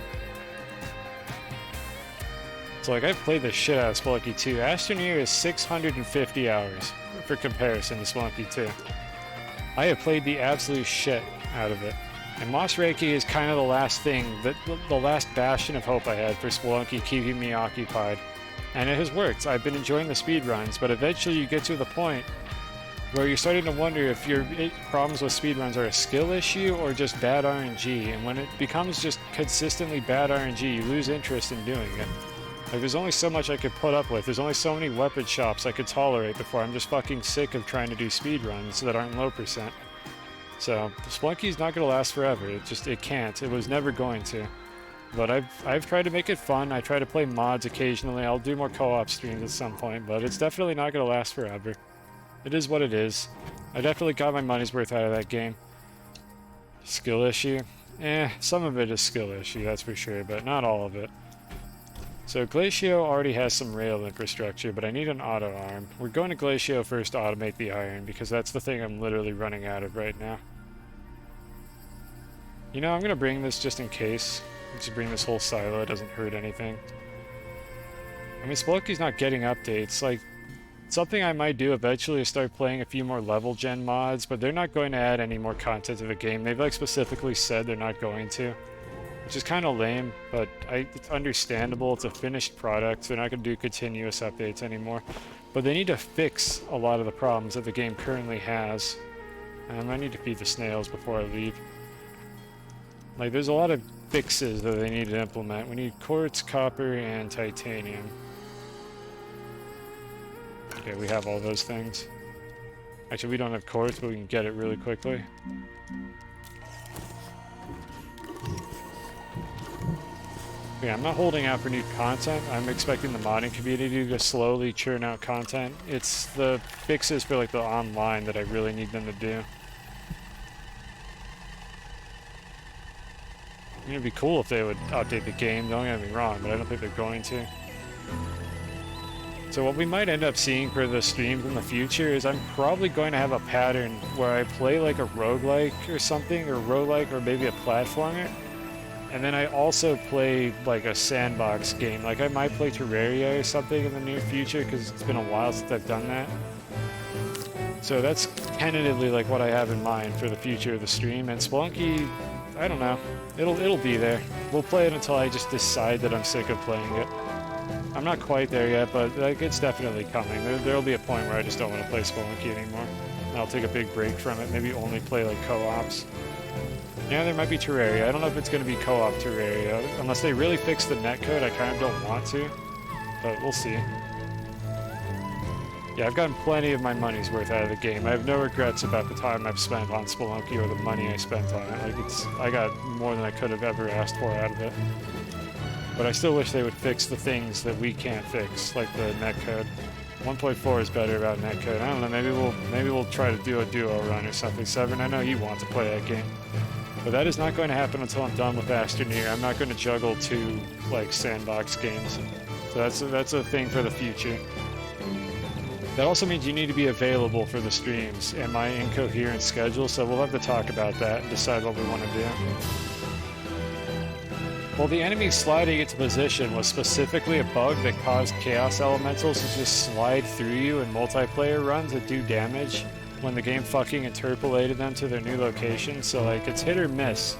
So like, I've played the shit out of Spelunky 2. Astroneer is 650 hours, for comparison to Spelunky 2. I have played the absolute shit out of it. And Moss Reiki is kind of the last thing, the last bastion of hope I had for Spelunky keeping me occupied. And it has worked. I've been enjoying the speedruns, but eventually you get to the point where you're starting to wonder if your problems with speedruns are a skill issue or just bad RNG. And when it becomes just consistently bad RNG, you lose interest in doing it. Like, there's only so much I could put up with. There's only so many weapon shops I could tolerate before I'm just fucking sick of trying to do speedruns that aren't low percent. So, Spelunky's not going to last forever. It can't. It was never going to. But I've tried to make it fun. I try to play mods occasionally. I'll do more co-op streams at some point, but it's definitely not going to last forever. It is what it is. I definitely got my money's worth out of that game. Skill issue? Some of it is skill issue, that's for sure, but not all of it. So Glacio already has some rail infrastructure, but I need an auto arm. We're going to Glacio first to automate the iron, because that's the thing I'm literally running out of right now. You know, I'm going to bring this just in case. Just bring this whole silo, it doesn't hurt anything. I mean, Spelunky's not getting updates. Like, something I might do eventually is start playing a few more level gen mods, but they're not going to add any more content to the game. They've like specifically said they're not going to. Which is kind of lame, but it's understandable. It's a finished product. They're not going to do continuous updates anymore. But they need to fix a lot of the problems that the game currently has. I need to feed the snails before I leave. Like, there's a lot of fixes that they need to implement. We need quartz, copper, and titanium. Okay, we have all those things. Actually, we don't have quartz, but we can get it really quickly. Yeah, I'm not holding out for new content. I'm expecting the modding community to slowly churn out content. It's the fixes for like the online that I really need them to do. I mean, it'd be cool if they would update the game, don't get me wrong, but I don't think they're going to. So what we might end up seeing for the streams in the future is I'm probably going to have a pattern where I play like a roguelike or something, or roguelike, or maybe a platformer. And then I also play like a sandbox game. Like I might play Terraria or something in the near future because it's been a while since I've done that. So that's tentatively like what I have in mind for the future of the stream. And Spelunky, I don't know. It'll be there. We'll play it until I just decide that I'm sick of playing it. I'm not quite there yet, but like it's definitely coming. There'll be a point where I just don't want to play Spelunky anymore. And I'll take a big break from it. Maybe only play like co-ops. Yeah, there might be Terraria. I don't know if it's going to be co-op Terraria. Unless they really fix the netcode, I kind of don't want to. But we'll see. Yeah, I've gotten plenty of my money's worth out of the game. I have no regrets about the time I've spent on Spelunky or the money I spent on it. Like, I got more than I could have ever asked for out of it. But I still wish they would fix the things that we can't fix, like the netcode. 1.4 is better about netcode. I don't know, maybe we'll try to do a duo run or something. Severn, I know you want to play that game. But that is not going to happen until I'm done with Astroneer. I'm not going to juggle two, like, sandbox games. So that's a thing for the future. That also means you need to be available for the streams and my incoherent schedule, so we'll have to talk about that and decide what we want to do. Well, the enemy sliding into position was specifically a bug that caused Chaos Elementals to just slide through you in multiplayer runs that do damage when the game fucking interpolated them to their new location, so like it's hit or miss.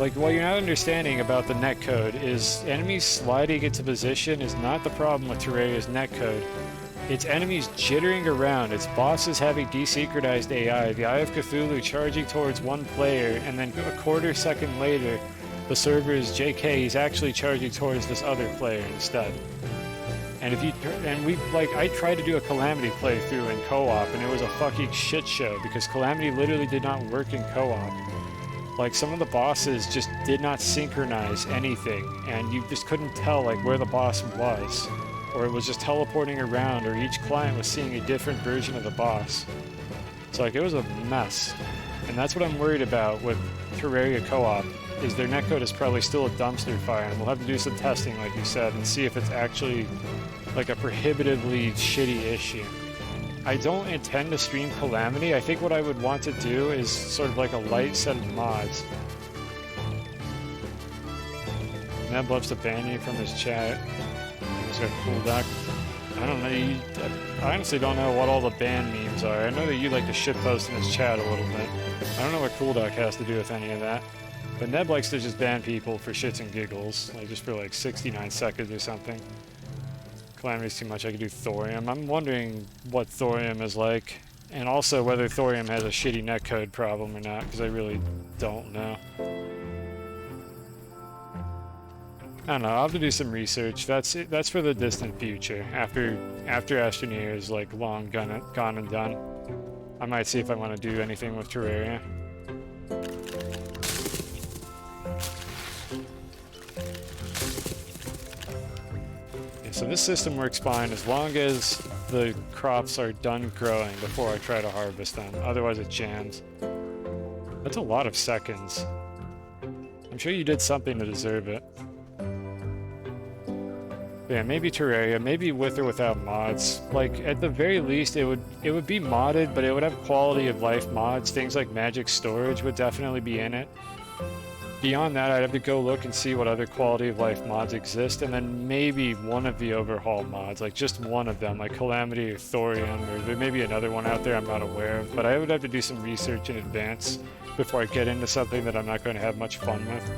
Like what you're not understanding about the netcode is enemies sliding into position is not the problem with Terraria's netcode. It's enemies jittering around, it's bosses having desynchronized AI, the Eye of Cthulhu charging towards one player, and then a quarter second later, the server is JK, he's actually charging towards this other player instead. And if you I tried to do a Calamity playthrough in co-op, and it was a fucking shit show because Calamity literally did not work in co-op. Like, some of the bosses just did not synchronize anything, and you just couldn't tell like where the boss was, or it was just teleporting around, or each client was seeing a different version of the boss. So like, it was a mess, and that's what I'm worried about with Terraria co-op. Is their netcode is probably still a dumpster fire, and we'll have to do some testing, like you said, and see if it's actually like a prohibitively shitty issue. I don't intend to stream Calamity. I think what I would want to do is sort of like a light set of mods. Neb loves to ban you from his chat. He's got cool doc. I don't know. I honestly don't know what all the ban memes are. I know that you like to shitpost in his chat a little bit. I don't know what Cool Doc has to do with any of that. But Neb likes to just ban people for shits and giggles, like just for like 69 seconds or something. Calamity's too much, I could do Thorium. I'm wondering what Thorium is like, and also whether Thorium has a shitty netcode problem or not, because I really don't know. I don't know, I'll have to do some research. That's for the distant future, after Astroneer is like long gone and done. I might see if I want to do anything with Terraria. So this system works fine as long as the crops are done growing before I try to harvest them. Otherwise it jams. That's a lot of seconds. I'm sure you did something to deserve it. But yeah, maybe Terraria, maybe with or without mods. Like, at the very least, it would be modded, but it would have quality of life mods. Things like magic storage would definitely be in it. Beyond that, I'd have to go look and see what other quality of life mods exist, and then maybe one of the overhaul mods, like just one of them, like Calamity or Thorium, or there may be another one out there I'm not aware of, but I would have to do some research in advance before I get into something that I'm not going to have much fun with.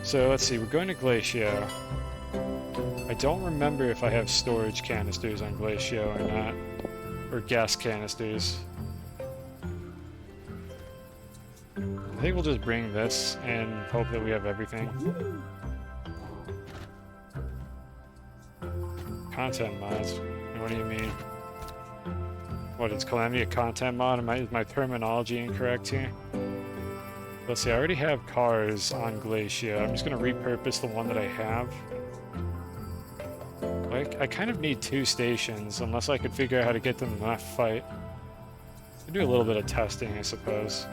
So let's see, we're going to Glacio. I don't remember if I have storage canisters on Glacio or not, or gas canisters. I think we'll just bring this and hope that we have everything. Content mods? What do you mean? What, is Calamity a content mod? Is my terminology incorrect here? Let's see, I already have cars on Glacio. I'm just going to repurpose the one that I have. I kind of need 2 stations, unless I could figure out how to get them in that fight. I'll do a little bit of testing, I suppose.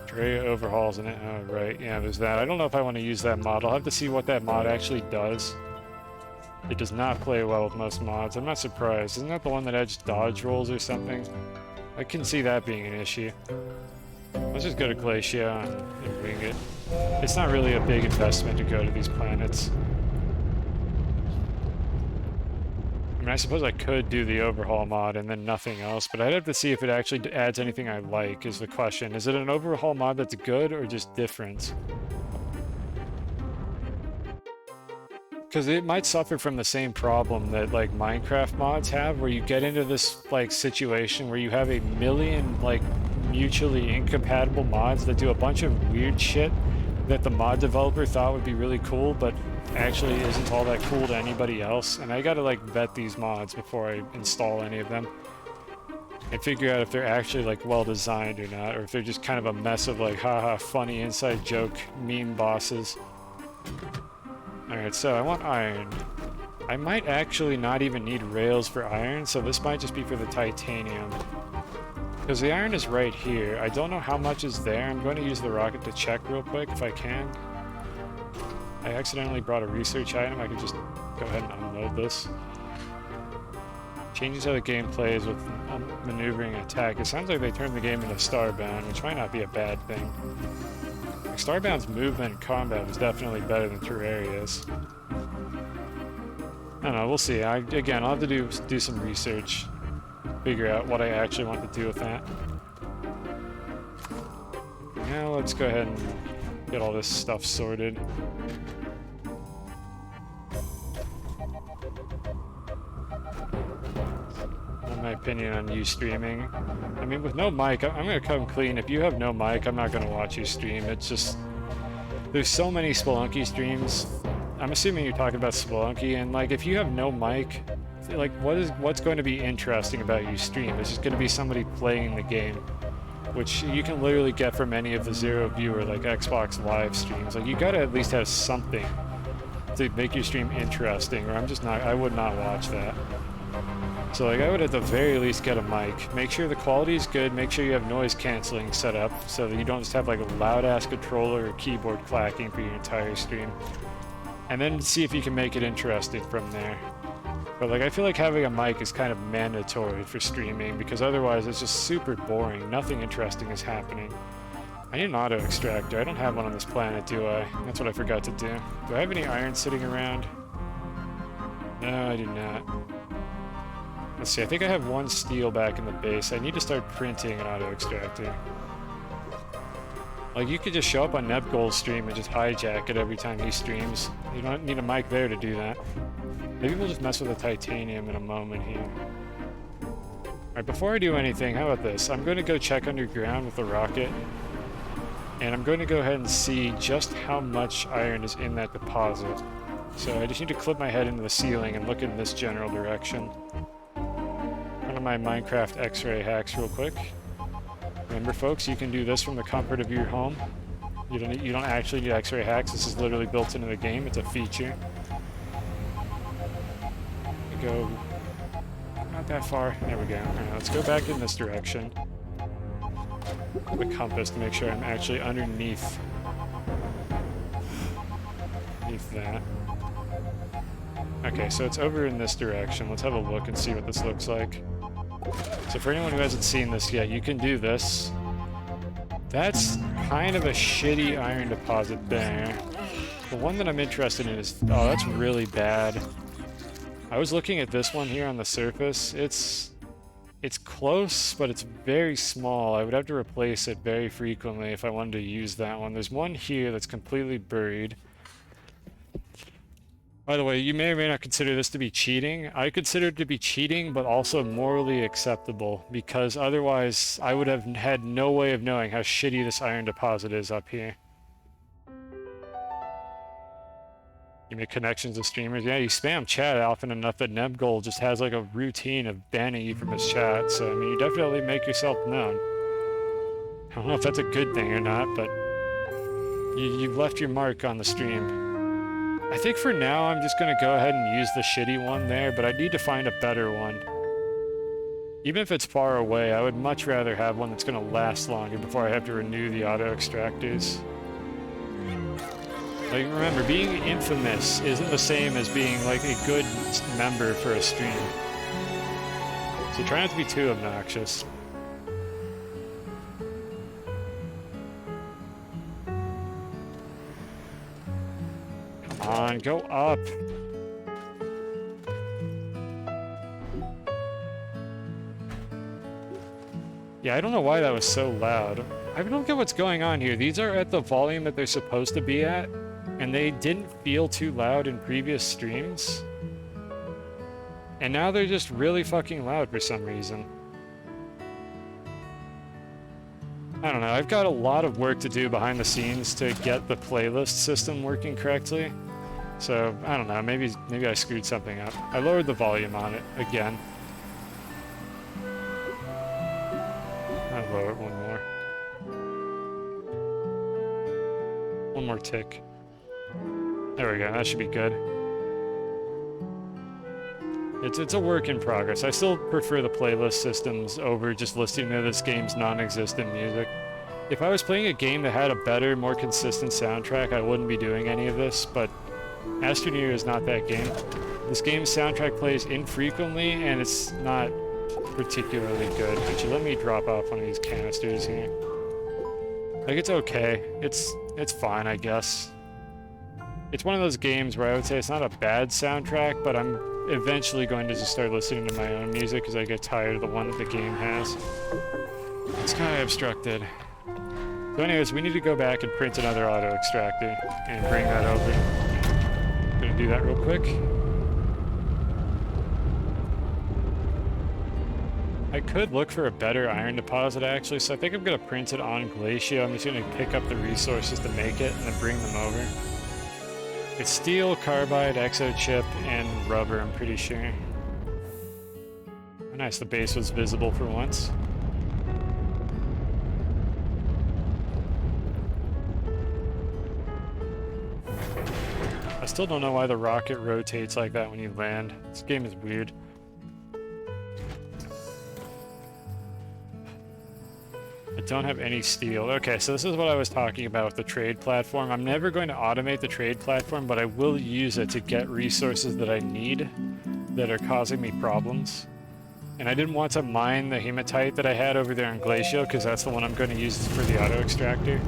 Terraria overhauls in it. Oh, right. Yeah, there's that. I don't know if I want to use that mod. I'll have to see what that mod actually does. It does not play well with most mods. I'm not surprised. Isn't that the one that adds dodge rolls or something? I can see that being an issue. Let's just go to Glacio and wing it. It's not really a big investment to go to these planets. I mean, I suppose I could do the overhaul mod and then nothing else, but I'd have to see if it actually adds anything I like, is the question. Is it an overhaul mod that's good or just different? Because it might suffer from the same problem that, like, Minecraft mods have, where you get into this, like, situation where you have a million, like, mutually incompatible mods that do a bunch of weird shit that the mod developer thought would be really cool, but actually isn't all that cool to anybody else. And I gotta, like, vet these mods before I install any of them and figure out if they're actually, like, well designed or not, or if they're just kind of a mess of, like, haha, funny inside joke meme bosses. Alright, so I want iron. I might actually not even need rails for iron, so this might just be for the titanium. Because the iron is right here. I don't know how much is there. I'm going to use the rocket to check real quick if I can. I accidentally brought a research item. I can just go ahead and unload this. Changes how the game plays with maneuvering and attack. It sounds like they turned the game into Starbound, which might not be a bad thing. Like, Starbound's movement and combat was definitely better than Terraria's. I don't know, we'll see. Again, I'll have to do some research. Figure out what I actually want to do with that. Now let's go ahead and get all this stuff sorted. my opinion on you streaming. I mean, with no mic, I'm gonna come clean. If you have no mic, I'm not gonna watch you stream. It's just, there's so many Spelunky streams. I'm assuming you're talking about Spelunky, and like, if you have no mic, like, what's going to be interesting about you stream? It's just gonna be somebody playing the game, which you can literally get from any of the zero viewer, like Xbox Live streams. Like, you gotta at least have something to make your stream interesting, or I would not watch that. So like, I would at the very least get a mic. Make sure the quality is good, make sure you have noise canceling set up so that you don't just have like a loud ass controller or keyboard clacking for your entire stream. And then see if you can make it interesting from there. But like, I feel like having a mic is kind of mandatory for streaming, because otherwise it's just super boring. Nothing interesting is happening. I need an auto extractor. I don't have one on this planet, do I? That's what I forgot to do. Do I have any iron sitting around? No, I do not. Let's see, I think I have one steel back in the base. I need to start printing an auto extractor. Like, you could just show up on Nebgold's stream and just hijack it every time he streams. You don't need a mic there to do that. Maybe we'll just mess with the titanium in a moment here. Alright, before I do anything, how about this? I'm going to go check underground with the rocket. And I'm going to go ahead and see just how much iron is in that deposit. So I just need to clip my head into the ceiling and look in this general direction. One of my Minecraft X-ray hacks real quick. Remember folks, you can do this from the comfort of your home. You don't actually need X-ray hacks. This is literally built into the game. It's a feature. Go not that far. There we go. Alright, let's go back in this direction. The compass to make sure I'm actually underneath that. Okay, so it's over in this direction. Let's have a look and see what this looks like. So for anyone who hasn't seen this yet, you can do this. That's kind of a shitty iron deposit there. The one that I'm interested in is... oh, that's really bad. I was looking at this one here on the surface. It's close, but it's very small. I would have to replace it very frequently if I wanted to use that one. There's one here that's completely buried. By the way, you may or may not consider this to be cheating. I consider it to be cheating, but also morally acceptable, because otherwise I would have had no way of knowing how shitty this iron deposit is up here. You make connections with streamers. Yeah, you spam chat often enough that Nebgold just has like a routine of banning you from his chat. So, I mean, you definitely make yourself known. I don't know if that's a good thing or not, but you've left your mark on the stream. I think for now I'm just going to go ahead and use the shitty one there, but I need to find a better one. Even if it's far away, I would much rather have one that's going to last longer before I have to renew the auto extractors. Like, remember, being infamous isn't the same as being, like, a good member for a stream. So try not to be too obnoxious. Come on, go up! Yeah, I don't know why that was so loud. I don't get what's going on here. These are at the volume that they're supposed to be at, and they didn't feel too loud in previous streams. And now they're just really fucking loud for some reason. I don't know, I've got a lot of work to do behind the scenes to get the playlist system working correctly. So, I don't know, maybe I screwed something up. I lowered the volume on it again. I'll lower it one more. One more tick. There we go, that should be good. It's a work in progress. I still prefer the playlist systems over just listening to this game's non-existent music. If I was playing a game that had a better, more consistent soundtrack, I wouldn't be doing any of this, but Astroneer is not that game. This game's soundtrack plays infrequently, and it's not particularly good. Could you let me drop off one of these canisters here? Like, it's okay. It's fine, I guess. It's one of those games where I would say it's not a bad soundtrack, but I'm eventually going to just start listening to my own music because I get tired of the one that the game has. It's kind of obstructed. So anyways, we need to go back and print another auto extractor and bring that over. I'm gonna do that real quick. I could look for a better iron deposit actually, so I think I'm gonna print it on Glacio. I'm just gonna pick up the resources to make it and then bring them over. It's steel, carbide, exo chip, and rubber, I'm pretty sure. Oh, nice, the base was visible for once. I still don't know why the rocket rotates like that when you land. This game is weird. I don't have any steel. Okay, so this is what I was talking about with the trade platform. I'm never going to automate the trade platform, but I will use it to get resources that I need that are causing me problems. And I didn't want to mine the hematite that I had over there in Glacio, because that's the one I'm going to use for the auto extractor.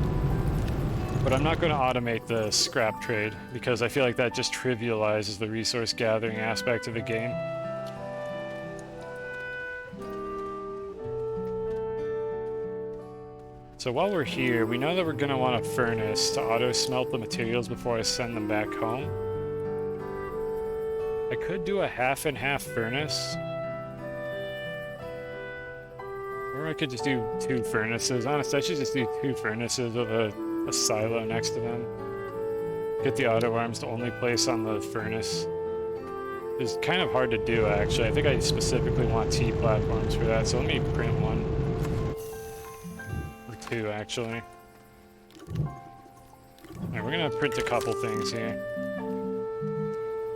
But I'm not going to automate the scrap trade, because I feel like that just trivializes the resource gathering aspect of the game. So while we're here, we know that we're going to want a furnace to auto-smelt the materials before I send them back home. I could do a half-and-half furnace. Or I could just do 2 furnaces. Honestly, I should just do 2 furnaces with a silo next to them. Get the auto arms to only place on the furnace. It's kind of hard to do, actually. I think I specifically want T platforms for that, so let me print 1. Or 2, actually. Alright, we're gonna print a couple things here.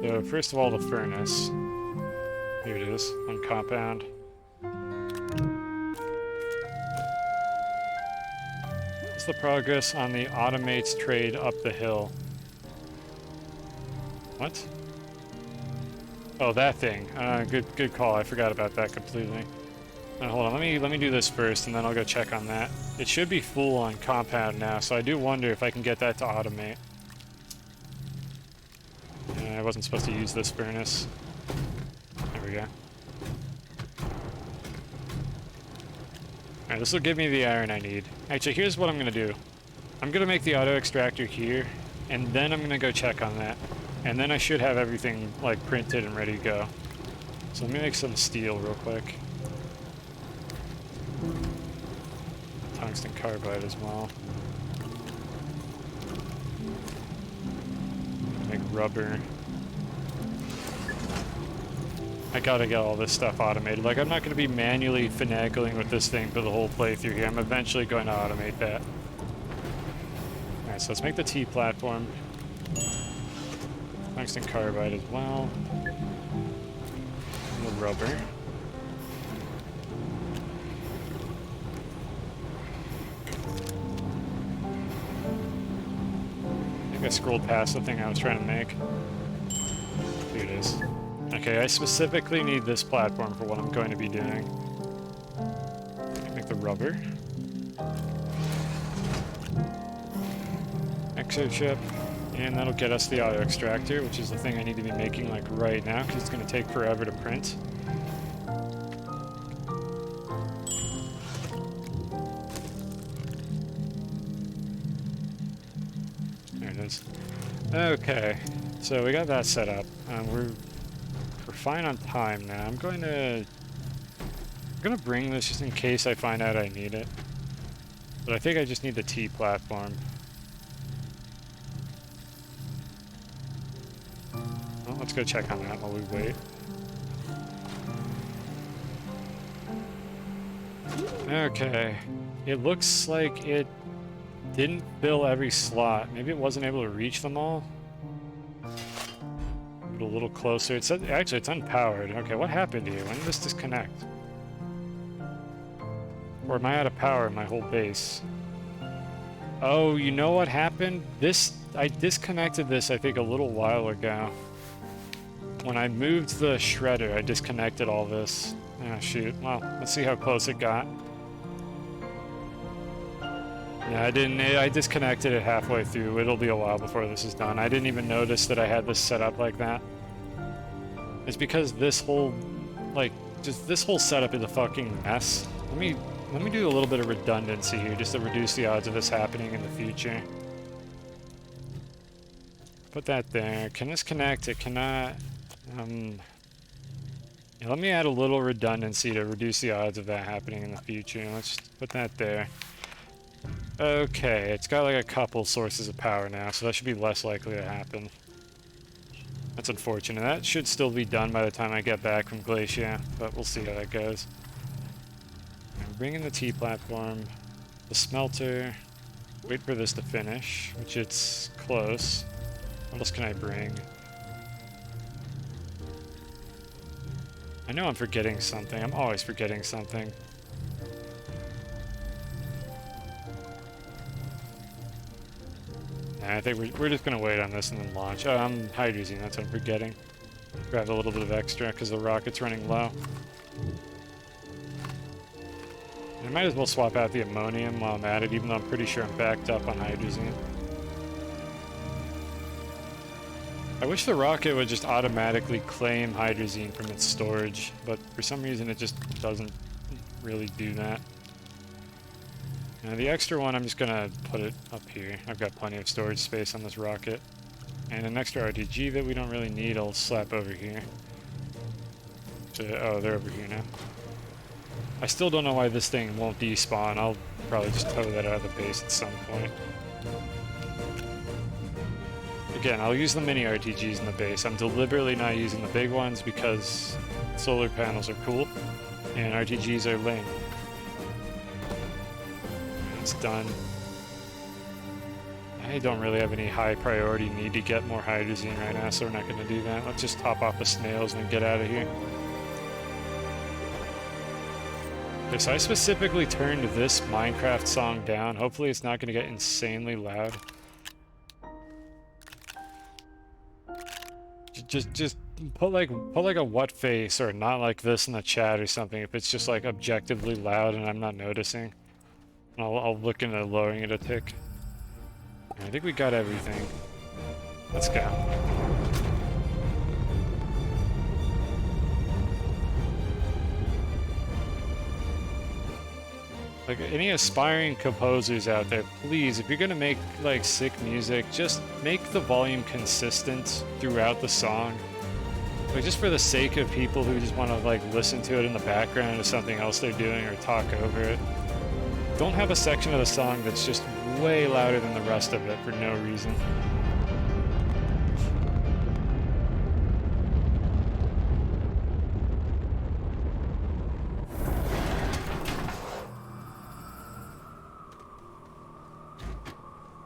So, first of all, the furnace. Here it is, on compound. What's the progress on the automates trade up the hill? What? Oh, that thing. Good call. I forgot about that completely. Hold on. Let me do this first, and then I'll go check on that. It should be full on compound now, so I do wonder if I can get that to automate. I wasn't supposed to use this furnace. There we go. Alright, this will give me the iron I need. Actually, here's what I'm gonna do. I'm gonna make the auto extractor here, and then I'm gonna go check on that. And then I should have everything, like, printed and ready to go. So let me make some steel real quick. Tungsten carbide as well. Make rubber. I gotta get all this stuff automated. Like, I'm not gonna be manually finagling with this thing for the whole playthrough here. I'm eventually going to automate that. Alright, so let's make the T platform. Tungsten carbide as well. And the rubber. I think I scrolled past the thing I was trying to make. Here it is. Okay, I specifically need this platform for what I'm going to be doing. Make the rubber. Exo chip. And that'll get us the auto extractor, which is the thing I need to be making like right now, because it's going to take forever to print. There it is. Okay, so we got that set up. We're fine on time now. I'm gonna bring this just in case I find out I need it. But I think I just need the T platform. Well, let's go check on that while we wait. Okay. It looks like it didn't fill every slot. Maybe it wasn't able to reach them all. A little closer. It said, actually, it's unpowered. Okay, what happened to you? When did this disconnect? Or am I out of power in my whole base? Oh, you know what happened? I disconnected this, I think, a little while ago. When I moved the shredder, I disconnected all this. Oh, shoot. Well, let's see how close it got. Yeah, I disconnected it halfway through. It'll be a while before this is done. I didn't even notice that I had this set up like that. It's because this whole, like, just this whole setup is a fucking mess. Let me do a little bit of redundancy here, just to reduce the odds of this happening in the future. Put that there. Can this connect? It cannot. Yeah, let me add a little redundancy to reduce the odds of that happening in the future. Let's just put that there. Okay, it's got like a couple sources of power now, so that should be less likely to happen. That's unfortunate. That should still be done by the time I get back from Glacia, but we'll see how that goes. I'm bringing the T platform, the smelter, wait for this to finish, which it's close. What else can I bring? I know I'm forgetting something. I'm always forgetting something. I think we're just going to wait on this and then launch. Oh, I'm hydrazine, that's what I'm forgetting. Grab a little bit of extra because the rocket's running low. I might as well swap out the ammonium while I'm at it, even though I'm pretty sure I'm backed up on hydrazine. I wish the rocket would just automatically claim hydrazine from its storage, but for some reason it just doesn't really do that. Now the extra one, I'm just gonna put it up here. I've got plenty of storage space on this rocket. And an extra RTG that we don't really need, I'll slap over here. Oh, they're over here now. I still don't know why this thing won't despawn. I'll probably just tow that out of the base at some point. Again, I'll use the mini RTGs in the base. I'm deliberately not using the big ones because solar panels are cool and RTGs are lame. It's done. I don't really have any high priority need to get more hydrazine right now, so we're not going to do that. Let's just top off the snails and get out of here. Okay, so I specifically turned this Minecraft song down. Hopefully it's not going to get insanely loud. Just put like a what face or not like this in the chat or something if it's just like objectively loud and I'm not noticing. I'll look into lowering it a tick. I think we got everything. Let's go. Like, any aspiring composers out there, please, if you're gonna make, like, sick music, just make the volume consistent throughout the song. Like, just for the sake of people who just want to, like, listen to it in the background of something else they're doing or talk over it. Don't have a section of the song that's just way louder than the rest of it for no reason.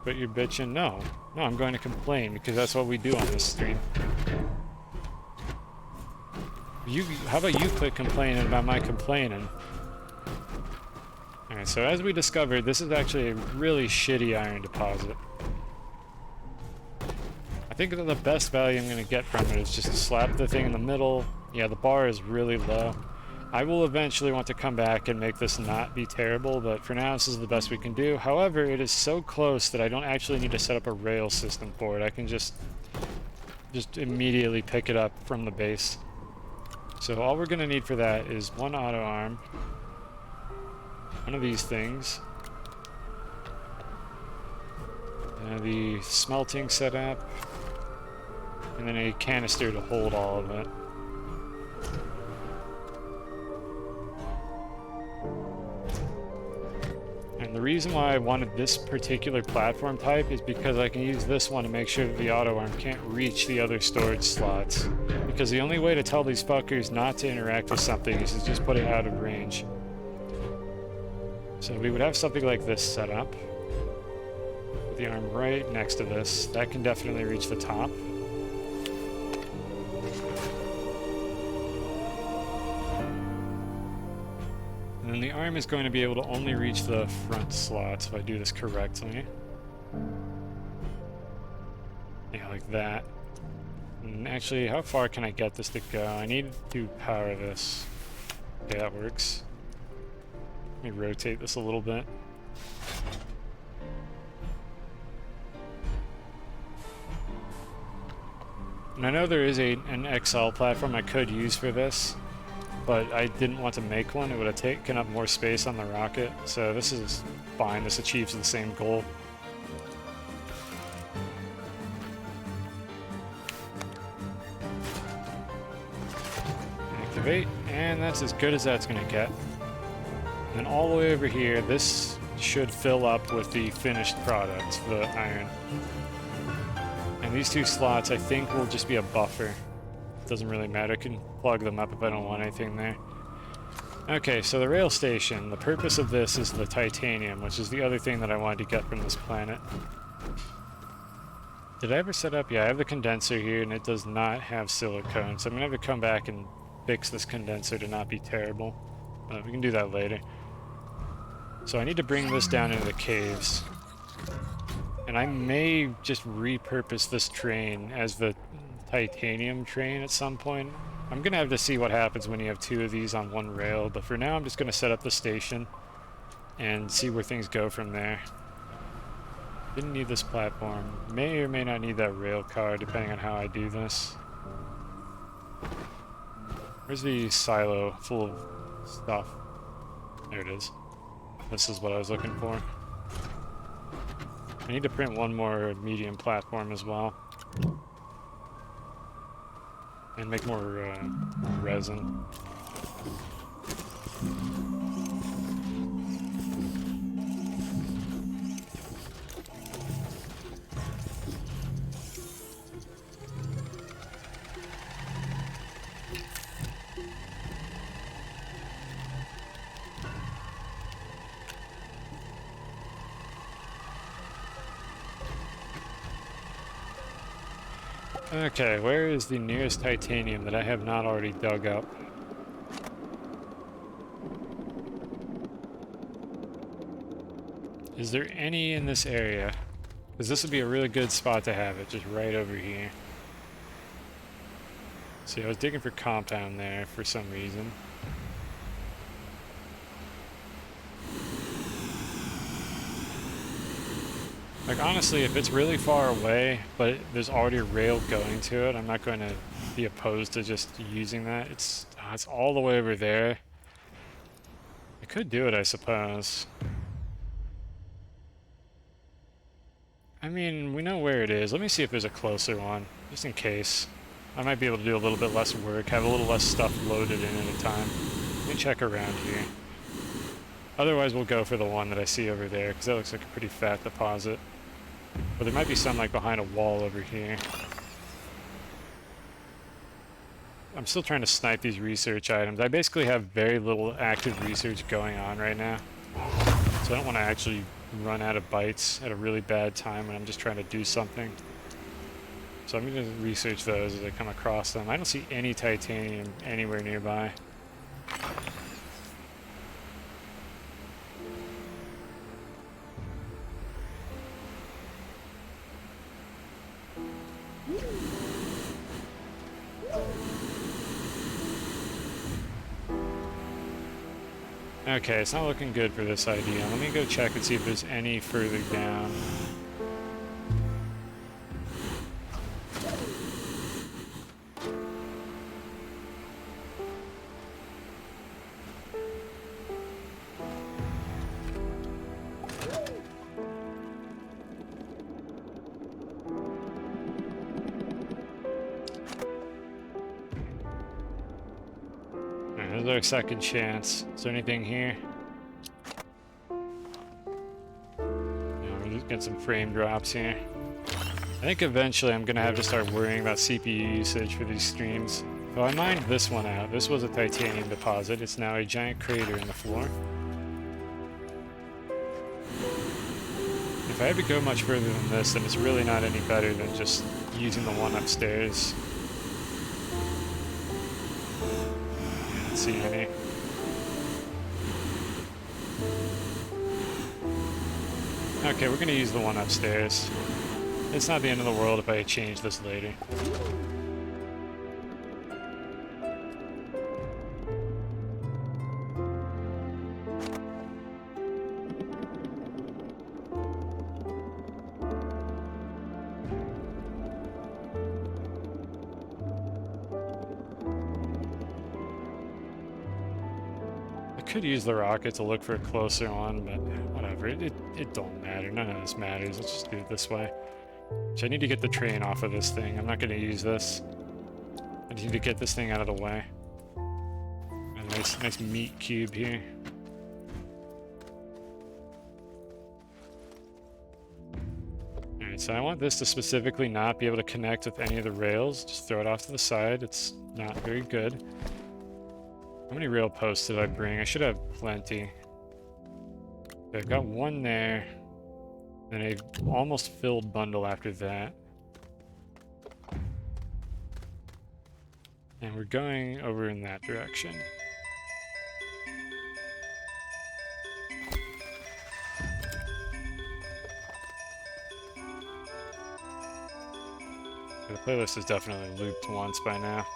But you're bitching? No. No, I'm going to complain because that's what we do on this stream. How about you quit complaining about my complaining? Alright, so as we discovered, this is actually a really shitty iron deposit. I think that the best value I'm going to get from it is just to slap the thing in the middle. Yeah, the bar is really low. I will eventually want to come back and make this not be terrible, but for now this is the best we can do. However, it is so close that I don't actually need to set up a rail system for it. I can just immediately pick it up from the base. So all we're going to need for that is one auto arm, one of these things, the smelting setup, and then a canister to hold all of it. And the reason why I wanted this particular platform type is because I can use this one to make sure that the auto arm can't reach the other storage slots. Because the only way to tell these fuckers not to interact with something is to just put it out of range. So we would have something like this set up. Put the arm right next to this. That can definitely reach the top. And then the arm is going to be able to only reach the front slots if I do this correctly. Yeah, like that. And actually, how far can I get this to go? I need to power this. Okay, that works. Let me rotate this a little bit. And I know there is an XL platform I could use for this, but I didn't want to make one. It would have taken up more space on the rocket, so this is fine. This achieves the same goal. excavate, and that's as good as that's gonna get. And then all the way over here, this should fill up with the finished product, the iron. And these two slots, I think, will just be a buffer. Doesn't really matter, I can plug them up if I don't want anything there. Okay, so the rail station, the purpose of this is the titanium, which is the other thing that I wanted to get from this planet. Did I ever set up? Yeah, I have the condenser here, and it does not have silicone, so I'm gonna have to come back and fix this condenser to not be terrible. We can do that later. So I need to bring this down into the caves. And I may just repurpose this train as the titanium train at some point. I'm gonna have to see what happens when you have two of these on one rail, but for now I'm just gonna set up the station and see where things go from there. Didn't need this platform. May or may not need that rail car depending on how I do this. Where's the silo full of stuff? There it is. This is what I was looking for. I need to print one more medium platform as well. And make more resin. Okay, where is the nearest titanium that I have not already dug up? Is there any in this area? Because this would be a really good spot to have it, just right over here. See, I was digging for compound there for some reason. Like, honestly, if it's really far away, but there's already a rail going to it, I'm not going to be opposed to just using that. It's all the way over there. I could do it, I suppose. I mean, we know where it is. Let me see if there's a closer one, just in case. I might be able to do a little bit less work, have a little less stuff loaded in at a time. Let me check around here. Otherwise, we'll go for the one that I see over there, because that looks like a pretty fat deposit. But there might be some like behind a wall over here. I'm still trying to snipe these research items. I basically have very little active research going on right now. So I don't want to actually run out of bytes at a really bad time when I'm just trying to do something. So I'm going to research those as I come across them. I don't see any titanium anywhere nearby. Okay, it's not looking good for this idea. Let me go check and see if there's any further down. This is our second chance. Is there anything here? Yeah, we'll just get some frame drops here. I think eventually I'm gonna have to start worrying about CPU usage for these streams. So I mined this one out. This was a titanium deposit. It's now a giant crater in the floor. If I had to go much further than this, then it's really not any better than just using the one upstairs. See any. Okay, we're gonna use the one upstairs. It's not the end of the world if I change this later. Could use the rocket to look for a closer one, but whatever. It don't matter. None of this matters. Let's just do it this way. So I need to get the train off of this thing. I'm not going to use this. I just need to get this thing out of the way. A nice meat cube here. Alright, so I want this to specifically not be able to connect with any of the rails. Just throw it off to the side. It's not very good. How many rail posts did I bring? I should have plenty. Okay, I've got one there. Then a almost filled bundle after that. And we're going over in that direction. The playlist is definitely looped once by now.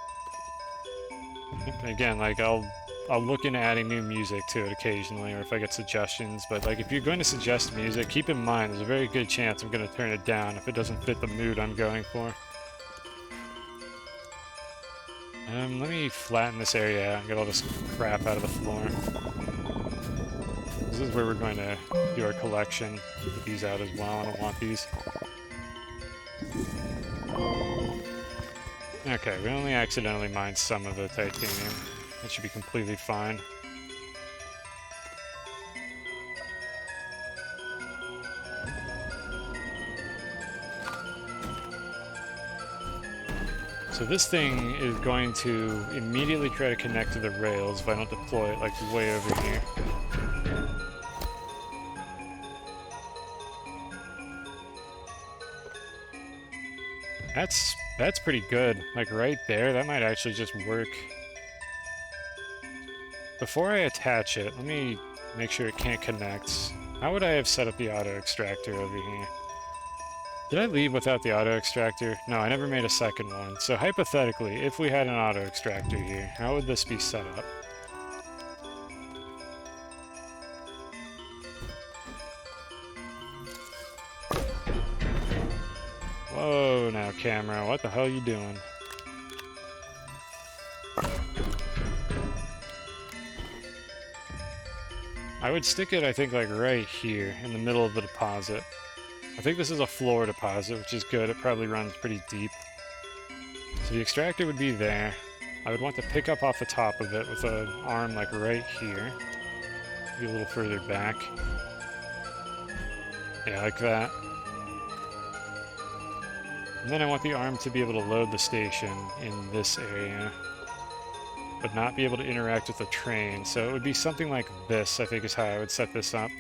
Again, like I'll look into adding new music to it occasionally, or if I get suggestions. But like, if you're going to suggest music, keep in mind there's a very good chance I'm going to turn it down if it doesn't fit the mood I'm going for. Let me flatten this area out and get all this crap out of the floor. This is where we're going to do our collection. Put these out as well. I don't want these. Okay, we only accidentally mined some of the titanium. That should be completely fine. So this thing is going to immediately try to connect to the rails if I don't deploy it like way over here. That's pretty good. Like right there, that might actually just work. Before I attach it, let me make sure it can't connect. How would I have set up the auto extractor over here? Did I leave without the auto extractor? No, I never made a second one. So hypothetically, if we had an auto extractor here, how would this be set up? Whoa, now camera, what the hell are you doing? I would stick it, I think, like right here in the middle of the deposit. I think this is a floor deposit, which is good. It probably runs pretty deep. So the extractor would be there. I would want to pick up off the top of it with an arm like right here. Maybe a little further back. Yeah, like that. And then I want the arm to be able to load the station in this area, but not be able to interact with the train. So it would be something like this, I think, is how I would set this up.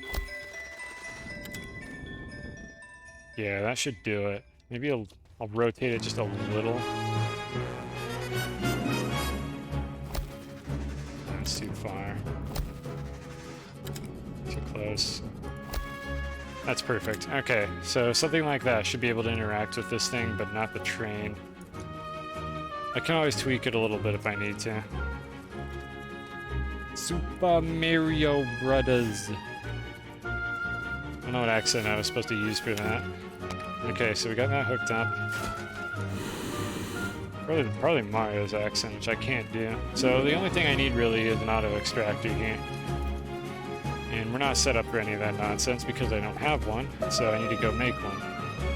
Yeah, that should do it. Maybe I'll rotate it just a little. That's too far. Too close. That's perfect. Okay, so something like that should be able to interact with this thing, but not the train. I can always tweak it a little bit if I need to. Super Mario Brothers. I don't know what accent I was supposed to use for that. Okay, so we got that hooked up. Probably Mario's accent, which I can't do. So the only thing I need really is an auto extractor here. And we're not set up for any of that nonsense because I don't have one, so I need to go make one.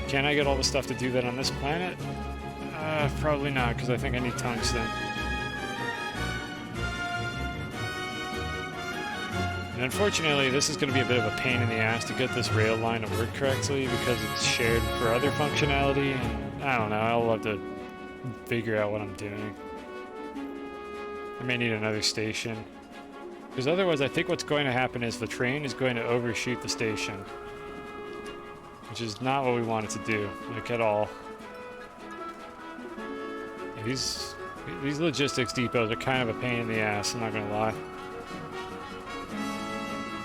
Can I get all the stuff to do that on this planet? Probably not, because I think I need tungsten. And unfortunately, this is going to be a bit of a pain in the ass to get this rail line to work correctly because it's shared for other functionality, and I don't know, I'll have to figure out what I'm doing. I may need another station. Because otherwise, I think what's going to happen is the train is going to overshoot the station. Which is not what we want it to do, like at all. Yeah, these logistics depots are kind of a pain in the ass, I'm not gonna lie.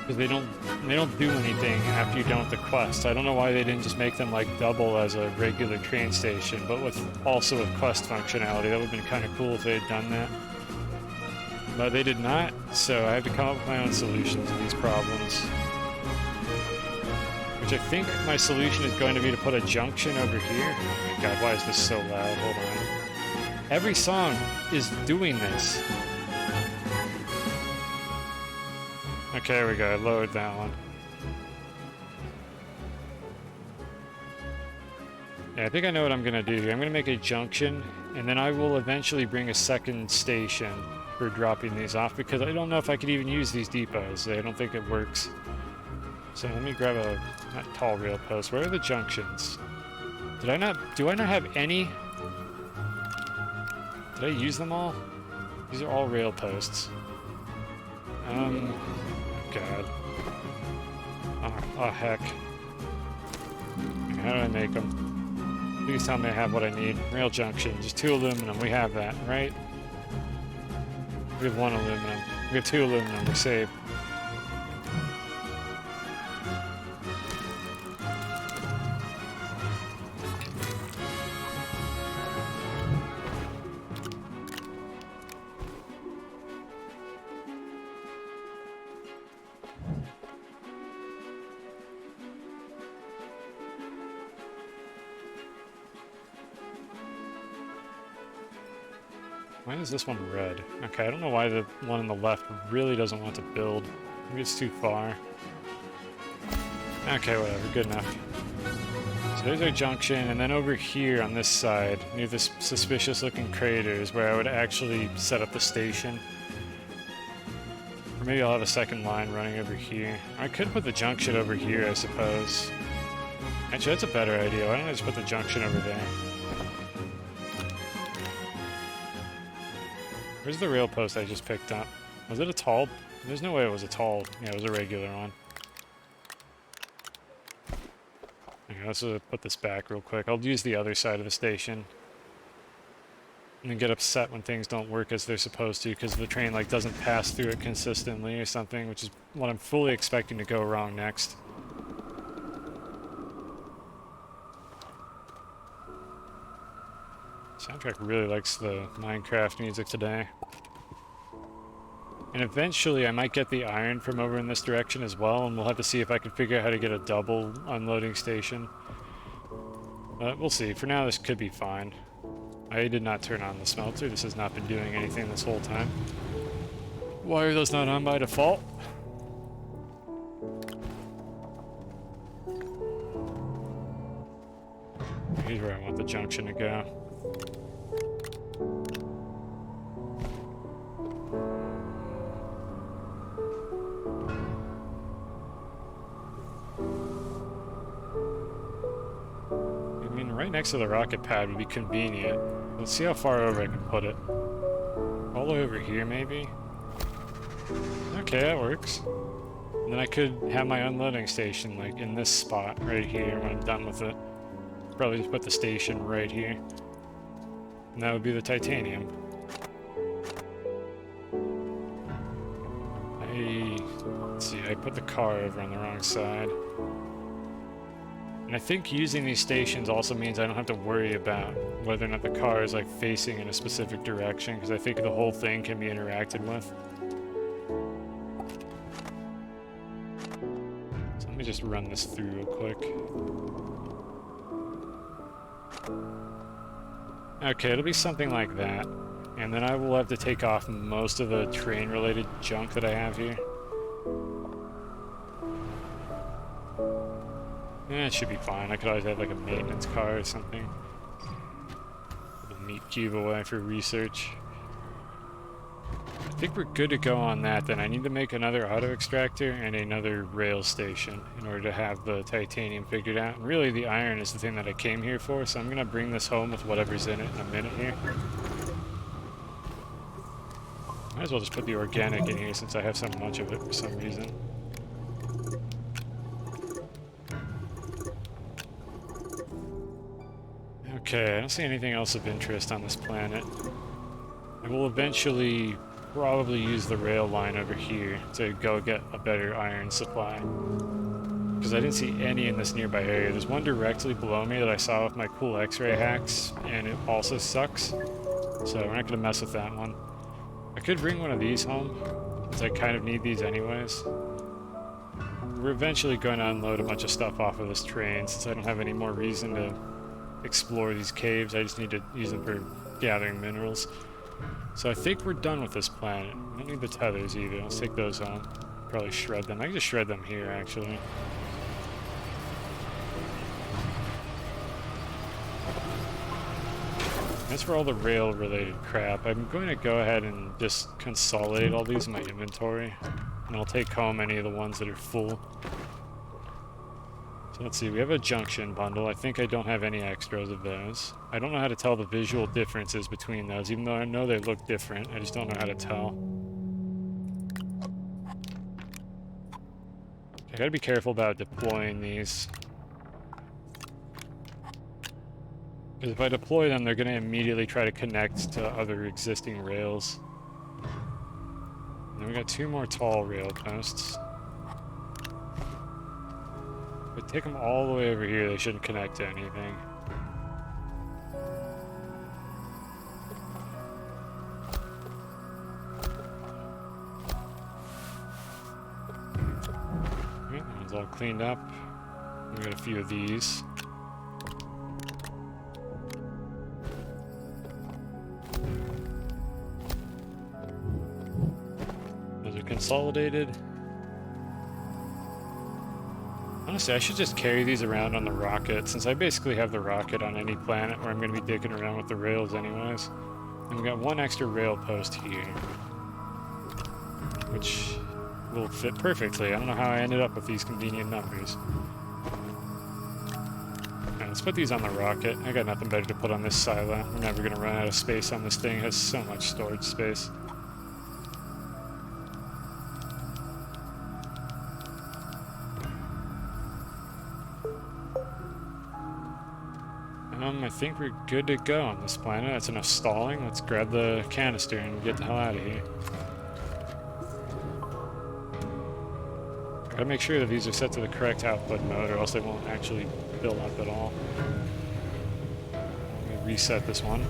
Because they don't do anything after you're done with the quest. I don't know why they didn't just make them like double as a regular train station, but with also with quest functionality. That would have been kind of cool if they had done that. But they did not, so I have to come up with my own solutions to these problems. Which I think my solution is going to be to put a junction over here. Oh my god, why is this so loud? Hold on. Every song is doing this. Okay, there we go. I lowered that one. Yeah, I think I know what I'm going to do here. I'm going to make a junction, and then I will eventually bring a second station for dropping these off because I don't know if I could even use these depots. I don't think it works. So let me grab a not tall rail post. Where are the junctions? Do I not have any? Did I use them all? These are all rail posts. God. Oh heck. How do I make them? Please tell me I have what I need. Rail junction, just 2 aluminum. We have that, right? We have 1 aluminum. We have 2 aluminum. We're saved. Why is this one red? Okay, I don't know why the one on the left really doesn't want to build. Maybe it's too far. Okay, whatever, good enough. So there's our junction, and then over here on this side, near this suspicious looking crater is where I would actually set up the station. Or maybe I'll have a second line running over here. I could put the junction over here, I suppose. Actually, that's a better idea. Why don't I just put the junction over there? Where's the rail post I just picked up? Was it a tall? There's no way it was a tall. Yeah, it was a regular one. Okay, let's put this back real quick. I'll use the other side of the station. And then get upset when things don't work as they're supposed to because the train like doesn't pass through it consistently or something, which is what I'm fully expecting to go wrong next. Soundtrack really likes the Minecraft music today. And eventually I might get the iron from over in this direction as well, and we'll have to see if I can figure out how to get a double unloading station. But we'll see. For now this could be fine. I did not turn on the smelter. This has not been doing anything this whole time. Why are those not on by default? Here's where I want the junction to go. Right next to the rocket pad would be convenient. Let's see how far over I can put it. All the way over here, maybe? Okay, that works. And then I could have my unloading station, like, in this spot right here when I'm done with it. Probably just put the station right here. And that would be the titanium. Let's see, I put the car over on the wrong side. And I think using these stations also means I don't have to worry about whether or not the car is like facing in a specific direction, because I think the whole thing can be interacted with. So let me just run this through real quick. Okay, it'll be something like that. And then I will have to take off most of the train-related junk that I have here. It should be fine. I could always have like a maintenance car or something. Put a meat cube away for research. I think we're good to go on that then. I need to make another auto extractor and another rail station in order to have the titanium figured out. And really the iron is the thing that I came here for, so I'm going to bring this home with whatever's in it in a minute here. Might as well just put the organic in here since I have so much of it for some reason. Okay, I don't see anything else of interest on this planet. I will eventually probably use the rail line over here to go get a better iron supply. Because I didn't see any in this nearby area. There's one directly below me that I saw with my cool X-ray hacks, and it also sucks. So we're not going to mess with that one. I could bring one of these home, because I kind of need these anyways. We're eventually going to unload a bunch of stuff off of this train, since I don't have any more reason to explore these caves. I just need to use them for gathering minerals. So I think we're done with this planet. I don't need the tethers either. Let's take those home. Probably shred them. I can just shred them here, actually. That's for all the rail-related crap. I'm going to go ahead and just consolidate all these in my inventory. And I'll take home any of the ones that are full. So let's see, we have a junction bundle. I think I don't have any extras of those. I don't know how to tell the visual differences between those, even though I know they look different. I just don't know how to tell. I gotta be careful about deploying these. Because if I deploy them, they're going to immediately try to connect to other existing rails. And then we got 2 more tall rail posts. If I take them all the way over here, they shouldn't connect to anything. Alright, that one's all cleaned up. We got a few of these. Consolidated. Honestly, I should just carry these around on the rocket, since I basically have the rocket on any planet where I'm going to be digging around with the rails anyways. And we got 1 extra rail post here, which will fit perfectly. I don't know how I ended up with these convenient numbers. Alright, let's put these on the rocket. I got nothing better to put on this silo. We're never going to run out of space on this thing. It has so much storage space. I think we're good to go on this planet. That's enough stalling. Let's grab the canister and get the hell out of here. Gotta make sure that these are set to the correct output mode, or else they won't actually build up at all. Let me reset this one.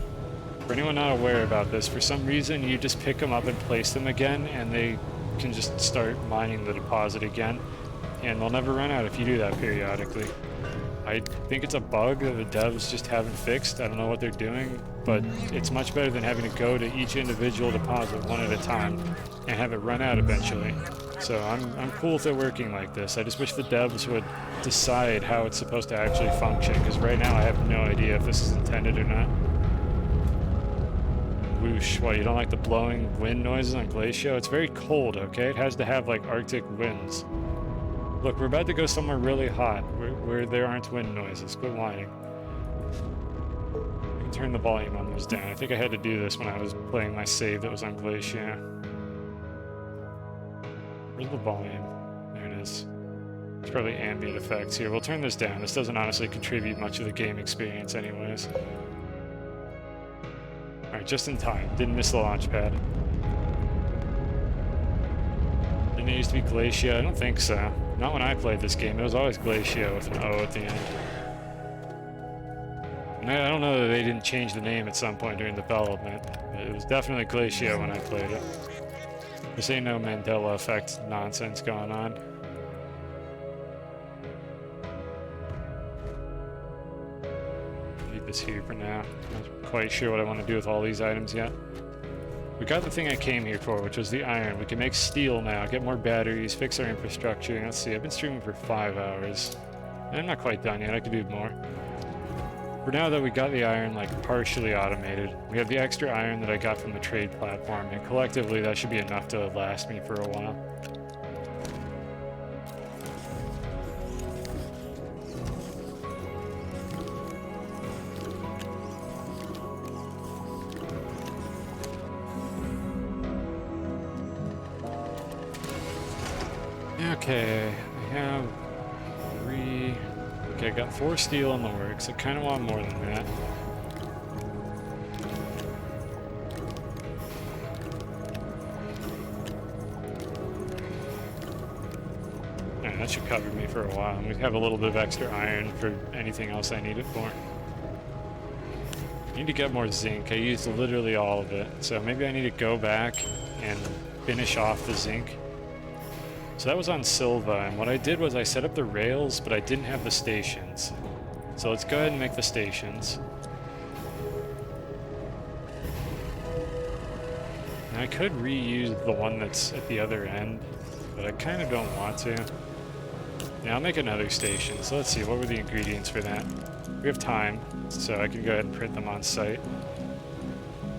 For anyone not aware about this, for some reason you just pick them up and place them again, and they can just start mining the deposit again. And they'll never run out if you do that periodically. I think it's a bug that the devs just haven't fixed. I don't know what they're doing, but it's much better than having to go to each individual deposit one at a time and have it run out eventually. So I'm cool if they're working like this. I just wish the devs would decide how it's supposed to actually function, because right now I have no idea if this is intended or not. Whoosh. What, you don't like the blowing wind noises on Glacio? It's very cold, okay? It has to have like Arctic winds. Look, we're about to go somewhere really hot, where there aren't wind noises. Quit whining. I can turn the volume on those down. I think I had to do this when I was playing my save that was on Glacier. Where's the volume? There it is. It's probably ambient effects here. We'll turn this down. This doesn't honestly contribute much to the game experience anyways. Alright, just in time. Didn't miss the launch pad. Didn't it used to be Glacia? I don't think so. Not when I played this game. It was always Glacio with an O at the end. And I don't know that they didn't change the name at some point during development, but it was definitely Glacio when I played it. This ain't no Mandela effect nonsense going on. Leave this here for now. I'm not quite sure what I want to do with all these items yet. We got the thing I came here for, which was the iron. We can make steel now, get more batteries, fix our infrastructure. Let's see, I've been streaming for 5 hours. And I'm not quite done yet, I could do more. For now though, we got the iron like partially automated. We have the extra iron that I got from the trade platform, and collectively that should be enough to last me for a while. Okay, I have 3... Okay, I got 4 steel in the works. I kind of want more than that. Alright, that should cover me for a while. And we have a little bit of extra iron for anything else I need it for. I need to get more zinc. I used literally all of it. So maybe I need to go back and finish off the zinc. So that was on Silva, and what I did was I set up the rails, but I didn't have the stations. So let's go ahead and make the stations. And I could reuse the one that's at the other end, but I kind of don't want to. Yeah, I'll make another station. So let's see, what were the ingredients for that? We have time, so I can go ahead and print them on site.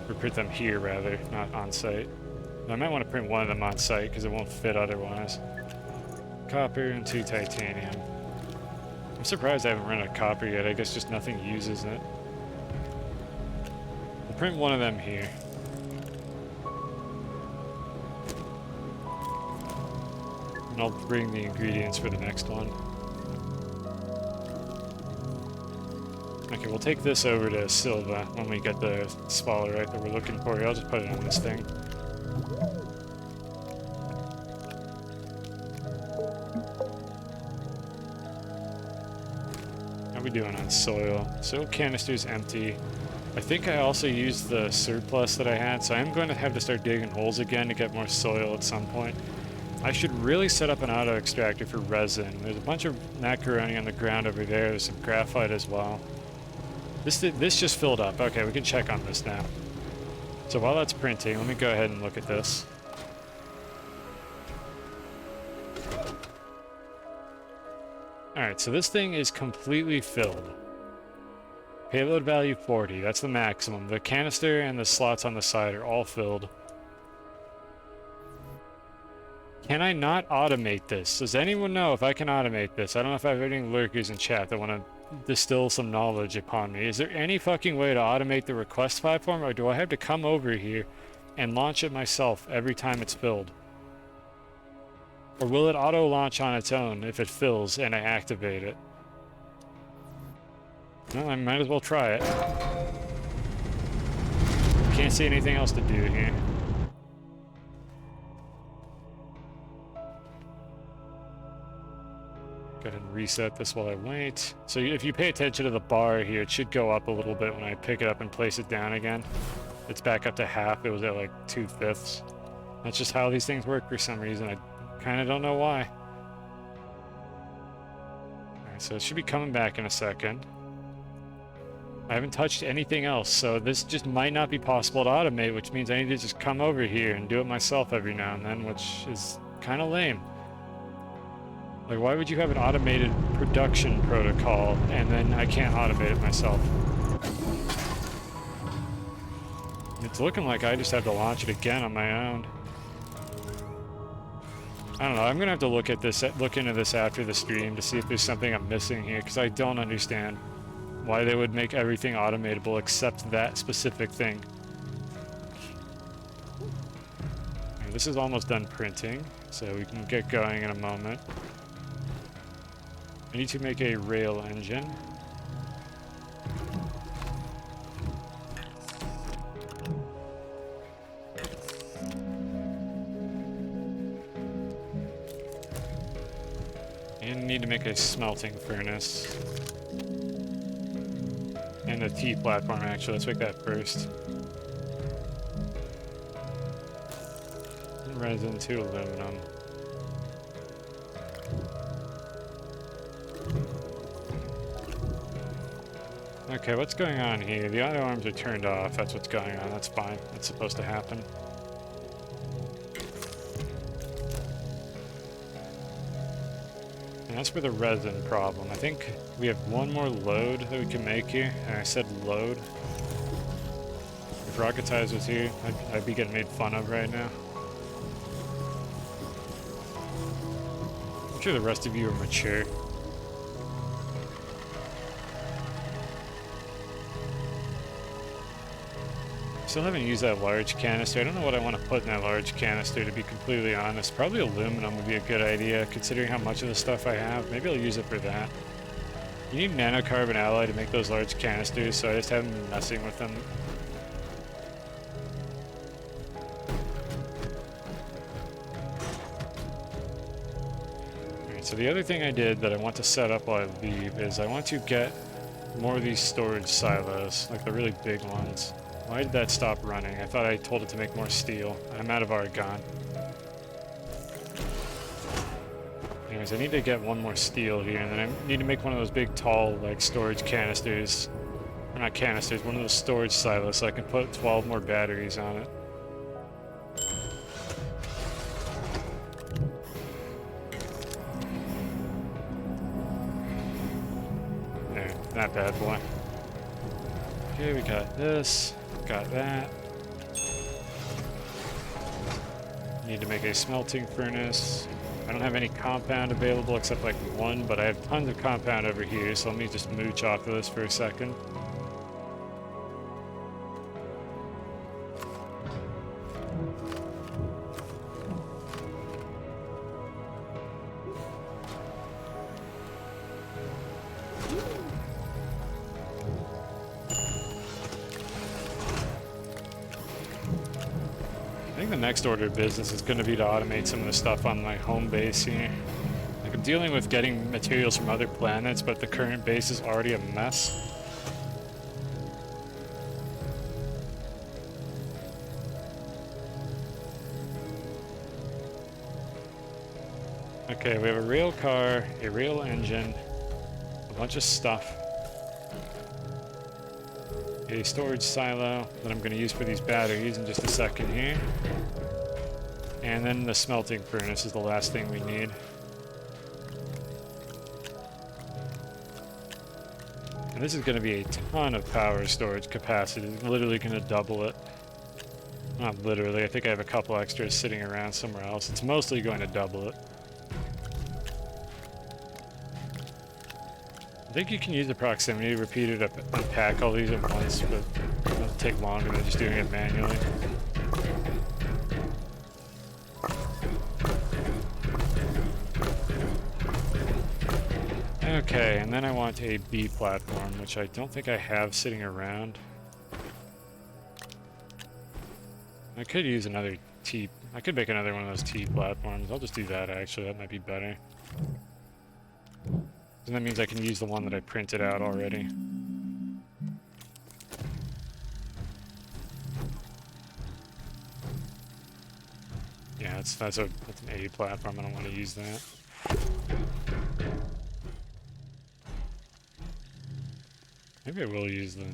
Or print them here, rather, not on site. I might want to print one of them on site because it won't fit otherwise. Copper and 2 titanium. I'm surprised I haven't run out of copper yet. I guess just nothing uses it. We'll print one of them here. And I'll bring the ingredients for the next one. Okay, we'll take this over to Silva when we get the sphalerite that we're looking for. I'll just put it on this thing. How we doing on soil? Soil canister's empty. I think I also used the surplus that I had, so I'm going to have to start digging holes again to get more soil at some point. I should really set up an auto extractor for resin. There's a bunch of macaroni on the ground over there. There's some graphite as well. This just filled up. Okay, we can check on this now. So while that's printing, let me go ahead and look at this. Alright, so this thing is completely filled. Payload value 40, that's the maximum. The canister and the slots on the side are all filled. Can I not automate this? Does anyone know if I can automate this? I don't know if I have any lurkers in chat that want to distill some knowledge upon me. Is there any fucking way to automate the request platform, or do I have to come over here and launch it myself every time it's filled? Or will it auto-launch on its own if it fills and I activate it? Well, I might as well try it. Can't see anything else to do here. Go ahead and reset this while I wait. So if you pay attention to the bar here, it should go up a little bit when I pick it up and place it down again. It's back up to half. It was at like 2/5. That's just how these things work for some reason. I kind of don't know why. Alright, so it should be coming back in a second. I haven't touched anything else, so this just might not be possible to automate, which means I need to just come over here and do it myself every now and then, which is kind of lame. Like, why would you have an automated production protocol and then I can't automate it myself? It's looking like I just have to launch it again on my own. I don't know, I'm gonna have to look into this after the stream to see if there's something I'm missing here, because I don't understand why they would make everything automatable except that specific thing. Okay, this is almost done printing, so we can get going in a moment. I need to make a rail engine. And need to make a smelting furnace. And a T platform, actually. Let's make that first. And resin to aluminum. Okay, what's going on here? The auto arms are turned off. That's what's going on. That's fine. That's supposed to happen. And that's for the resin problem. I think we have one more load that we can make here. And I said load. If Rocketize was here, I'd be getting made fun of right now. I'm sure the rest of you are mature. Still haven't used that large canister. I don't know what I want to put in that large canister, to be completely honest. Probably aluminum would be a good idea, considering how much of the stuff I have. Maybe I'll use it for that. You need nanocarbon alloy to make those large canisters, so I just haven't been messing with them. Alright, so the other thing I did that I want to set up while I leave is I want to get more of these storage silos, like the really big ones. Why did that stop running? I thought I told it to make more steel. I'm out of argon. Anyways, I need to get one more steel here, and then I need to make one of those big, tall, like, storage canisters. Or not canisters, one of those storage silos, so I can put 12 more batteries on it. There, that bad boy. Okay, we got this. Got that. Need to make a smelting furnace. I don't have any compound available except like one, but I have tons of compound over here, so let me just mooch off of this for a second. I think the next order of business is going to be to automate some of the stuff on my home base here. Like, I'm dealing with getting materials from other planets, but the current base is already a mess. Okay, we have a rail car, a rail engine, a bunch of stuff. A storage silo that I'm going to use for these batteries in just a second here. And then the smelting furnace is the last thing we need. And this is going to be a ton of power storage capacity. It's literally going to double it. Not literally, I think I have a couple extras sitting around somewhere else. It's mostly going to double it. I think you can use the proximity repeater to unpack all these at once, but it'll take longer than just doing it manually. Okay, and then I want a B platform, which I don't think I have sitting around. I could use another T. I could make another one of those T platforms. I'll just do that actually, that might be better. And that means I can use the one that I printed out already. Yeah, that's an A platform. I don't want to use that. Maybe I will use the...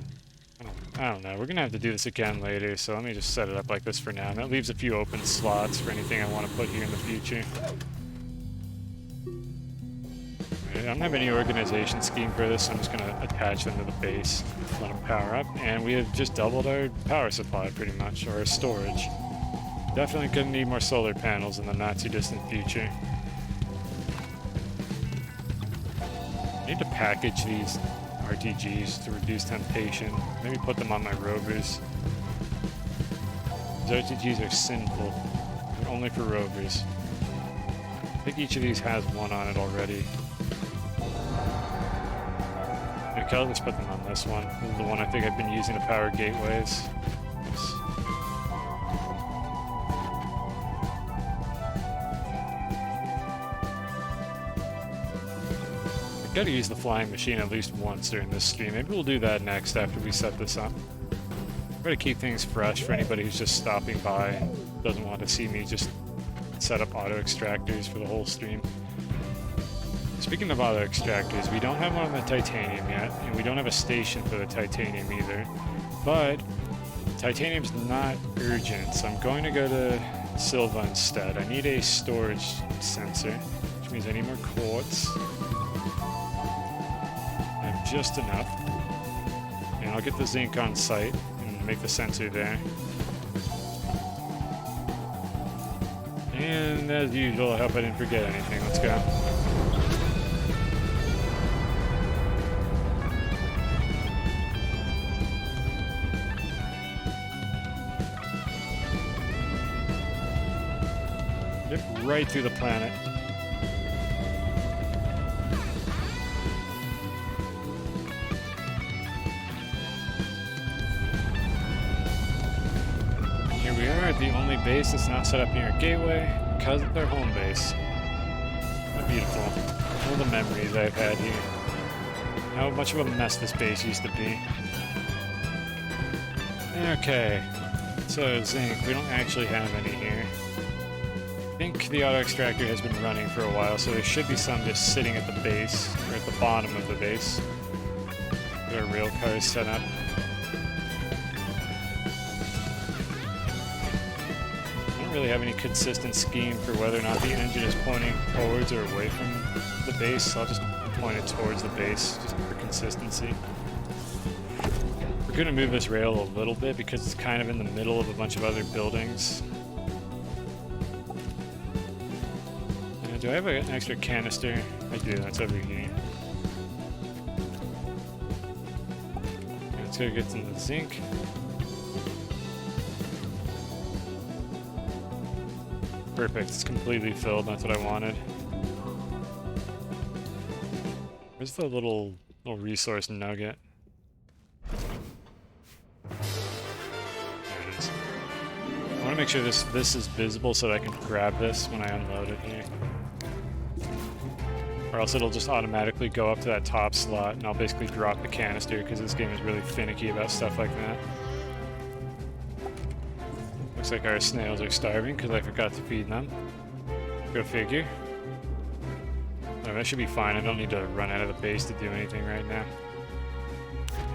I don't know. We're gonna have to do this again later, so let me just set it up like this for now. And that leaves a few open slots for anything I want to put here in the future. I don't have any organization scheme for this, so I'm just going to attach them to the base, let them power up, and we have just doubled our power supply pretty much, or our storage. Definitely going to need more solar panels in the not too distant future. I need to package these RTGs to reduce temptation. Maybe put them on my rovers. These RTGs are sinful. They're only for rovers. I think each of these has one on it already. Okay, I'll just put them on this one. This is the one I think I've been using to power gateways. Oops. I've got to use the flying machine at least once during this stream. Maybe we'll do that next after we set this up. Try to keep things fresh for anybody who's just stopping by and doesn't want to see me just set up auto extractors for the whole stream. Speaking of auto extractors, we don't have one on the titanium yet, and we don't have a station for the titanium either. But titanium's not urgent, so I'm going to go to Silva instead. I need a storage sensor, which means I need more quartz. I have just enough. And I'll get the zinc on site and make the sensor there. And as usual, I hope I didn't forget anything. Let's go. Right through the planet. Here we are at the only base that's not set up near a gateway because it's our home base. How beautiful. All the memories I've had here. How much of a mess this base used to be. Okay. So zinc, we don't actually have any here. I think the auto extractor has been running for a while, so there should be some just sitting at the base, or at the bottom of the base. Get our rail cars set up. I don't really have any consistent scheme for whether or not the engine is pointing forwards or away from the base, so I'll just point it towards the base, just for consistency. We're going to move this rail a little bit because it's kind of in the middle of a bunch of other buildings. do I have an extra canister? I do, that's over here. Let's go get some of the zinc. Perfect, it's completely filled, that's what I wanted. Where's the little resource nugget? There it is. I want to make sure this is visible so that I can grab this when I unload it here. Or else it'll just automatically go up to that top slot and I'll basically drop the canister because this game is really finicky about stuff like that. Looks like our snails are starving because I forgot to feed them. Go figure. Oh, that should be fine. I don't need to run out of the base to do anything right now.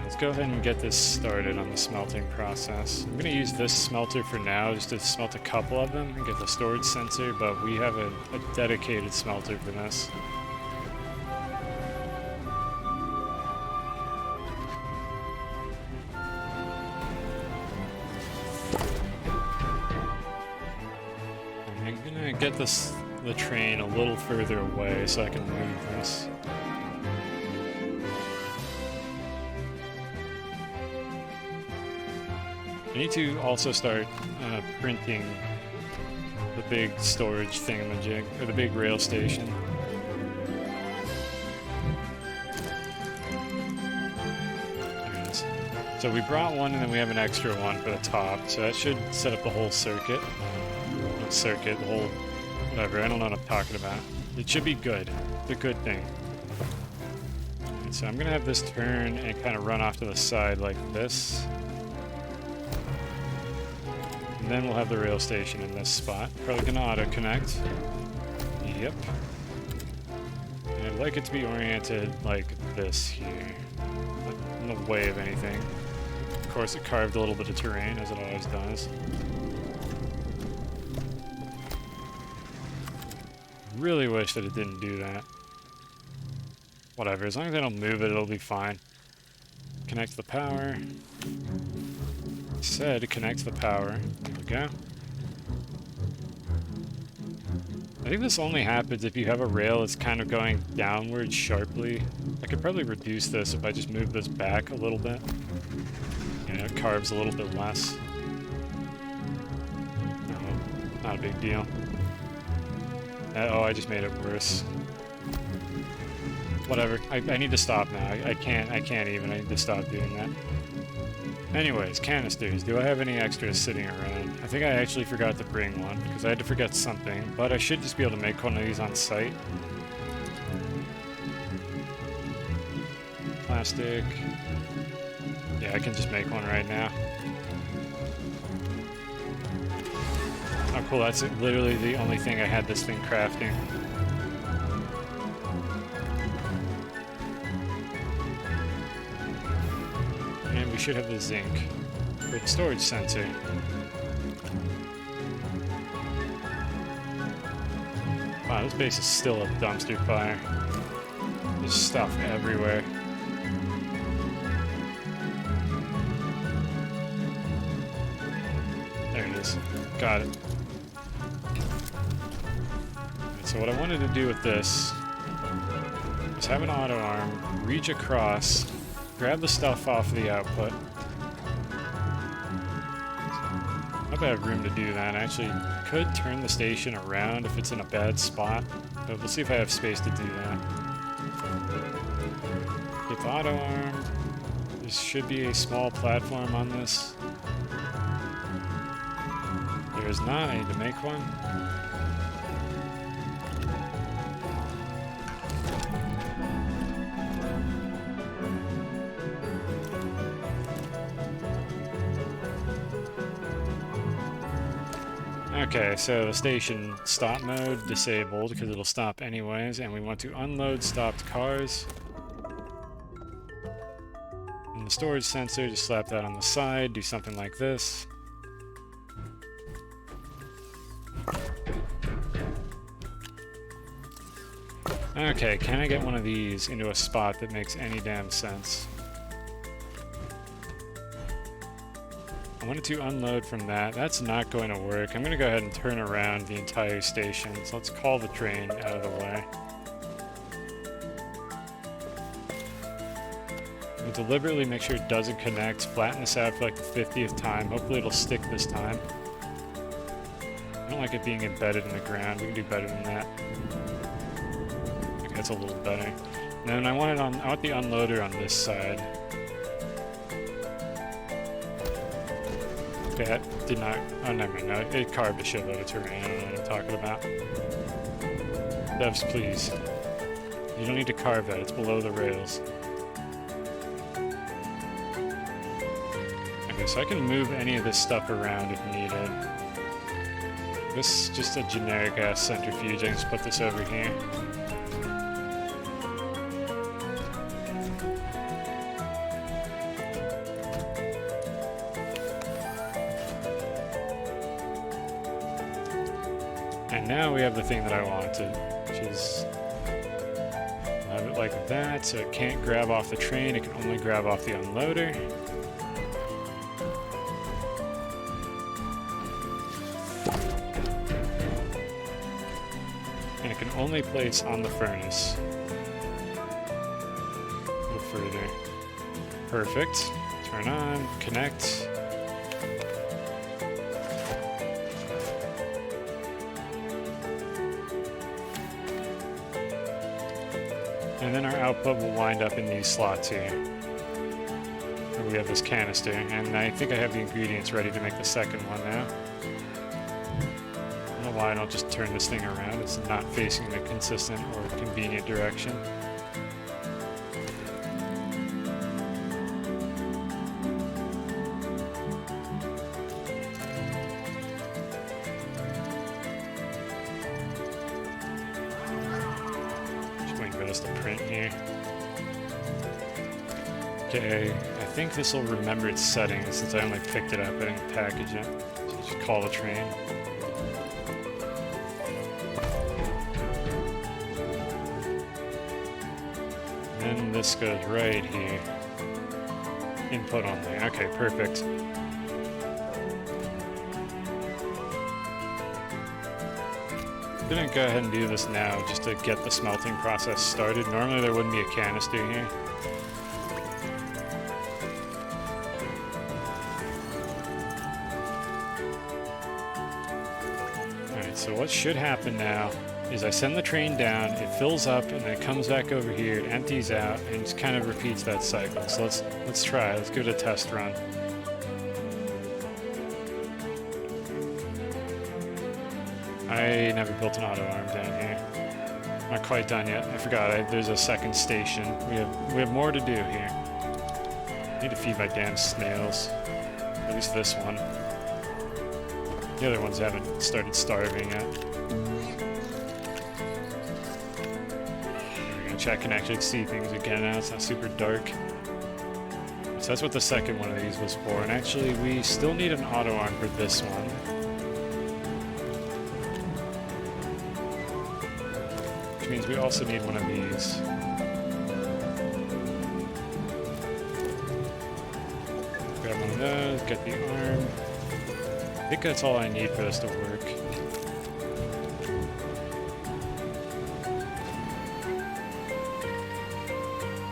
Let's go ahead and get this started on the smelting process. I'm going to use this smelter for now just to smelt a couple of them and get the storage sensor, but we have a dedicated smelter for this. I'm going to get the train a little further away so I can move this. I need to also start printing the big storage thingamajig, or the big rail station. There it is. So we brought one and then we have an extra one for the top, so that should set up the whole circuit. Not circuit, the whole... whatever, I don't know what I'm talking about. It should be good. It's a good thing. Right, so I'm gonna have this turn and kind of run off to the side like this. And then we'll have the rail station in this spot. Probably gonna auto-connect. Yep. And I'd like it to be oriented like this here. Not in the way of anything. Of course it carved a little bit of terrain, as it always does. Really wish that it didn't do that. Whatever, as long as I don't move it, it'll be fine. Connect the power. Said connect the power. There we go. I think this only happens if you have a rail that's kind of going downward sharply. I could probably reduce this if I just move this back a little bit. You know, it carves a little bit less. No, not a big deal. Oh, I just made it worse. Whatever. I need to stop now. I can't even. I need to stop doing that. Anyways, canisters. Do I have any extras sitting around? I think I actually forgot to bring one, because I had to forget something, but I should just be able to make one of these on site. Plastic. Yeah, I can just make one right now. Oh cool, that's literally the only thing I had this thing crafting. And we should have the zinc. With storage sensor. Wow, this base is still a dumpster fire. There's stuff everywhere. There it is. Got it. So what I wanted to do with this is have an auto arm, reach across, grab the stuff off the output. I hope I have room to do that. I actually could turn the station around if it's in a bad spot, but we'll see if I have space to do that. Get the auto arm. There should be a small platform on this. There is not. I need to make one. Okay, so the station stop mode disabled because it'll stop anyways, and we want to unload stopped cars. And the storage sensor, just slap that on the side, do something like this. Okay, can I get one of these into a spot that makes any damn sense? I wanted to unload from that. That's not going to work. I'm going to go ahead and turn around the entire station. So let's call the train out of the way. We'll deliberately make sure it doesn't connect. Flatten this out for like the 50th time. Hopefully it'll stick this time. I don't like it being embedded in the ground. We can do better than that. Okay, that's a little better. And then I want the unloader on this side. Okay, that did not... Oh, never mind. No, it carved a shitload of terrain. I don't know what I'm talking about. Devs, please. You don't need to carve that. It's below the rails. Okay, so I can move any of this stuff around if needed. This is just a generic ass centrifuge. I can just put this over here. And now we have the thing that I wanted, which is have it like that, so it can't grab off the train, it can only grab off the unloader. And it can only place on the furnace. A little further. Perfect. Turn on, connect. And then our output will wind up in these slots here. And we have this canister, and I think I have the ingredients ready to make the second one now. I don't know why I don't just turn this thing around. It's not facing the consistent or convenient direction. To print here. Okay, I think this will remember its settings since I only picked it up. I didn't package it. So just call the train. And then this goes right here. Input on there. Okay, perfect. I'm gonna go ahead and do this now just to get the smelting process started. Normally there wouldn't be a canister here. Alright, so what should happen now is I send the train down, it fills up, and then it comes back over here, it empties out, and just kind of repeats that cycle. So let's try. Let's give it a test run. I never built an auto arm down here. Not quite done yet. I forgot. There's a second station. We have more to do here. Need to feed my damn snails. At least this one. The other ones haven't started starving yet. We're gonna check and actually see things again now. It's not super dark. So that's what the second one of these was for. And actually, we still need an auto arm for this one. Means we also need one of these. Grab one of those, get the arm. I think that's all I need for this to work.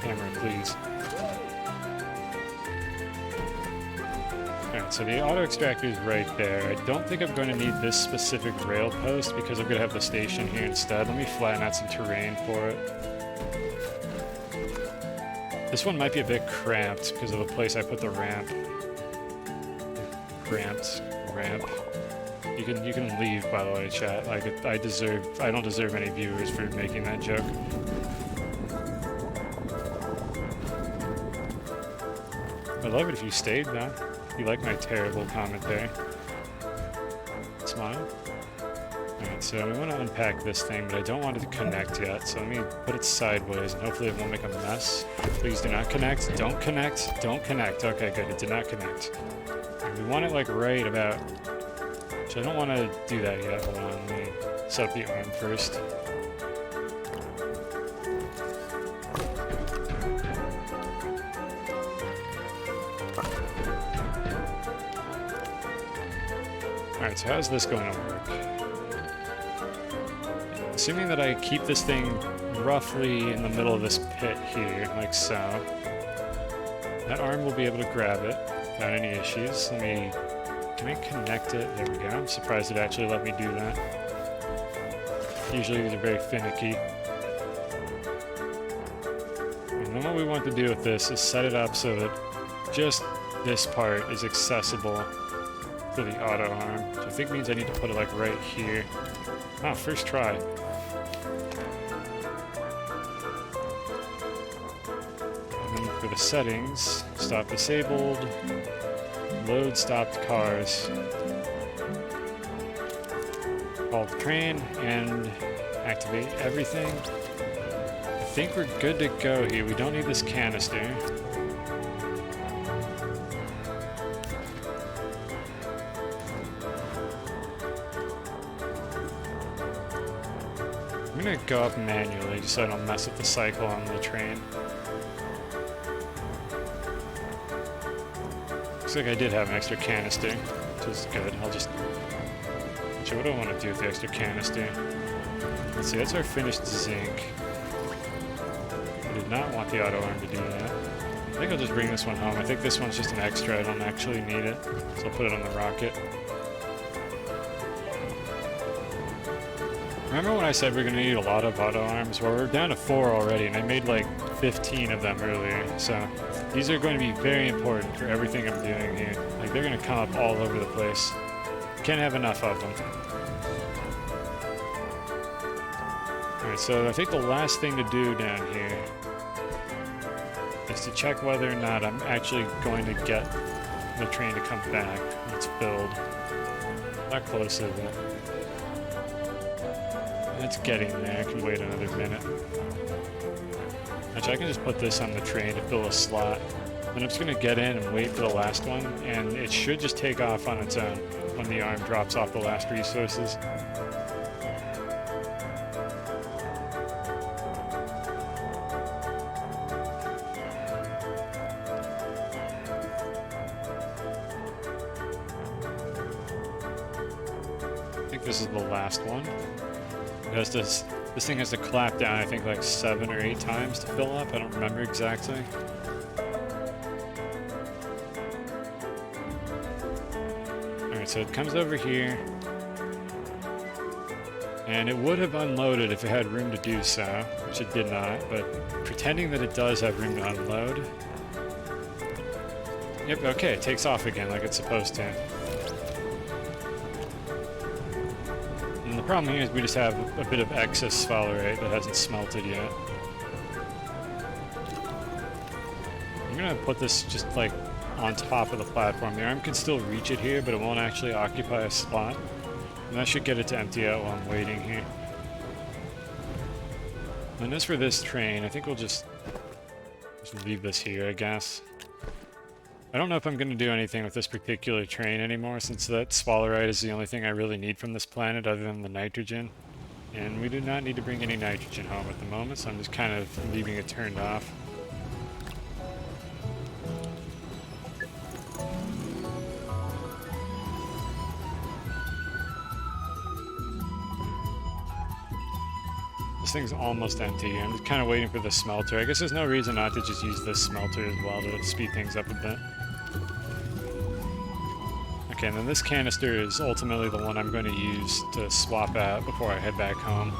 Hammer, please. Alright, so the auto extractor is right there. I don't think I'm going to need this specific rail post because I'm going to have the station here instead. Let me flatten out some terrain for it. This one might be a bit cramped because of the place I put the ramp. Cramped ramp. You can leave, by the way, chat. Like, I don't deserve any viewers for making that joke. I'd love it if you stayed, though. You like my terrible commentary. Smile. Alright, so we want to unpack this thing, but I don't want it to connect yet, so let me put it sideways, and hopefully it won't make a mess. Please do not connect. Don't connect. Don't connect. Okay, good. It did not connect. And we want it, like, right about... Actually, I don't want to do that yet. Hold on. Let me set up the arm first. Alright, so how's this going to work? Assuming that I keep this thing roughly in the middle of this pit here, like so. That arm will be able to grab it without any issues. Can I connect it? There we go. I'm surprised it actually let me do that. Usually these are very finicky. And then what we want to do with this is set it up so that just this part is accessible to the auto arm. Which I think means I need to put it like right here. Ah, first try. And then for the settings, stop disabled, load stopped cars. Call the train and activate everything. I think we're good to go here. We don't need this canister. I'm gonna go up manually just so I don't mess up the cycle on the train. Looks like I did have an extra canister, which is good. I'll just... Actually, what do I want to do with the extra canister? Let's see, that's our finished zinc. I did not want the auto arm to do that. I think I'll just bring this one home. I think this one's just an extra. I don't actually need it. So I'll put it on the rocket. Remember when I said we're going to need a lot of auto arms? Well, we're down to 4 already, and I made like 15 of them earlier. So these are going to be very important for everything I'm doing here. Like, they're going to come up all over the place. Can't have enough of them. Alright, so I think the last thing to do down here is to check whether or not I'm actually going to get the train to come back when it's filled. Not close to that. It's getting there. I can wait another minute. Actually, I can just put this on the train to fill a slot. Then I'm just going to get in and wait for the last one, and it should just take off on its own when the arm drops off the last resources. I think this is the last one. It has this thing has to clap down, I think, like 7 or 8 times to fill up. I don't remember exactly. Alright, so it comes over here. And it would have unloaded if it had room to do so, which it did not, but pretending that it does have room to unload. Yep, okay, it takes off again like it's supposed to. And the problem here is we just have a bit of excess sphalerite that hasn't smelted yet. I'm gonna put this just like on top of the platform. The arm can still reach it here, but it won't actually occupy a spot. And that should get it to empty out while I'm waiting here. And as for this train, I think we'll just leave this here, I guess. I don't know if I'm going to do anything with this particular train anymore, since that sphalerite is the only thing I really need from this planet other than the nitrogen. And we do not need to bring any nitrogen home at the moment, so I'm just kind of leaving it turned off. This thing's almost empty. I'm just kind of waiting for the smelter. I guess there's no reason not to just use this smelter as well to speed things up a bit. Okay, and then this canister is ultimately the one I'm going to use to swap out before I head back home.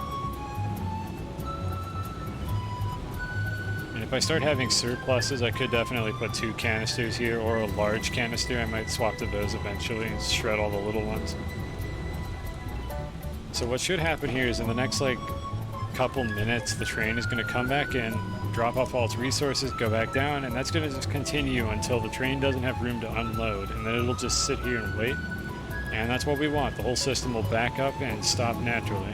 And if I start having surpluses, I could definitely put 2 canisters here, or a large canister. I might swap to those eventually and shred all the little ones. So what should happen here is in the next, like, couple minutes, the train is going to come back in, drop off all its resources, go back down, and that's going to just continue until the train doesn't have room to unload, and then it'll just sit here and wait. And that's what we want. The whole system will back up and stop naturally.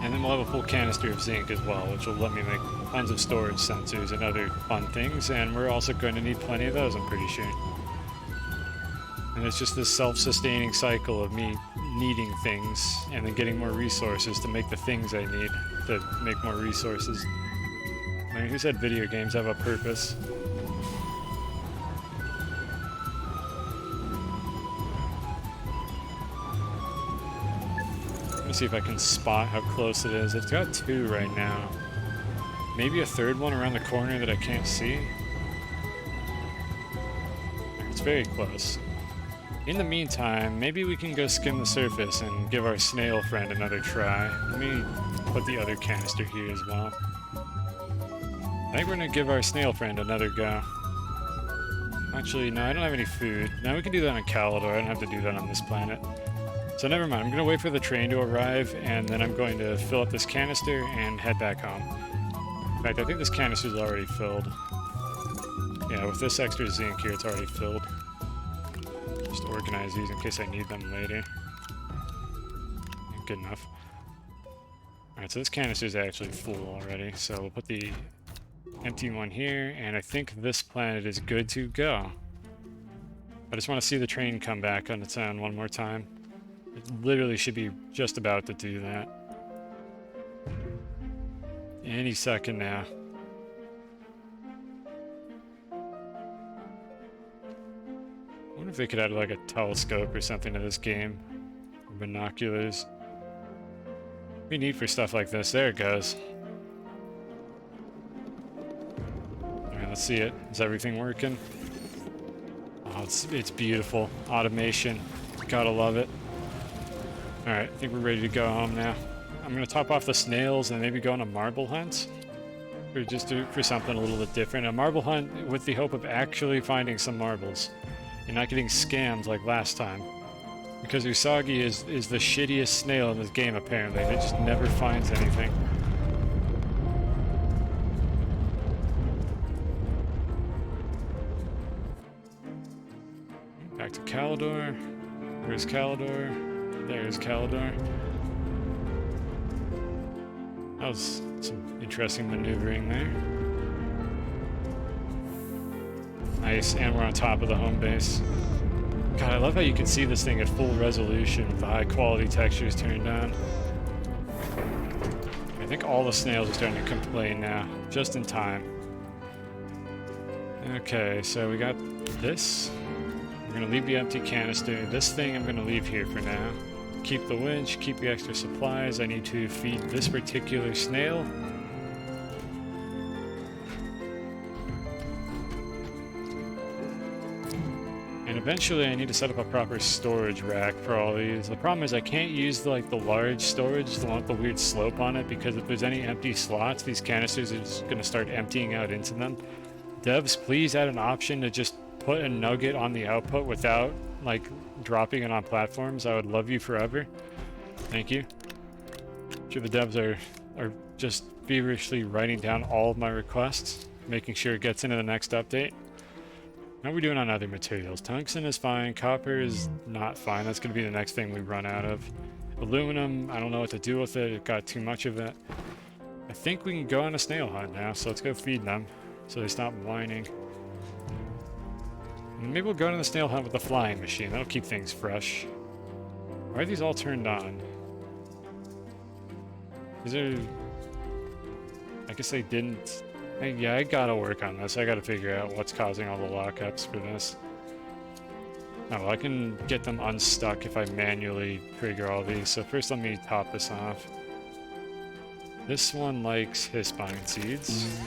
And then we'll have a full canister of zinc as well, which will let me make tons of storage sensors and other fun things, and we're also going to need plenty of those, I'm pretty sure. And it's just this self-sustaining cycle of me needing things and then getting more resources to make the things I need to make more resources. I mean, who said video games have a purpose? me see if I can spot how close it is. It's got 2 right now. Maybe a 3rd one around the corner that I can't see. It's very close. In the meantime, maybe we can go skim the surface and give our snail friend another try. Let me put the other canister here as well. I think we're gonna give our snail friend another go. Actually, no, I don't have any food. Now we can do that on Calidor. I don't have to do that on this planet. So never mind. I'm gonna wait for the train to arrive, and then I'm going to fill up this canister and head back home. In fact, I think this canister's already filled. Yeah, with this extra zinc here, it's already filled. Just organize these in case I need them later. Good enough. Alright, so this canister is actually full already, so we'll put the empty one here, and I think this planet is good to go. I just want to see the train come back on its own one more time. It literally should be just about to do that. Any second now. I wonder if they could add like a telescope or something to this game. Or binoculars. We need for stuff like this. There it goes. Alright, let's see it. Is everything working? Oh, it's beautiful. Automation. Gotta love it. Alright, I think we're ready to go home now. I'm gonna top off the snails and maybe go on a marble hunt. Or just do it for something a little bit different. A marble hunt with the hope of actually finding some marbles. And not getting scammed like last time. Because Usagi is the shittiest snail in this game, apparently. It just never finds anything. Back to Calidor. Where's Calidor? There's Calidor. That was some interesting maneuvering there. Nice, and we're on top of the home base. God, I love how you can see this thing at full resolution with the high quality textures turned on. I think all the snails are starting to complain now, just in time. Okay, so we got this. We're gonna leave the empty canister. This thing I'm gonna leave here for now. Keep the winch, keep the extra supplies. I need to feed this particular snail. And eventually I need to set up a proper storage rack for all these. The problem is I can't use the large storage, the one with the weird slope on it, because if there's any empty slots, these canisters are just going to start emptying out into them. Devs, please add an option to just put a nugget on the output without dropping it on platforms. I would love you forever. Thank you. I'm sure the devs are just feverishly writing down all of my requests, making sure it gets into the next update. How are we doing on other materials? Tungsten is fine. Copper is not fine. That's going to be the next thing we run out of. Aluminum, I don't know what to do with it. It got too much of it. I think we can go on a snail hunt now, so let's go feed them so they stop whining. And maybe we'll go on the snail hunt with the flying machine. That'll keep things fresh. Why are these all turned on? Is there... I guess they didn't... Yeah, I gotta work on this. I gotta figure out what's causing all the lockups for this. Oh, well, I can get them unstuck if I manually trigger all these. So first let me top this off. This one likes hispine seeds.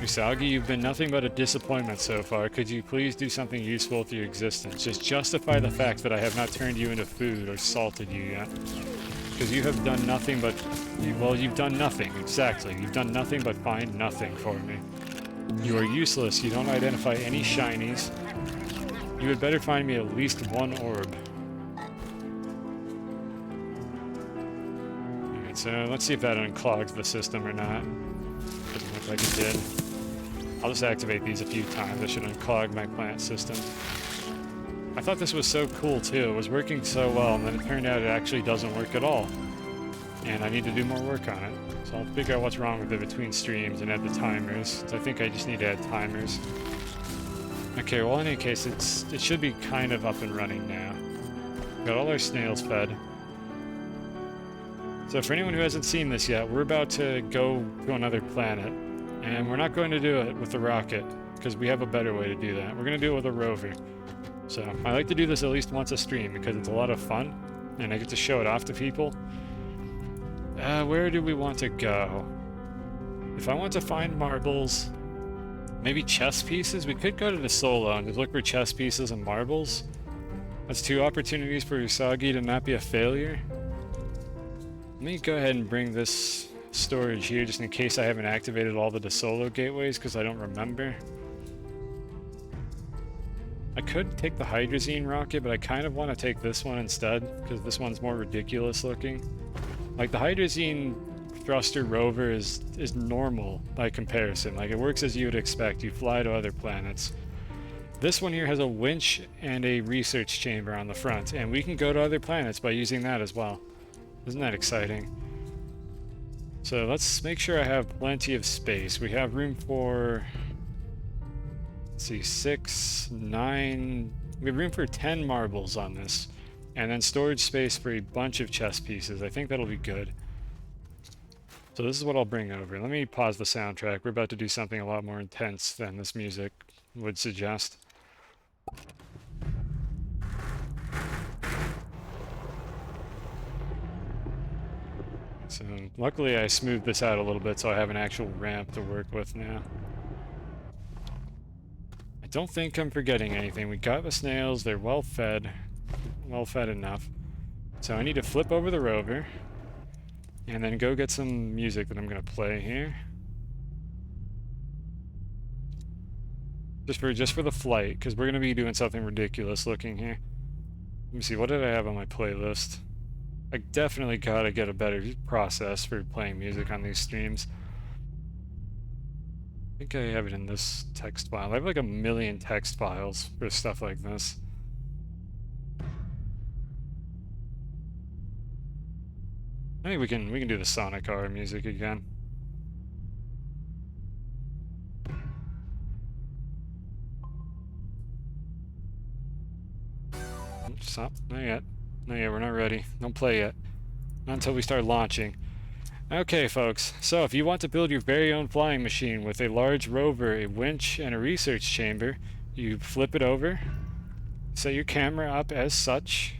Usagi, you've been nothing but a disappointment so far. Could you please do something useful with your existence? Just justify the fact that I have not turned you into food or salted you yet. Because you have done nothing but... Well, you've done nothing, exactly. You've done nothing but find nothing for me. You are useless. You don't identify any shinies. You had better find me at least one orb. Alright, so let's see if that unclogs the system or not. Doesn't look like it did. I'll just activate these a few times. I should unclog my plant system. I thought this was so cool too. It was working so well, and then it turned out it actually doesn't work at all. And I need to do more work on it. So I'll figure out what's wrong with it between streams and add the timers. So I think I just need to add timers. Okay, well in any case, it should be kind of up and running now. Got all our snails fed. So for anyone who hasn't seen this yet, we're about to go to another planet. And we're not going to do it with the rocket, because we have a better way to do that. We're going to do it with a rover. So I like to do this at least once a stream because it's a lot of fun. And maybe we'll go on a snail hunt with the flying machine. That'll keep things fresh. I think we can go on a snail hunt with the flying machine. So first let me top this off. This one likes hispine seeds. and I get to show it off to people. Where do we want to go? If I want to find marbles, maybe chess pieces, we could go to the solo and just look for chess pieces and marbles. That's 2 opportunities for Usagi to not be a failure. Let me go ahead and bring this storage here just in case I haven't activated all the DeSolo gateways because I don't remember. I could take the hydrazine rocket, but I kind of want to take this one instead because this one's more ridiculous looking. Like the hydrazine thruster rover is normal by comparison. Like it works as you would expect. You fly to other planets. This one here has a winch and a research chamber on the front, and we can go to other planets by using that as well. Isn't that exciting? So let's make sure I have plenty of space. We have room for, let's see, 6, 9, we have room for 10 marbles on this, and then storage space for a bunch of chess pieces. I think that'll be good. So this is what I'll bring over. Let me pause the soundtrack. We're about to do something a lot more intense than this music would suggest. So luckily I smoothed this out a little bit so I have an actual ramp to work with now. I don't think I'm forgetting anything. We got the snails, they're well fed enough. So I need to flip over the rover and then go get some music that I'm gonna play here. Just for the flight, because we're gonna be doing something ridiculous looking here. Let me see, what did I have on my playlist? I definitely gotta get a better process for playing music on these streams. I think I have it in this text file. I have like 1 million text files for stuff like this. I think we can do the Sonic R music again. Stop. Not yet. Not yet. We're not ready. Don't play yet. Not until we start launching. Okay, folks. So if you want to build your very own flying machine with a large rover, a winch, and a research chamber, you flip it over, set your camera up as such,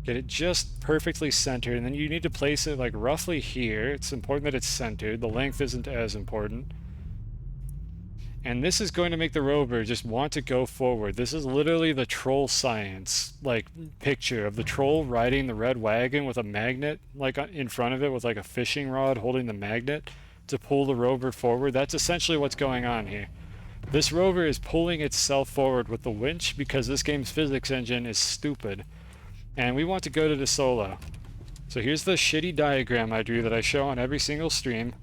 get it just perfectly centered, and then you need to place it like roughly here. It's important that it's centered. The length isn't as important. And this is going to make the rover just want to go forward. This is literally the troll science, like, picture of the troll riding the red wagon with a magnet, like, in front of it with, like, a fishing rod holding the magnet to pull the rover forward. That's essentially what's going on here. This rover is pulling itself forward with the winch because this game's physics engine is stupid. And we want to go to the solo. So here's the shitty diagram I drew that I show on every single stream.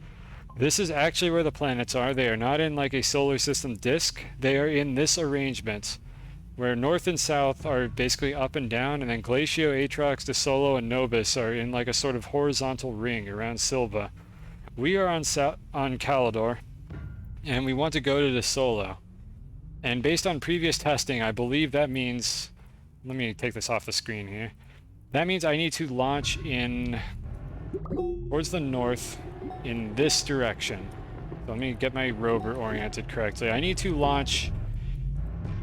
This is actually where the planets are. They are not in like a solar system disk. They are in this arrangement, where north and south are basically up and down, and then Glacio, Atrox, DeSolo, and Novus are in like a sort of horizontal ring around Silva. We are on Calidor, and we want to go to DeSolo. And based on previous testing, I believe that means... Let me take this off the screen here. That means I need to launch in... towards the north, in this direction. So let me get my rover oriented correctly. I need to launch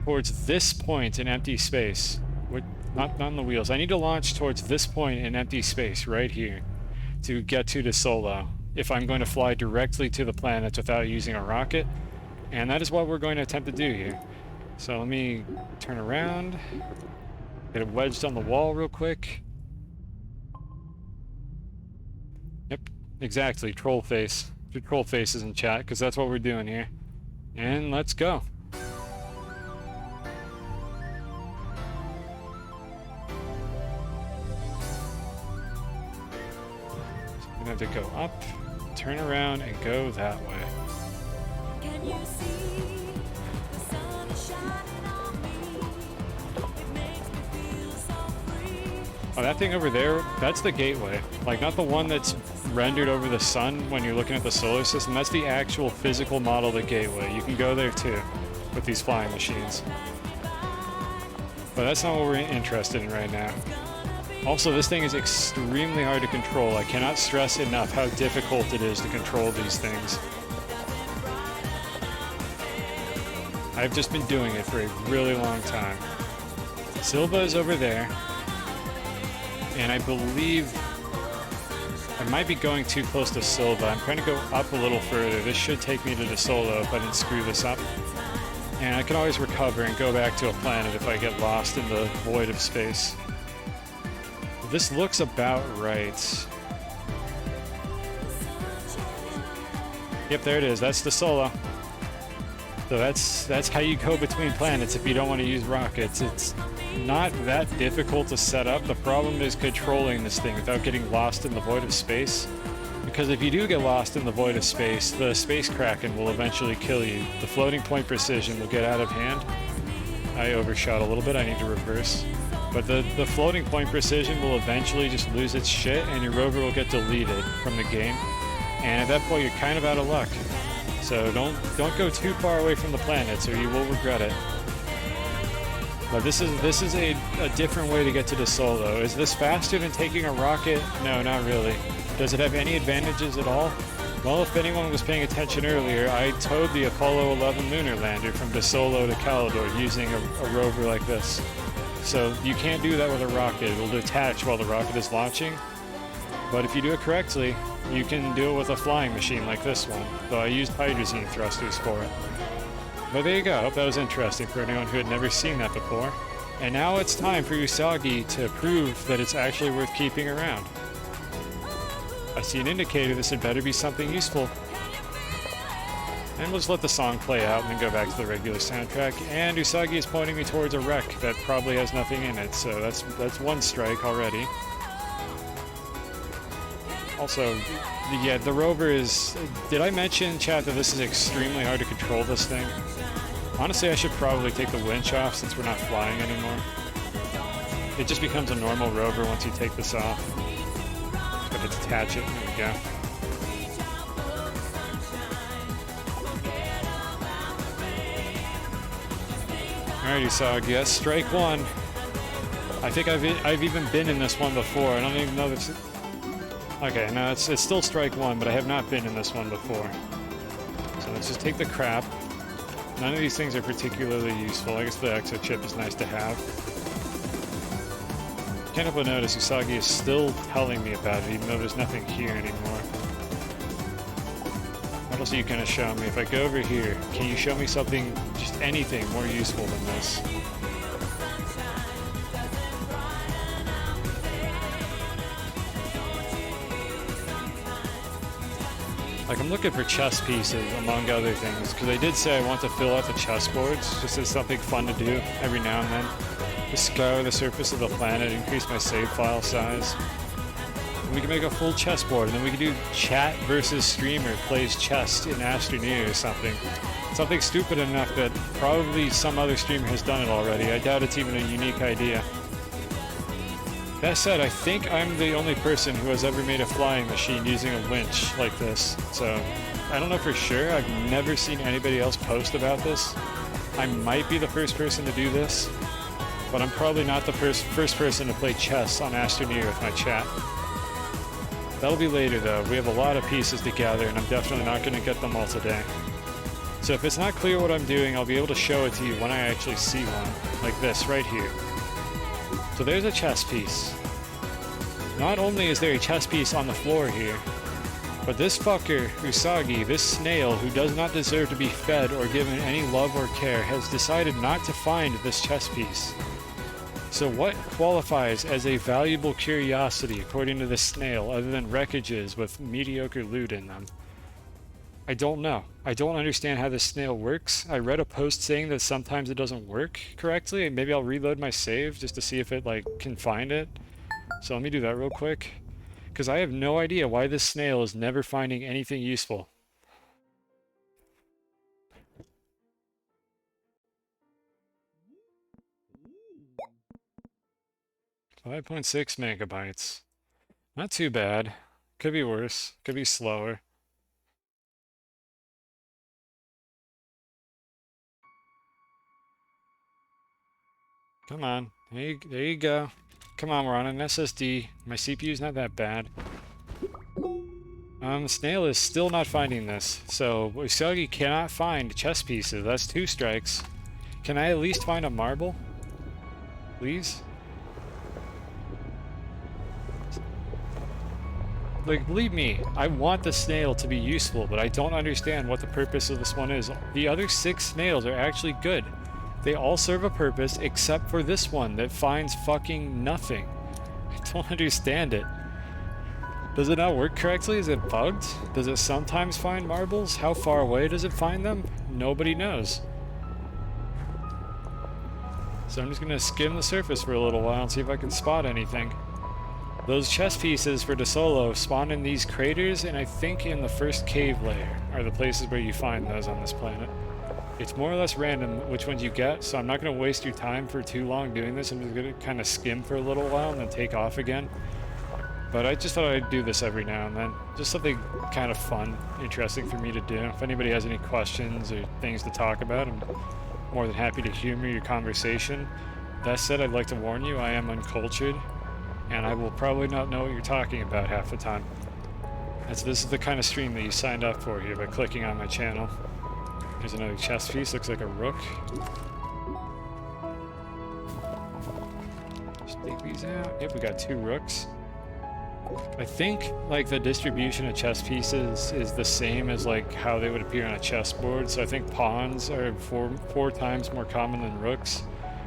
towards this point in empty space. Not on the wheels. I need to launch towards this point in empty space right here to get to the solo if I'm going to fly directly to the planets without using a rocket. And that is what we're going to attempt to do here. So let me turn around, get it wedged on the wall real quick. Yep. Exactly, troll face. Do troll faces in chat, because that's what we're doing here. And let's go. So I'm gonna have to go up, turn around, and go that way. Can you see the sun is shining on me? It makes me feel so free. Oh, that thing over there, that's the gateway. Like, not the one that's rendered over the sun when you're looking at the solar system. That's the actual physical model of the gateway. You can go there too with these flying machines. But that's not what we're interested in right now. Also, this thing is extremely hard to control. I cannot stress enough how difficult it is to control these things. I've just been doing it for a really long time. Silva is over there. And I believe I might be going too close to Silva. I'm trying to go up a little further. This should take me to De Solo if I didn't screw this up. And I can always recover and go back to a planet if I get lost in the void of space. This looks about right. Yep, there it is. That's the Solo. So that's how you go between planets if you don't want to use rockets. It's not that difficult to set up. The problem is controlling this thing without getting lost in the void of space. Because if you do get lost in the void of space, the space kraken will eventually kill you. The floating point precision will get out of hand. I overshot a little bit. I need to reverse. But the floating point precision will eventually just lose its shit and your rover will get deleted from the game. And at that point, you're kind of out of luck. So don't go too far away from the planets or you will regret it. But this is a different way to get to De Solo. Is this faster than taking a rocket? No, not really. Does it have any advantages at all? Well, if anyone was paying attention earlier, I towed the Apollo 11 lunar lander from De Solo to Calidor using a rover like this. So you can't do that with a rocket. It'll detach while the rocket is launching. But if you do it correctly, you can do it with a flying machine like this one, though I used hydrazine thrusters for it. But there you go. I hope that was interesting for anyone who had never seen that before. And now it's time for Usagi to prove that it's actually worth keeping around. I see an indicator. This had better be something useful. And we'll just let the song play out and then go back to the regular soundtrack. And Usagi is pointing me towards a wreck that probably has nothing in it, so that's one strike already. Also, yeah, the rover is... Did I mention, chat, that this is extremely hard to control, this thing? Honestly, I should probably take the winch off since we're not flying anymore. It just becomes a normal rover once you take this off. Got to detach it. There we go. Alright, Usagi, that's strike one. I think I've even been in this one before. I don't even know this... Okay, no, it's still strike one, but I have not been in this one before. So let's just take the crap. None of these things are particularly useful. I guess the exo chip is nice to have. Can't help but notice Usagi is still telling me about it, even though there's nothing here anymore. What else are you gonna show me? If I go over here, can you show me something, just anything more useful than this? Like, I'm looking for chess pieces, among other things, because I did say I want to fill out the chessboards, just as something fun to do every now and then. Just scour the surface of the planet, increase my save file size. And we can make a full chessboard, and then we can do chat versus streamer plays chess in Astroneer or something. Something stupid enough that probably some other streamer has done it already. I doubt it's even a unique idea. That said, I think I'm the only person who has ever made a flying machine using a winch like this. So, I don't know for sure. I've never seen anybody else post about this. I might be the first person to do this, but I'm probably not the first person to play chess on Astroneer with my chat. That'll be later though. We have a lot of pieces to gather and I'm definitely not going to get them all today. So if it's not clear what I'm doing, I'll be able to show it to you when I actually see one. Like this, right here. So there's a chess piece. Not only is there a chess piece on the floor here, but this fucker, Usagi, this snail who does not deserve to be fed or given any love or care, has decided not to find this chess piece. So what qualifies as a valuable curiosity according to this snail other than wreckages with mediocre loot in them? I don't know. I don't understand how this snail works. I read a post saying that sometimes it doesn't work correctly. Maybe I'll reload my save just to see if it can find it. So let me do that real quick. Because I have no idea why this snail is never finding anything useful. .6 megabytes. Not too bad. Could be worse. Could be slower. Come on. There you go. Come on, we're on an SSD. My CPU's not that bad. Snail is still not finding this. So, Usagi cannot find chess pieces. That's 2 strikes. Can I at least find a marble? Please? Like, believe me, I want the snail to be useful, but I don't understand what the purpose of this one is. The other 6 snails are actually good. They all serve a purpose except for this one that finds fucking nothing. I don't understand it. Does it not work correctly? Is it bugged? Does it sometimes find marbles? How far away does it find them? Nobody knows. So I'm just gonna skim the surface for a little while and see if I can spot anything. Those chess pieces for DeSolo spawn in these craters, and I think in the first cave layer are the places where you find those on this planet. It's more or less random which ones you get, so I'm not going to waste your time for too long doing this. I'm just going to kind of skim for a little while and then take off again. But I just thought I'd do this every now and then. Just something kind of fun, interesting for me to do. If anybody has any questions or things to talk about, I'm more than happy to humor your conversation. That said, I'd like to warn you, I am uncultured, and I will probably not know what you're talking about half the time. This is the kind of stream that you signed up for here by clicking on my channel. There's another chest piece, looks like a rook. Just take these out. Yep, we got 2 rooks. I think like the distribution of chess pieces is the same as like how they would appear on a chessboard. So I think pawns are four times more common than rooks,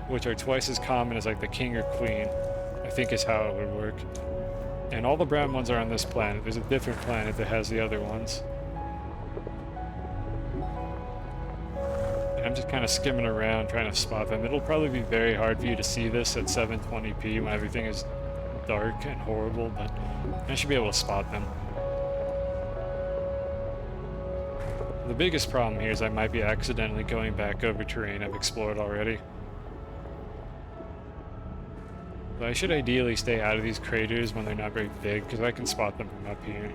which are twice as common as like the king or queen, I think is how it would work. And all the brown ones are on this planet. There's a different planet that has the other ones. And I'm just kind of skimming around trying to spot them. It'll probably be very hard for you to see this at 720p when everything is dark and horrible, but I should be able to spot them. The biggest problem here is I might be accidentally going back over terrain I've explored already. But I should ideally stay out of these craters when they're not very big, because I can spot them from up here.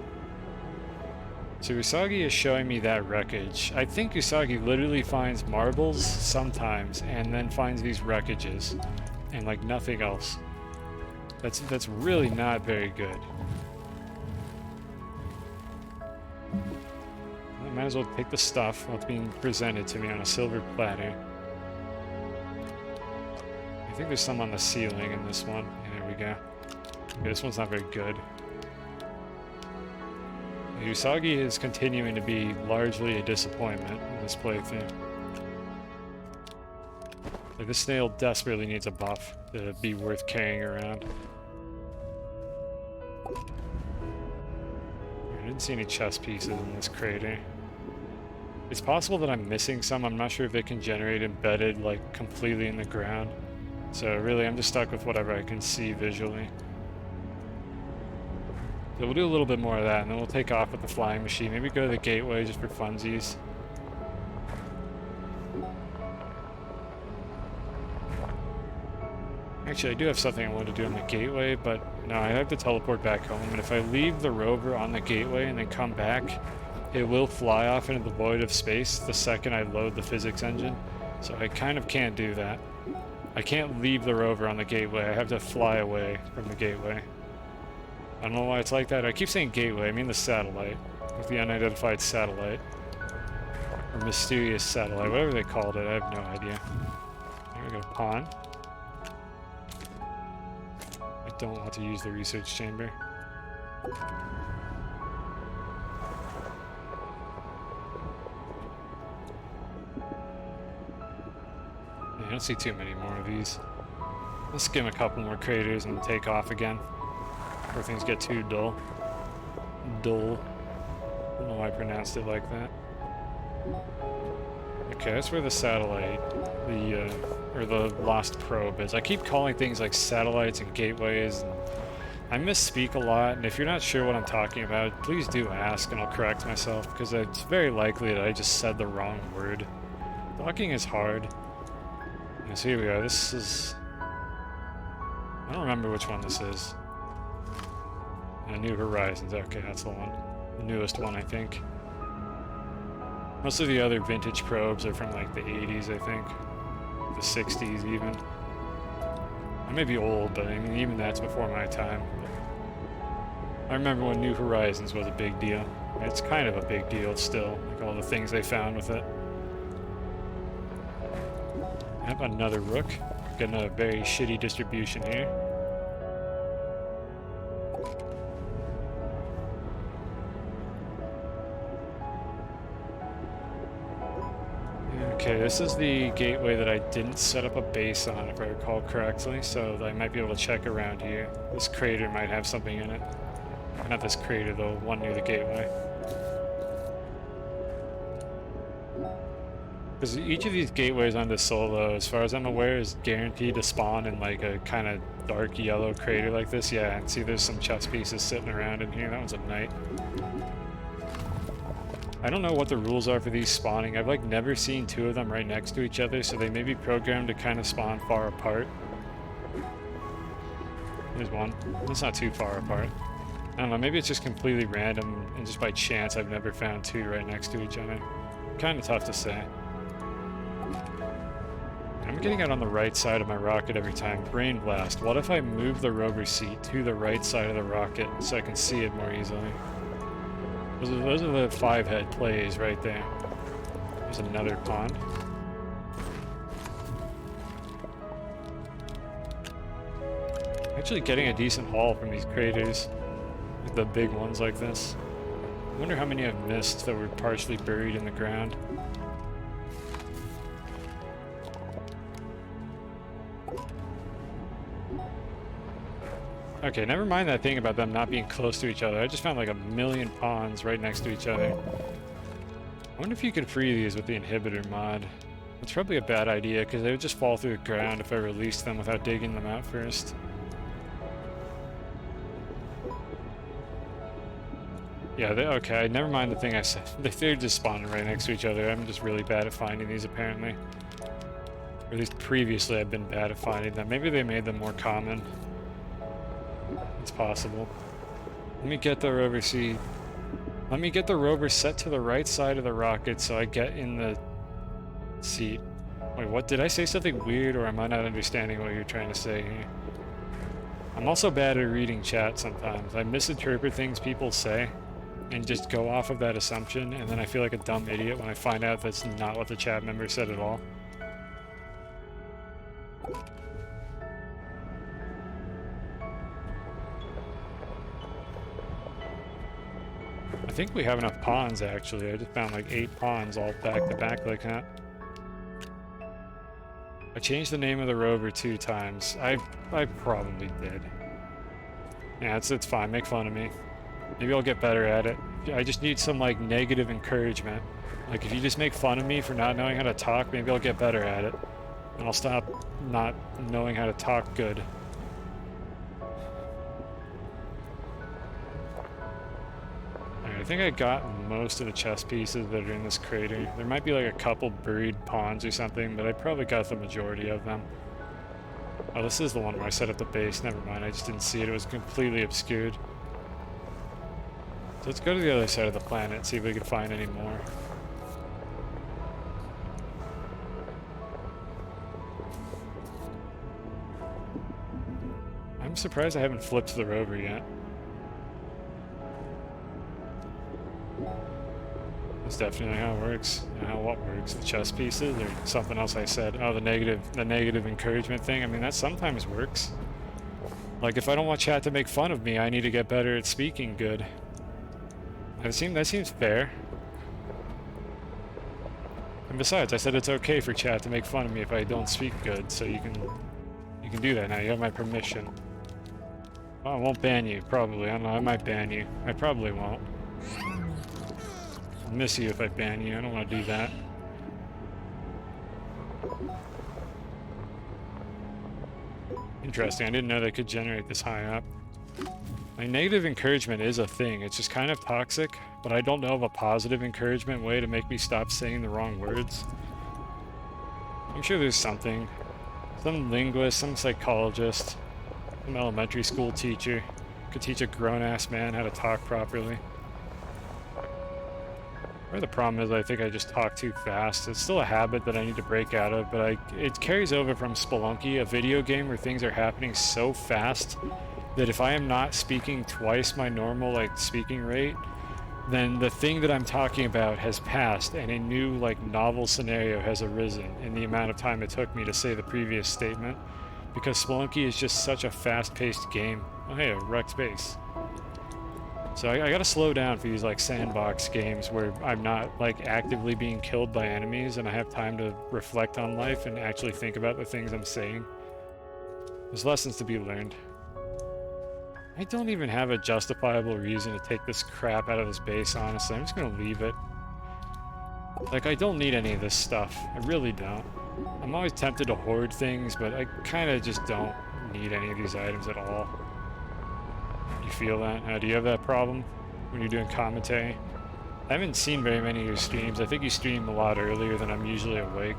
So Usagi is showing me that wreckage. I think Usagi literally finds marbles sometimes, and then finds these wreckages, and like nothing else. That's really not very good. I might as well take the stuff while it's being presented to me on a silver platter. I think there's some on the ceiling in this one. Yeah, there we go. Okay, this one's not very good. Usagi is continuing to be largely a disappointment in this playthrough. Like, this snail desperately needs a buff to be worth carrying around. I didn't see any chest pieces in this crater. It's possible that I'm missing some. I'm not sure if it can generate embedded, like, completely in the ground. So really, I'm just stuck with whatever I can see visually. So we'll do a little bit more of that, and then we'll take off with the flying machine. Maybe go to the gateway just for funsies. Actually, I do have something I want to do on the gateway, but no, I have to teleport back home. And if I leave the rover on the gateway and then come back, it will fly off into the void of space the second I load the physics engine. So I kind of can't do that. I can't leave the rover on the gateway. I have to fly away from the gateway. I don't know why it's like that. I keep saying gateway. I mean the satellite. With the unidentified satellite. Or mysterious satellite. Whatever they called it. I have no idea. Here we go. Pawn. I don't want to use the research chamber. I don't see too many more of these. Let's skim a couple more craters and take off again before things get too dull. Dull. I don't know why I pronounced it like that. Okay, that's where the satellite, or the lost probe is. I keep calling things like satellites and gateways, and I misspeak a lot, and if you're not sure what I'm talking about, please do ask and I'll correct myself, because it's very likely that I just said the wrong word. Talking is hard. So here we are. This is... I don't remember which one this is. New Horizons. Okay, that's the one. The newest one, I think. Most of the other vintage probes are from like the 80s, I think. The 60s even. I may be old, but I mean, even that's before my time. I remember when New Horizons was a big deal. It's kind of a big deal still, like all the things they found with it. I have another rook. Got another very shitty distribution here. Okay, this is the gateway that I didn't set up a base on, if I recall correctly, so I might be able to check around here. This crater might have something in it. Not this crater, though, one near the gateway. Because each of these gateways on this solo, as far as I'm aware, is guaranteed to spawn in like a kind of dark yellow crater like this. Yeah, and see there's some chest pieces sitting around in here. That one's a knight. I don't know what the rules are for these spawning. I've like never seen two of them right next to each other, so they may be programmed to kind of spawn far apart. There's one. It's not too far apart. I don't know, maybe it's just completely random and just by chance I've never found two right next to each other. Kind of tough to say. I'm getting out on the right side of my rocket every time. Brain blast. What if I move the rover seat to the right side of the rocket so I can see it more easily? Those are the 5-head plays right there. There's another pond. Actually getting a decent haul from these craters. The big ones like this. I wonder how many I've missed that were partially buried in the ground. Okay, never mind that thing about them not being close to each other. I just found like a million ponds right next to each other. I wonder if you could free these with the inhibitor mod. It's probably a bad idea because they would just fall through the ground if I released them without digging them out first. Yeah, okay, never mind the thing I said. They're just spawning right next to each other. I'm just really bad at finding these apparently. Or at least previously I've been bad at finding them. Maybe they made them more common. It's possible. Let me get the rover seat. Let me get the rover set to the right side of the rocket so I get in the seat. Wait, what? Did I say something weird or am I not understanding what you're trying to say here? I'm also bad at reading chat sometimes. I misinterpret things people say and just go off of that assumption, and then I feel like a dumb idiot when I find out that's not what the chat member said at all. I think we have enough pawns actually. I just found like 8 pawns all back to back like that. I changed the name of the rover 2 times. I probably did. Yeah, it's fine. Make fun of me. Maybe I'll get better at it. I just need some like negative encouragement. Like if you just make fun of me for not knowing how to talk, maybe I'll get better at it. And I'll stop not knowing how to talk good. I think I got most of the chest pieces that are in this crater. There might be like a couple buried pawns or something, but I probably got the majority of them. Oh, this is the one where I set up the base. Never mind, I just didn't see it. It was completely obscured. So let's go to the other side of the planet and see if we can find any more. I'm surprised I haven't flipped the rover yet. That's definitely how it works. How what works? The chess pieces or something else I said? Oh, the negative encouragement thing. I mean, that sometimes works. Like if I don't want chat to make fun of me, I need to get better at speaking good. That seems fair. And besides, I said it's okay for chat to make fun of me if I don't speak good, so you can do that now. You have my permission. Oh, I won't ban you, probably. I don't know, I might ban you. I probably won't. I'll miss you if I ban you. I don't want to do that. Interesting. I didn't know they could generate this high up. Like, negative encouragement is a thing. It's just kind of toxic, but I don't know of a positive encouragement way to make me stop saying the wrong words. I'm sure there's something. Some linguist, some psychologist, some elementary school teacher could teach a grown-ass man how to talk properly. Or the problem is I think I just talk too fast. It's still a habit that I need to break out of, but it carries over from Spelunky, a video game where things are happening so fast that if I am not speaking twice my normal speaking rate, then the thing that I'm talking about has passed and a new novel scenario has arisen in the amount of time it took me to say the previous statement, because Spelunky is just such a fast-paced game. Oh hey, a wrecked base. So I gotta slow down for these like sandbox games where I'm not like actively being killed by enemies and I have time to reflect on life and actually think about the things I'm saying. There's lessons to be learned. I don't even have a justifiable reason to take this crap out of this base, honestly. I'm just gonna leave it. Like, I don't need any of this stuff. I really don't. I'm always tempted to hoard things, but I kind of just don't need any of these items at all. You feel that? Do you have that problem when you're doing commentary? I haven't seen very many of your streams. I think you stream a lot earlier than I'm usually awake.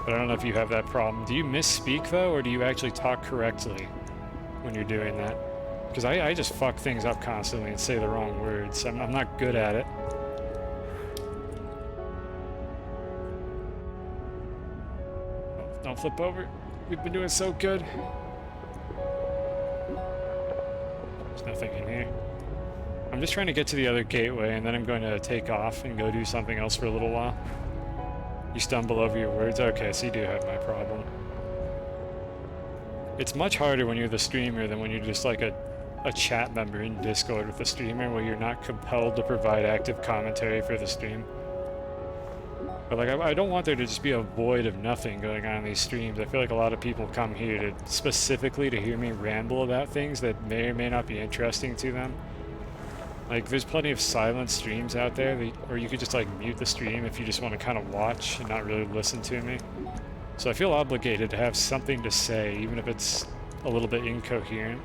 But I don't know if you have that problem. Do you misspeak, though, or do you actually talk correctly when you're doing that? Because I just fuck things up constantly and say the wrong words. I'm not good at it. Don't flip over. We've been doing so good. There's nothing in here. I'm just trying to get to the other gateway, and then I'm going to take off and go do something else for a little while. You stumble over your words? Okay, so you do have my problem. It's much harder when you're the streamer than when you're just like a chat member in Discord with the streamer where you're not compelled to provide active commentary for the stream. But like, I don't want there to just be a void of nothing going on in these streams. I feel like a lot of people come here to specifically to hear me ramble about things that may or may not be interesting to them. Like, there's plenty of silent streams out there, that, or you could just like mute the stream if you just want to kind of watch and not really listen to me. So I feel obligated to have something to say, even if it's a little bit incoherent.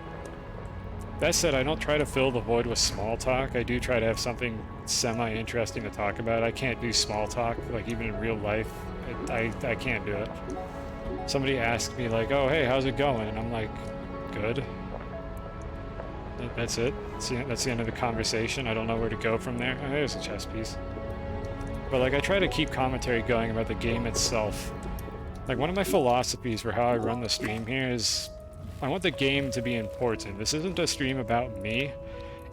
That said, I don't try to fill the void with small talk. I do try to have something semi-interesting to talk about. I can't do small talk, like even in real life. I can't do it. Somebody asked me like, oh, hey, how's it going? And I'm like, good. That's it. That's the end of the conversation. I don't know where to go from there. Oh, there's a chess piece. But like, I try to keep commentary going about the game itself. Like, one of my philosophies for how I run the stream here is I want the game to be important. This isn't a stream about me.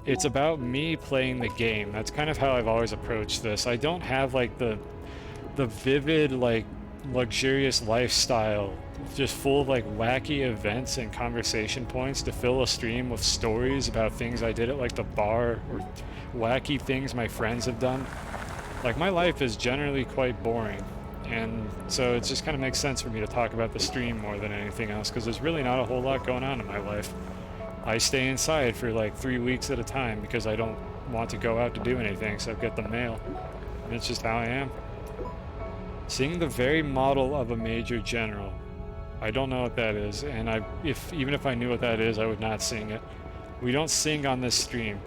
It's about me playing the game. That's kind of how I've always approached this. I don't have like the vivid, like, luxurious lifestyle just full of like wacky events and conversation points to fill a stream with stories about things I did at like the bar or wacky things my friends have done. Like, my life is generally quite boring. And so it just kind of makes sense for me to talk about the stream more than anything else, because there's really not a whole lot going on in my life. I stay inside for like 3 weeks at a time because I don't want to go out to do anything except get the mail. And it's just how I am. Seeing the very model of a major general. I don't know what that is, and even if I knew what that is, I would not sing it. We don't sing on this stream.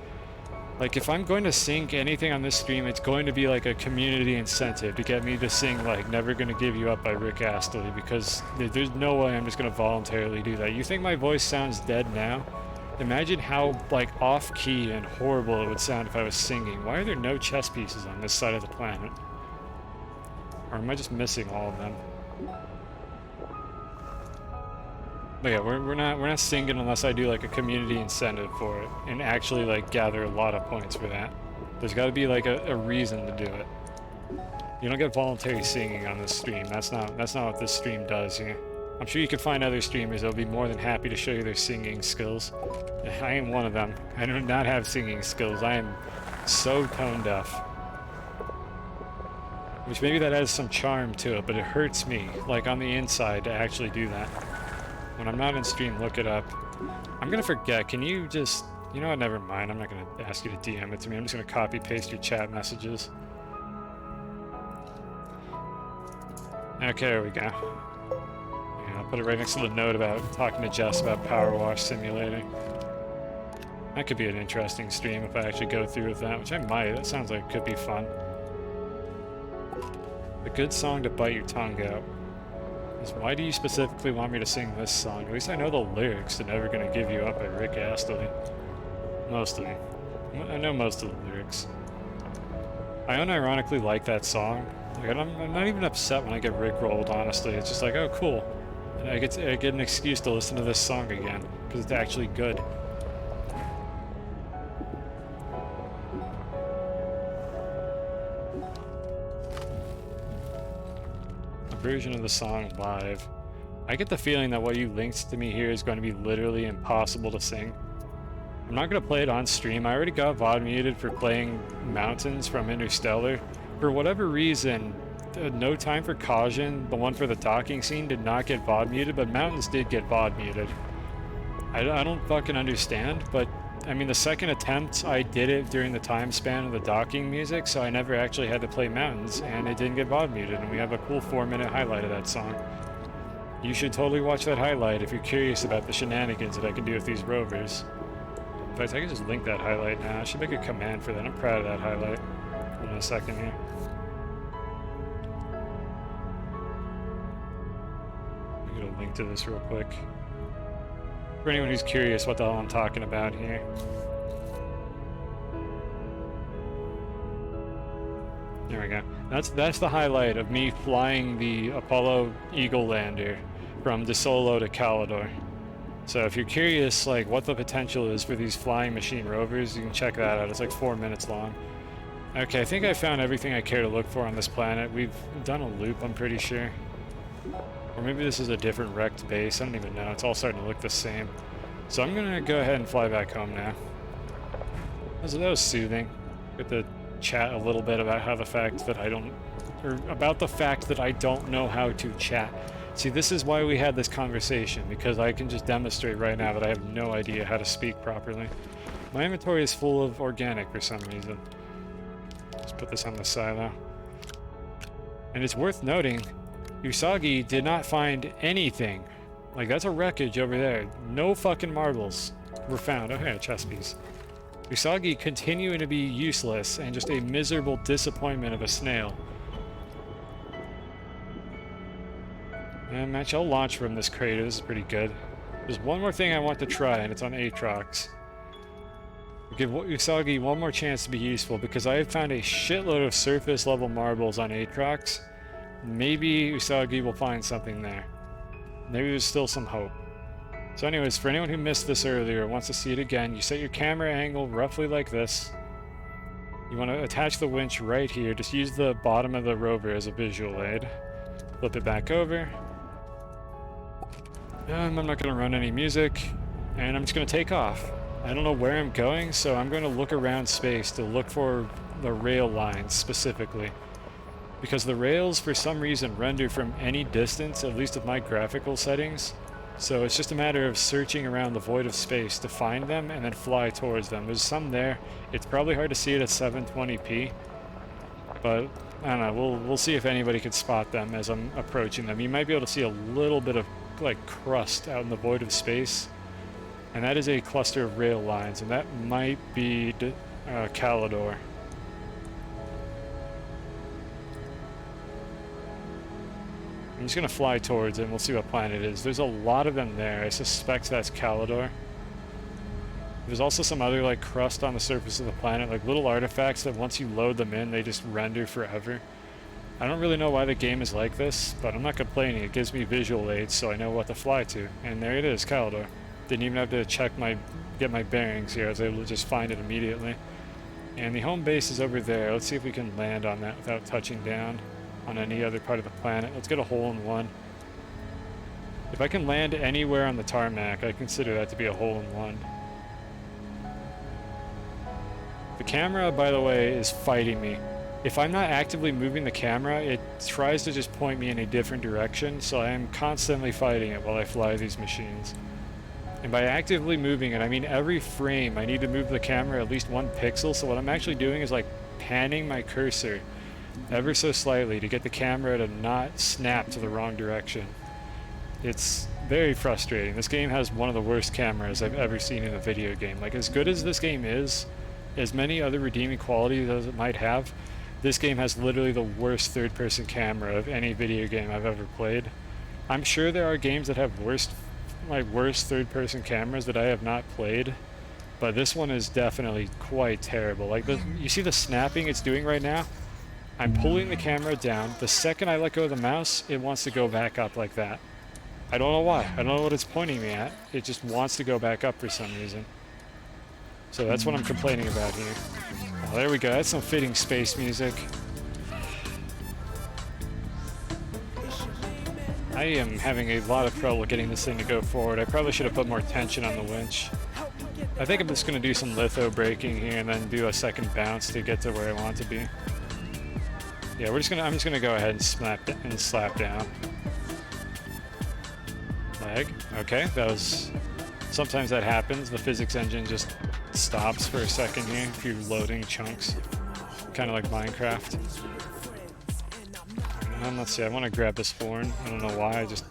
Like, if I'm going to sing anything on this stream, it's going to be like a community incentive to get me to sing like Never Gonna Give You Up by Rick Astley, because there's no way I'm just gonna voluntarily do that. You think my voice sounds dead now? Imagine how like off-key and horrible it would sound if I was singing. Why are there no chess pieces on this side of the planet? Or am I just missing all of them? But yeah, we're not singing unless I do like a community incentive for it and actually like gather a lot of points for that. There's got to be like a reason to do it. You don't get voluntary singing on this stream. That's not what this stream does here. I'm sure you can find other streamers that'll be more than happy to show you their singing skills. I am one of them. I do not have singing skills. I am so tone deaf. Which maybe that has some charm to it, but it hurts me, like on the inside, to actually do that. When I'm not in stream, look it up. I'm gonna forget. Can you just... You know what? Never mind. I'm not gonna ask you to DM it to me. I'm just gonna copy paste your chat messages. Okay, there we go. Yeah, I'll put it right next to the note about talking to Jess about Power Wash Simulator. That could be an interesting stream if I actually go through with that, which I might. That sounds like it could be fun. A good song to bite your tongue out. Why do you specifically want me to sing this song? At least I know the lyrics to Never Gonna Give You Up by Rick Astley. Mostly. I know most of the lyrics. I unironically like that song. Like, I'm not even upset when I get rickrolled, honestly. It's just like, oh, cool. And I get an excuse to listen to this song again, because it's actually good. Version of the song live. I get the feeling that what you linked to me here is going to be literally impossible to sing. I'm not gonna play it on stream. I already got VOD muted for playing Mountains from Interstellar. For whatever reason, No Time for Caution, the one for the docking scene, did not get VOD muted, but Mountains did get VOD muted. I don't fucking understand, but I mean, the second attempt, I did it during the time span of the docking music, so I never actually had to play Mountains, and it didn't get VOD muted, and we have a cool 4-minute highlight of that song. You should totally watch that highlight if you're curious about the shenanigans that I can do with these rovers. In fact, I can just link that highlight now. I should make a command for that. I'm proud of that highlight. In a second here. Let me get a link to this real quick. For anyone who's curious what the hell I'm talking about here. There we go. That's the highlight of me flying the Apollo Eagle lander from De Solo to Calidor. So if you're curious like what the potential is for these flying machine rovers, you can check that out. It's like 4 minutes long. Okay, I think I found everything I care to look for on this planet. We've done a loop, I'm pretty sure. Or maybe this is a different wrecked base. I don't even know. It's all starting to look the same. So I'm gonna go ahead and fly back home now. That was soothing. Get to chat a little bit about how the fact that I don't know how to chat. See, this is why we had this conversation, because I can just demonstrate right now that I have no idea how to speak properly. My inventory is full of organic for some reason. Let's put this on the silo. And it's worth noting, Usagi did not find anything. Like, that's a wreckage over there. No fucking marbles were found. Okay, a chest piece. Usagi continuing to be useless and just a miserable disappointment of a snail. And match, I'll launch from this crater. This is pretty good. There's one more thing I want to try, and it's on Aatrox. Give Usagi one more chance to be useful, because I have found a shitload of surface level marbles on Aatrox. Maybe Usagi will find something there. Maybe there's still some hope. So anyways, for anyone who missed this earlier or wants to see it again, you set your camera angle roughly like this. You want to attach the winch right here. Just use the bottom of the rover as a visual aid. Flip it back over. I'm not going to run any music, and I'm just going to take off. I don't know where I'm going, so I'm going to look around space to look for the rail lines specifically. Because the rails, for some reason, render from any distance, at least with my graphical settings. So it's just a matter of searching around the void of space to find them and then fly towards them. There's some there. It's probably hard to see it at 720p, but I don't know. We'll see if anybody can spot them as I'm approaching them. You might be able to see a little bit of like crust out in the void of space, and that is a cluster of rail lines, and that might be Calidor. I'm just gonna fly towards it and we'll see what planet it is. There's a lot of them there. I suspect that's Calidor. There's also some other like crust on the surface of the planet, like little artifacts that once you load them in, they just render forever. I don't really know why the game is like this, but I'm not complaining. It gives me visual aids so I know what to fly to. And there it is, Calidor. Didn't even have to get my bearings here. I was able to just find it immediately. And the home base is over there. Let's see if we can land on that without touching down on any other part of the planet. Let's get a hole-in-one. If I can land anywhere on the tarmac, I consider that to be a hole-in-one. The camera, by the way, is fighting me. If I'm not actively moving the camera, it tries to just point me in a different direction, so I am constantly fighting it while I fly these machines. And by actively moving it, I mean every frame I need to move the camera at least 1 pixel, so what I'm actually doing is like panning my cursor ever so slightly to get the camera to not snap to the wrong direction. It's very frustrating. This game has one of the worst cameras I've ever seen in a video game. Like, as good as this game is, as many other redeeming qualities as it might have, this game has literally the worst third-person camera of any video game I've ever played. I'm sure there are games that have worse third-person cameras that I have not played, but this one is definitely quite terrible. Like, you see the snapping it's doing right now? I'm pulling the camera down. The second I let go of the mouse, it wants to go back up like that. I don't know why. I don't know what it's pointing me at. It just wants to go back up for some reason. So that's what I'm complaining about here. Oh, there we go. That's some fitting space music. I am having a lot of trouble getting this thing to go forward. I probably should have put more tension on the winch. I think I'm just gonna do some litho breaking here and then do a second bounce to get to where I want to be. Yeah, I'm just gonna go ahead and slap down. Lag. Okay, that was... Sometimes that happens. The physics engine just stops for a second here if you're loading chunks. Kind of like Minecraft. Let's see, I want to grab this horn. I don't know why, I just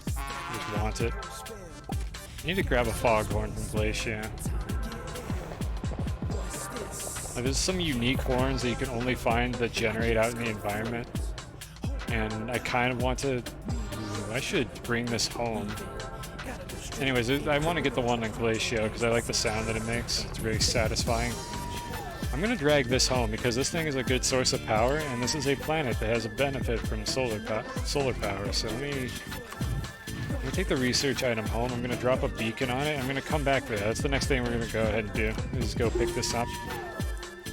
want it. I need to grab a foghorn from Glacia. There's some unique horns that you can only find that generate out in the environment. And I kind of want to... I should bring this home. Anyways, I want to get the one in Glacio because I like the sound that it makes. It's very satisfying. I'm going to drag this home because this thing is a good source of power, and this is a planet that has a benefit from solar power. So let me take the research item home. I'm going to drop a beacon on it. I'm going to come back there. That's the next thing we're going to go ahead and do, is go pick this up.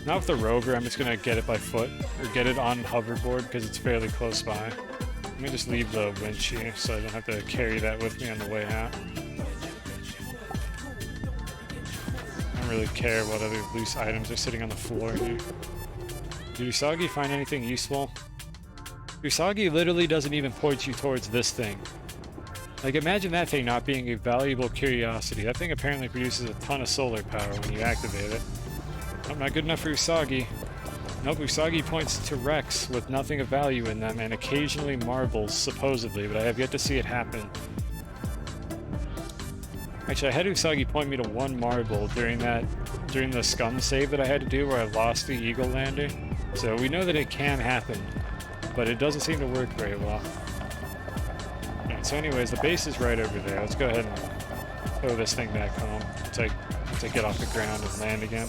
Not with the rover, I'm just going to get it by foot, or get it on hoverboard because it's fairly close by. Let me just leave the winch here so I don't have to carry that with me on the way out. I don't really care what other loose items are sitting on the floor here. Did Usagi find anything useful? Usagi literally doesn't even point you towards this thing. Like, imagine that thing not being a valuable curiosity. That thing apparently produces a ton of solar power when you activate it. Oh, not good enough for Usagi. Nope, Usagi points to wrecks with nothing of value in them, and occasionally marbles, supposedly, but I have yet to see it happen. Actually, I had Usagi point me to one marble during the scum save that I had to do where I lost the Eagle Lander. So we know that it can happen, but it doesn't seem to work very well. Alright, so anyways, the base is right over there. Let's go ahead and tow this thing back home once I get off the ground and land again.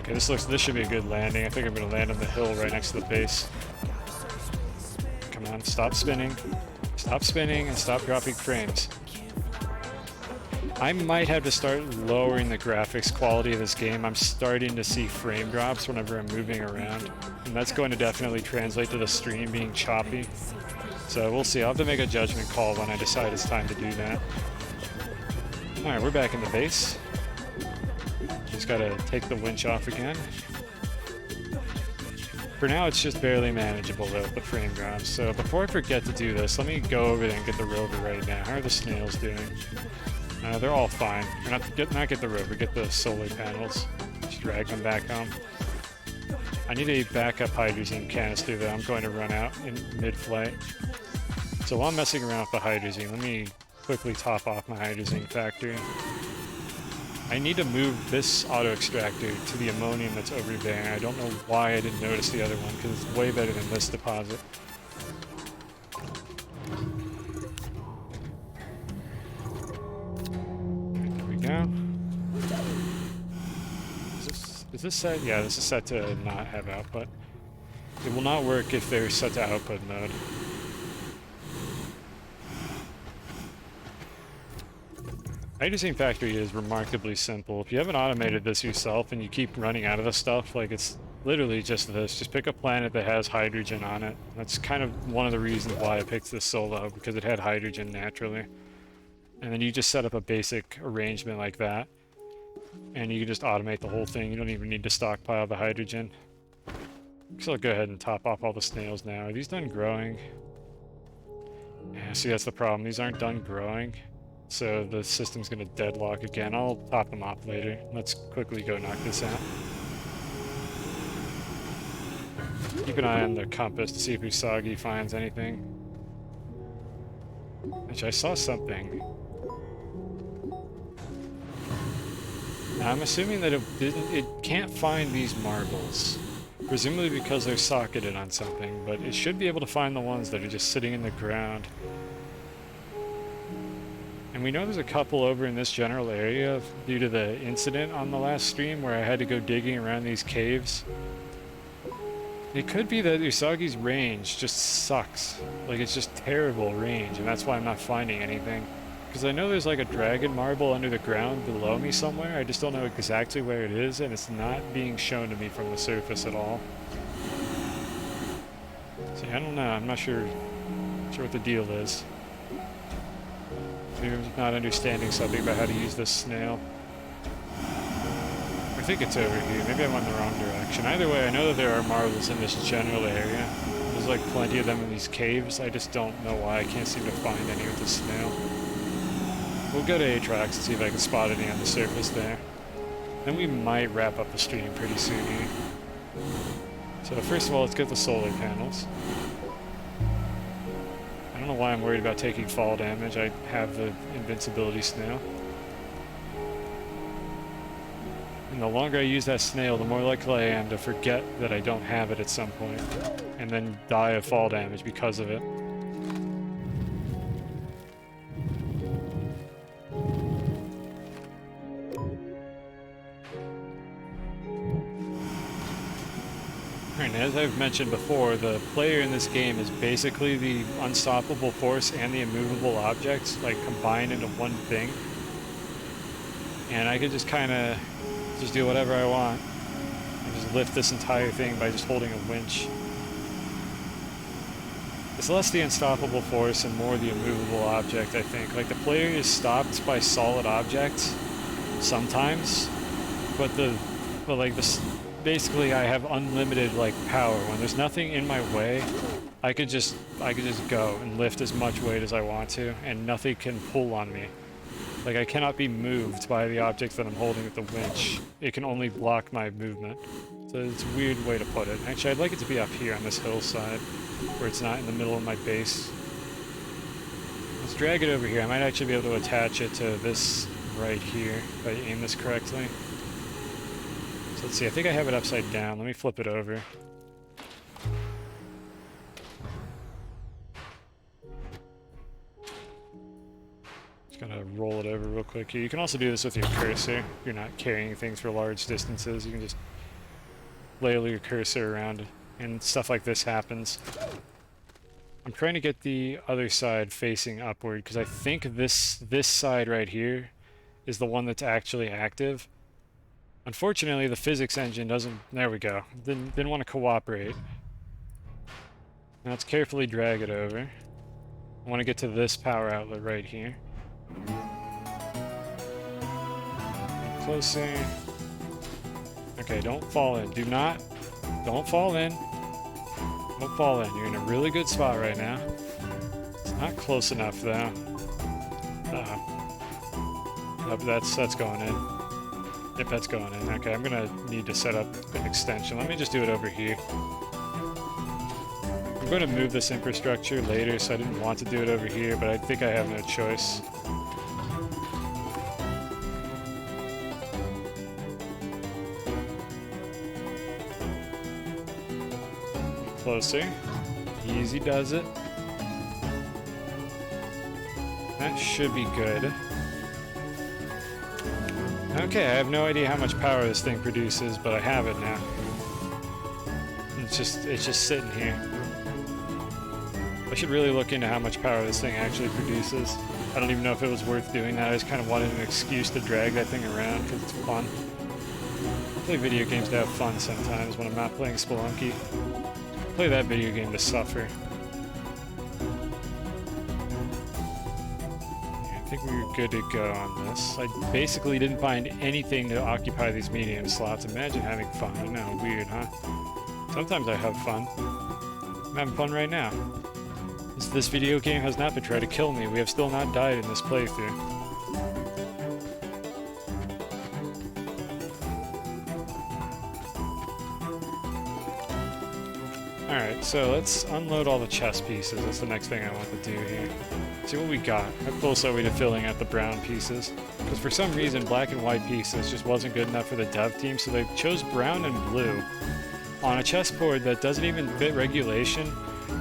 Okay, this should be a good landing. I think I'm going to land on the hill right next to the base. Come on, stop spinning. Stop spinning and stop dropping frames. I might have to start lowering the graphics quality of this game. I'm starting to see frame drops whenever I'm moving around. And that's going to definitely translate to the stream being choppy. So we'll see. I'll have to make a judgment call when I decide it's time to do that. Alright, we're back in the base. Just gotta take the winch off again. For now, it's just barely manageable though, the frame drops. So before I forget to do this, let me go over there and get the rover right now. How are the snails doing? They're all fine. Or not get the rover, get the solar panels. Just drag them back home. I need a backup hydrazine canister that I'm going to run out in mid-flight. So while I'm messing around with the hydrazine, let me quickly top off my hydrazine factory. I need to move this auto extractor to the ammonium that's over there. I don't know why I didn't notice the other one, because it's way better than this deposit. There we go. Is this set? Yeah, this is set to not have output. It will not work if they're set to output mode. Hydrazine factory is remarkably simple. If you haven't automated this yourself and you keep running out of the stuff, like it's literally just this. Just pick a planet that has hydrogen on it. That's kind of one of the reasons why I picked this solo, because it had hydrogen naturally. And then you just set up a basic arrangement like that. And you can just automate the whole thing. You don't even need to stockpile the hydrogen. So I'll go ahead and top off all the snails now. Are these done growing? Yeah, see, that's the problem. These aren't done growing. So the system's gonna deadlock again. I'll top them off later. Let's quickly go knock this out. Keep an eye on the compass to see if Usagi finds anything. Actually, I saw something. Now, I'm assuming that it can't find these marbles. Presumably because they're socketed on something, but it should be able to find the ones that are just sitting in the ground. And we know there's a couple over in this general area due to the incident on the last stream where I had to go digging around these caves. It could be that Usagi's range just sucks. Like, it's just terrible range, and that's why I'm not finding anything. Because I know there's like a dragon marble under the ground below me somewhere. I just don't know exactly where it is, and it's not being shown to me from the surface at all. So I don't know. I'm not sure what the deal is. Maybe I'm not understanding something about how to use this snail. I think it's over here. Maybe I'm on the wrong direction. Either way, I know that there are marbles in this general area. There's like plenty of them in these caves. I just don't know why I can't seem to find any with the snail. We'll go to Atrax and see if I can spot any on the surface there. Then we might wrap up the stream pretty soon here. So first of all, let's get the solar panels. I don't know why I'm worried about taking fall damage. I have the invincibility snail. And the longer I use that snail, the more likely I am to forget that I don't have it at some point, and then die of fall damage because of it. Alright, as I've mentioned before, the player in this game is basically the unstoppable force and the immovable objects, like, combined into one thing. And I could just kind of just do whatever I want and just lift this entire thing by just holding a winch. It's less the unstoppable force and more the immovable object, I think. Like, the player is stopped by solid objects sometimes, but basically I have unlimited like power. When there's nothing in my way, I could just go and lift as much weight as I want to, and nothing can pull on me. Like, I cannot be moved by the objects that I'm holding with the winch. It can only block my movement. So it's a weird way to put it. Actually, I'd like it to be up here on this hillside, where it's not in the middle of my base. Let's drag it over here. I might actually be able to attach it to this right here, if I aim this correctly. So let's see, I think I have it upside down. Let me flip it over. Gonna roll it over real quick here. You can also do this with your cursor. If you're not carrying things for large distances, you can just flail your cursor around and stuff like this happens. I'm trying to get the other side facing upward because I think this side right here is the one that's actually active. Unfortunately, the physics engine doesn't... There we go. Didn't want to cooperate. Now let's carefully drag it over. I want to get to this power outlet right here. Closer. Okay, don't fall in. Don't fall in. Don't fall in. You're in a really good spot right now. It's not close enough though. Nope, that's going in. Yep, that's going in. Okay, I'm gonna need to set up an extension. Let me just do it over here. I'm going to move this infrastructure later, so I didn't want to do it over here, but I think I have no choice. Closer. Easy does it. That should be good. Okay, I have no idea how much power this thing produces, but I have it now. It's just sitting here. I should really look into how much power this thing actually produces. I don't even know if it was worth doing that. I just kind of wanted an excuse to drag that thing around because it's fun. I play video games to have fun sometimes when I'm not playing Spelunky. I play that video game to suffer. I think we were good to go on this. I basically didn't find anything to occupy these medium slots. Imagine having fun. I know, weird, huh? Sometimes I have fun. I'm having fun right now. This video game has not been trying to kill me. We have still not died in this playthrough. Alright, so let's unload all the chess pieces. That's the next thing I want to do here. See what we got. How close are we to filling out the brown pieces? Because for some reason, black and white pieces just wasn't good enough for the dev team, so they chose brown and blue on a chessboard that doesn't even fit regulation,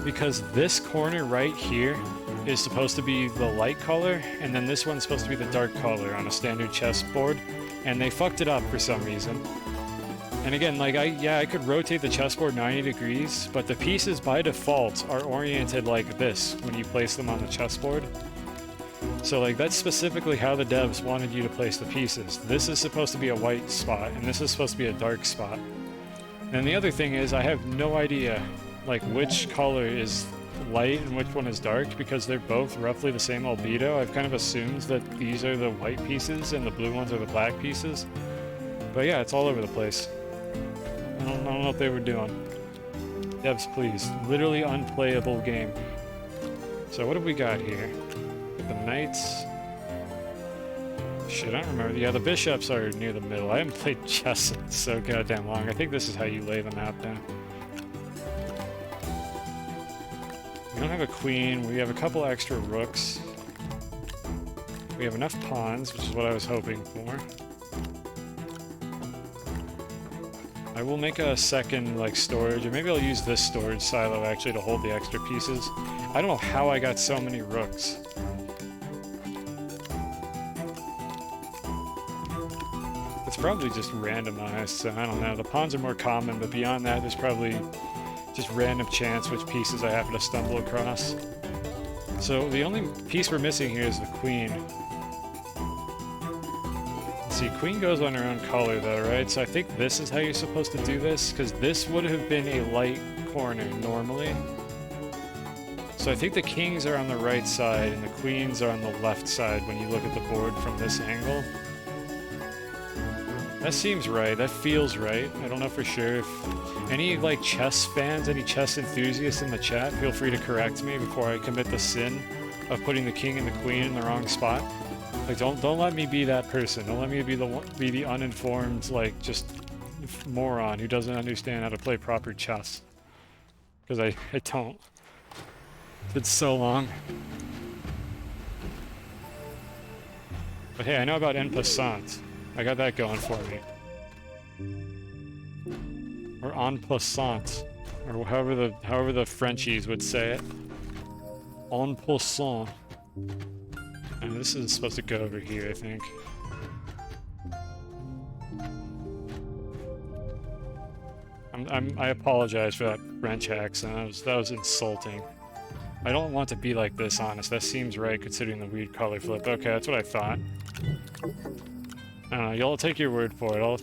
because this corner right here is supposed to be the light color, and then this one's supposed to be the dark color on a standard chessboard, and they fucked it up for some reason. And again, like, I could rotate the chessboard 90 degrees, but the pieces by default are oriented like this when you place them on the chessboard. So, like, that's specifically how the devs wanted you to place the pieces. This is supposed to be a white spot, and this is supposed to be a dark spot. And the other thing is, I have no idea, like, which color is light and which one is dark because they're both roughly the same albedo. I've kind of assumed that these are the white pieces and the blue ones are the black pieces. But yeah, it's all over the place. I don't know what they were doing. Devs, please. Literally unplayable game. So what have we got here? The knights. Shit, I don't remember. Yeah, the bishops are near the middle. I haven't played chess in so goddamn long. I think this is how you lay them out there. We don't have a queen. We have a couple extra rooks. We have enough pawns, which is what I was hoping for. I will make a second, like, storage, or maybe I'll use this storage silo, actually, to hold the extra pieces. I don't know how I got so many rooks. It's probably just randomized, so I don't know. The pawns are more common, but beyond that, there's probably just random chance which pieces I happen to stumble across. So the only piece we're missing here is the queen. See, queen goes on her own color though, right? So I think this is how you're supposed to do this, because this would have been a light corner normally. So I think the kings are on the right side and the queens are on the left side when you look at the board from this angle. That seems right. That feels right. I don't know for sure. If any like chess fans, any chess enthusiasts in the chat, feel free to correct me before I commit the sin of putting the king and the queen in the wrong spot. Like, don't let me be that person. Don't let me be the uninformed, like, just moron who doesn't understand how to play proper chess. Because I don't. It's so long. But hey, I know about en passant. I got that going for me. Or en passant, or however the Frenchies would say it. En passant. And this is supposed to go over here, I think. I apologize for that French accent. That was insulting. I don't want to be like this, honest. That seems right considering the weird color flip. Okay, that's what I thought. I don't know, y'all take your word for it.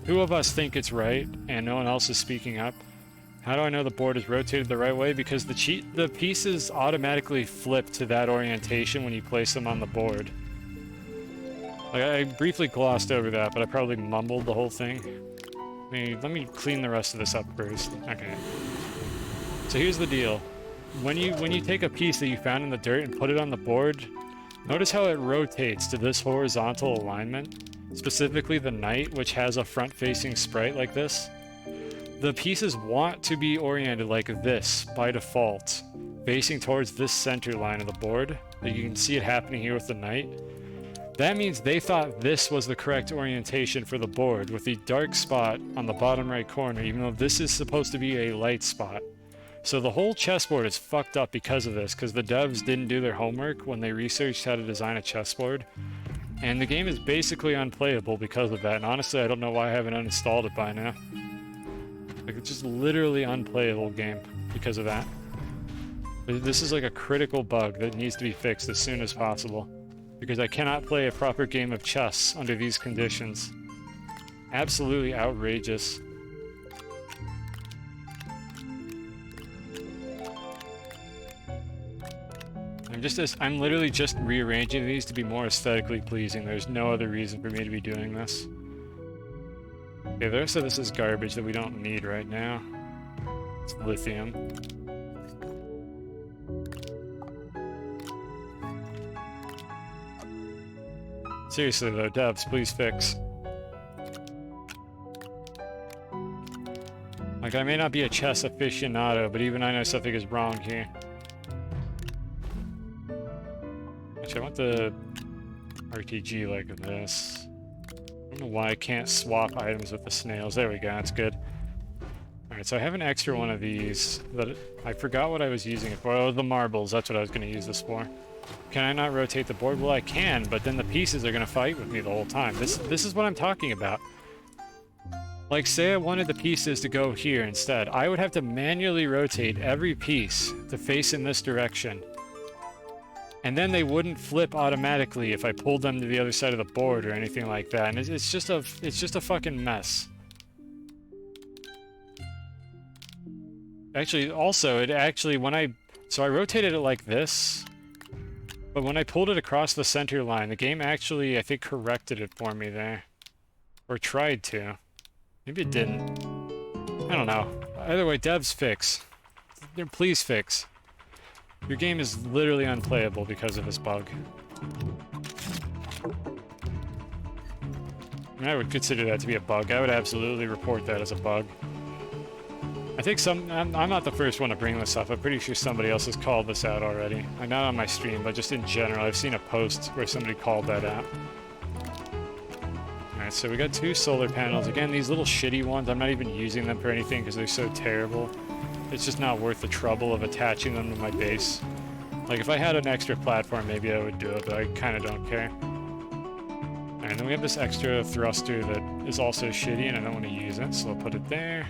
Who of us think it's right and no one else is speaking up? How do I know the board is rotated the right way? Because the pieces automatically flip to that orientation when you place them on the board. Like, I briefly glossed over that, but I probably mumbled the whole thing. Let me clean the rest of this up first. Okay. So here's the deal. When you take a piece that you found in the dirt and put it on the board, notice how it rotates to this horizontal alignment, specifically the knight, which has a front-facing sprite like this. The pieces want to be oriented like this by default, facing towards this center line of the board. You can see it happening here with the knight. That means they thought this was the correct orientation for the board, with the dark spot on the bottom right corner, even though this is supposed to be a light spot. So the whole chessboard is fucked up because of this, because the devs didn't do their homework when they researched how to design a chessboard. And the game is basically unplayable because of that, and honestly I don't know why I haven't uninstalled it by now. Like, it's just literally unplayable game because of that. This is like a critical bug that needs to be fixed as soon as possible, because I cannot play a proper game of chess under these conditions. Absolutely outrageous. I'm literally just rearranging these to be more aesthetically pleasing. There's no other reason for me to be doing this. Okay, the rest of this is garbage that we don't need right now. It's lithium. Seriously though, devs, please fix. Like, I may not be a chess aficionado, but even I know something is wrong here. Actually, I want the RTG like this. I don't know why I can't swap items with the snails. There we go, that's good. Alright, so I have an extra one of these that I forgot what I was using it for. Oh, the marbles, that's what I was going to use this for. Can I not rotate the board? Well, I can, but then the pieces are going to fight with me the whole time. This is what I'm talking about. Like, say I wanted the pieces to go here instead. I would have to manually rotate every piece to face in this direction. And then they wouldn't flip automatically if I pulled them to the other side of the board or anything like that. And it's just a fucking mess. Actually, also, when So I rotated it like this, but when I pulled it across the center line, the game actually, I think, corrected it for me there. Or tried to. Maybe it didn't. I don't know. Either way, devs fix. Please fix. Your game is literally unplayable because of this bug. And I would consider that to be a bug. I would absolutely report that as a bug. I think I'm not the first one to bring this up. I'm pretty sure somebody else has called this out already. Not on my stream, but just in general. I've seen a post where somebody called that out. Alright, so we got 2 solar panels. Again, these little shitty ones, I'm not even using them for anything because they're so terrible. It's just not worth the trouble of attaching them to my base. Like, if I had an extra platform, maybe I would do it, but I kind of don't care. Alright, then we have this extra thruster that is also shitty, and I don't want to use it, so I'll put it there.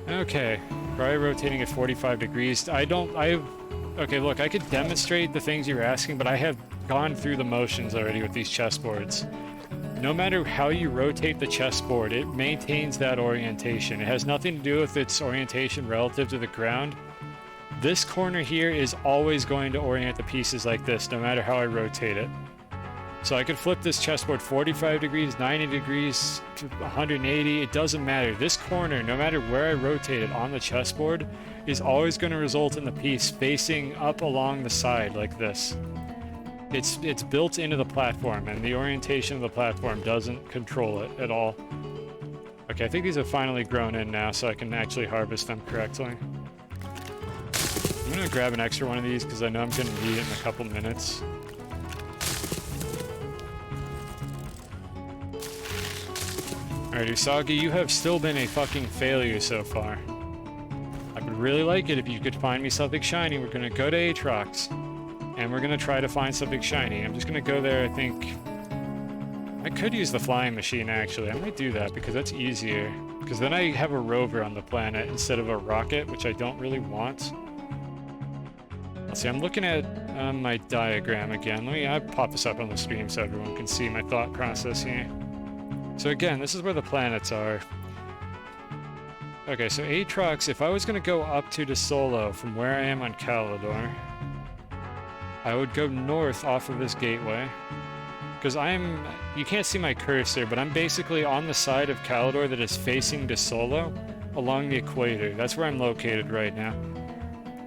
Okay, probably rotating at 45 degrees. Okay, look, I could demonstrate the things you're asking, but I have gone through the motions already with these chessboards. No matter how you rotate the chessboard, it maintains that orientation. It has nothing to do with its orientation relative to the ground. This corner here is always going to orient the pieces like this, no matter how I rotate it. So I could flip this chessboard 45 degrees, 90 degrees, 180, it doesn't matter. This corner, no matter where I rotate it on the chessboard, is always going to result in the piece facing up along the side like this. It's built into the platform, and the orientation of the platform doesn't control it at all. Okay, I think these have finally grown in now, so I can actually harvest them correctly. I'm gonna grab an extra one of these, because I know I'm gonna need it in a couple minutes. Alright, Usagi, you have still been a fucking failure so far. I would really like it if you could find me something shiny. We're gonna go to Aatrox, and we're gonna try to find something shiny. I'm just gonna go there, I think. I could use the flying machine, actually. I might do that, because that's easier. Because then I have a rover on the planet instead of a rocket, which I don't really want. Let's see, I'm looking at my diagram again. I'll pop this up on the stream so everyone can see my thought process here. So again, this is where the planets are. Okay, so Aatrox, if I was going to go up to DeSolo from where I am on Calidor, I would go north off of this gateway. Because you can't see my cursor, but I'm basically on the side of Calidor that is facing DeSolo along the equator. That's where I'm located right now.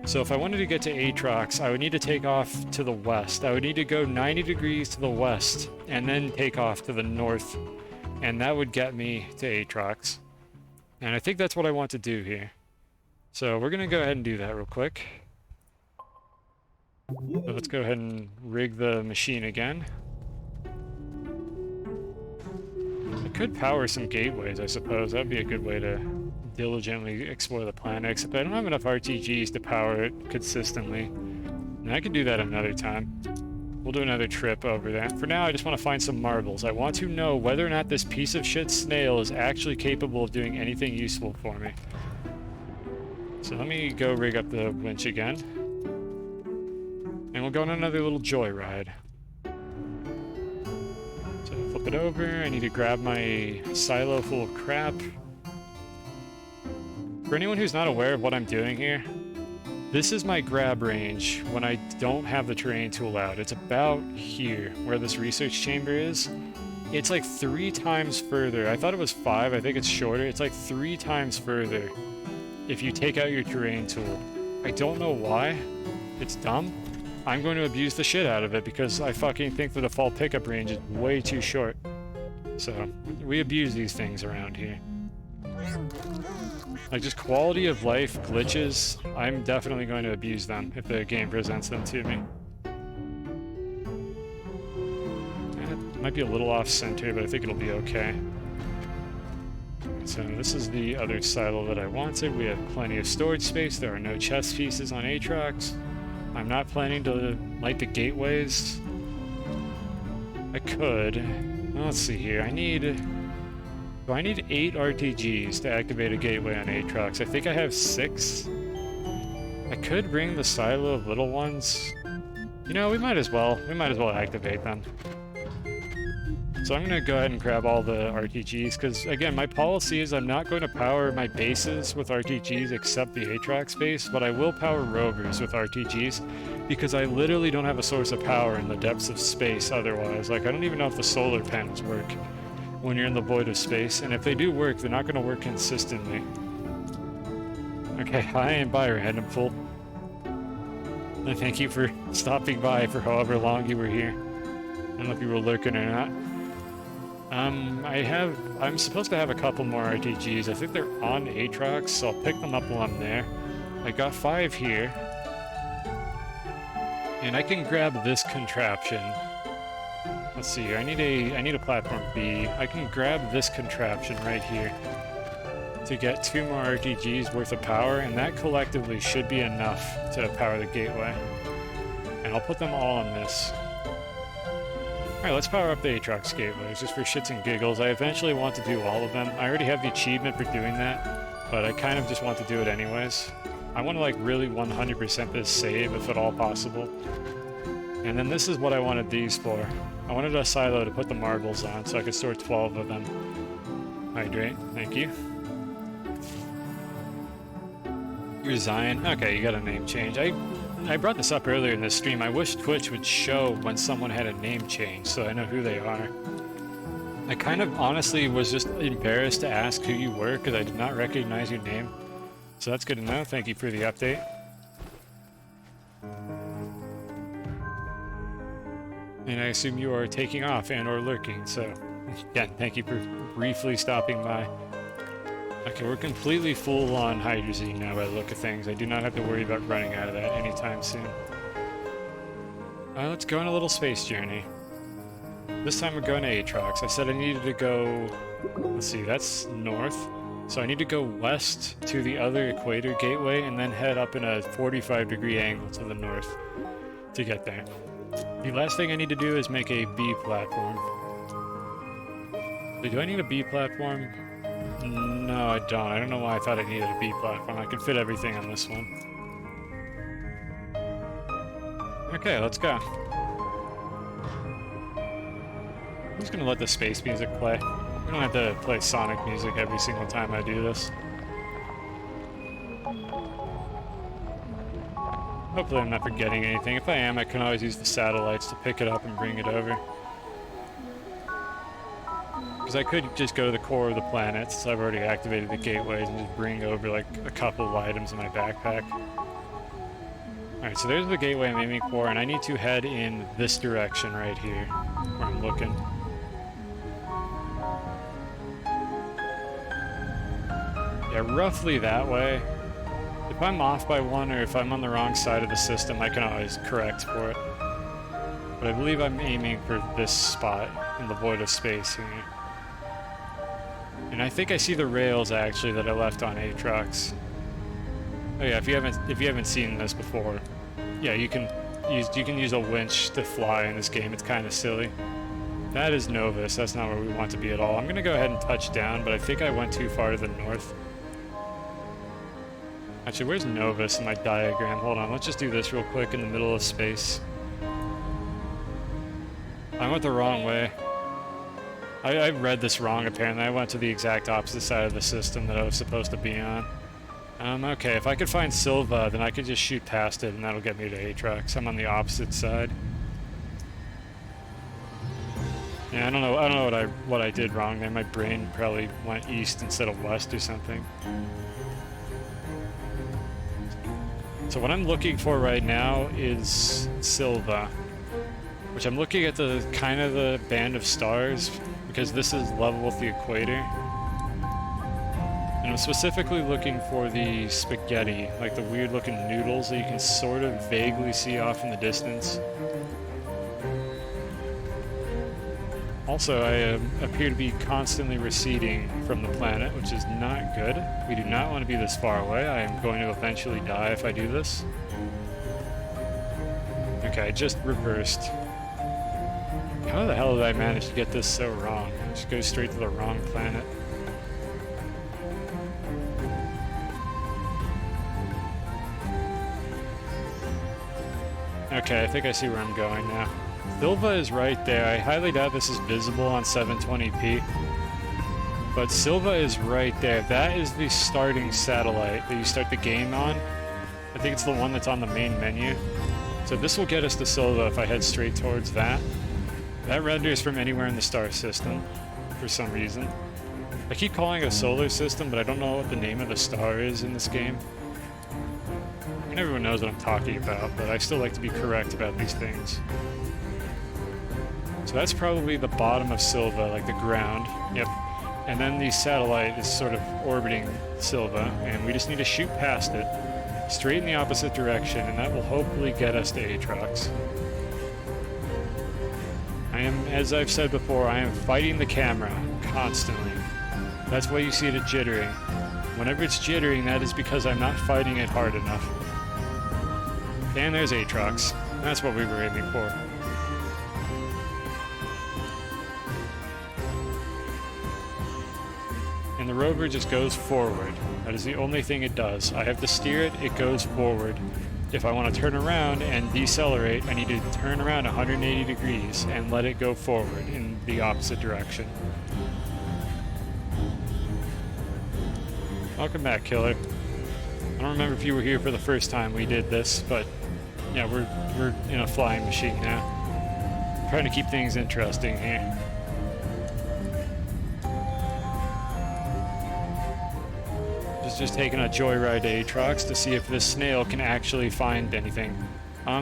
So if I wanted to get to Aatrox, I would need to take off to the west. I would need to go 90 degrees to the west and then take off to the north. And that would get me to Aatrox. And I think that's what I want to do here. So we're going to go ahead and do that real quick. So let's go ahead and rig the machine again. I could power some gateways, I suppose. That'd be a good way to diligently explore the planet, except I don't have enough RTGs to power it consistently. And I could do that another time. We'll do another trip over there. For now, I just want to find some marbles. I want to know whether or not this piece of shit snail is actually capable of doing anything useful for me. So let me go rig up the winch again. And we'll go on another little joyride. So flip it over. I need to grab my silo full of crap. For anyone who's not aware of what I'm doing here, this is my grab range when I don't have the terrain tool out. It's about here, where this research chamber is. It's like 3 times further. I thought it was 5, I think it's shorter. It's like 3 times further if you take out your terrain tool. I don't know why. It's dumb. I'm going to abuse the shit out of it because I fucking think the default pickup range is way too short. So, we abuse these things around here. Like, just quality of life glitches, I'm definitely going to abuse them if the game presents them to me. It might be a little off-center, but I think it'll be okay. So this is the other silo that I wanted. We have plenty of storage space. There are no chess pieces on Aatrox. I'm not planning to light the gateways. I could. Well, let's see here. Do I need 8 RTGs to activate a gateway on Aatrox? I think I have 6. I could bring the silo of little ones. You know, we might as well. We might as well activate them. So I'm going to go ahead and grab all the RTGs, because again, my policy is I'm not going to power my bases with RTGs except the Atrax base, but I will power rovers with RTGs, because I literally don't have a source of power in the depths of space otherwise. Like, I don't even know if the solar panels work when you're in the void of space, and if they do work, they're not going to work consistently. Okay, hi and bye, random fool. And thank you for stopping by for however long you were here. I don't know if you were lurking or not. I'm supposed to have a couple more RTGs. I think they're on Atrax, so I'll pick them up while I'm there. I got 5 here. And I can grab this contraption. Let's see here, I need a platform B. I can grab this contraption right here to get 2 more RTGs worth of power, and that collectively should be enough to power the gateway. And I'll put them all on this. Alright, let's power up the Atrax gateways, just for shits and giggles. I eventually want to do all of them. I already have the achievement for doing that, but I kind of just want to do it anyways. I want to like really 100% this save, if at all possible. And then this is what I wanted these for. I wanted a silo to put the marbles on, so I could store 12 of them. Hydrate, thank you. You're Zion. Okay, you got a name change. I brought this up earlier in this stream. I wish Twitch would show when someone had a name change, so I know who they are. I kind of honestly was just embarrassed to ask who you were, because I did not recognize your name. So that's good to know. Thank you for the update. And I assume you are taking off and or lurking, so again, thank you for briefly stopping by. Okay, we're completely full on hydrazine now by the look of things. I do not have to worry about running out of that anytime soon. Let's go on a little space journey. This time we're going to Atrax. I said I needed to go... Let's see, that's north. So I need to go west to the other equator gateway and then head up in a 45-degree angle to the north to get there. The last thing I need to do is make a B platform. Do I need a B platform? No, I don't. I don't know why I thought I needed a B platform. I can fit everything on this one. Okay, let's go. I'm just gonna let the space music play. We don't have to play Sonic music every single time I do this. Hopefully I'm not forgetting anything. If I am, I can always use the satellites to pick it up and bring it over. Because I could just go to the core of the planet, since I've already activated the gateways, and just bring over like a couple of items in my backpack. Alright, so there's the gateway I'm aiming for, and I need to head in this direction right here, where I'm looking. Yeah, roughly that way. If I'm off by one, or if I'm on the wrong side of the system, I can always correct for it. But I believe I'm aiming for this spot in the void of space here. And I think I see the rails actually that I left on Atrax. Oh yeah, if you haven't seen this before, yeah, you can use a winch to fly in this game. It's kind of silly. That is Novus. That's not where we want to be at all. I'm gonna go ahead and touch down, but I think I went too far to the north. Actually, where's Novus in my diagram? Hold on, let's just do this real quick in the middle of space. I went the wrong way. I read this wrong, apparently. I went to the exact opposite side of the system that I was supposed to be on. Okay, if I could find Silva, then I could just shoot past it, and that'll get me to Atrax. I'm on the opposite side. Yeah, I don't know what I did wrong there. My brain probably went east instead of west or something. So what I'm looking for right now is Silva, which I'm looking at the kind of the band of stars, because this is level with the equator. And I'm specifically looking for the spaghetti, like the weird looking noodles that you can sort of vaguely see off in the distance. Also, I appear to be constantly receding from the planet, which is not good. We do not want to be this far away. I am going to eventually die if I do this. Okay, I just reversed. How the hell did I manage to get this so wrong? Just go straight to the wrong planet. Okay, I think I see where I'm going now. Silva is right there. I highly doubt this is visible on 720p. But Silva is right there. That is the starting satellite that you start the game on. I think it's the one that's on the main menu. So this will get us to Silva if I head straight towards that. That renders from anywhere in the star system, for some reason. I keep calling it a solar system, but I don't know what the name of the star is in this game. I mean, everyone knows what I'm talking about, but I still like to be correct about these things. So that's probably the bottom of Silva, like the ground. Yep. And then the satellite is sort of orbiting Silva, and we just need to shoot past it, straight in the opposite direction, and that will hopefully get us to Aatrox. As I've said before, I am fighting the camera constantly. That's why you see it jittering. Whenever it's jittering, that is because I'm not fighting it hard enough. And there's Aatrox. That's what we were aiming for. And the rover just goes forward. That is the only thing it does. I have to steer it, it goes forward. If I want to turn around and decelerate, I need to turn around 180 degrees and let it go forward in the opposite direction. Welcome back, Killer. I don't remember if you were here for the first time we did this, but yeah, we're in a flying machine now. Trying to keep things interesting here. Just taking a joyride to Aatrox to see if this snail can actually find anything.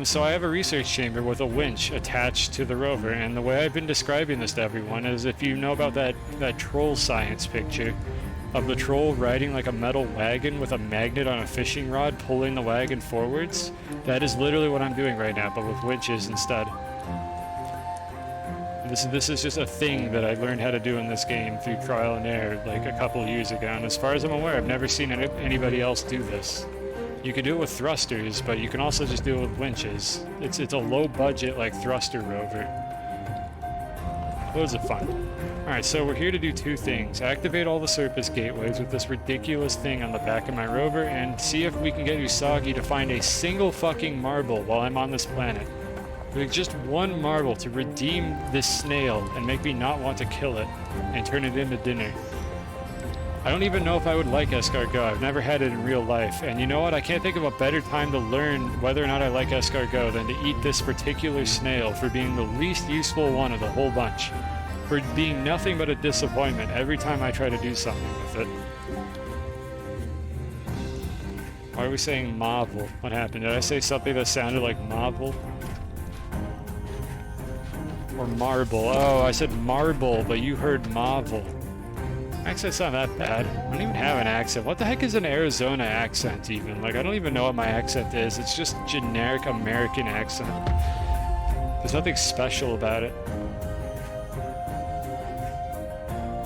So I have a research chamber with a winch attached to the rover, and the way I've been describing this to everyone is if you know about that troll science picture of the troll riding like a metal wagon with a magnet on a fishing rod pulling the wagon forwards, that is literally what I'm doing right now, but with winches instead. This is just a thing that I learned how to do in this game through trial and error like a couple of years ago, and as far as I'm aware, I've never seen anybody else do this. You can do it with thrusters, but you can also just do it with winches. It's a low budget like thruster rover. Loads of fun. Alright, so we're here to do two things. Activate all the surface gateways with this ridiculous thing on the back of my rover, and see if we can get Usagi to find a single fucking marble while I'm on this planet. Like just one marble to redeem this snail and make me not want to kill it and turn it into dinner. I don't even know if I would like escargot. I've never had it in real life. And you know what? I can't think of a better time to learn whether or not I like escargot than to eat this particular snail for being the least useful one of the whole bunch. For being nothing but a disappointment every time I try to do something with it. Why are we saying marvel? What happened? Did I say something that sounded like marvel? Or marble. Oh, I said marble, but you heard marvel. Accent's not that bad. I don't even have an accent. What the heck is an Arizona accent even? Like, I don't even know what my accent is. It's just generic American accent. There's nothing special about it.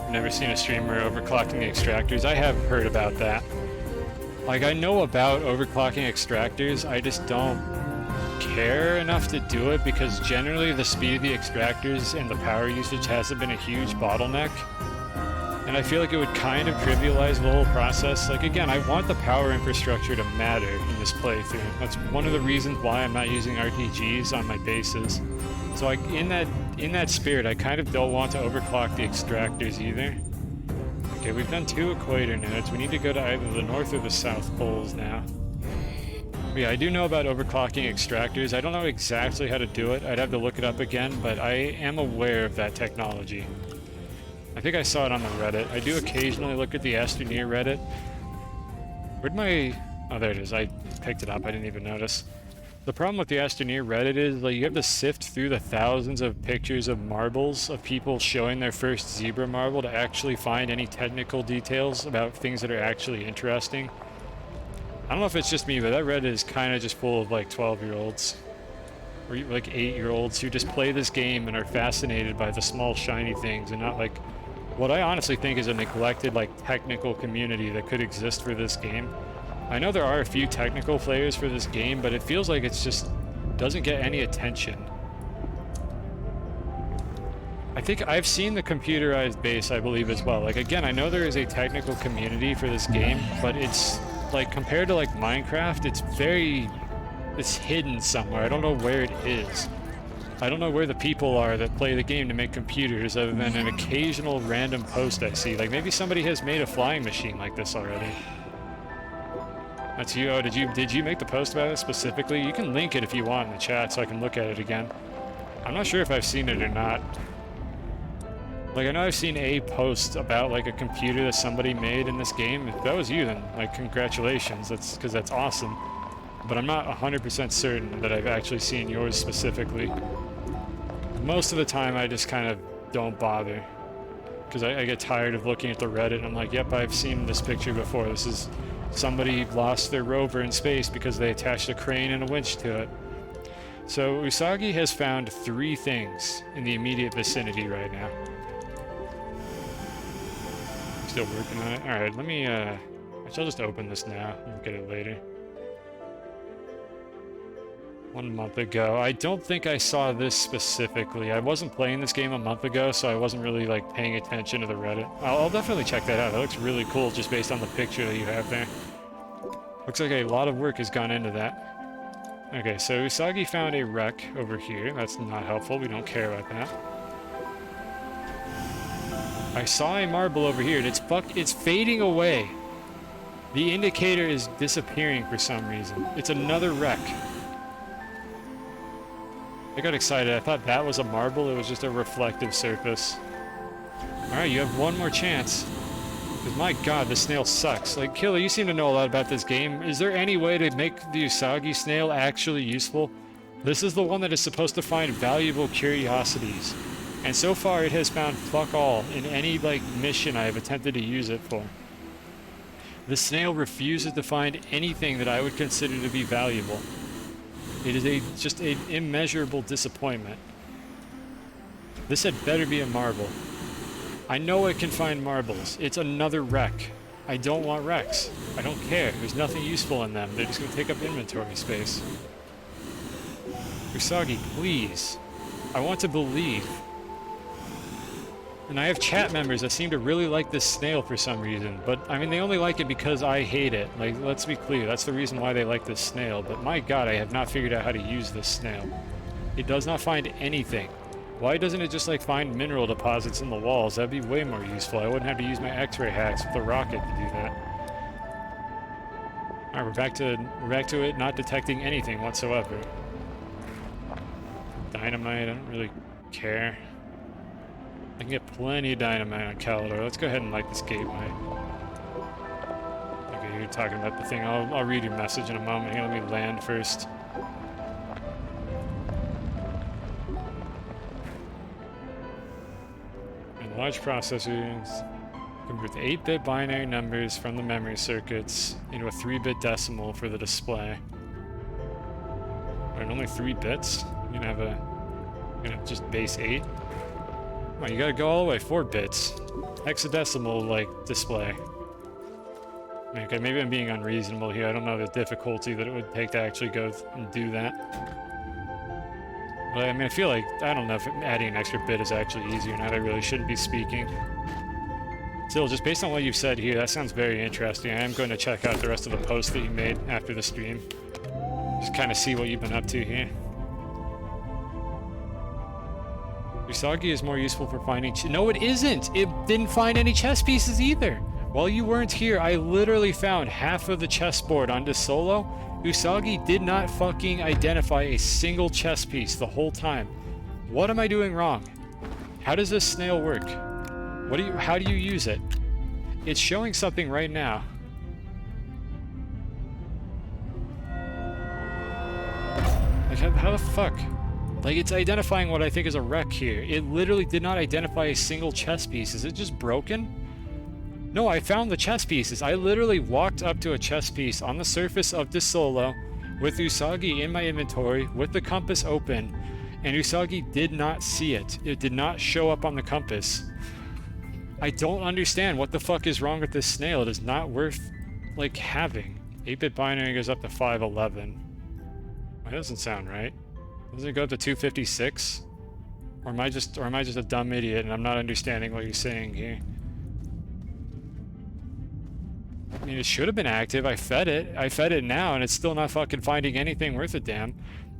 I've never seen a streamer overclocking extractors. I have heard about that. Like, I know about overclocking extractors, I just don't care enough to do it because generally the speed of the extractors and the power usage hasn't been a huge bottleneck. And I feel like it would kind of trivialize the whole process. Like, again, I want the power infrastructure to matter in this playthrough. That's one of the reasons why I'm not using RTGs on my bases. So in that spirit, I kind of don't want to overclock the extractors either. Okay, we've done 2 equator nodes. We need to go to either the north or the south poles now. But yeah, I do know about overclocking extractors. I don't know exactly how to do it. I'd have to look it up again, but I am aware of that technology. I think I saw it on the Reddit. I do occasionally look at the Astroneer Reddit. Where'd my... Oh, there it is. I picked it up. I didn't even notice. The problem with the Astroneer Reddit is, like, you have to sift through the thousands of pictures of marbles of people showing their first zebra marble to actually find any technical details about things that are actually interesting. I don't know if it's just me, but that Reddit is kind of just full of, like, 12-year-olds. Or, like, 8-year-olds who just play this game and are fascinated by the small, shiny things and not, like, what I honestly think is a neglected, like, technical community that could exist for this game. I know there are a few technical players for this game, but it feels like it's just doesn't get any attention. I think I've seen the computerized base, I believe, as well. Like, again, I know there is a technical community for this game, but it's, like, compared to, like, Minecraft, it's hidden somewhere. I don't know where it is. I don't know where the people are that play the game to make computers other than an occasional random post I see. Like maybe somebody has made a flying machine like this already. That's you. Oh, did you make the post about it specifically? You can link it if you want in the chat so I can look at it again. I'm not sure if I've seen it or not. Like, I know I've seen a post about, like, a computer that somebody made in this game. If that was you, then, like, congratulations. Because that's awesome. But I'm not 100% certain that I've actually seen yours specifically. Most of the time, I just kind of don't bother. Because I get tired of looking at the Reddit. I'm like, yep, I've seen this picture before. This is somebody lost their rover in space because they attached a crane and a winch to it. So, Usagi has found 3 things in the immediate vicinity right now. Still working on it. Alright, let me, actually, I'll just open this now and look at it later. 1 month ago. I don't think I saw this specifically. I wasn't playing this game a month ago, so I wasn't really, like, paying attention to the Reddit. I'll definitely check that out. That looks really cool just based on the picture that you have there. Looks like a lot of work has gone into that. Okay, so Usagi found a wreck over here. That's not helpful. We don't care about that. I saw a marble over here, and it's fading away. The indicator is disappearing for some reason. It's another wreck. I got excited. I thought that was a marble. It was just a reflective surface. Alright, you have one more chance. Because my god, this snail sucks. Like, Killer, you seem to know a lot about this game. Is there any way to make the Usagi snail actually useful? This is the one that is supposed to find valuable curiosities. And so far, it has found fuck all in any, like, mission I have attempted to use it for. The snail refuses to find anything that I would consider to be valuable. It is just an immeasurable disappointment. This had better be a marble. I know it can find marbles. It's another wreck. I don't want wrecks. I don't care. There's nothing useful in them. They're just going to take up inventory space. Usagi, please. I want to believe. And I have chat members that seem to really like this snail for some reason, but I mean, they only like it because I hate it. Like, let's be clear, that's the reason why they like this snail, but my god, I have not figured out how to use this snail. It does not find anything. Why doesn't it just, like, find mineral deposits in the walls? That'd be way more useful. I wouldn't have to use my X-ray hacks with the rocket to do that. Alright, we're back to it not detecting anything whatsoever. Dynamite, I don't really care. I can get plenty of dynamite on Calidor. Let's go ahead and light this gateway. Okay, you're talking about the thing. I'll read your message in a moment. Here, let me land first. And large processors convert the 8-bit binary numbers from the memory circuits into a 3-bit decimal for the display. Alright, only 3 bits? You're gonna have just base 8? Oh, you gotta go all the way 4 bits. Hexadecimal, like, display. Okay, maybe I'm being unreasonable here. I don't know the difficulty that it would take to actually go and do that. But I mean, I feel like, I don't know if adding an extra bit is actually easier now. I really shouldn't be speaking. Still, just based on what you've said here, that sounds very interesting. I am going to check out the rest of the posts that you made after the stream. Just kind of see what you've been up to here. Usagi is more useful for finding no, it isn't! It didn't find any chess pieces either! While you weren't here, I literally found half of the chessboard on this solo. Usagi did not fucking identify a single chess piece the whole time. What am I doing wrong? How does this snail work? How do you use it? It's showing something right now. Like, how the fuck? Like, it's identifying what I think is a wreck here. It literally did not identify a single chess piece. Is it just broken? No, I found the chess pieces. I literally walked up to a chess piece on the surface of this solo with Usagi in my inventory with the compass open, and Usagi did not see it. It did not show up on the compass. I don't understand what the fuck is wrong with this snail. It is not worth, like, having. 8-bit binary goes up to 511. That doesn't sound right. Doesn't it go up to 256? Or am I just a dumb idiot and I'm not understanding what you're saying here? I mean, it should have been active. I fed it now and it's still not fucking finding anything worth a damn.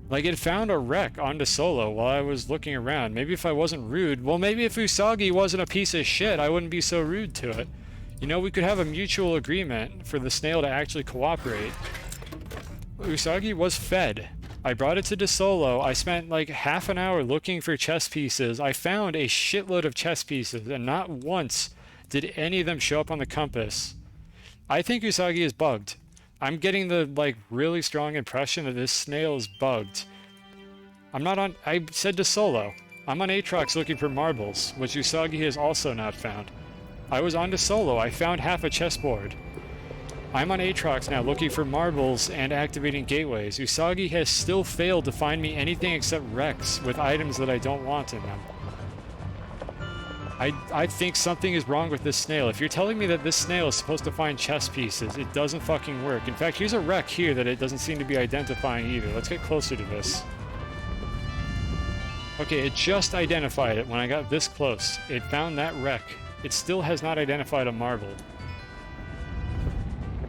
Like, it found a wreck onto Solo while I was looking around. Maybe if I wasn't rude, well, maybe if Usagi wasn't a piece of shit, I wouldn't be so rude to it. You know, we could have a mutual agreement for the snail to actually cooperate. Usagi was fed. I brought it to DeSolo. I spent like half an hour looking for chess pieces. I found a shitload of chess pieces, and not once did any of them show up on the compass. I think Usagi is bugged. I'm getting the like really strong impression that this snail is bugged. I'm not on. I said DeSolo. I'm on Aatrox looking for marbles, which Usagi has also not found. I was on DeSolo. I found half a chessboard. I'm on Aatrox now looking for marbles and activating gateways. Usagi has still failed to find me anything except wrecks with items that I don't want in them. I think something is wrong with this snail. If you're telling me that this snail is supposed to find chess pieces, it doesn't fucking work. In fact, here's a wreck here that it doesn't seem to be identifying either. Let's get closer to this. Okay, it just identified it when I got this close. It found that wreck. It still has not identified a marble.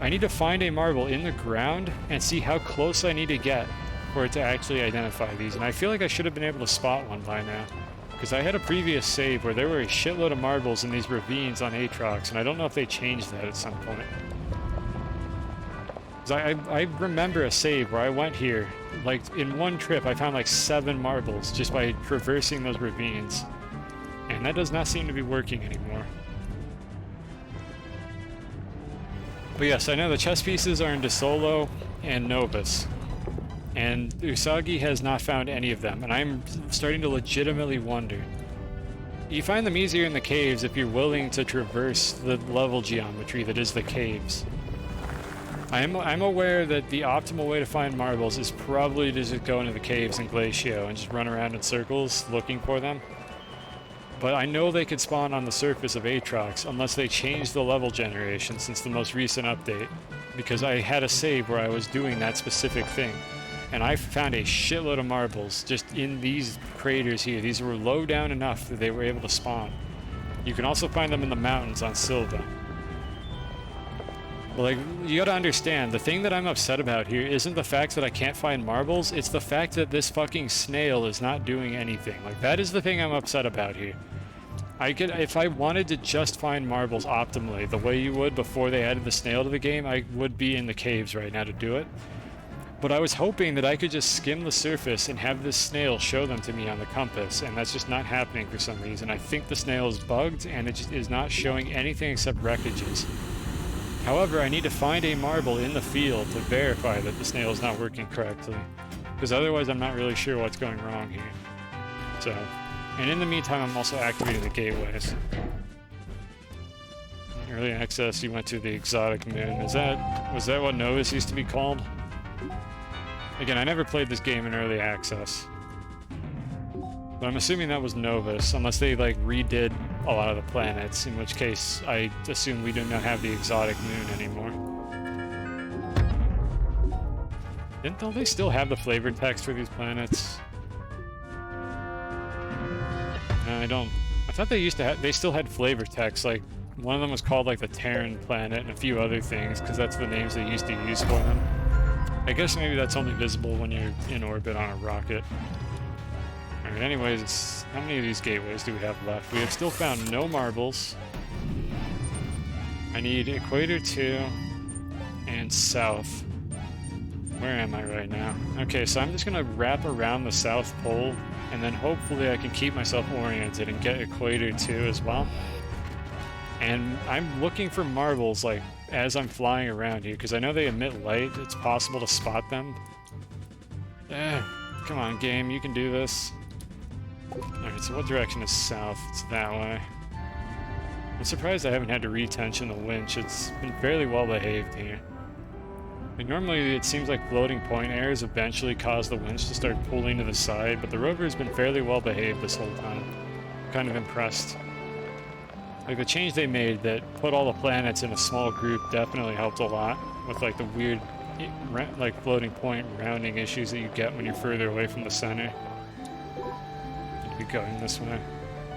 I need to find a marble in the ground and see how close I need to get for it to actually identify these. And I feel like I should have been able to spot one by now, because I had a previous save where there were a shitload of marbles in these ravines on Aatrox, and I don't know if they changed that at some point. 'Cause I remember a save where I went here, like in one trip I found like 7 marbles just by traversing those ravines. And that does not seem to be working anymore. But yes, I know the chess pieces are in DeSolo and Novus. And Usagi has not found any of them, and I'm starting to legitimately wonder. You find them easier in the caves if you're willing to traverse the level geometry that is the caves. I'm aware that the optimal way to find marbles is probably to just go into the caves in Glacio and just run around in circles looking for them. But I know they could spawn on the surface of Aatrox unless they changed the level generation since the most recent update, because I had a save where I was doing that specific thing. And I found a shitload of marbles just in these craters here. These were low down enough that they were able to spawn. You can also find them in the mountains on Silva. But like, you gotta understand, the thing that I'm upset about here isn't the fact that I can't find marbles, it's the fact that this fucking snail is not doing anything. Like, that is the thing I'm upset about here. If I wanted to just find marbles optimally, the way you would before they added the snail to the game, I would be in the caves right now to do it. But I was hoping that I could just skim the surface and have this snail show them to me on the compass, and that's just not happening for some reason. I think the snail is bugged, and it just is not showing anything except wreckages. However, I need to find a marble in the field to verify that the snail is not working correctly, because otherwise I'm not really sure what's going wrong here. So, and in the meantime, I'm also activating the gateways. Early access, you went to the exotic moon. Was that what Novus used to be called? Again, I never played this game in early access, but I'm assuming that was Novus, unless they like redid a lot of the planets, in which case I assume we do not have the exotic moon anymore. Don't they still have the flavor text for these planets? No, I don't. I thought they used to have. They still had flavor text. Like one of them was called like the Terran planet and a few other things, because that's the names they used to use for them. I guess maybe that's only visible when you're in orbit on a rocket. Alright, anyways, how many of these gateways do we have left? We have still found no marbles. I need Equator 2 and South. Where am I right now? Okay, so I'm just gonna wrap around the South Pole, and then hopefully I can keep myself oriented and get Equator 2 as well. And I'm looking for marbles, like, as I'm flying around here, because I know they emit light. It's possible to spot them. Come on, game, you can do this. Alright, so what direction is south? It's that way. I'm surprised I haven't had to retension the winch. It's been fairly well behaved here. Like, normally it seems like floating point errors eventually cause the winch to start pulling to the side, but the rover has been fairly well behaved this whole time. I'm kind of impressed. Like, the change they made that put all the planets in a small group definitely helped a lot with, like, the weird, like, floating point rounding issues that you get when you're further away from the center. Need to be going this way.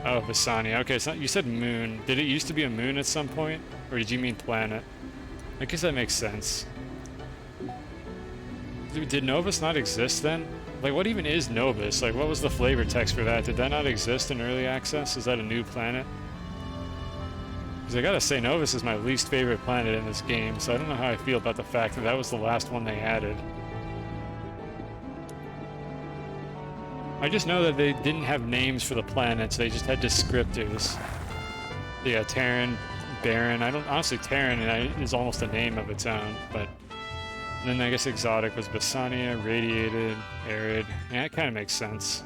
Oh, Visani. Okay, so you said moon. Did it used to be a moon at some point? Or did you mean planet? I guess that makes sense. Did Novus not exist then? Like, what even is Novus? Like, what was the flavor text for that? Did that not exist in early access? Is that a new planet? Because I gotta say, Novus is my least favorite planet in this game, so I don't know how I feel about the fact that that was the last one they added. I just know that they didn't have names for the planets, they just had descriptors. Yeah, Terran, Barren. Honestly, Terran is almost a name of its own, but. And then I guess exotic was Basania, radiated, arid. Yeah, it kind of makes sense.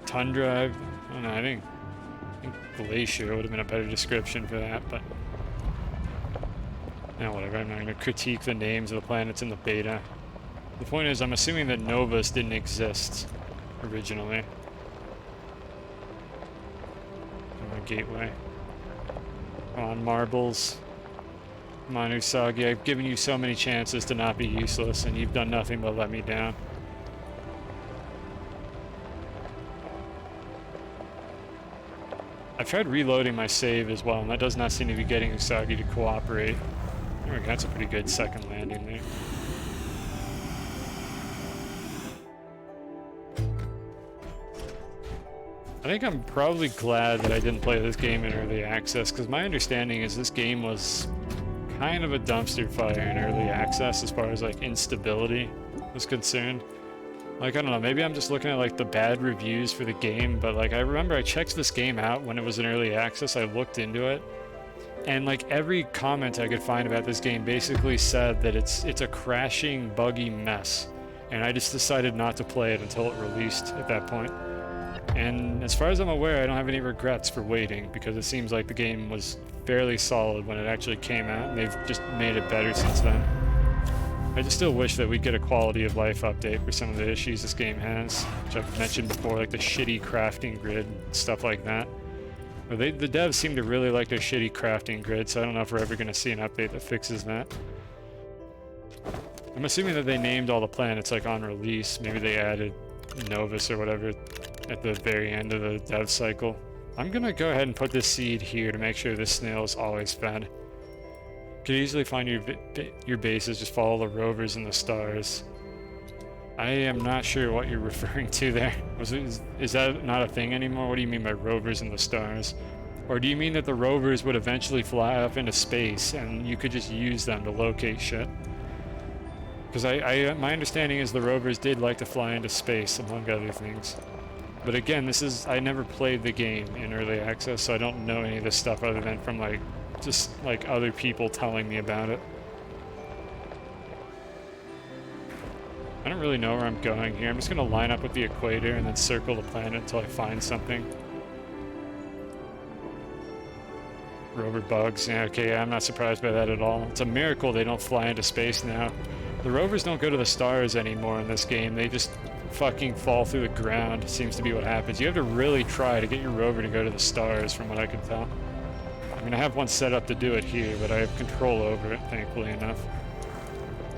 Tundra, I don't know, I think glacier would have been a better description for that, but. Yeah, whatever, I'm not going to critique the names of the planets in the beta. The point is, I'm assuming that Novus didn't exist originally. Gateway. Come on, marbles. Come on, Usagi, I've given you so many chances to not be useless, and you've done nothing but let me down. I've tried reloading my save as well, and that does not seem to be getting Usagi to cooperate. There we go, that's a pretty good second landing there. I think I'm probably glad that I didn't play this game in early access, because my understanding is this game was kind of a dumpster fire in early access as far as like instability was concerned. Like, I don't know, maybe I'm just looking at like the bad reviews for the game, but like I remember I checked this game out when it was in early access, I looked into it, and like every comment I could find about this game basically said that it's a crashing, buggy mess, and I just decided not to play it until it released at that point. And as far as I'm aware, I don't have any regrets for waiting, because it seems like the game was fairly solid when it actually came out, and they've just made it better since then. I just still wish that we'd get a quality of life update for some of the issues this game has, which I've mentioned before, like the shitty crafting grid, stuff like that. But the devs seem to really like their shitty crafting grid, so I don't know if we're ever going to see an update that fixes that. I'm assuming that they named all the planets like on release. Maybe they added Novus or whatever at the very end of the dev cycle. I'm gonna go ahead and put this seed here to make sure this snail is always fed. You could easily find your bases, just follow the rovers and the stars. I am not sure what you're referring to there. Is that not a thing anymore? What do you mean by rovers and the stars? Or do you mean that the rovers would eventually fly up into space and you could just use them to locate shit? Because my understanding is the rovers did like to fly into space, among other things. But again, I never played the game in early access, so I don't know any of this stuff other than from just other people telling me about it. I don't really know where I'm going here. I'm just gonna line up with the equator and then circle the planet until I find something. Rover bugs, yeah, okay, yeah, I'm not surprised by that at all. It's a miracle they don't fly into space now. The rovers don't go to the stars anymore in this game, they just fucking fall through the ground, seems to be what happens. You have to really try to get your rover to go to the stars, from what I can tell. I mean, I have one set up to do it here, but I have control over it, thankfully enough.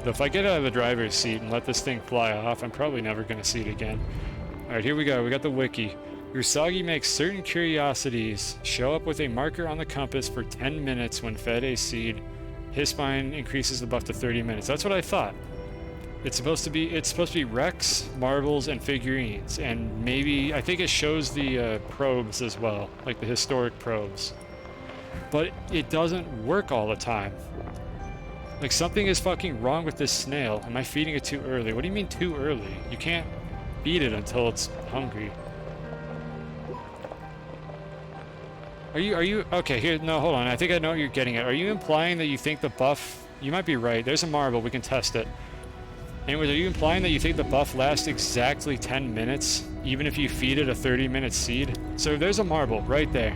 Though if I get out of the driver's seat and let this thing fly off, I'm probably never going to see it again. Alright, here we go, we got the wiki. Usagi makes certain curiosities show up with a marker on the compass for 10 minutes when fed a seed. His spine increases the buff to 30 minutes. That's what I thought. It's supposed to be Rex, marbles, and figurines, and maybe I think it shows the probes as well, like the historic probes. But it doesn't work all the time. Like, something is fucking wrong with this snail. Am I feeding it too early? What do you mean too early? You can't feed it until it's hungry. Are you okay? Here, no, hold on. I think I know what you're getting at. Are you implying that you think the buff? You might be right. There's a marble. We can test it. Anyways, are you implying that you think the buff lasts exactly 10 minutes, even if you feed it a 30-minute seed? So there's a marble right there.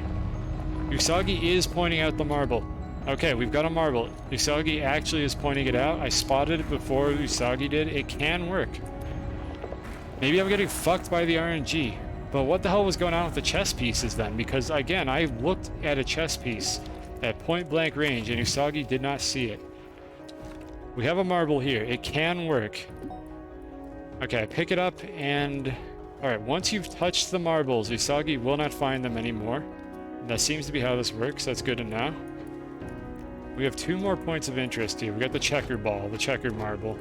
Usagi is pointing out the marble. Okay, we've got a marble. Usagi actually is pointing it out. I spotted it before Usagi did. It can work. Maybe I'm getting fucked by the RNG. But what the hell was going on with the chess pieces then? Because again, I looked at a chess piece at point blank range and Usagi did not see it. We have a marble here. It can work. Okay, I pick it up and... Alright, once you've touched the marbles, Usagi will not find them anymore. That seems to be how this works. That's good to know. We have 2 more points of interest here. We got the checker ball, the checker marble.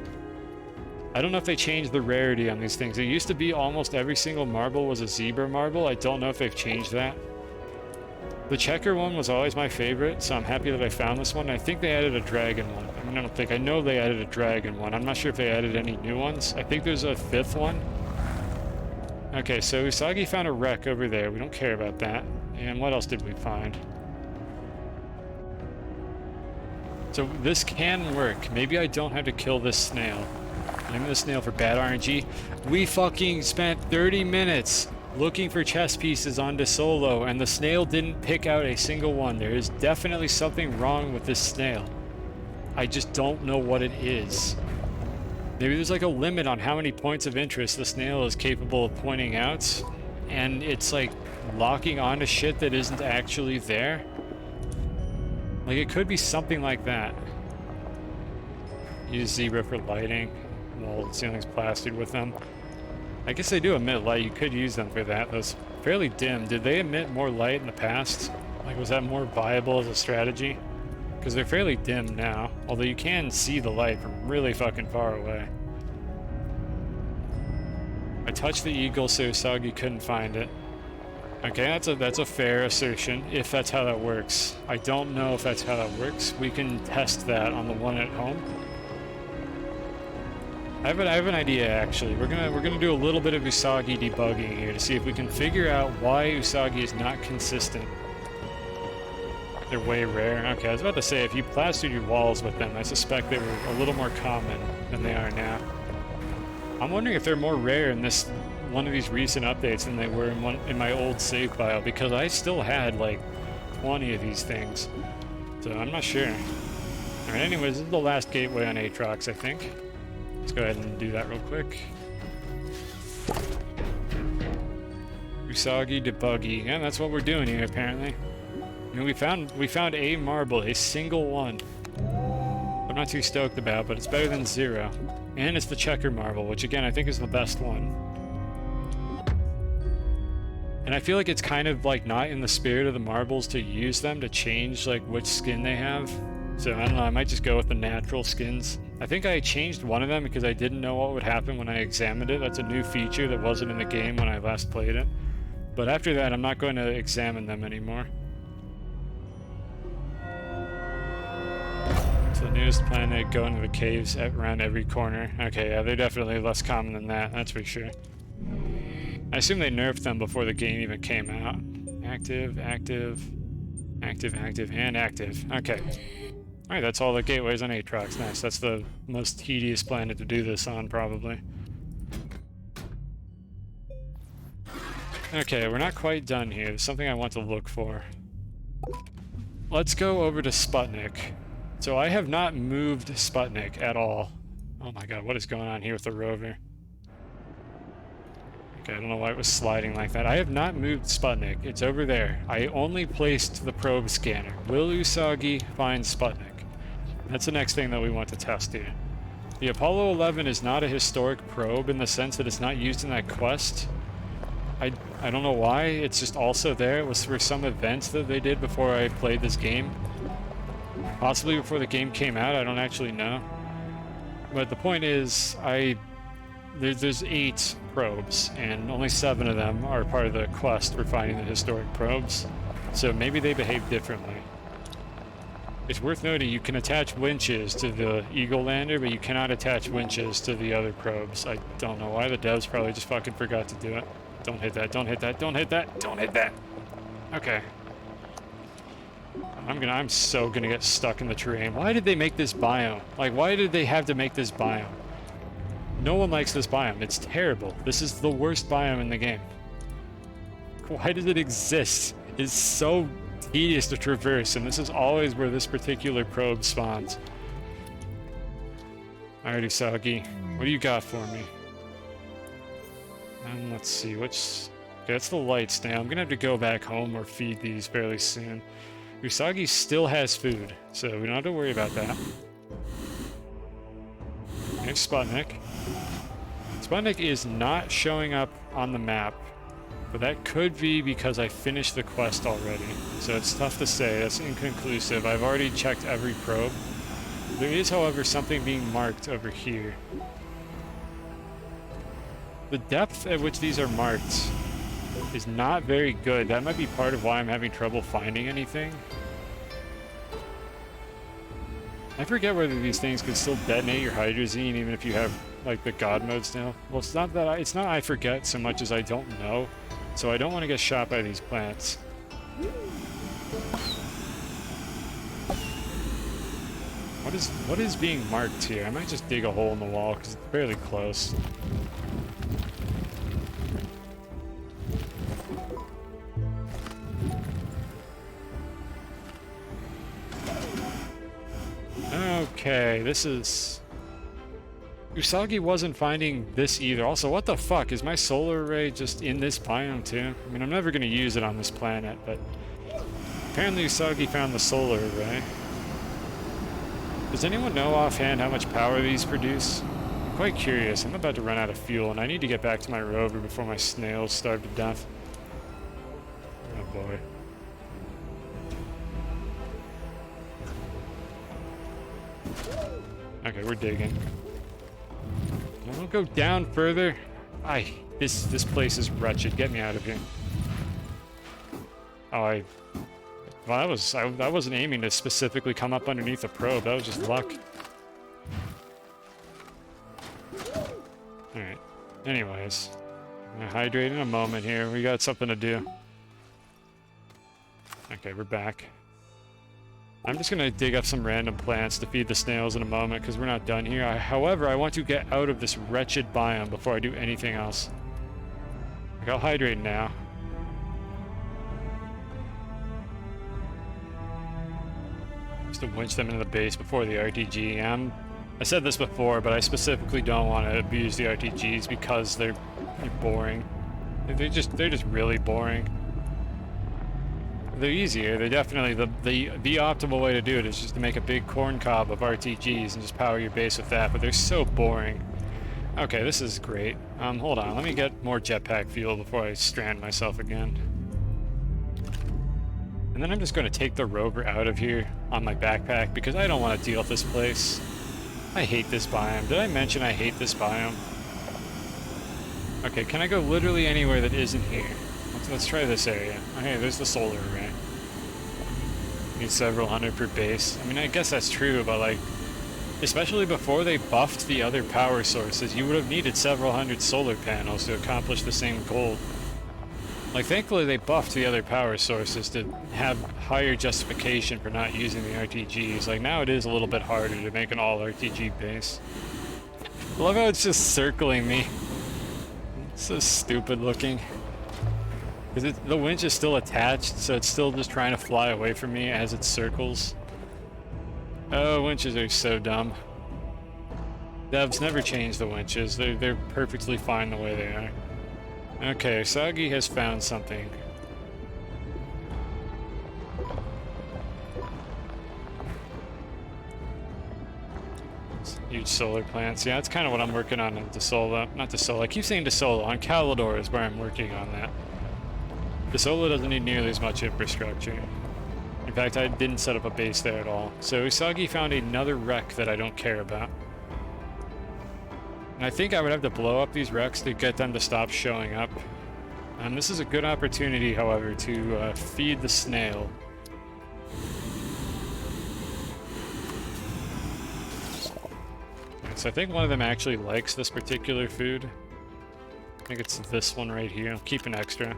I don't know if they changed the rarity on these things. It used to be almost every single marble was a zebra marble. I don't know if they've changed that. The checker one was always my favorite, so I'm happy that I found this one. I think they added a dragon one. I mean, I know they added a dragon one. I'm not sure if they added any new ones. I think there's a 5th one. Okay, so Usagi found a wreck over there. We don't care about that. And what else did we find? So this can work. Maybe I don't have to kill this snail. Blame the snail for bad RNG. We fucking spent 30 minutes looking for chess pieces on DeSolo, and the snail didn't pick out a single one. There is definitely something wrong with this snail. I just don't know what it is. Maybe there's like a limit on how many points of interest the snail is capable of pointing out, and it's like locking onto shit that isn't actually there. Like, it could be something like that. Use zebra for lighting. Well, the ceiling's plastered with them. I guess they do emit light. You could use them for that. Those fairly dim. Did they emit more light in the past? Like, was that more viable as a strategy? Because they're fairly dim now. Although you can see the light from really fucking far away. I touched the eagle so Usagi couldn't find it. Okay, that's a fair assertion, if that's how that works. I don't know if that's how that works. We can test that on the one at home. I have an idea, actually. We're gonna do a little bit of Usagi debugging here to see if we can figure out why Usagi is not consistent. They're way rare. Okay, I was about to say, if you plastered your walls with them, I suspect they were a little more common than they are now. I'm wondering if they're more rare in this one of these recent updates than they were in my old save file, because I still had like 20 of these things. So I'm not sure. Alright, anyways, this is the last gateway on Aatrox, I think. Let's go ahead and do that real quick. Usagi debugging. Yeah, that's what we're doing here, apparently. I mean, we found a marble, a single one. I'm not too stoked about, but it's better than 0. And it's the checker marble, which again, I think is the best one. And I feel like it's kind of like not in the spirit of the marbles to use them to change like which skin they have. So I don't know, I might just go with the natural skins. I think I changed one of them because I didn't know what would happen when I examined it. That's a new feature that wasn't in the game when I last played it. But after that, I'm not going to examine them anymore. So the newest planet, go into the caves around every corner. Okay, yeah, they're definitely less common than that, that's for sure. I assume they nerfed them before the game even came out. Active, active, active, active, and active. Okay. Alright, that's all the gateways on Aatrox. Nice. That's the most tedious planet to do this on, probably. Okay, we're not quite done here. There's something I want to look for. Let's go over to Sputnik. So I have not moved Sputnik at all. Oh my god, what is going on here with the rover? Okay, I don't know why it was sliding like that. I have not moved Sputnik. It's over there. I only placed the probe scanner. Will Usagi find Sputnik? That's the next thing that we want to test here. The Apollo 11 is not a historic probe in the sense that it's not used in that quest. I don't know why. It's just also there. It was for some events that they did before I played this game. Possibly before the game came out. I don't actually know. But the point is, there's 8 probes, and only 7 of them are part of the quest for finding the historic probes. So maybe they behave differently. It's worth noting you can attach winches to the Eagle lander, but you cannot attach winches to the other probes. I don't know why. The devs probably just fucking forgot to do it. Don't hit that, don't hit that, don't hit that, don't hit that! Okay. I'm so gonna get stuck in the terrain. Why did they make this biome? Like, why did they have to make this biome? No one likes this biome. It's terrible. This is the worst biome in the game. Why does it exist? It's so tedious to traverse, and this is always where this particular probe spawns. Alright, Usagi. What do you got for me? Let's see, which... Okay, that's the lights now. I'm gonna have to go back home or feed these fairly soon. Usagi still has food, so we don't have to worry about that. Here's Sputnik. Sputnik is not showing up on the map, but that could be because I finished the quest already. So it's tough to say, that's inconclusive. I've already checked every probe. There is, however, something being marked over here. The depth at which these are marked is not very good. That might be part of why I'm having trouble finding anything. I forget whether these things can still detonate your hydrazine even if you have like the god mode still. Well, it's not that it's not I forget so much as I don't know. So I don't want to get shot by these plants. What is being marked here? I might just dig a hole in the wall because it's fairly close. Okay, this is... Usagi wasn't finding this either. Also, what the fuck? Is my solar array just in this biome too? I mean, I'm never going to use it on this planet, but... Apparently Usagi found the solar array. Does anyone know offhand how much power these produce? I'm quite curious. I'm about to run out of fuel, and I need to get back to my rover before my snails starve to death. Oh boy. Okay, we're digging. Don't go down further. This place is wretched. Get me out of here. Oh, well, I wasn't aiming to specifically come up underneath the probe. That was just luck. All right. Anyways, I'm gonna hydrate in a moment here. We got something to do. Okay, we're back. I'm just gonna dig up some random plants to feed the snails in a moment because we're not done here. However, I want to get out of this wretched biome before I do anything else. Like, I'll hydrate now. Just to winch them into the base before the RTG. I said this before, but I specifically don't want to abuse the RTGs because they're boring. They're just really boring. They're easier. They're definitely the optimal way to do it is just to make a big corn cob of RTGs and just power your base with that, but they're so boring. Okay, this is great. Hold on, let me get more jetpack fuel before I strand myself again. And then I'm just going to take the rover out of here on my backpack because I don't want to deal with this place. I hate this biome. Did I mention I hate this biome? Okay, can I go literally anywhere that isn't here? Let's try this area. Okay, there's the solar array. Need several hundred per base. I mean, I guess that's true, but like, especially before they buffed the other power sources, you would have needed several hundred solar panels to accomplish the same goal. Like, thankfully they buffed the other power sources to have higher justification for not using the RTGs. Like, now it is a little bit harder to make an all RTG base. I love how it's just circling me. It's so stupid looking. Because the winch is still attached, so it's still just trying to fly away from me as it circles. Oh, winches are so dumb. Devs never change the winches. They're perfectly fine the way they are. Okay, Usagi has found something. Huge solar plants. Yeah, that's kind of what I'm working on in DeSola. Not DeSola. I keep saying DeSola. On Calidor is where I'm working on that. DeSola doesn't need nearly as much infrastructure. In fact, I didn't set up a base there at all. So Usagi found another wreck that I don't care about. And I think I would have to blow up these wrecks to get them to stop showing up. And this is a good opportunity, however, to feed the snail. So I think one of them actually likes this particular food. I think it's this one right here. I'll keep an extra.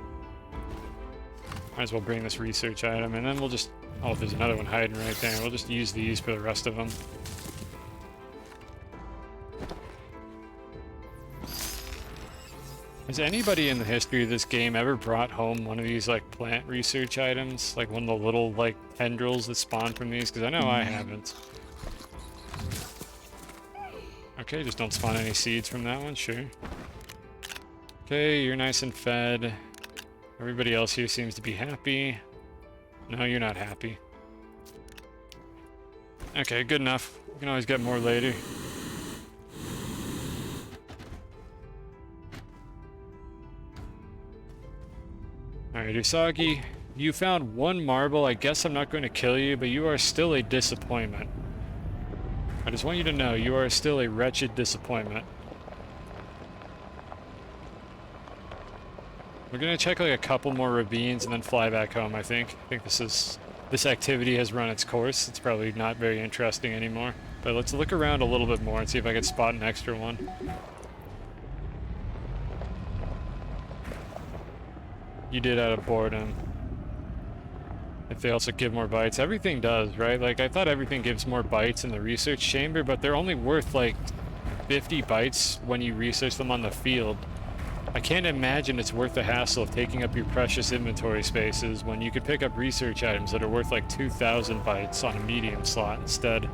Might as well bring this research item, and then we'll just... Oh, there's another one hiding right there. We'll just use these for the rest of them. Has anybody in the history of this game ever brought home one of these, like, plant research items? Like, one of the little, like, tendrils that spawn from these? Because I know I haven't. Okay, just don't spawn any seeds from that one, sure. Okay, you're nice and fed. Everybody else here seems to be happy. No, you're not happy. Okay, good enough. We can always get more later. Alright, Usagi, you found one marble. I guess I'm not going to kill you, but you are still a disappointment. I just want you to know, you are still a wretched disappointment. We're gonna check like a couple more ravines and then fly back home, I think. I think this activity has run its course. It's probably not very interesting anymore. But let's look around a little bit more and see if I can spot an extra one. You did out of boredom. If they also give more bites. Everything does, right? Like, I thought everything gives more bites in the research chamber, but they're only worth like 50 bites when you research them on the field. I can't imagine it's worth the hassle of taking up your precious inventory spaces when you could pick up research items that are worth like 2,000 bytes on a medium slot instead.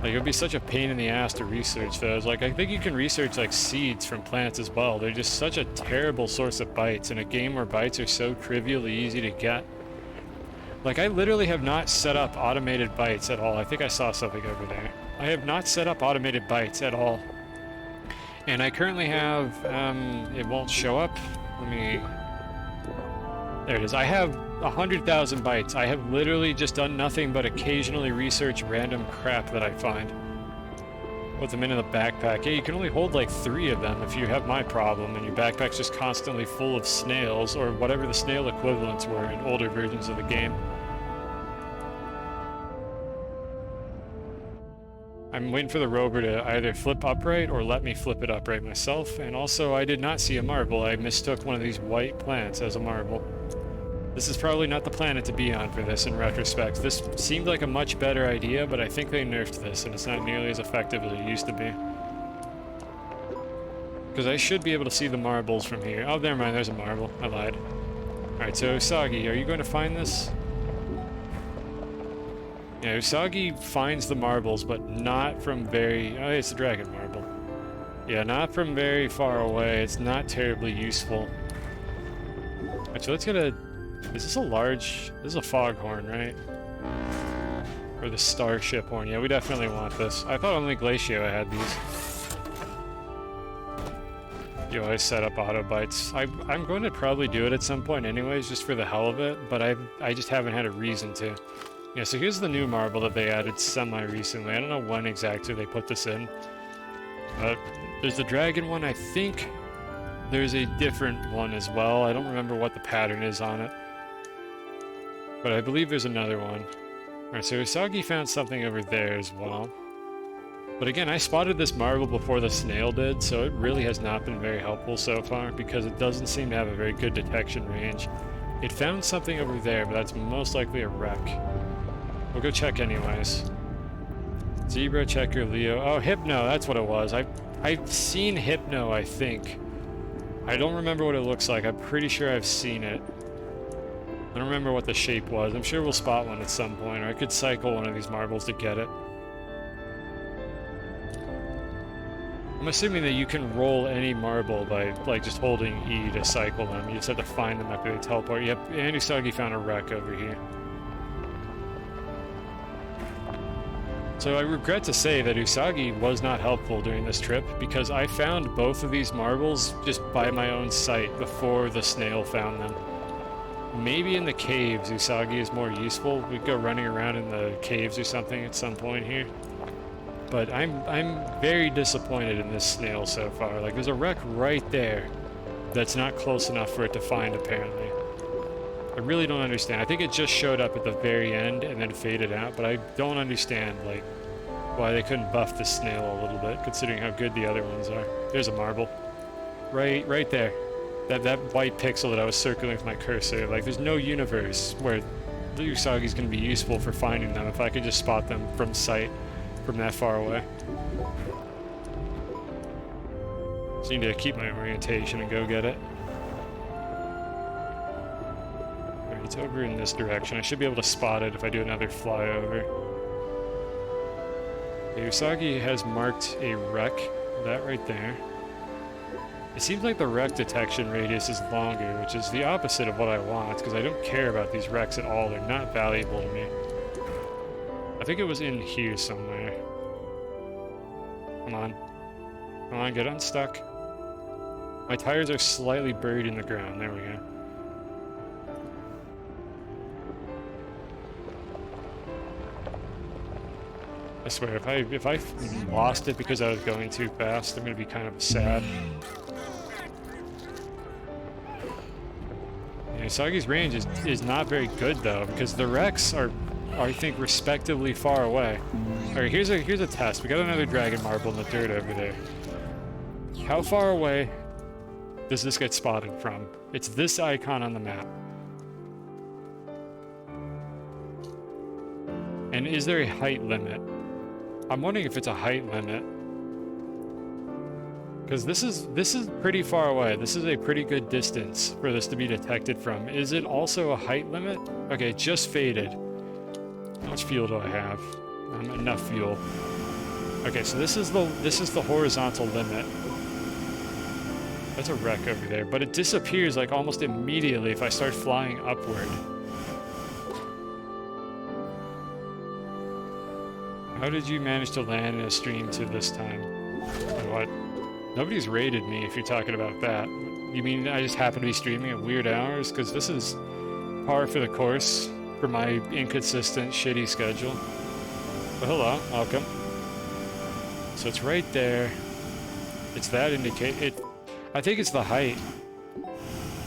Like, it would be such a pain in the ass to research those. Like, I think you can research like seeds from plants as well. They're just such a terrible source of bytes in a game where bytes are so trivially easy to get. Like, I literally have not set up automated bytes at all. I think I saw something over there. I have not set up automated bytes at all. And I currently have, it won't show up. Let me, there it is. I have 100,000 bytes. I have literally just done nothing but occasionally research random crap that I find. Put them in the backpack. Yeah, you can only hold like 3 of them if you have my problem and your backpack's just constantly full of snails or whatever the snail equivalents were in older versions of the game. I'm waiting for the rover to either flip upright or let me flip it upright myself, and also I did not see a marble. I mistook one of these white plants as a marble. This is probably not the planet to be on for this in retrospect. This seemed like a much better idea, but I think they nerfed this and it's not nearly as effective as it used to be. Because I should be able to see the marbles from here. Oh, never mind, there's a marble. I lied. Alright, so Usagi, are you going to find this? Yeah, Usagi finds the marbles, but not from very... Oh, it's a dragon marble. Yeah, not from very far away. It's not terribly useful. Actually, let's get a... Is this a large... This is a foghorn, right? Or the starship horn. Yeah, we definitely want this. I thought only Glacio had these. You always set up auto bites. I'm going to probably do it at some point anyways, just for the hell of it, but I just haven't had a reason to. Yeah, so here's the new marble that they added semi-recently. I don't know when exactly they put this in. There's the dragon one. I think there's a different one as well. I don't remember what the pattern is on it. But I believe there's another one. Alright, so Usagi found something over there as well. But again, I spotted this marble before the snail did, so it really has not been very helpful so far because it doesn't seem to have a very good detection range. It found something over there, but that's most likely a wreck. We'll go check anyways. Zebra, Checker, Leo. Oh, Hypno, that's what it was. I've seen Hypno, I think. I don't remember what it looks like. I'm pretty sure I've seen it. I don't remember what the shape was. I'm sure we'll spot one at some point, or I could cycle one of these marbles to get it. I'm assuming that you can roll any marble by, like, just holding E to cycle them. You just have to find them after they teleport. Yep, and Usagi found a wreck over here. So I regret to say that Usagi was not helpful during this trip because I found both of these marbles just by my own sight before the snail found them. Maybe in the caves Usagi is more useful. We'd go running around in the caves or something at some point here. But I'm very disappointed in this snail so far. Like, there's a wreck right there that's not close enough for it to find, apparently. I really don't understand. I think it just showed up at the very end and then faded out, but I don't understand, like, why they couldn't buff the snail a little bit, considering how good the other ones are. There's a marble. Right there. That white pixel that I was circling with my cursor. Like, there's no universe where the Usagi's gonna be useful for finding them if I could just spot them from sight. From that far away. So I need to keep my orientation and go get it. Alright, it's over in this direction. I should be able to spot it if I do another flyover. Okay, Usagi has marked a wreck. That right there. It seems like the wreck detection radius is longer, which is the opposite of what I want, because I don't care about these wrecks at all. They're not valuable to me. I think it was in here somewhere. Come on. Come on, get unstuck. My tires are slightly buried in the ground. There we go. I swear, if I lost it because I was going too fast, I'm gonna be kind of sad. Isagi's range is not very good though, because the wrecks are I think respectively far away. Alright, here's a test. We got another dragon marble in the dirt over there. How far away does this get spotted from? It's this icon on the map. And is there a height limit? I'm wondering if it's a height limit. Because this is pretty far away. This is a pretty good distance for this to be detected from. Is it also a height limit? Okay, just faded. How much fuel do I have? Enough fuel. Okay, so this is the horizontal limit. That's a wreck over there, but it disappears like almost immediately if I start flying upward. How did you manage to land in a stream to this time? What? Nobody's raided me if you're talking about that. You mean I just happen to be streaming at weird hours? Because this is par for the course for my inconsistent, shitty schedule. But hello, welcome. So it's right there. It's that I think it's the height.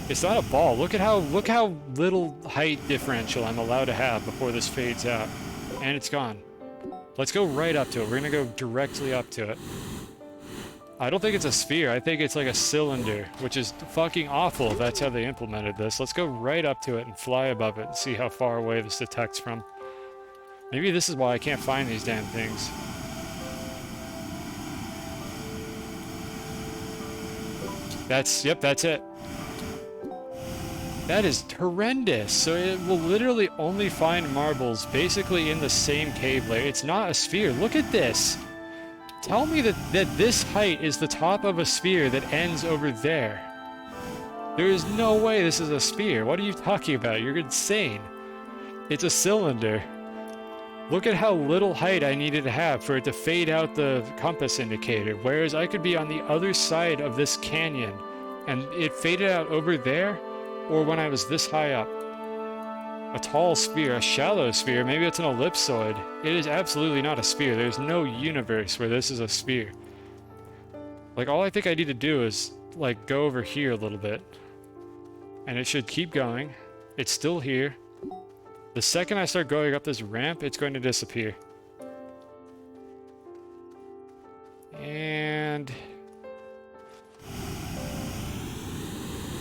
It's not a ball. Look how little height differential I'm allowed to have before this fades out. And it's gone. Let's go right up to it. We're gonna go directly up to it. I don't think it's a sphere. I think it's like a cylinder, which is fucking awful if that's how they implemented this. Let's go right up to it and fly above it and see how far away this detects from. Maybe this is why I can't find these damn things. Yep, that's it. That is horrendous. So it will literally only find marbles basically in the same cave layer. It's not a sphere. Look at this. Tell me that this height is the top of a sphere that ends over there. There is no way this is a sphere. What are you talking about? You're insane. It's a cylinder. Look at how little height I needed to have for it to fade out the compass indicator, whereas I could be on the other side of this canyon and it faded out over there, or when I was this high up. A tall sphere, a shallow sphere, maybe it's an ellipsoid. It is absolutely not a sphere. There's no universe where this is a sphere. Like, all I think I need to do is, like, go over here a little bit. And it should keep going. It's still here. The second I start going up this ramp, it's going to disappear. And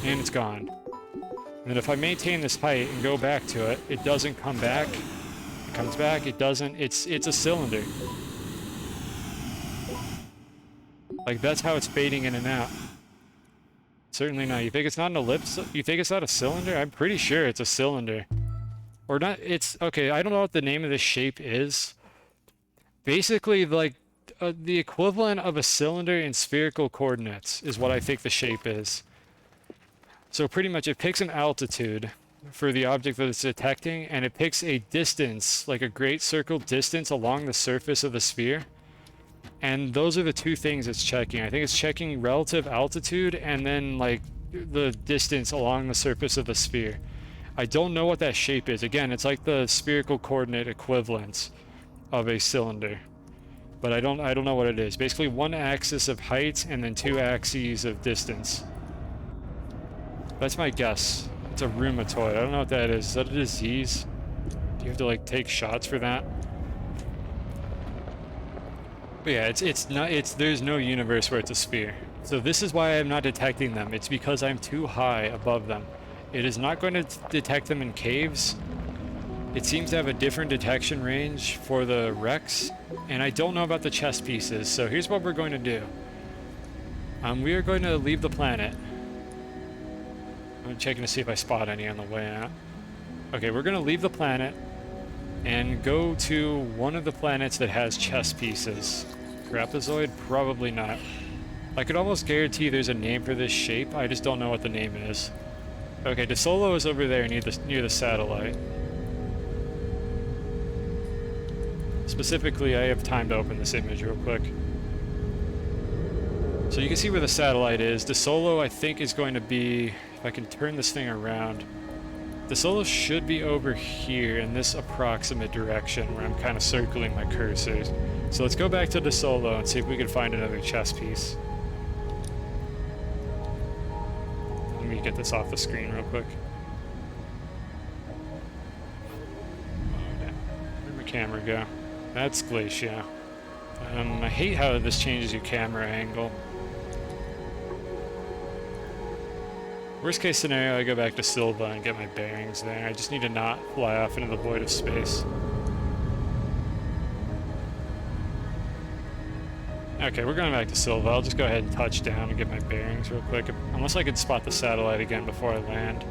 it's gone. And then if I maintain this height and go back to it, it doesn't come back. It comes back, it doesn't. It's a cylinder. Like, that's how it's fading in and out. Certainly not. You think it's not an ellipse? You think it's not a cylinder? I'm pretty sure it's a cylinder. Or not, it's... Okay, I don't know what the name of this shape is. Basically, like, the equivalent of a cylinder in spherical coordinates is what I think the shape is. So pretty much it picks an altitude for the object that it's detecting, and it picks a distance, like a great circle distance along the surface of the sphere. And those are the two things it's checking. I think it's checking relative altitude and then like the distance along the surface of the sphere. I don't know what that shape is. Again, it's like the spherical coordinate equivalent of a cylinder. But I don't know what it is. Basically one axis of height and then two axes of distance. That's my guess. It's a rheumatoid. I don't know what that is. Is that a disease? Do you have to like take shots for that? But yeah, there's no universe where it's a sphere. So this is why I'm not detecting them. It's because I'm too high above them. It is not going to detect them in caves. It seems to have a different detection range for the wrecks, and I don't know about the chess pieces. So here's what we're going to do. We are going to leave the planet. I'm checking to see if I spot any on the way out. Okay, we're going to leave the planet and go to one of the planets that has chess pieces. Trapezoid? Probably not. I could almost guarantee there's a name for this shape, I just don't know what the name is. Okay, De Solo is over there near the satellite. Specifically, I have time to open this image real quick. So you can see where the satellite is. De Solo, I think, is going to be... If I can turn this thing around... De Solo should be over here in this approximate direction where I'm kind of circling my cursors. So let's go back to De Solo and see if we can find another chess piece. Let me get this off the screen real quick. camera go? That's Glacia. I hate how this changes your camera angle. Worst case scenario, I go back to Silva and get my bearings there. I just need to not fly off into the void of space. Okay, we're going back to Silva. I'll just go ahead and touch down and get my bearings real quick. Unless I can spot the satellite again before I land.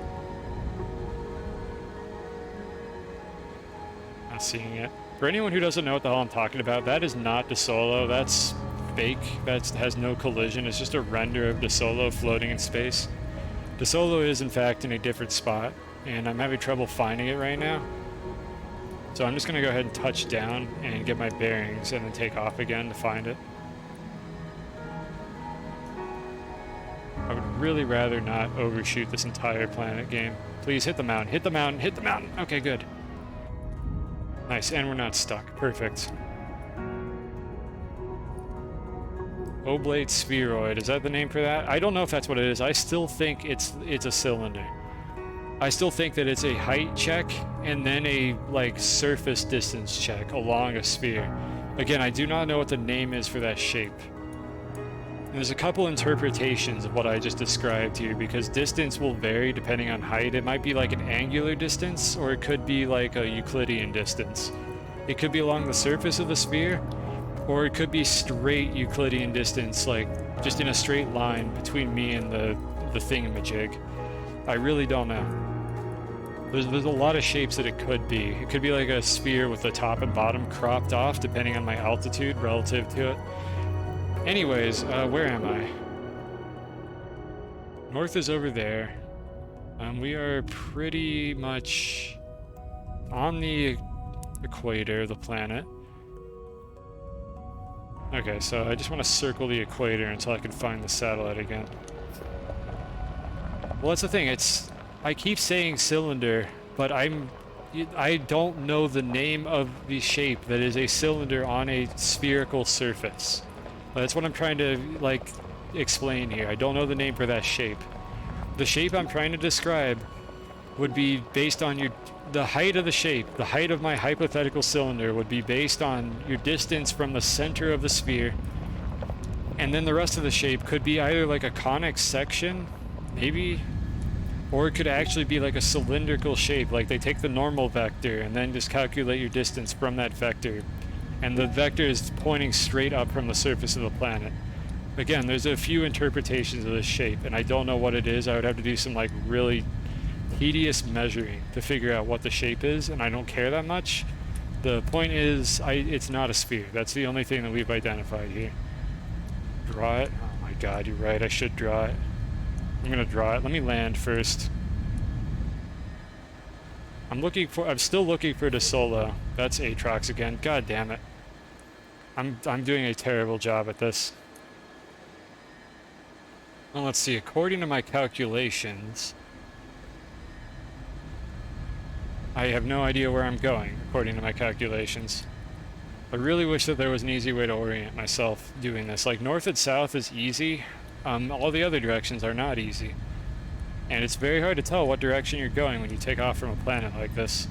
Not seeing it. For anyone who doesn't know what the hell I'm talking about, that is not DeSolo. That's fake. That has no collision. It's just a render of DeSolo floating in space. DeSolo is, in fact, in a different spot, and I'm having trouble finding it right now. So I'm just going to go ahead and touch down and get my bearings and then take off again to find it. I would really rather not overshoot this entire planet game. Please hit the mountain, hit the mountain, hit the mountain! Okay, good. Nice, and we're not stuck. Perfect. Oblate spheroid, is that the name for that? I don't know if that's what it is. I still think it's a cylinder. I still think that it's a height check and then a like surface distance check along a sphere. Again, I do not know what the name is for that shape. And there's a couple interpretations of what I just described here because distance will vary depending on height. It might be like an angular distance or it could be like a Euclidean distance. It could be along the surface of the sphere, or it could be straight Euclidean distance, like just in a straight line between me and the thingamajig. I really don't know. There's a lot of shapes that it could be. It could be like a sphere with the top and bottom cropped off depending on my altitude relative to it. Anyways, where am I? North is over there. We are pretty much on the equator of the planet. Okay, so I just want to circle the equator until I can find the satellite again. Well, that's the thing. I keep saying cylinder, but I don't know the name of the shape that is a cylinder on a spherical surface. That's what I'm trying to like explain here. I don't know the name for that shape. The shape I'm trying to describe would be based on the height of the shape. The height of my hypothetical cylinder would be based on your distance from the center of the sphere, and then the rest of the shape could be either like a conic section, maybe, or it could actually be like a cylindrical shape, like they take the normal vector and then just calculate your distance from that vector, and the vector is pointing straight up from the surface of the planet. Again, there's a few interpretations of this shape, and I don't know what it is. I would have to do some like really tedious measuring to figure out what the shape is, and I don't care that much. The point is, it's not a sphere. That's the only thing that we've identified here. Draw it? Oh my god, you're right, I should draw it. I'm gonna draw it. Let me land first. I'm still looking for DeSolo. That's Atrox again. God damn it. I'm doing a terrible job at this. Well, let's see. According to my calculations, I have no idea where I'm going, according to my calculations. I really wish that there was an easy way to orient myself doing this. Like, north and south is easy. All the other directions are not easy. And it's very hard to tell what direction you're going when you take off from a planet like this.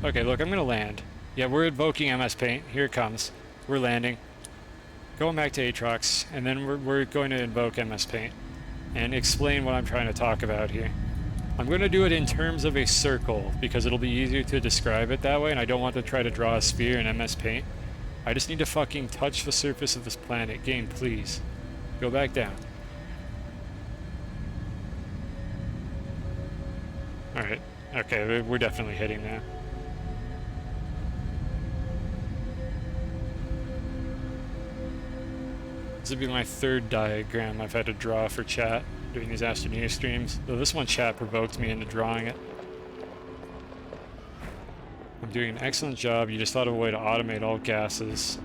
Okay, look, I'm gonna land. Yeah, we're invoking MS Paint. Here it comes. We're landing. Going back to Atrox, and then we're going to invoke MS Paint and explain what I'm trying to talk about here. I'm going to do it in terms of a circle because it'll be easier to describe it that way, and I don't want to try to draw a sphere in MS Paint. I just need to fucking touch the surface of this planet. Game, please. Go back down. Alright. Okay, we're definitely hitting now. This would be my third diagram I've had to draw for chat doing these Astroneer streams, though this one chat provoked me into drawing it. I'm doing an excellent job. You just thought of a way to automate all gases.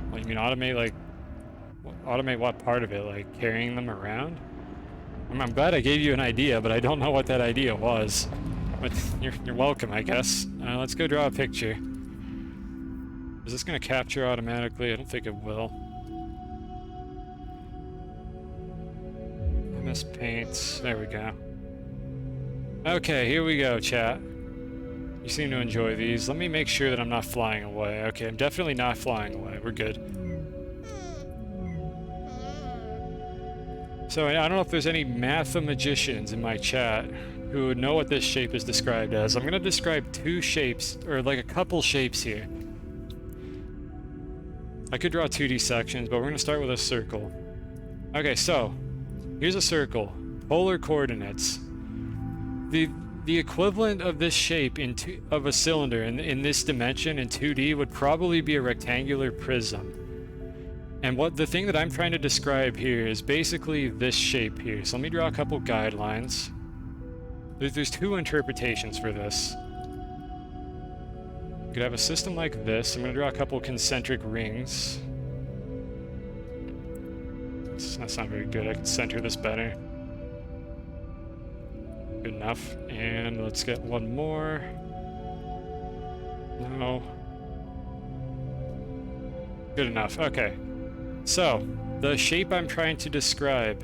Well, you mean automate, like, automate what part of it? Like, carrying them around? I'm glad I gave you an idea, but I don't know what that idea was. But you're welcome, I guess. Let's go draw a picture. Is this going to capture automatically? I don't think it will. MS Paint. There we go. Okay, here we go, chat. You seem to enjoy these. Let me make sure that I'm not flying away. Okay, I'm definitely not flying away. We're good. So I don't know if there's any mathemagicians in my chat who would know what this shape is described as. I'm going to describe two shapes, or like a couple shapes here. I could draw 2D sections, but we're going to start with a circle. Okay, so here's a circle. Polar coordinates. The equivalent of this shape of a cylinder in this dimension in 2D would probably be a rectangular prism. And the thing that I'm trying to describe here is basically this shape here. So let me draw a couple guidelines. There's two interpretations for this. You could have a system like this. I'm going to draw a couple concentric rings. That's not very good. I can center this better. Good enough. And let's get one more. No. Good enough. Okay. So, the shape I'm trying to describe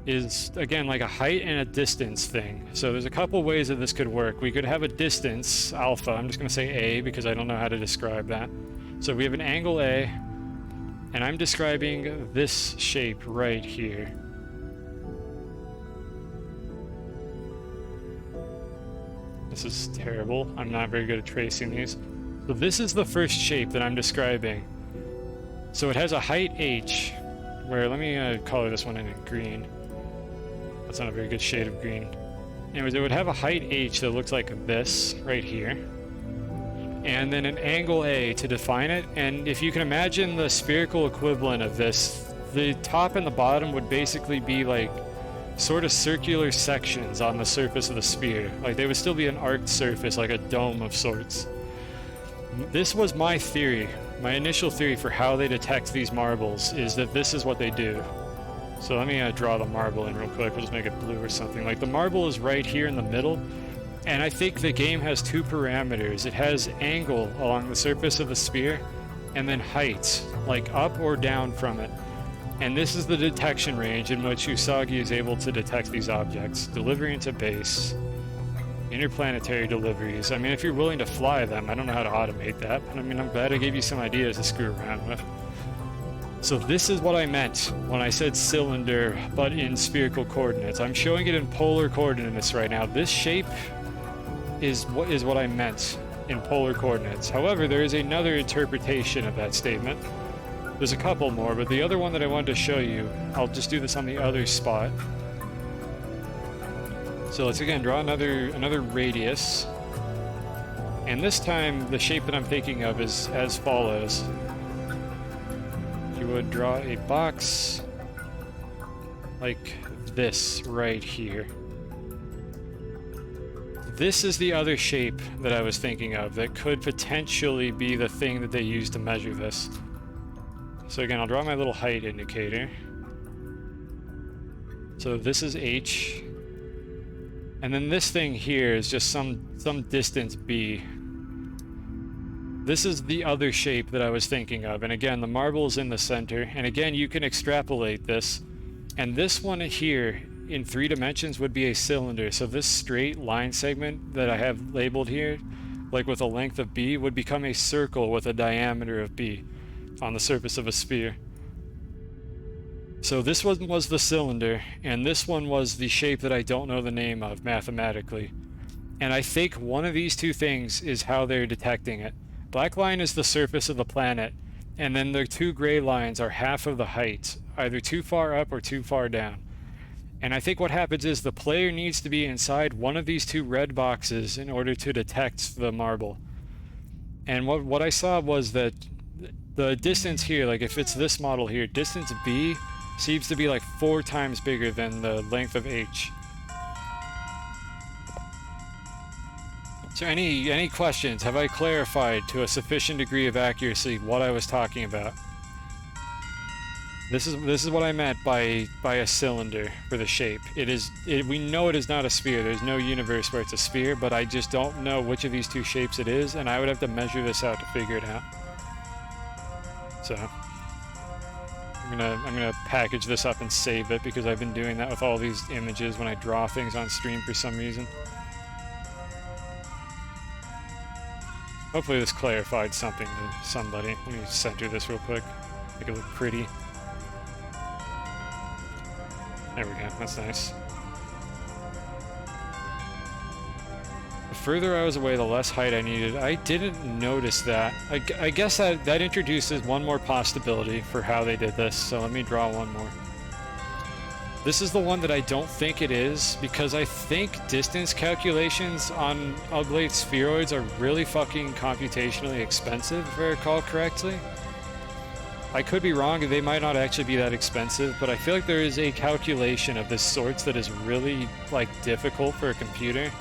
is, again, like a height and a distance thing. So there's a couple ways that this could work. We could have a distance, alpha. I'm just going to say A because I don't know how to describe that. So we have an angle A, and I'm describing this shape right here. This is terrible. I'm not very good at tracing these. So this is the first shape that I'm describing. So it has a height h, where, let me color this one in green. That's not a very good shade of green. Anyways, it would have a height h that looks like this, right here. And then an angle A to define it. And if you can imagine the spherical equivalent of this, the top and the bottom would basically be like sort of circular sections on the surface of the sphere. Like they would still be an arced surface, like a dome of sorts. This was my theory. My initial theory for how they detect these marbles is that this is what they do. So let me draw the marble in real quick. We'll just make it blue or something. Like the marble is right here in the middle, and I think the game has two parameters. It has angle along the surface of the sphere, and then height, like up or down from it. And this is the detection range in which Usagi is able to detect these objects. Delivery into base. Interplanetary deliveries. I mean, if you're willing to fly them, I don't know how to automate that, but I mean, I'm glad I gave you some ideas to screw around with. So this is what I meant when I said cylinder, but in spherical coordinates. I'm showing it in polar coordinates right now. This shape is what I meant in polar coordinates. However, there is another interpretation of that statement. There's a couple more, but the other one that I wanted to show you, I'll just do this on the other spot. So let's again draw another radius. And this time the shape that I'm thinking of is as follows. You would draw a box like this right here. This is the other shape that I was thinking of that could potentially be the thing that they use to measure this. So again, I'll draw my little height indicator. So this is H. And then this thing here is just some distance B. This is the other shape that I was thinking of. And again, the marble is in the center. And again, you can extrapolate this. And this one here in 3 dimensions would be a cylinder. So this straight line segment that I have labeled here, like with a length of B, would become a circle with a diameter of B on the surface of a sphere. So this one was the cylinder, and this one was the shape that I don't know the name of mathematically. And I think one of these two things is how they're detecting it. Black line is the surface of the planet, and then the 2 gray lines are half of the height, either too far up or too far down. And I think what happens is the player needs to be inside one of these 2 red boxes in order to detect the marble. And what I saw was that the distance here, like if it's this model here, distance B seems to be like 4 times bigger than the length of H. So any questions? Have I clarified to a sufficient degree of accuracy what I was talking about? This is what I meant by a cylinder for the shape. We know it is not a sphere. There's no universe where it's a sphere, but I just don't know which of these 2 shapes it is, and I would have to measure this out to figure it out. So I'm gonna package this up and save it because I've been doing that with all these images when I draw things on stream for some reason. Hopefully this clarified something to somebody. Let me center this real quick. Make it look pretty. There we go, that's nice. The further I was away, the less height I needed. I didn't notice that. I guess that introduces one more possibility for how they did this, so let me draw one more. This is the one that I don't think it is, because I think distance calculations on oblate spheroids are really fucking computationally expensive, if I recall correctly. I could be wrong, they might not actually be that expensive, but I feel like there is a calculation of this sorts that is really, like, difficult for a computer.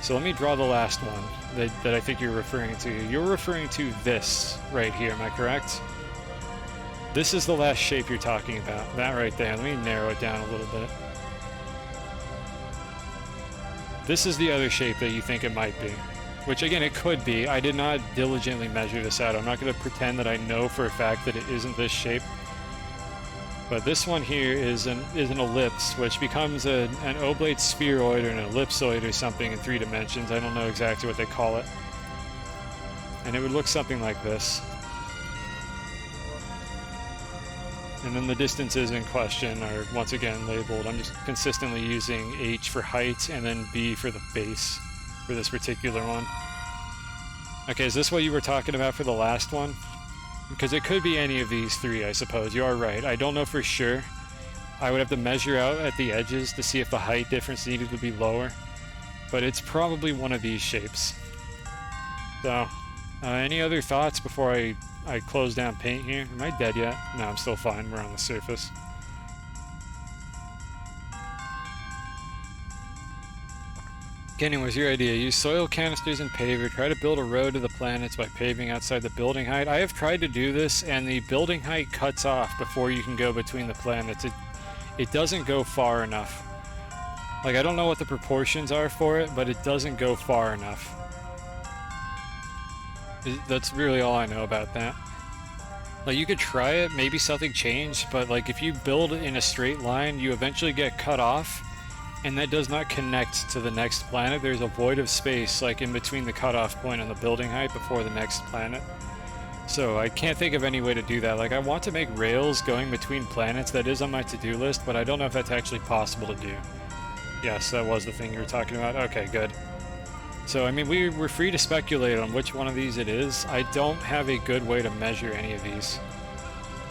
So let me draw the last one that I think you're referring to. You're referring to this right here, am I correct? This is the last shape you're talking about. That right there. Let me narrow it down a little bit. This is the other shape that you think it might be. Which, again, it could be. I did not diligently measure this out. I'm not going to pretend that I know for a fact that it isn't this shape. But this one here is an ellipse, which becomes an oblate spheroid or an ellipsoid or something in 3 dimensions. I don't know exactly what they call it. And it would look something like this. And then the distances in question are once again labeled. I'm just consistently using H for height and then B for the base for this particular one. Okay, is this what you were talking about for the last one? Because it could be any of these 3, I suppose. You are right. I don't know for sure. I would have to measure out at the edges to see if the height difference needed to be lower. But it's probably one of these shapes. So, any other thoughts before I close down paint here? Am I dead yet? No, I'm still fine. We're on the surface. Anyways, your idea. Use soil canisters and paver. Try to build a road to the planets by paving outside the building height. I have tried to do this, and the building height cuts off before you can go between the planets. It doesn't go far enough. Like, I don't know what the proportions are for it, but it doesn't go far enough. That's really all I know about that. Like, you could try it, maybe something changed, but like if you build in a straight line, you eventually get cut off, and that does not connect to the next planet. There's a void of space, like in between the cutoff point and the building height before the next planet. So I can't think of any way to do that. Like, I want to make rails going between planets. That is on my to-do list, but I don't know if that's actually possible to do. Yes, that was the thing you were talking about. Okay, good. So, I mean, we're free to speculate on which one of these it is. I don't have a good way to measure any of these.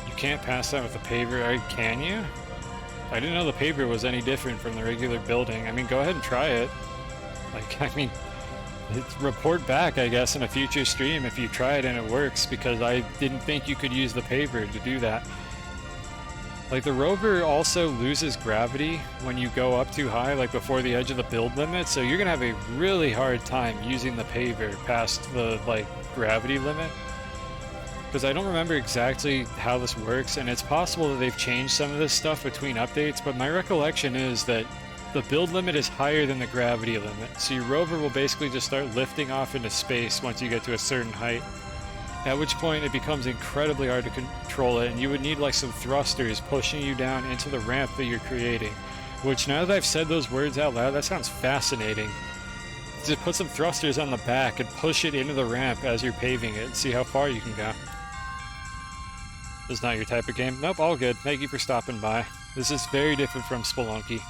You can't pass that with a paver, or can you? I didn't know the paver was any different from the regular building. I mean, go ahead and try it. Like, I mean, report back, I guess, in a future stream if you try it and it works, because I didn't think you could use the paver to do that. Like, the rover also loses gravity when you go up too high, like before the edge of the build limit, so you're gonna have a really hard time using the paver past the, like, gravity limit. Because I don't remember exactly how this works, and it's possible that they've changed some of this stuff between updates, but my recollection is that the build limit is higher than the gravity limit, so your rover will basically just start lifting off into space once you get to a certain height. At which point it becomes incredibly hard to control it, and you would need like some thrusters pushing you down into the ramp that you're creating. Which, now that I've said those words out loud, that sounds fascinating. Just put some thrusters on the back and push it into the ramp as you're paving it and see how far you can go. This is not your type of game? Nope, all good. Thank you for stopping by. This is very different from Spelunky.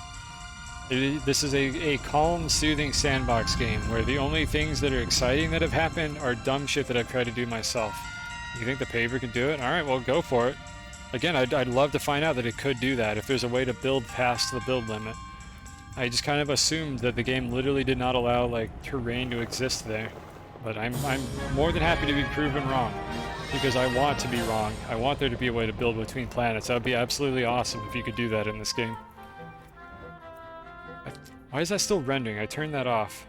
This is a calm, soothing sandbox game where the only things that are exciting that have happened are dumb shit that I've tried to do myself. You think the paver can do it? Alright, well, go for it. Again, I'd love to find out that it could do that, if there's a way to build past the build limit. I just kind of assumed that the game literally did not allow, like, terrain to exist there. But I'm more than happy to be proven wrong, because I want to be wrong. I want there to be a way to build between planets. That would be absolutely awesome if you could do that in this game. Why is that still rendering? I turned that off.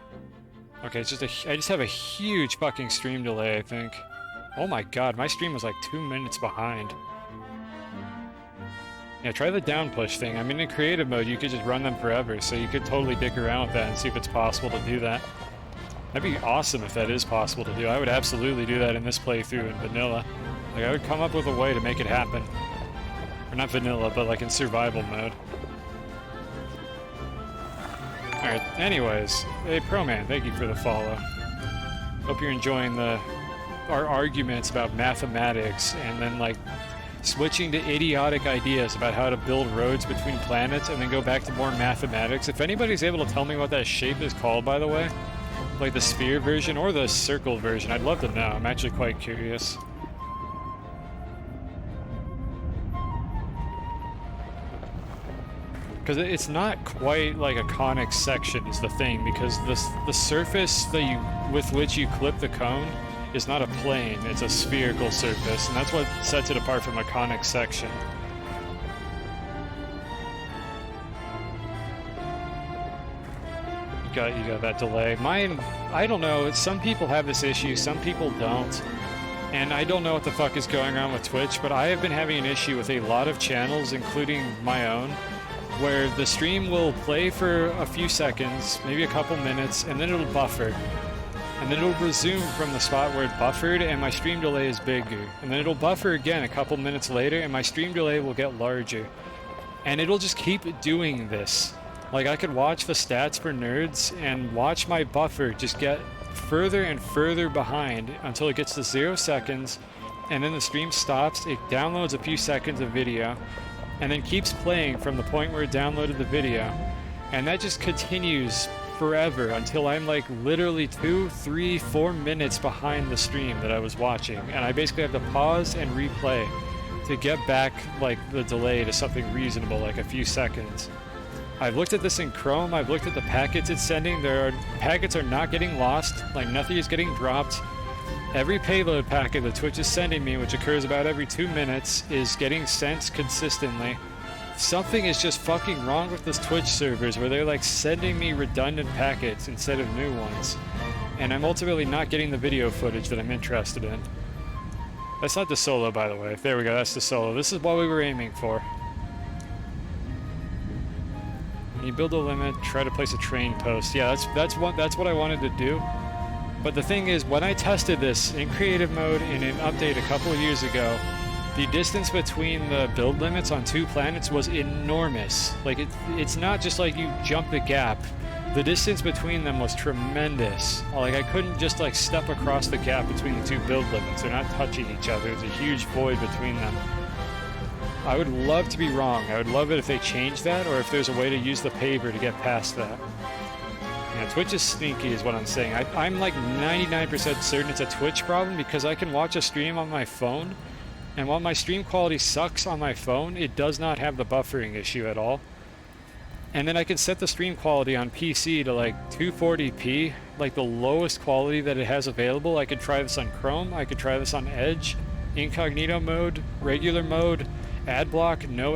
Okay, it's just I just have a huge fucking stream delay, I think. Oh my god, my stream was like 2 minutes behind. Yeah, try the down push thing. I mean, in creative mode, you could just run them forever, so you could totally dick around with that and see if it's possible to do that. That'd be awesome if that is possible to do. I would absolutely do that in this playthrough in vanilla. Like, I would come up with a way to make it happen. Or not vanilla, but like in survival mode. Alright, anyways, hey Pro Man, thank you for the follow. Hope you're enjoying the our arguments about mathematics and then like switching to idiotic ideas about how to build roads between planets and then go back to more mathematics. If anybody's able to tell me what that shape is called, by the way, like the sphere version or the circle version, I'd love to know. I'm actually quite curious. Because it's not quite like a conic section is the thing, because the surface that with which you clip the cone is not a plane, it's a spherical surface, and that's what sets it apart from a conic section. You got that delay. Mine, I don't know, some people have this issue, some people don't. And I don't know what the fuck is going on with Twitch, but I have been having an issue with a lot of channels, including my own, where the stream will play for a few seconds, maybe a couple minutes, and then it'll buffer. And then it'll resume from the spot where it buffered, and my stream delay is bigger. And then it'll buffer again a couple minutes later, and my stream delay will get larger. And it'll just keep doing this. Like, I could watch the stats for nerds, and watch my buffer just get further and further behind until it gets to 0 seconds, and then the stream stops, it downloads a few seconds of video, and then keeps playing from the point where it downloaded the video. And that just continues forever until I'm like literally 2, 3, 4 minutes behind the stream that I was watching. And I basically have to pause and replay to get back like the delay to something reasonable, like a few seconds. I've looked at this in Chrome, I've looked at the packets it's sending. Packets are not getting lost, like nothing is getting dropped. Every payload packet that Twitch is sending me, which occurs about every 2 minutes, is getting sent consistently. Something is just fucking wrong with those Twitch servers where they're like sending me redundant packets instead of new ones. And I'm ultimately not getting the video footage that I'm interested in. That's not the solo, by the way. There we go, that's the solo. This is what we were aiming for. When you build a limit, try to place a train post. Yeah, that's what I wanted to do. But the thing is, when I tested this in creative mode in an update a couple of years ago, the distance between the build limits on 2 planets was enormous. Like, it's not just like you jump the gap. The distance between them was tremendous. Like, I couldn't just like step across the gap between the 2 build limits. They're not touching each other. There's a huge void between them. I would love to be wrong. I would love it if they changed that, or if there's a way to use the paver to get past that. Yeah, Twitch is sneaky is what I'm saying. I'm like 99% certain it's a Twitch problem because I can watch a stream on my phone, and while my stream quality sucks on my phone, it does not have the buffering issue at all. And then I can set the stream quality on PC to like 240p, like the lowest quality that it has available. I could try this on Chrome, I could try this on Edge, incognito mode, regular mode, ad block, no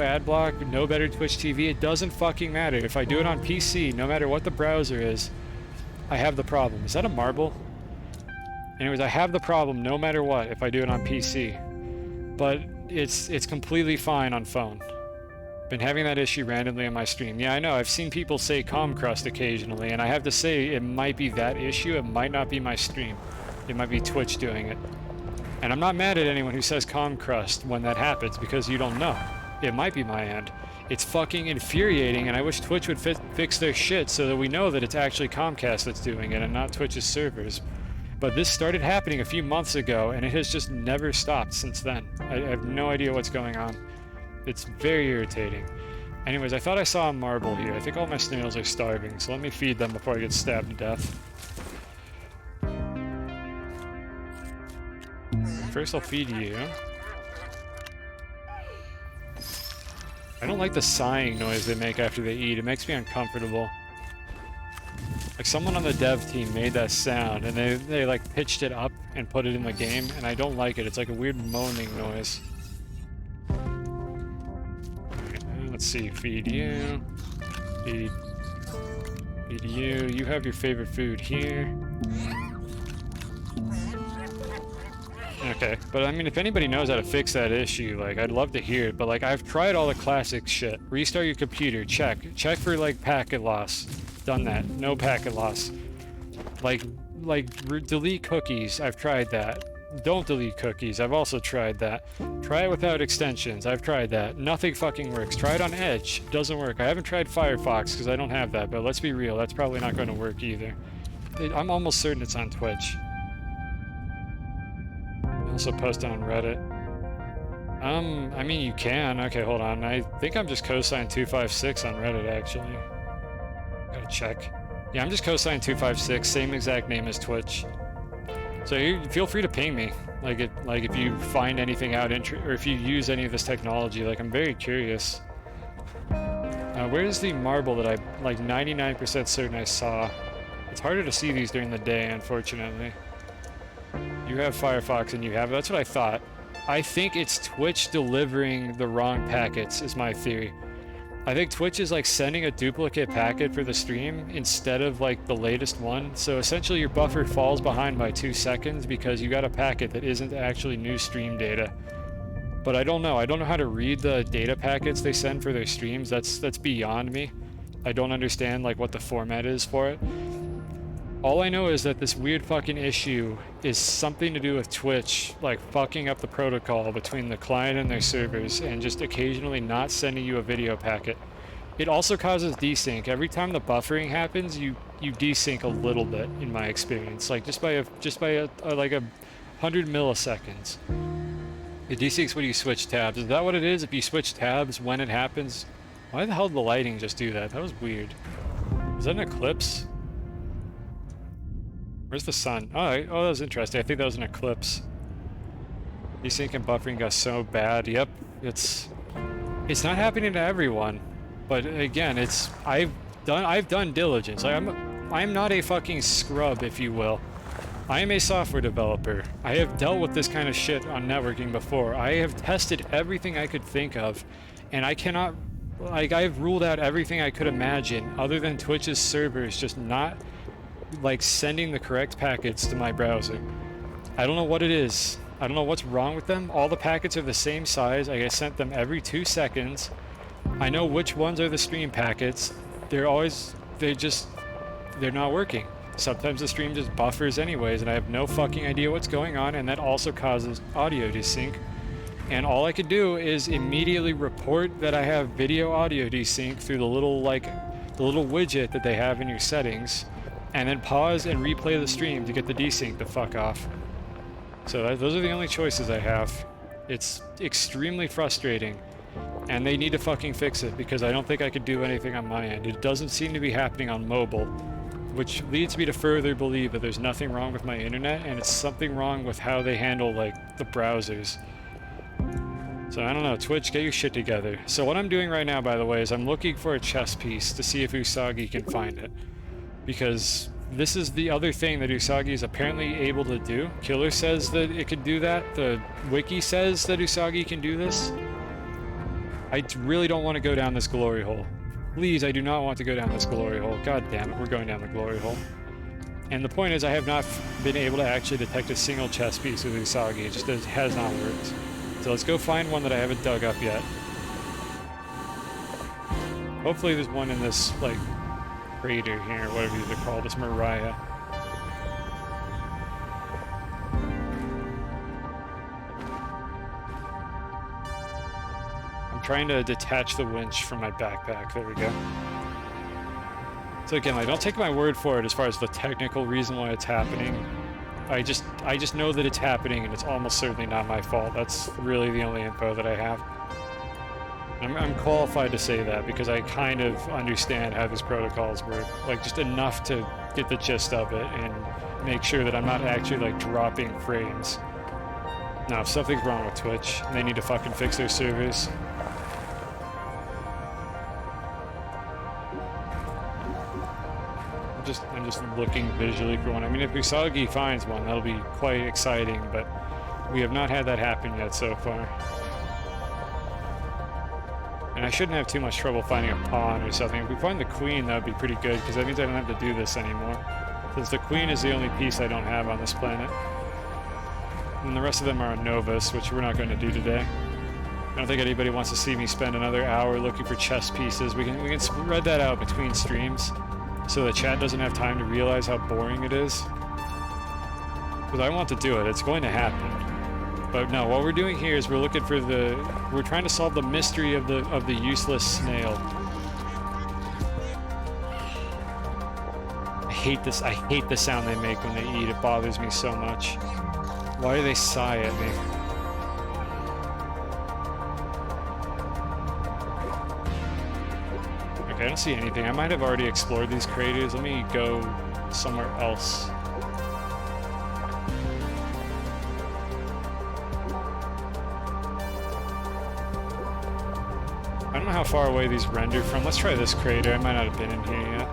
better Twitch TV. It doesn't fucking matter. If I do it on PC, no matter what the browser is, I have the problem. Is that a marble? Anyways, I have the problem no matter what if I do it on PC. But it's completely fine on phone. Been having that issue randomly on my stream. Yeah, I know. I've seen people say com crust occasionally, and I have to say it might be that issue. It might not be my stream. It might be Twitch doing it. And I'm not mad at anyone who says com crust when that happens, because you don't know. It might be my end. It's fucking infuriating, and I wish Twitch would fix their shit so that we know that it's actually Comcast that's doing it and not Twitch's servers. But this started happening a few months ago, and it has just never stopped since then. I have no idea what's going on. It's very irritating. Anyways, I thought I saw a marble here. I think all my snails are starving, so let me feed them before I get stabbed to death. First I'll feed you. I don't like the sighing noise they make after they eat. It makes me uncomfortable. Like, someone on the dev team made that sound, and they like pitched it up and put it in the game, and I don't like it. It's like a weird moaning noise. Alright, let's see. Feed you. Feed you. You have your favorite food here. Okay, but I mean, if anybody knows how to fix that issue, like, I'd love to hear it, but like, I've tried all the classic shit. Restart your computer, check for like packet loss. Done that, no packet loss. Like delete cookies, I've tried that. Don't delete cookies, I've also tried that. Try it without extensions, I've tried that. Nothing fucking works. Try it on Edge, doesn't work. I haven't tried Firefox because I don't have that, but let's be real, that's probably not going to work either. I'm almost certain it's on Twitch. Also post it on Reddit. I mean, you can. Okay, hold on. I think I'm just cosine 256 on Reddit, actually. Gotta check. Yeah, I'm just cosine 256, same exact name as Twitch. So you feel free to ping me, like if you find anything out, or if you use any of this technology. Like, I'm very curious. Where's the marble that I, like, 99% certain I saw? It's harder to see these during the day, unfortunately. You have Firefox and you have... That's what I thought. I think it's Twitch delivering the wrong packets, is my theory. I think Twitch is, like, sending a duplicate packet for the stream instead of, like, the latest one. So essentially your buffer falls behind by 2 seconds because you got a packet that isn't actually new stream data. But I don't know. I don't know how to read the data packets they send for their streams. That's beyond me. I don't understand, like, what the format is for it. All I know is that this weird fucking issue is something to do with Twitch, like, fucking up the protocol between the client and their servers and just occasionally not sending you a video packet. It also causes desync. Every time the buffering happens, you desync a little bit, in my experience, like just by a like 100 milliseconds. It desyncs when you switch tabs. Is that what it is? If you switch tabs when it happens? Why the hell did the lighting just do that? That was weird. Is that an eclipse? Where's the sun? Oh, that was interesting. I think that was an eclipse. Desync and buffering got so bad. Yep, it's not happening to everyone, but again, I've done diligence. I'm not a fucking scrub, if you will. I am a software developer. I have dealt with this kind of shit on networking before. I have tested everything I could think of, and I cannot, like, I've ruled out everything I could imagine other than Twitch's servers just not, like, sending the correct packets to my browser. I don't know what it is. I don't know what's wrong with them. All the packets are the same size. I get sent them every 2 seconds. I know which ones are the stream packets. They're not working. Sometimes the stream just buffers anyways, and I have no fucking idea what's going on, and that also causes audio desync. And all I could do is immediately report that I have video audio desync through the little widget that they have in your settings, and then pause and replay the stream to get the desync to fuck off. So those are the only choices I have. It's extremely frustrating, and they need to fucking fix it, because I don't think I could do anything on my end. It doesn't seem to be happening on mobile, which leads me to further believe that there's nothing wrong with my internet, and it's something wrong with how they handle, like, the browsers. So I don't know, Twitch, get your shit together. So what I'm doing right now, by the way, is I'm looking for a chess piece to see if Usagi can find it. Because this is the other thing that Usagi is apparently able to do. Killer says that it could do that. The wiki says that Usagi can do this. I really don't want to go down this glory hole. Please, I do not want to go down this glory hole. God damn it, we're going down the glory hole. And the point is, I have not been able to actually detect a single chess piece with Usagi. It has not worked. So let's go find one that I haven't dug up yet. Hopefully there's one in this, like, crater here, whatever these are called, this Mariah. Trying to detach the winch from my backpack. There we go. So again, like, don't take my word for it as far as the technical reason why it's happening. I just know that it's happening, and it's almost certainly not my fault. That's really the only info that I have. I'm qualified to say that because I kind of understand how these protocols work, like, just enough to get the gist of it and make sure that I'm not actually, like, dropping frames. Now, if something's wrong with Twitch, they need to fucking fix their servers. I'm just looking visually for one. I mean, if Usagi finds one, that'll be quite exciting, but we have not had that happen yet so far. And I shouldn't have too much trouble finding a pawn or something. If we find the queen, that would be pretty good, because that means I don't have to do this anymore. Since the queen is the only piece I don't have on this planet. And the rest of them are on Novus, which we're not going to do today. I don't think anybody wants to see me spend another hour looking for chess pieces. We can spread that out between streams, so the chat doesn't have time to realize how boring it is. Because I want to do it. It's going to happen. But no, what we're doing here is we're looking for we're trying to solve the mystery of the useless snail. I hate the sound they make when they eat. It bothers me so much. Why do they sigh at me? Okay, I don't see anything. I might have already explored these craters. Let me go somewhere else. I don't know how far away these render from. Let's try this crater. I might not have been in here yet.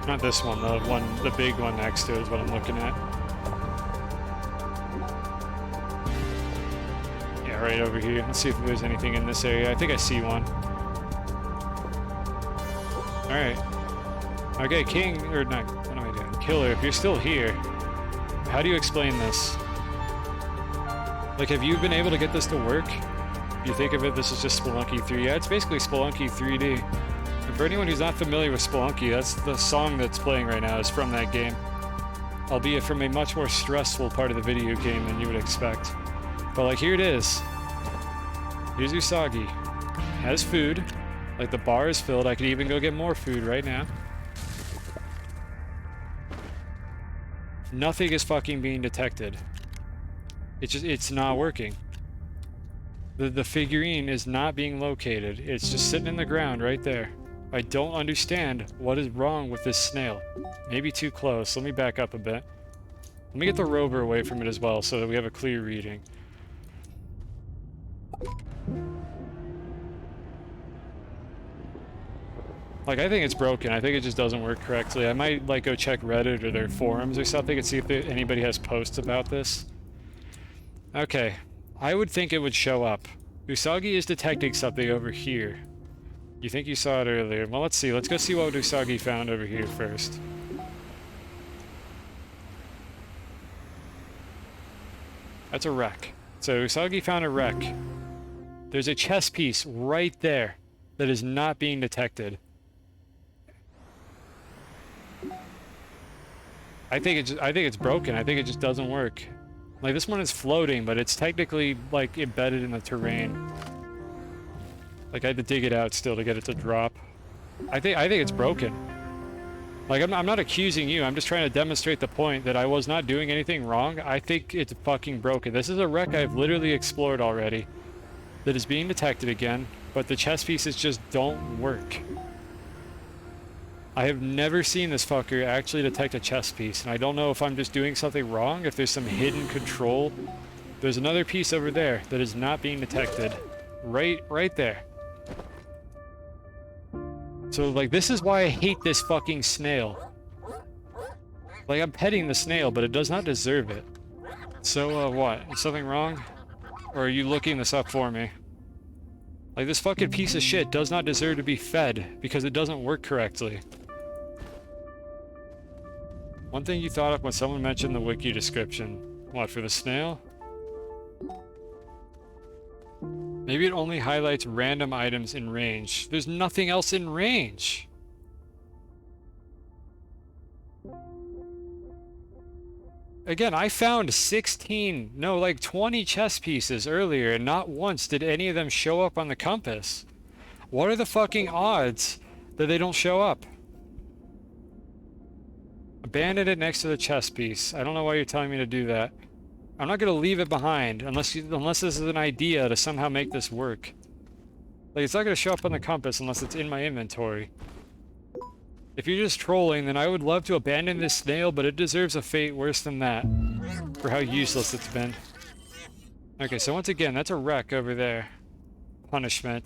Not this one, the big one next to it is what I'm looking at. Yeah, right over here. Let's see if there's anything in this area. I think I see one. Alright. Okay, King, or not, what am I doing? Killer, if you're still here, how do you explain this? Like, have you been able to get this to work? You think of it, this is just Spelunky 3. Yeah, it's basically Spelunky 3D. And for anyone who's not familiar with Spelunky, that's the song that's playing right now is from that game. Albeit from a much more stressful part of the video game than you would expect. But like, here it is. Here's Usagi. Has food. Like, the bar is filled. I could even go get more food right now. Nothing is fucking being detected. It's not working. The figurine is not being located. It's just sitting in the ground right there. I don't understand what is wrong with this snail. Maybe too close. Let me back up a bit. Let me get the rover away from it as well so that we have a clear reading. Like, I think it's broken. I think it just doesn't work correctly. I might, like, go check Reddit or their forums or something and see if anybody has posts about this. Okay. I would think it would show up. Usagi is detecting something over here. You think you saw it earlier? Well, let's see. Let's go see what Usagi found over here first. That's a wreck. So Usagi found a wreck. There's a chess piece right there that is not being detected. I think it's broken. I think it just doesn't work. Like, this one is floating, but it's technically, like, embedded in the terrain. Like, I had to dig it out still to get it to drop. I think it's broken. Like, I'm not accusing you. I'm just trying to demonstrate the point that I was not doing anything wrong. I think it's fucking broken. This is a wreck I've literally explored already that is being detected again, but the chess pieces just don't work. I have never seen this fucker actually detect a chess piece, and I don't know if I'm just doing something wrong, if there's some hidden control. There's another piece over there that is not being detected. Right there. So, like, this is why I hate this fucking snail. Like, I'm petting the snail, but it does not deserve it. So, what? Is something wrong? Or are you looking this up for me? Like, this fucking piece of shit does not deserve to be fed, because it doesn't work correctly. One thing you thought of when someone mentioned the wiki description. What, for the snail? Maybe it only highlights random items in range. There's nothing else in range! Again, I found 16, no, like 20 chess pieces earlier, and not once did any of them show up on the compass. What are the fucking odds that they don't show up? Abandon it next to the chess piece. I don't know why you're telling me to do that. I'm not gonna leave it behind unless this is an idea to somehow make this work. Like, it's not gonna show up on the compass unless it's in my inventory. If you're just trolling, then I would love to abandon this snail, but it deserves a fate worse than that. For how useless it's been. Okay, so once again, that's a wreck over there. Punishment.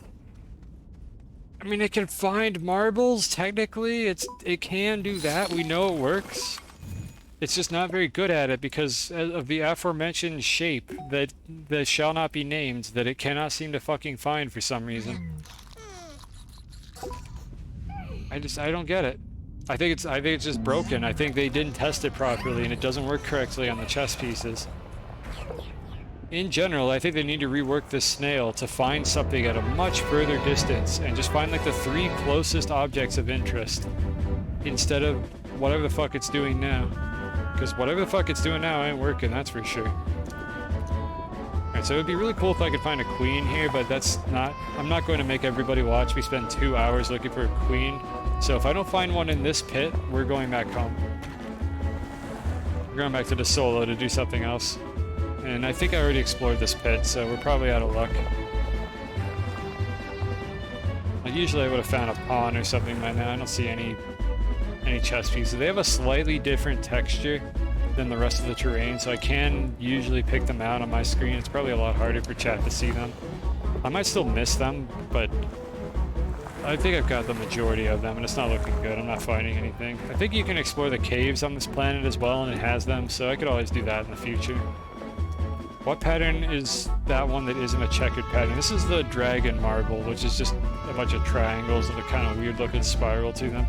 I mean, it can find marbles, technically. It can do that. We know it works. It's just not very good at it because of the aforementioned shape that shall not be named that it cannot seem to fucking find for some reason. I don't get it. I think it's just broken. I think they didn't test it properly and it doesn't work correctly on the chess pieces. In general, I think they need to rework this snail to find something at a much further distance and just find like the 3 closest objects of interest instead of whatever the fuck it's doing now. Because whatever the fuck it's doing now ain't working, that's for sure. Alright, so it would be really cool if I could find a queen here, but I'm not going to make everybody watch me spend 2 hours looking for a queen. So if I don't find one in this pit, we're going back home. We're going back to the solo to do something else. And I think I already explored this pit, so we're probably out of luck. Like, usually I would have found a pawn or something by now. I don't see any chest pieces. They have a slightly different texture than the rest of the terrain, so I can usually pick them out on my screen. It's probably a lot harder for chat to see them. I might still miss them, but I think I've got the majority of them, and it's not looking good. I'm not finding anything. I think you can explore the caves on this planet as well, and it has them, so I could always do that in the future. What pattern is that one that isn't a checkered pattern? This is the dragon marble, which is just a bunch of triangles with a kind of weird looking spiral to them.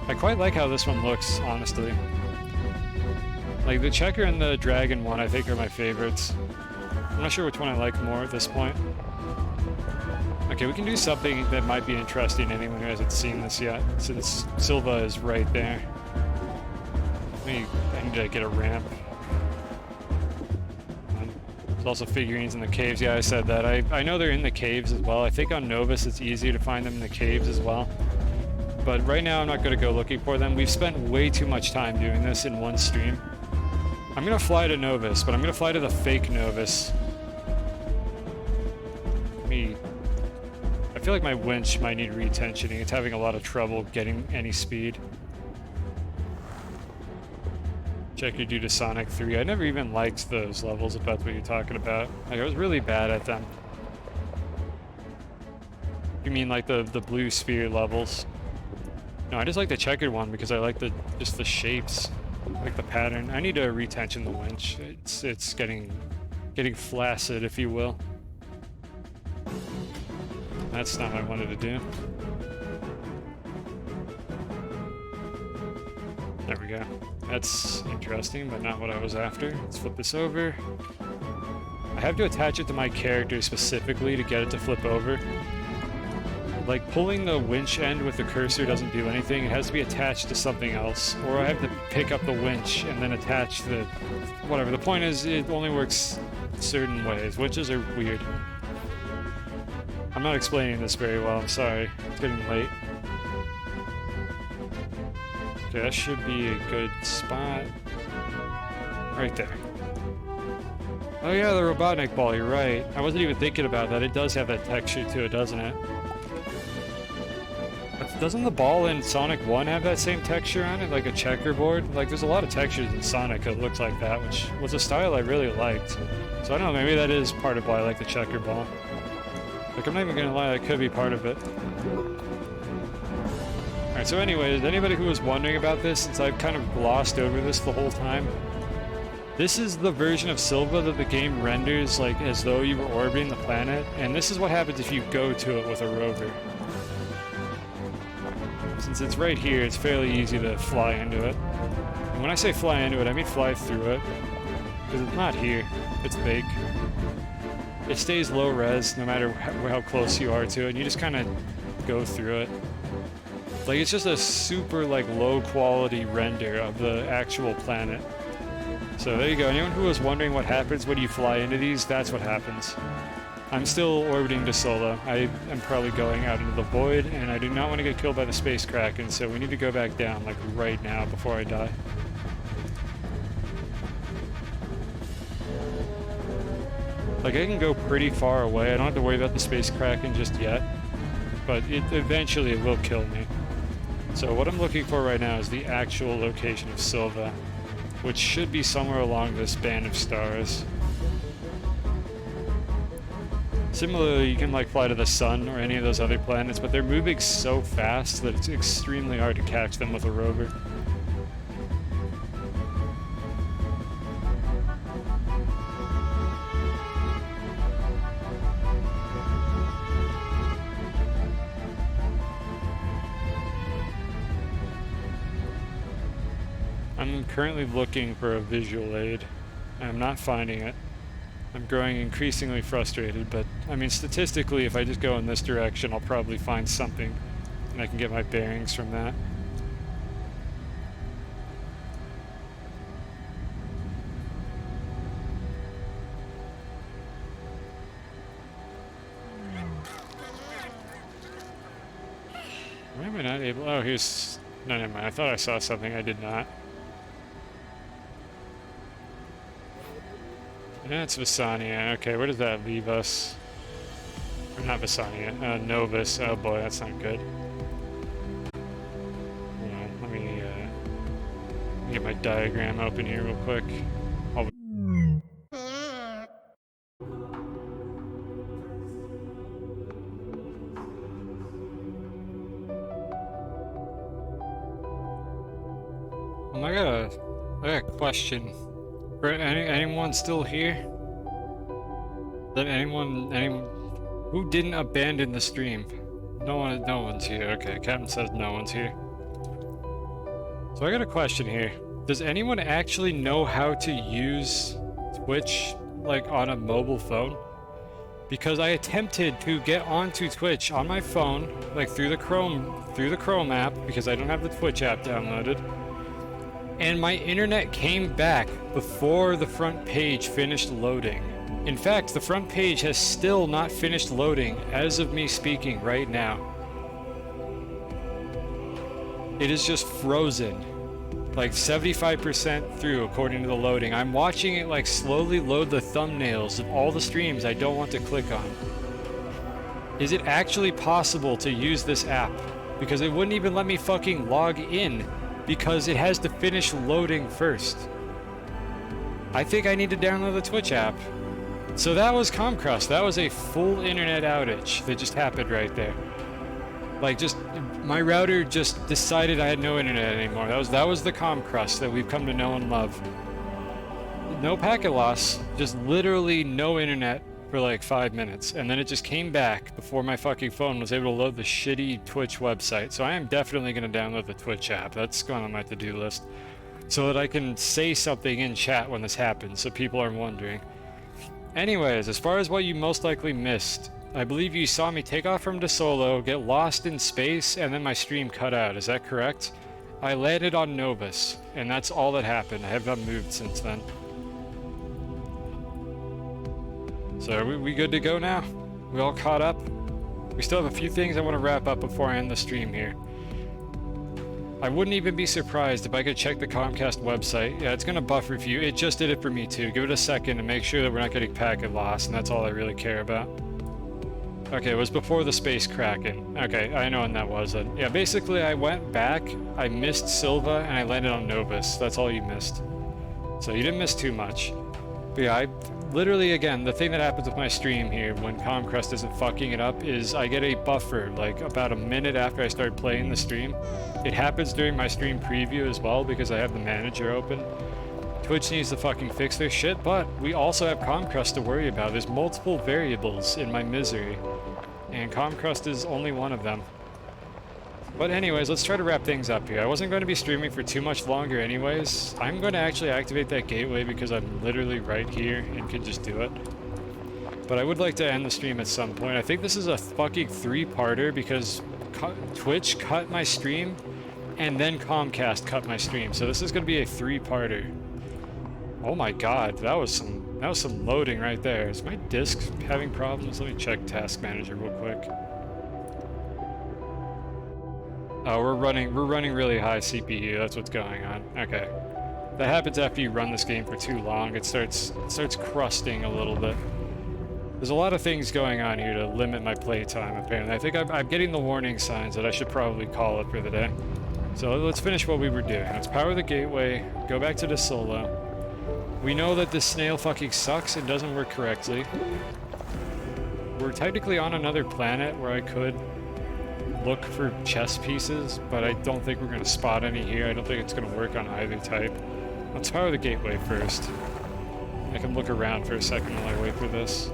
I quite like how this one looks, honestly. Like, the checker and the dragon one, I think, are my favorites. I'm not sure which one I like more at this point. Okay, we can do something that might be interesting to anyone who hasn't seen this yet, since Silva is right there. I need to get a ramp. There's also figurines in the caves. Yeah, I said that. I know they're in the caves as well. I think on Novus it's easier to find them in the caves as well. But right now I'm not going to go looking for them. We've spent way too much time doing this in one stream. I'm going to fly to Novus, but I'm going to fly to the fake Novus. I feel like my winch might need retensioning. It's having a lot of trouble getting any speed. Check your due to Sonic 3. I never even liked those levels, if that's what you're talking about. Like, I was really bad at them. You mean like the blue sphere levels? No, I just like the checkered one because I like just the shapes. I like the pattern. I need to retension the winch. It's getting flaccid, if you will. That's not what I wanted to do. There we go. That's interesting, but not what I was after. Let's flip this over. I have to attach it to my character specifically to get it to flip over. Like, pulling the winch end with the cursor doesn't do anything. It has to be attached to something else. Or I have to pick up the winch and then attach the... whatever. The point is, it only works certain ways. Winches are weird. I'm not explaining this very well. I'm sorry. It's getting late. Okay, that should be a good spot. Right there. Oh yeah, the Robotnik ball, you're right. I wasn't even thinking about that. It does have that texture to it, doesn't it? But doesn't the ball in Sonic 1 have that same texture on it? Like a checkerboard? Like, there's a lot of textures in Sonic that looks like that, which was a style I really liked. So I don't know, maybe that is part of why I like the checker ball. Like, I'm not even gonna lie, that could be part of it. Alright, so anyways, anybody who was wondering about this, since I've kind of glossed over this the whole time, this is the version of Silva that the game renders like as though you were orbiting the planet, and this is what happens if you go to it with a rover. Since it's right here, it's fairly easy to fly into it. And when I say fly into it, I mean fly through it. Because it's not here, it's big. It stays low res no matter how close you are to it, and you just kind of go through it. Like, it's just a super, like, low quality render of the actual planet. So there you go. Anyone who was wondering what happens when you fly into these, that's what happens. I'm still orbiting to Solo. I am probably going out into the void, and I do not want to get killed by the Space Kraken, so we need to go back down, like, right now before I die. Like, I can go pretty far away. I don't have to worry about the Space Kraken just yet, but eventually it will kill me. So what I'm looking for right now is the actual location of Silva, which should be somewhere along this band of stars. Similarly, you can like fly to the sun or any of those other planets, but they're moving so fast that it's extremely hard to catch them with a rover. I'm currently looking for a visual aid. I'm not finding it. I'm growing increasingly frustrated, but I mean, statistically, if I just go in this direction, I'll probably find something, and I can get my bearings from that. Why am I not able? Oh, here's... No, never mind. I thought I saw something. I did not. Yeah, it's Visania. Okay, where does that leave us? Or not Visania, Novus. Oh boy, that's not good. Hold on, let me get my diagram open here real quick. I got a question. For anyone still here? That anyone who didn't abandon the stream? No one's here. Okay, Captain says no one's here. So I got a question here. Does anyone actually know how to use Twitch like on a mobile phone? Because I attempted to get onto Twitch on my phone, like through the Chrome app, because I don't have the Twitch app downloaded. And my internet came back before the front page finished loading. In fact, the front page has still not finished loading as of me speaking right now. It is just frozen. Like 75% through according to the loading. I'm watching it like slowly load the thumbnails of all the streams I don't want to click on. Is it actually possible to use this app? Because it wouldn't even let me fucking log in because it has to finish loading first. I think I need to download the Twitch app. So that was Comcrust. That was a full internet outage that just happened right there. Like, just my router just decided I had no internet anymore. That was the Comcrust that we've come to know and love. No packet loss, just literally no internet for like 5 minutes, and then it just came back before my fucking phone was able to load the shitty Twitch website. So I am definitely going to download the Twitch app. That's going on my to-do list, so that I can say something in chat when this happens, so people are wondering. Anyways, as far as what you most likely missed, I believe you saw me take off from De Solo, get lost in space, and then my stream cut out. Is that correct? I landed on Novus, and that's all that happened. I have not moved since then. So are we good to go now? We all caught up? We still have a few things I want to wrap up before I end the stream here. I wouldn't even be surprised if I could check the Comcast website. Yeah, it's going to buffer for you. It just did it for me too. Give it a second to make sure that we're not getting packet loss, and that's all I really care about. Okay, it was before the space Kraken. Okay, I know when that was then. Yeah, basically I went back, I missed Silva, and I landed on Novus. That's all you missed. So you didn't miss too much. But yeah, I literally, again, the thing that happens with my stream here when Comcrust isn't fucking it up is I get a buffer, like about a minute after I start playing the stream. It happens during my stream preview as well because I have the manager open. Twitch needs to fucking fix their shit, but we also have Comcrust to worry about. There's multiple variables in my misery, and Comcrust is only one of them. But anyways, let's try to wrap things up here. I wasn't going to be streaming for too much longer anyways. I'm going to actually activate that gateway because I'm literally right here and can just do it. But I would like to end the stream at some point. I think this is a fucking 3-parter because Twitch cut my stream and then Comcast cut my stream. So this is going to be a 3-parter. Oh my god, that was some loading right there. Is my disk having problems? Let me check Task Manager real quick. Oh, we're running really high CPU. That's what's going on. Okay, that happens after you run this game for too long. It starts crusting a little bit. There's a lot of things going on here to limit my playtime. Apparently, I think I'm getting the warning signs that I should probably call it for the day. So let's finish what we were doing. Let's power the gateway. Go back to the solo. We know that this snail fucking sucks and doesn't work correctly. We're technically on another planet where I could look for chess pieces, but I don't think we're going to spot any here. I don't think it's going to work on either type. Let's power the gateway first. I can look around for a second while I wait for this.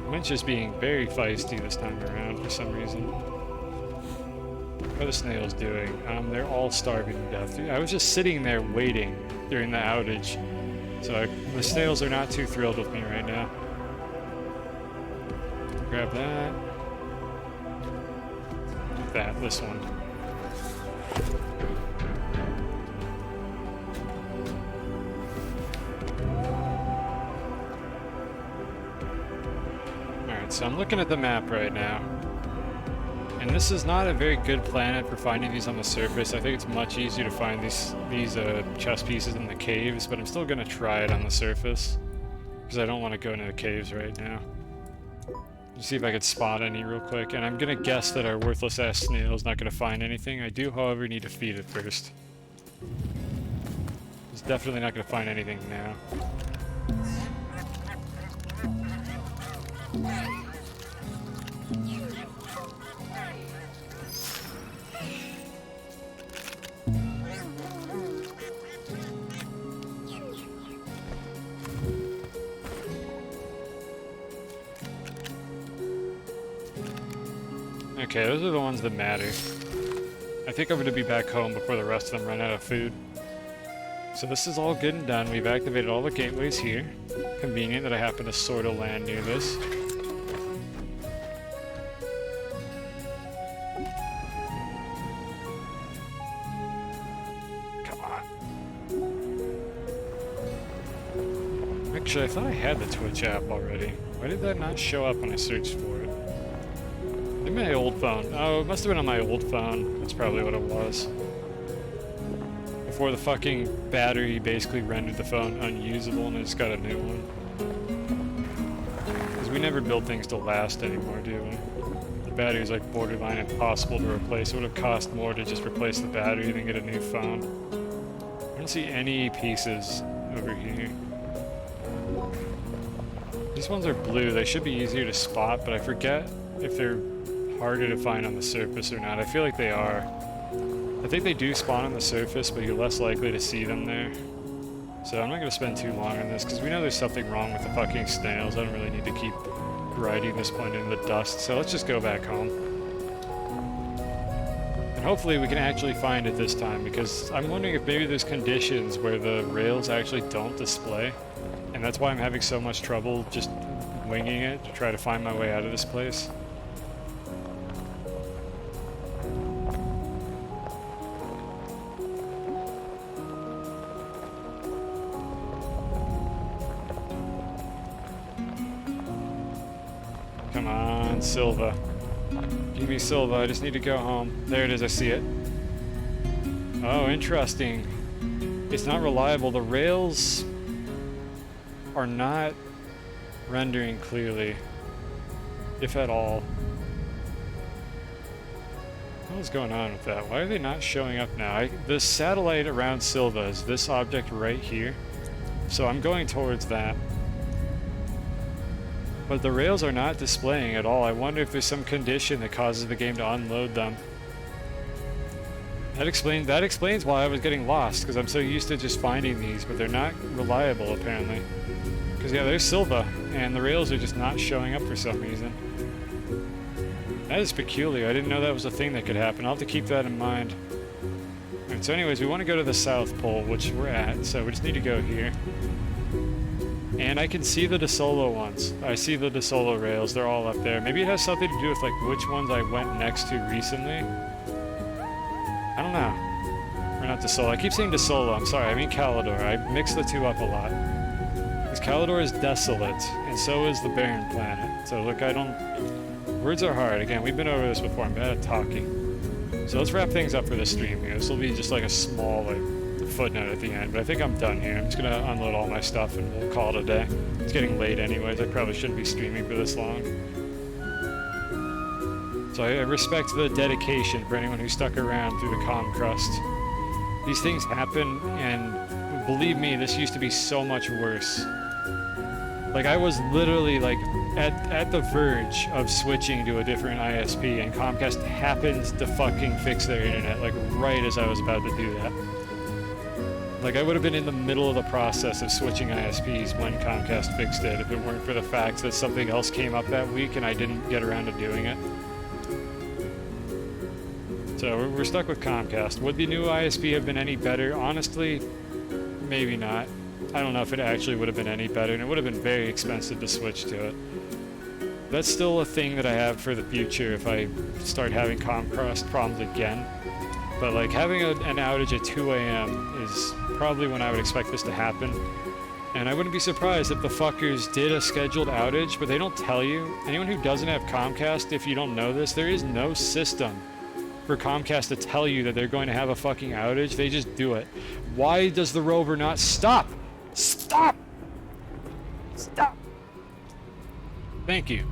Winch is being very feisty this time around for some reason. What are the snails doing? They're all starving to death. I was just sitting there waiting during the outage, so the snails are not too thrilled with me right now. Grab that. This one. Alright, so I'm looking at the map right now. And this is not a very good planet for finding these on the surface. I think it's much easier to find these chess pieces in the caves, but I'm still gonna try it on the surface. Because I don't want to go into the caves right now. Let's see if I could spot any real quick. And I'm going to guess that our worthless ass snail is not going to find anything. I do, however, need to feed it first. It's definitely not going to find anything now. Okay, those are the ones that matter. I think I'm going to be back home before the rest of them run out of food. So this is all good and done. We've activated all the gateways here. Convenient that I happen to sort of land near this. Come on. Actually, I thought I had the Twitch app already. Why did that not show up when I searched for it? In my old phone. Oh, it must have been on my old phone. That's probably what it was. Before the fucking battery basically rendered the phone unusable and I just got a new one. Because we never build things to last anymore, do we? The battery is like borderline impossible to replace. It would have cost more to just replace the battery than get a new phone. I don't see any pieces over here. These ones are blue. They should be easier to spot, but I forget if they're harder to find on the surface or not. I feel like they are. I think they do spawn on the surface, but you're less likely to see them there. So I'm not going to spend too long on this, because we know there's something wrong with the fucking snails. I don't really need to keep grinding this point into the dust, so let's just go back home. And hopefully we can actually find it this time, because I'm wondering if maybe there's conditions where the rails actually don't display. And that's why I'm having so much trouble just winging it to try to find my way out of this place. Come on, Silva. Give me Silva, I just need to go home. There it is, I see it. Oh, interesting. It's not reliable. The rails are not rendering clearly, if at all. What is going on with that? Why are they not showing up now? The satellite around Silva is this object right here. So I'm going towards that. But the rails are not displaying at all. I wonder if there's some condition that causes the game to unload them. That explains why I was getting lost, because I'm so used to just finding these, but they're not reliable apparently. Because yeah, there's Silva, and the rails are just not showing up for some reason. That is peculiar. I didn't know that was a thing that could happen. I'll have to keep that in mind. Alright, so anyways, we want to go to the South Pole, which we're at, so we just need to go here. And I can see the DeSolo ones. I see the DeSolo rails. They're all up there. Maybe it has something to do with like which ones I went next to recently. I don't know. Or not DeSolo. I keep saying DeSolo. I'm sorry. I mean Calidor. I mix the two up a lot. Because Calidor is desolate, and so is the barren planet. So look, I don't... Words are hard. Again, we've been over this before. I'm bad at talking. So let's wrap things up for this stream here. This will be just like a small, like, footnote at the end, but I think I'm done here. I'm just gonna unload all my stuff and we'll call it a day. It's getting late anyways. I probably shouldn't be streaming for this long. So I respect the dedication for anyone who stuck around through the calm crust. These things happen, and believe me, this used to be so much worse. Like, I was literally like at the verge of switching to a different ISP, and Comcast happened to fucking fix their internet like right as I was about to do that. Like, I would have been in the middle of the process of switching ISPs when Comcast fixed it if it weren't for the fact that something else came up that week and I didn't get around to doing it. So we're stuck with Comcast. Would the new ISP have been any better? Honestly, maybe not. I don't know if it actually would have been any better, and it would have been very expensive to switch to it. That's still a thing that I have for the future if I start having Comcast problems again. But like having an outage at 2 a.m. is probably when I would expect this to happen. And I wouldn't be surprised if the fuckers did a scheduled outage, but they don't tell you. Anyone who doesn't have Comcast, if you don't know this, there is no system for Comcast to tell you that they're going to have a fucking outage. They just do it. Why does the rover not stop? Stop! Stop! Thank you.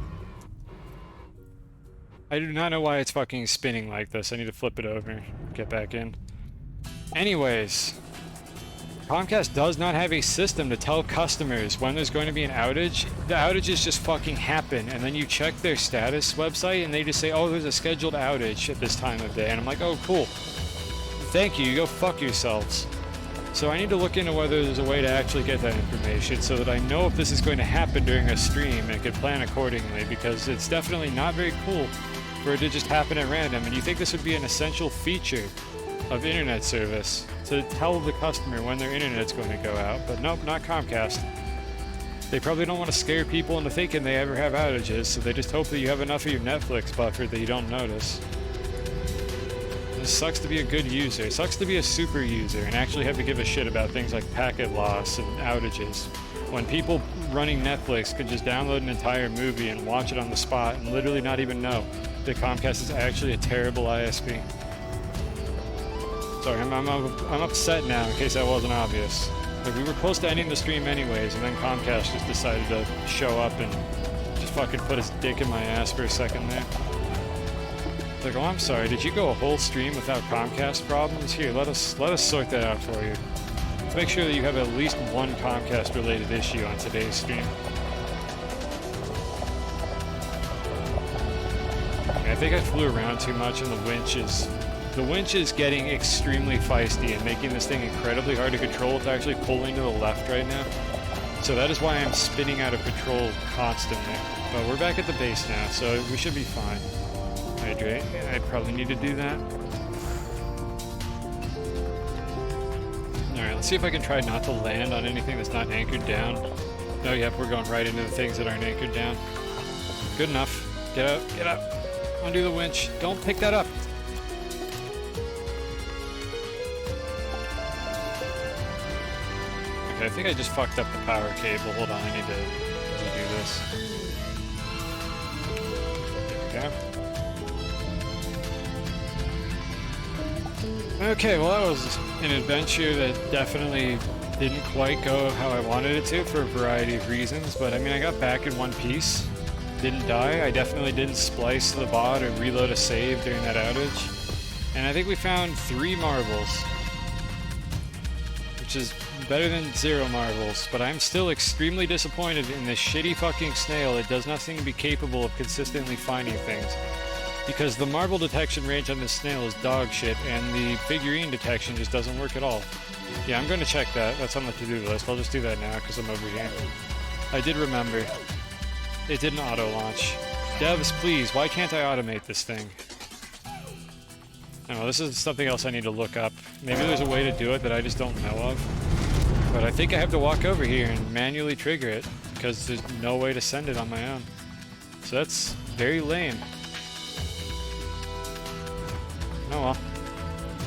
I do not know why it's fucking spinning like this. I need to flip it over. Get back in. Anyways, Comcast does not have a system to tell customers when there's going to be an outage. The outages just fucking happen, and then you check their status website and they just say, oh, there's a scheduled outage at this time of day. And I'm like, oh, cool. Thank you. Go fuck yourselves. So I need to look into whether there's a way to actually get that information so that I know if this is going to happen during a stream and can plan accordingly, because it's definitely not very cool for it to just happen at random. And you think this would be an essential feature of internet service to tell the customer when their internet's going to go out, but nope, not Comcast. They probably don't want to scare people into thinking they ever have outages, so they just hope that you have enough of your Netflix buffer that you don't notice. It sucks to be a good user. It sucks to be a super user and actually have to give a shit about things like packet loss and outages, when people running Netflix could just download an entire movie and watch it on the spot and literally not even know that Comcast is actually a terrible ISP. Sorry, I'm upset now in case that wasn't obvious. Like, we were close to ending the stream anyways, and then Comcast just decided to show up and just fucking put his dick in my ass for a second there. Like, oh, I'm sorry, did you go a whole stream without Comcast problems? Here, let us sort that out for you. Let's make sure that you have at least one Comcast related issue on today's stream. I think I flew around too much, and the winch is getting extremely feisty and making this thing incredibly hard to control. It's actually pulling to the left right now. So that is why I'm spinning out of control constantly. But we're back at the base now, so we should be fine. Hydrate. I probably need to do that. Alright, let's see if I can try not to land on anything that's not anchored down. Oh, yep, we're going right into the things that aren't anchored down. Good enough. Get out, get out. Undo the winch. Don't pick that up. Okay, I think I just fucked up the power cable. Hold on, I need to redo this. There we go. Okay, well that was an adventure that definitely didn't quite go how I wanted it to for a variety of reasons, but I mean, I got back in one piece. Didn't die. I definitely didn't splice the bot or reload a save during that outage. And I think we found 3 marbles, which is better than 0 marbles, but I'm still extremely disappointed in this shitty fucking snail that does not seem to be capable of consistently finding things. Because the marble detection range on this snail is dog shit, and the figurine detection just doesn't work at all. Yeah, I'm going to check that. That's on the to-do list. I'll just do that now because I'm over here. I did remember. It didn't auto-launch. Devs, please, why can't I automate this thing? Oh, this is something else I need to look up. Maybe there's a way to do it that I just don't know of. But I think I have to walk over here and manually trigger it, because there's no way to send it on my own. So that's very lame. Oh well.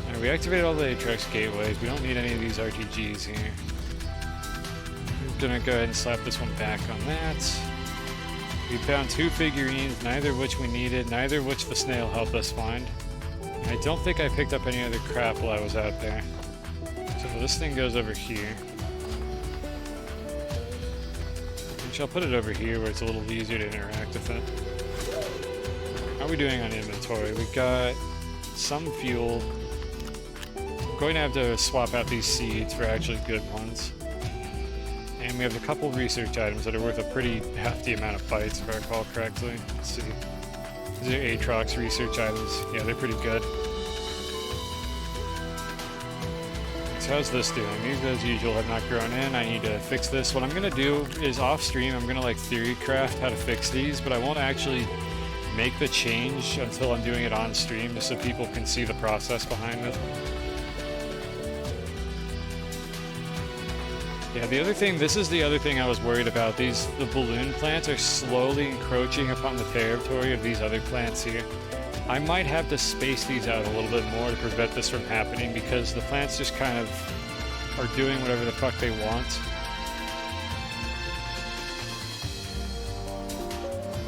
Alright, we activated all the Atrix gateways. We don't need any of these RTGs here. I'm gonna go ahead and slap this one back on that. We found 2 figurines, neither of which we needed, neither of which the snail helped us find. I don't think I picked up any other crap while I was out there. So this thing goes over here. Which I'll put it over here where it's a little easier to interact with it. How are we doing on inventory? We got some fuel. I'm going to have to swap out these seeds for actually good ones. And we have a couple research items that are worth a pretty hefty amount of bytes, if I recall correctly. Let's see. These are Atrox research items. Yeah, they're pretty good. So how's this doing? These, as usual, have not grown in. I need to fix this. What I'm going to do is off-stream, I'm going to like theory craft how to fix these, but I won't actually make the change until I'm doing it on stream, just so people can see the process behind it. Yeah, the other thing, this is the other thing I was worried about. The balloon plants are slowly encroaching upon the territory of these other plants here. I might have to space these out a little bit more to prevent this from happening, because the plants just kind of are doing whatever the fuck they want.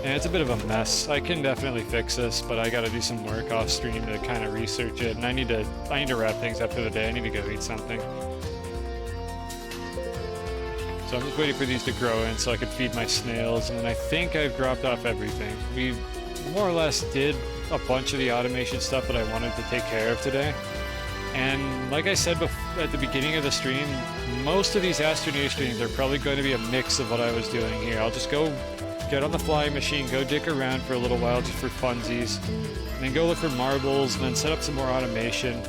And it's a bit of a mess. I can definitely fix this, but I gotta do some work off stream to kind of research it, and I need to wrap things up for the day. I need to go eat something. So So I'm just waiting for these to grow in so I can feed my snails, and then I think I've dropped off everything. We more or less did a bunch of the automation stuff that I wanted to take care of today. And like I said at the beginning of the stream, most of these Astroneer streams are probably going to be a mix of what I was doing here. I'll just go get on the flying machine, go dick around for a little while just for funsies, and then go look for marbles, and then set up some more automation,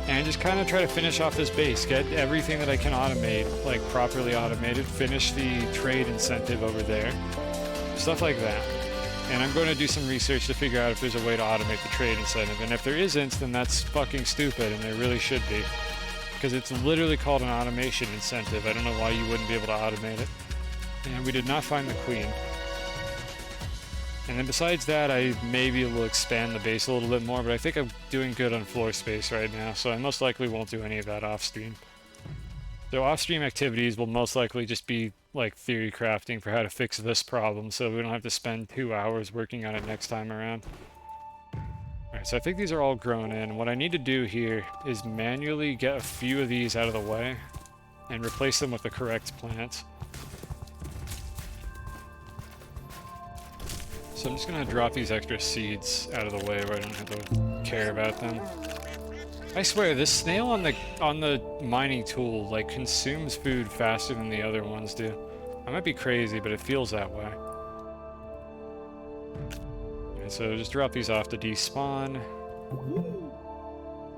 and just kind of try to finish off this base, get everything that I can automate, like properly automated, finish the trade incentive over there, stuff like that. And I'm going to do some research to figure out if there's a way to automate the trade incentive, and if there isn't, then that's fucking stupid, and there really should be. Because it's literally called an automation incentive. I don't know why you wouldn't be able to automate it. And we did not find the queen. And then besides that, I maybe will expand the base a little bit more, but I think I'm doing good on floor space right now, so I most likely won't do any of that off-stream. So off-stream activities will most likely just be like theory crafting for how to fix this problem, so we don't have to spend 2 hours working on it next time around. Alright, so I think these are all grown in. What I need to do here is manually get a few of these out of the way and replace them with the correct plant. So I'm just going to drop these extra seeds out of the way where I don't have to care about them. I swear, this snail on the mining tool like consumes food faster than the other ones do. I might be crazy, but it feels that way. Okay, so just drop these off to despawn.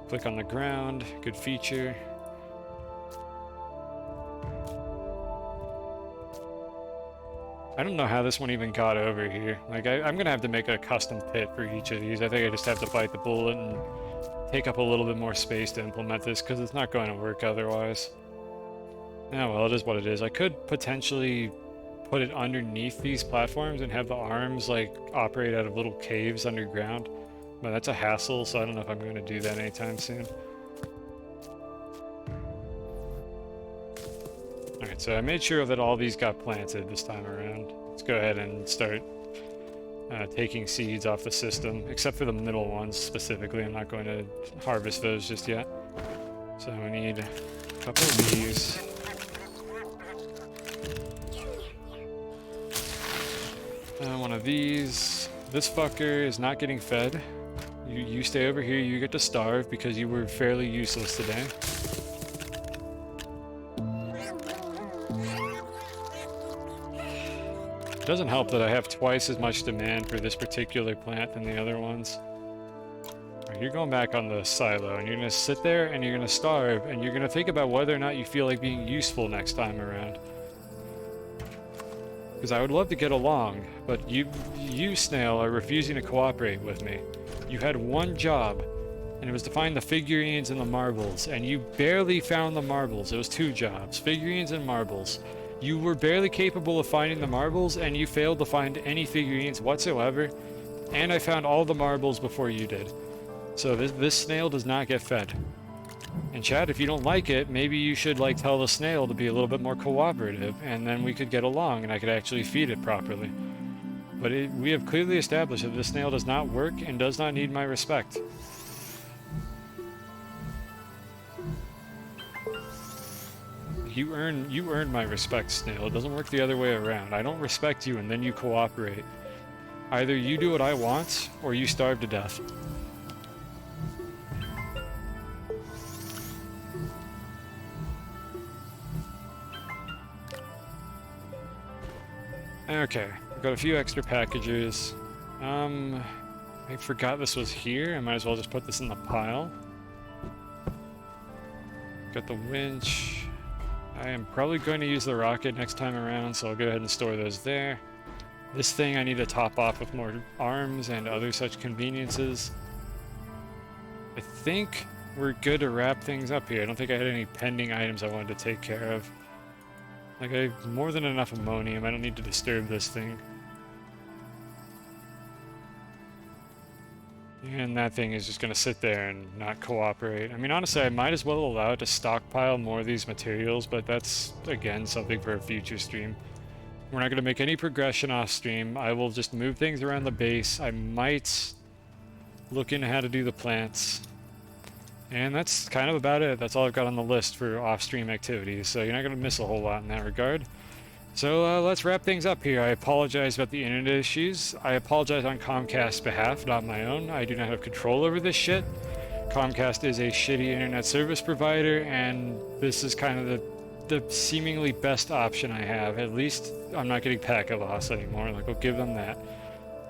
Click on the ground, good feature. I don't know how this one even got over here. Like, I'm gonna have to make a custom pit for each of these. I think I just have to bite the bullet and take up a little bit more space to implement this, because it's not going to work otherwise. Oh well, it is what it is. I could potentially put it underneath these platforms and have the arms, like, operate out of little caves underground. But that's a hassle, so I don't know if I'm going to do that anytime soon. Alright, so I made sure that all these got planted this time around. Let's go ahead and start taking seeds off the system, except for the middle ones specifically. I'm not going to harvest those just yet. So we need a couple of these. One of these. This fucker is not getting fed. You stay over here, you get to starve because you were fairly useless today. It doesn't help that I have twice as much demand for this particular plant than the other ones. Right, you're going back on the silo, and you're going to sit there, and you're going to starve, and you're going to think about whether or not you feel like being useful next time around. Because I would love to get along, but you, Snail, are refusing to cooperate with me. You had one job, and it was to find the figurines and the marbles, and you barely found the marbles. It was 2 jobs, figurines and marbles. You were barely capable of finding the marbles, and you failed to find any figurines whatsoever, and I found all the marbles before you did. So this snail does not get fed. And Chad, if you don't like it, maybe you should like tell the snail to be a little bit more cooperative, and then we could get along and I could actually feed it properly. But we have clearly established that this snail does not work and does not need my respect. You earn my respect, Snail. It doesn't work the other way around. I don't respect you and then you cooperate. Either you do what I want, or you starve to death. Okay, I've got a few extra packages. I forgot this was here. I might as well just put this in the pile. Got the winch. I am probably going to use the rocket next time around, so I'll go ahead and store those there. This thing I need to top off with more arms and other such conveniences. I think we're good to wrap things up here. I don't think I had any pending items I wanted to take care of. Like, I have more than enough ammonium. I don't need to disturb this thing. And that thing is just going to sit there and not cooperate. I mean, honestly, I might as well allow it to stockpile more of these materials, but that's, again, something for a future stream. We're not going to make any progression off stream. I will just move things around the base. I might look into how to do the plants. And that's kind of about it. That's all I've got on the list for off-stream activities, so you're not going to miss a whole lot in that regard. So let's wrap things up here. I apologize about the internet issues. I apologize on Comcast's behalf, not my own. I do not have control over this shit. Comcast is a shitty internet service provider, and this is kind of the seemingly best option I have. At least I'm not getting packet loss anymore. Like, I'll give them that.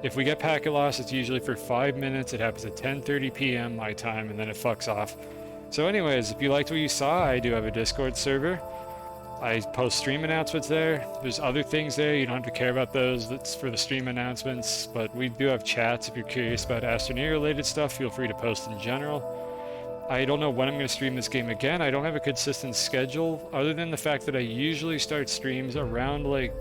If we get packet loss, it's usually for 5 minutes. It happens at 10:30 p.m. my time, and then it fucks off. So anyways, if you liked what you saw, I do have a Discord server. I post stream announcements there. There's other things there. You don't have to care about those. That's for the stream announcements. But we do have chats. If you're curious about Astroneer related stuff, feel free to post in general. I don't know when I'm going to stream this game again. I don't have a consistent schedule other than the fact that I usually start streams around like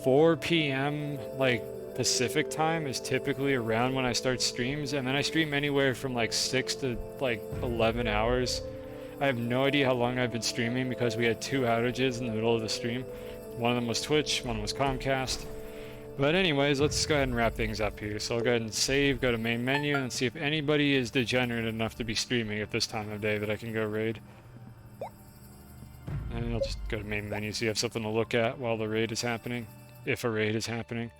4 p.m. like Pacific time is typically around when I start streams, and then I stream anywhere from like 6 to like 11 hours. I have no idea how long I've been streaming because we had 2 outages in the middle of the stream. One of them was Twitch, one was Comcast. But anyways, let's go ahead and wrap things up here. So I'll go ahead and save, go to main menu, and see if anybody is degenerate enough to be streaming at this time of day that I can go raid. And I'll just go to main menu so you have something to look at while the raid is happening, if a raid is happening.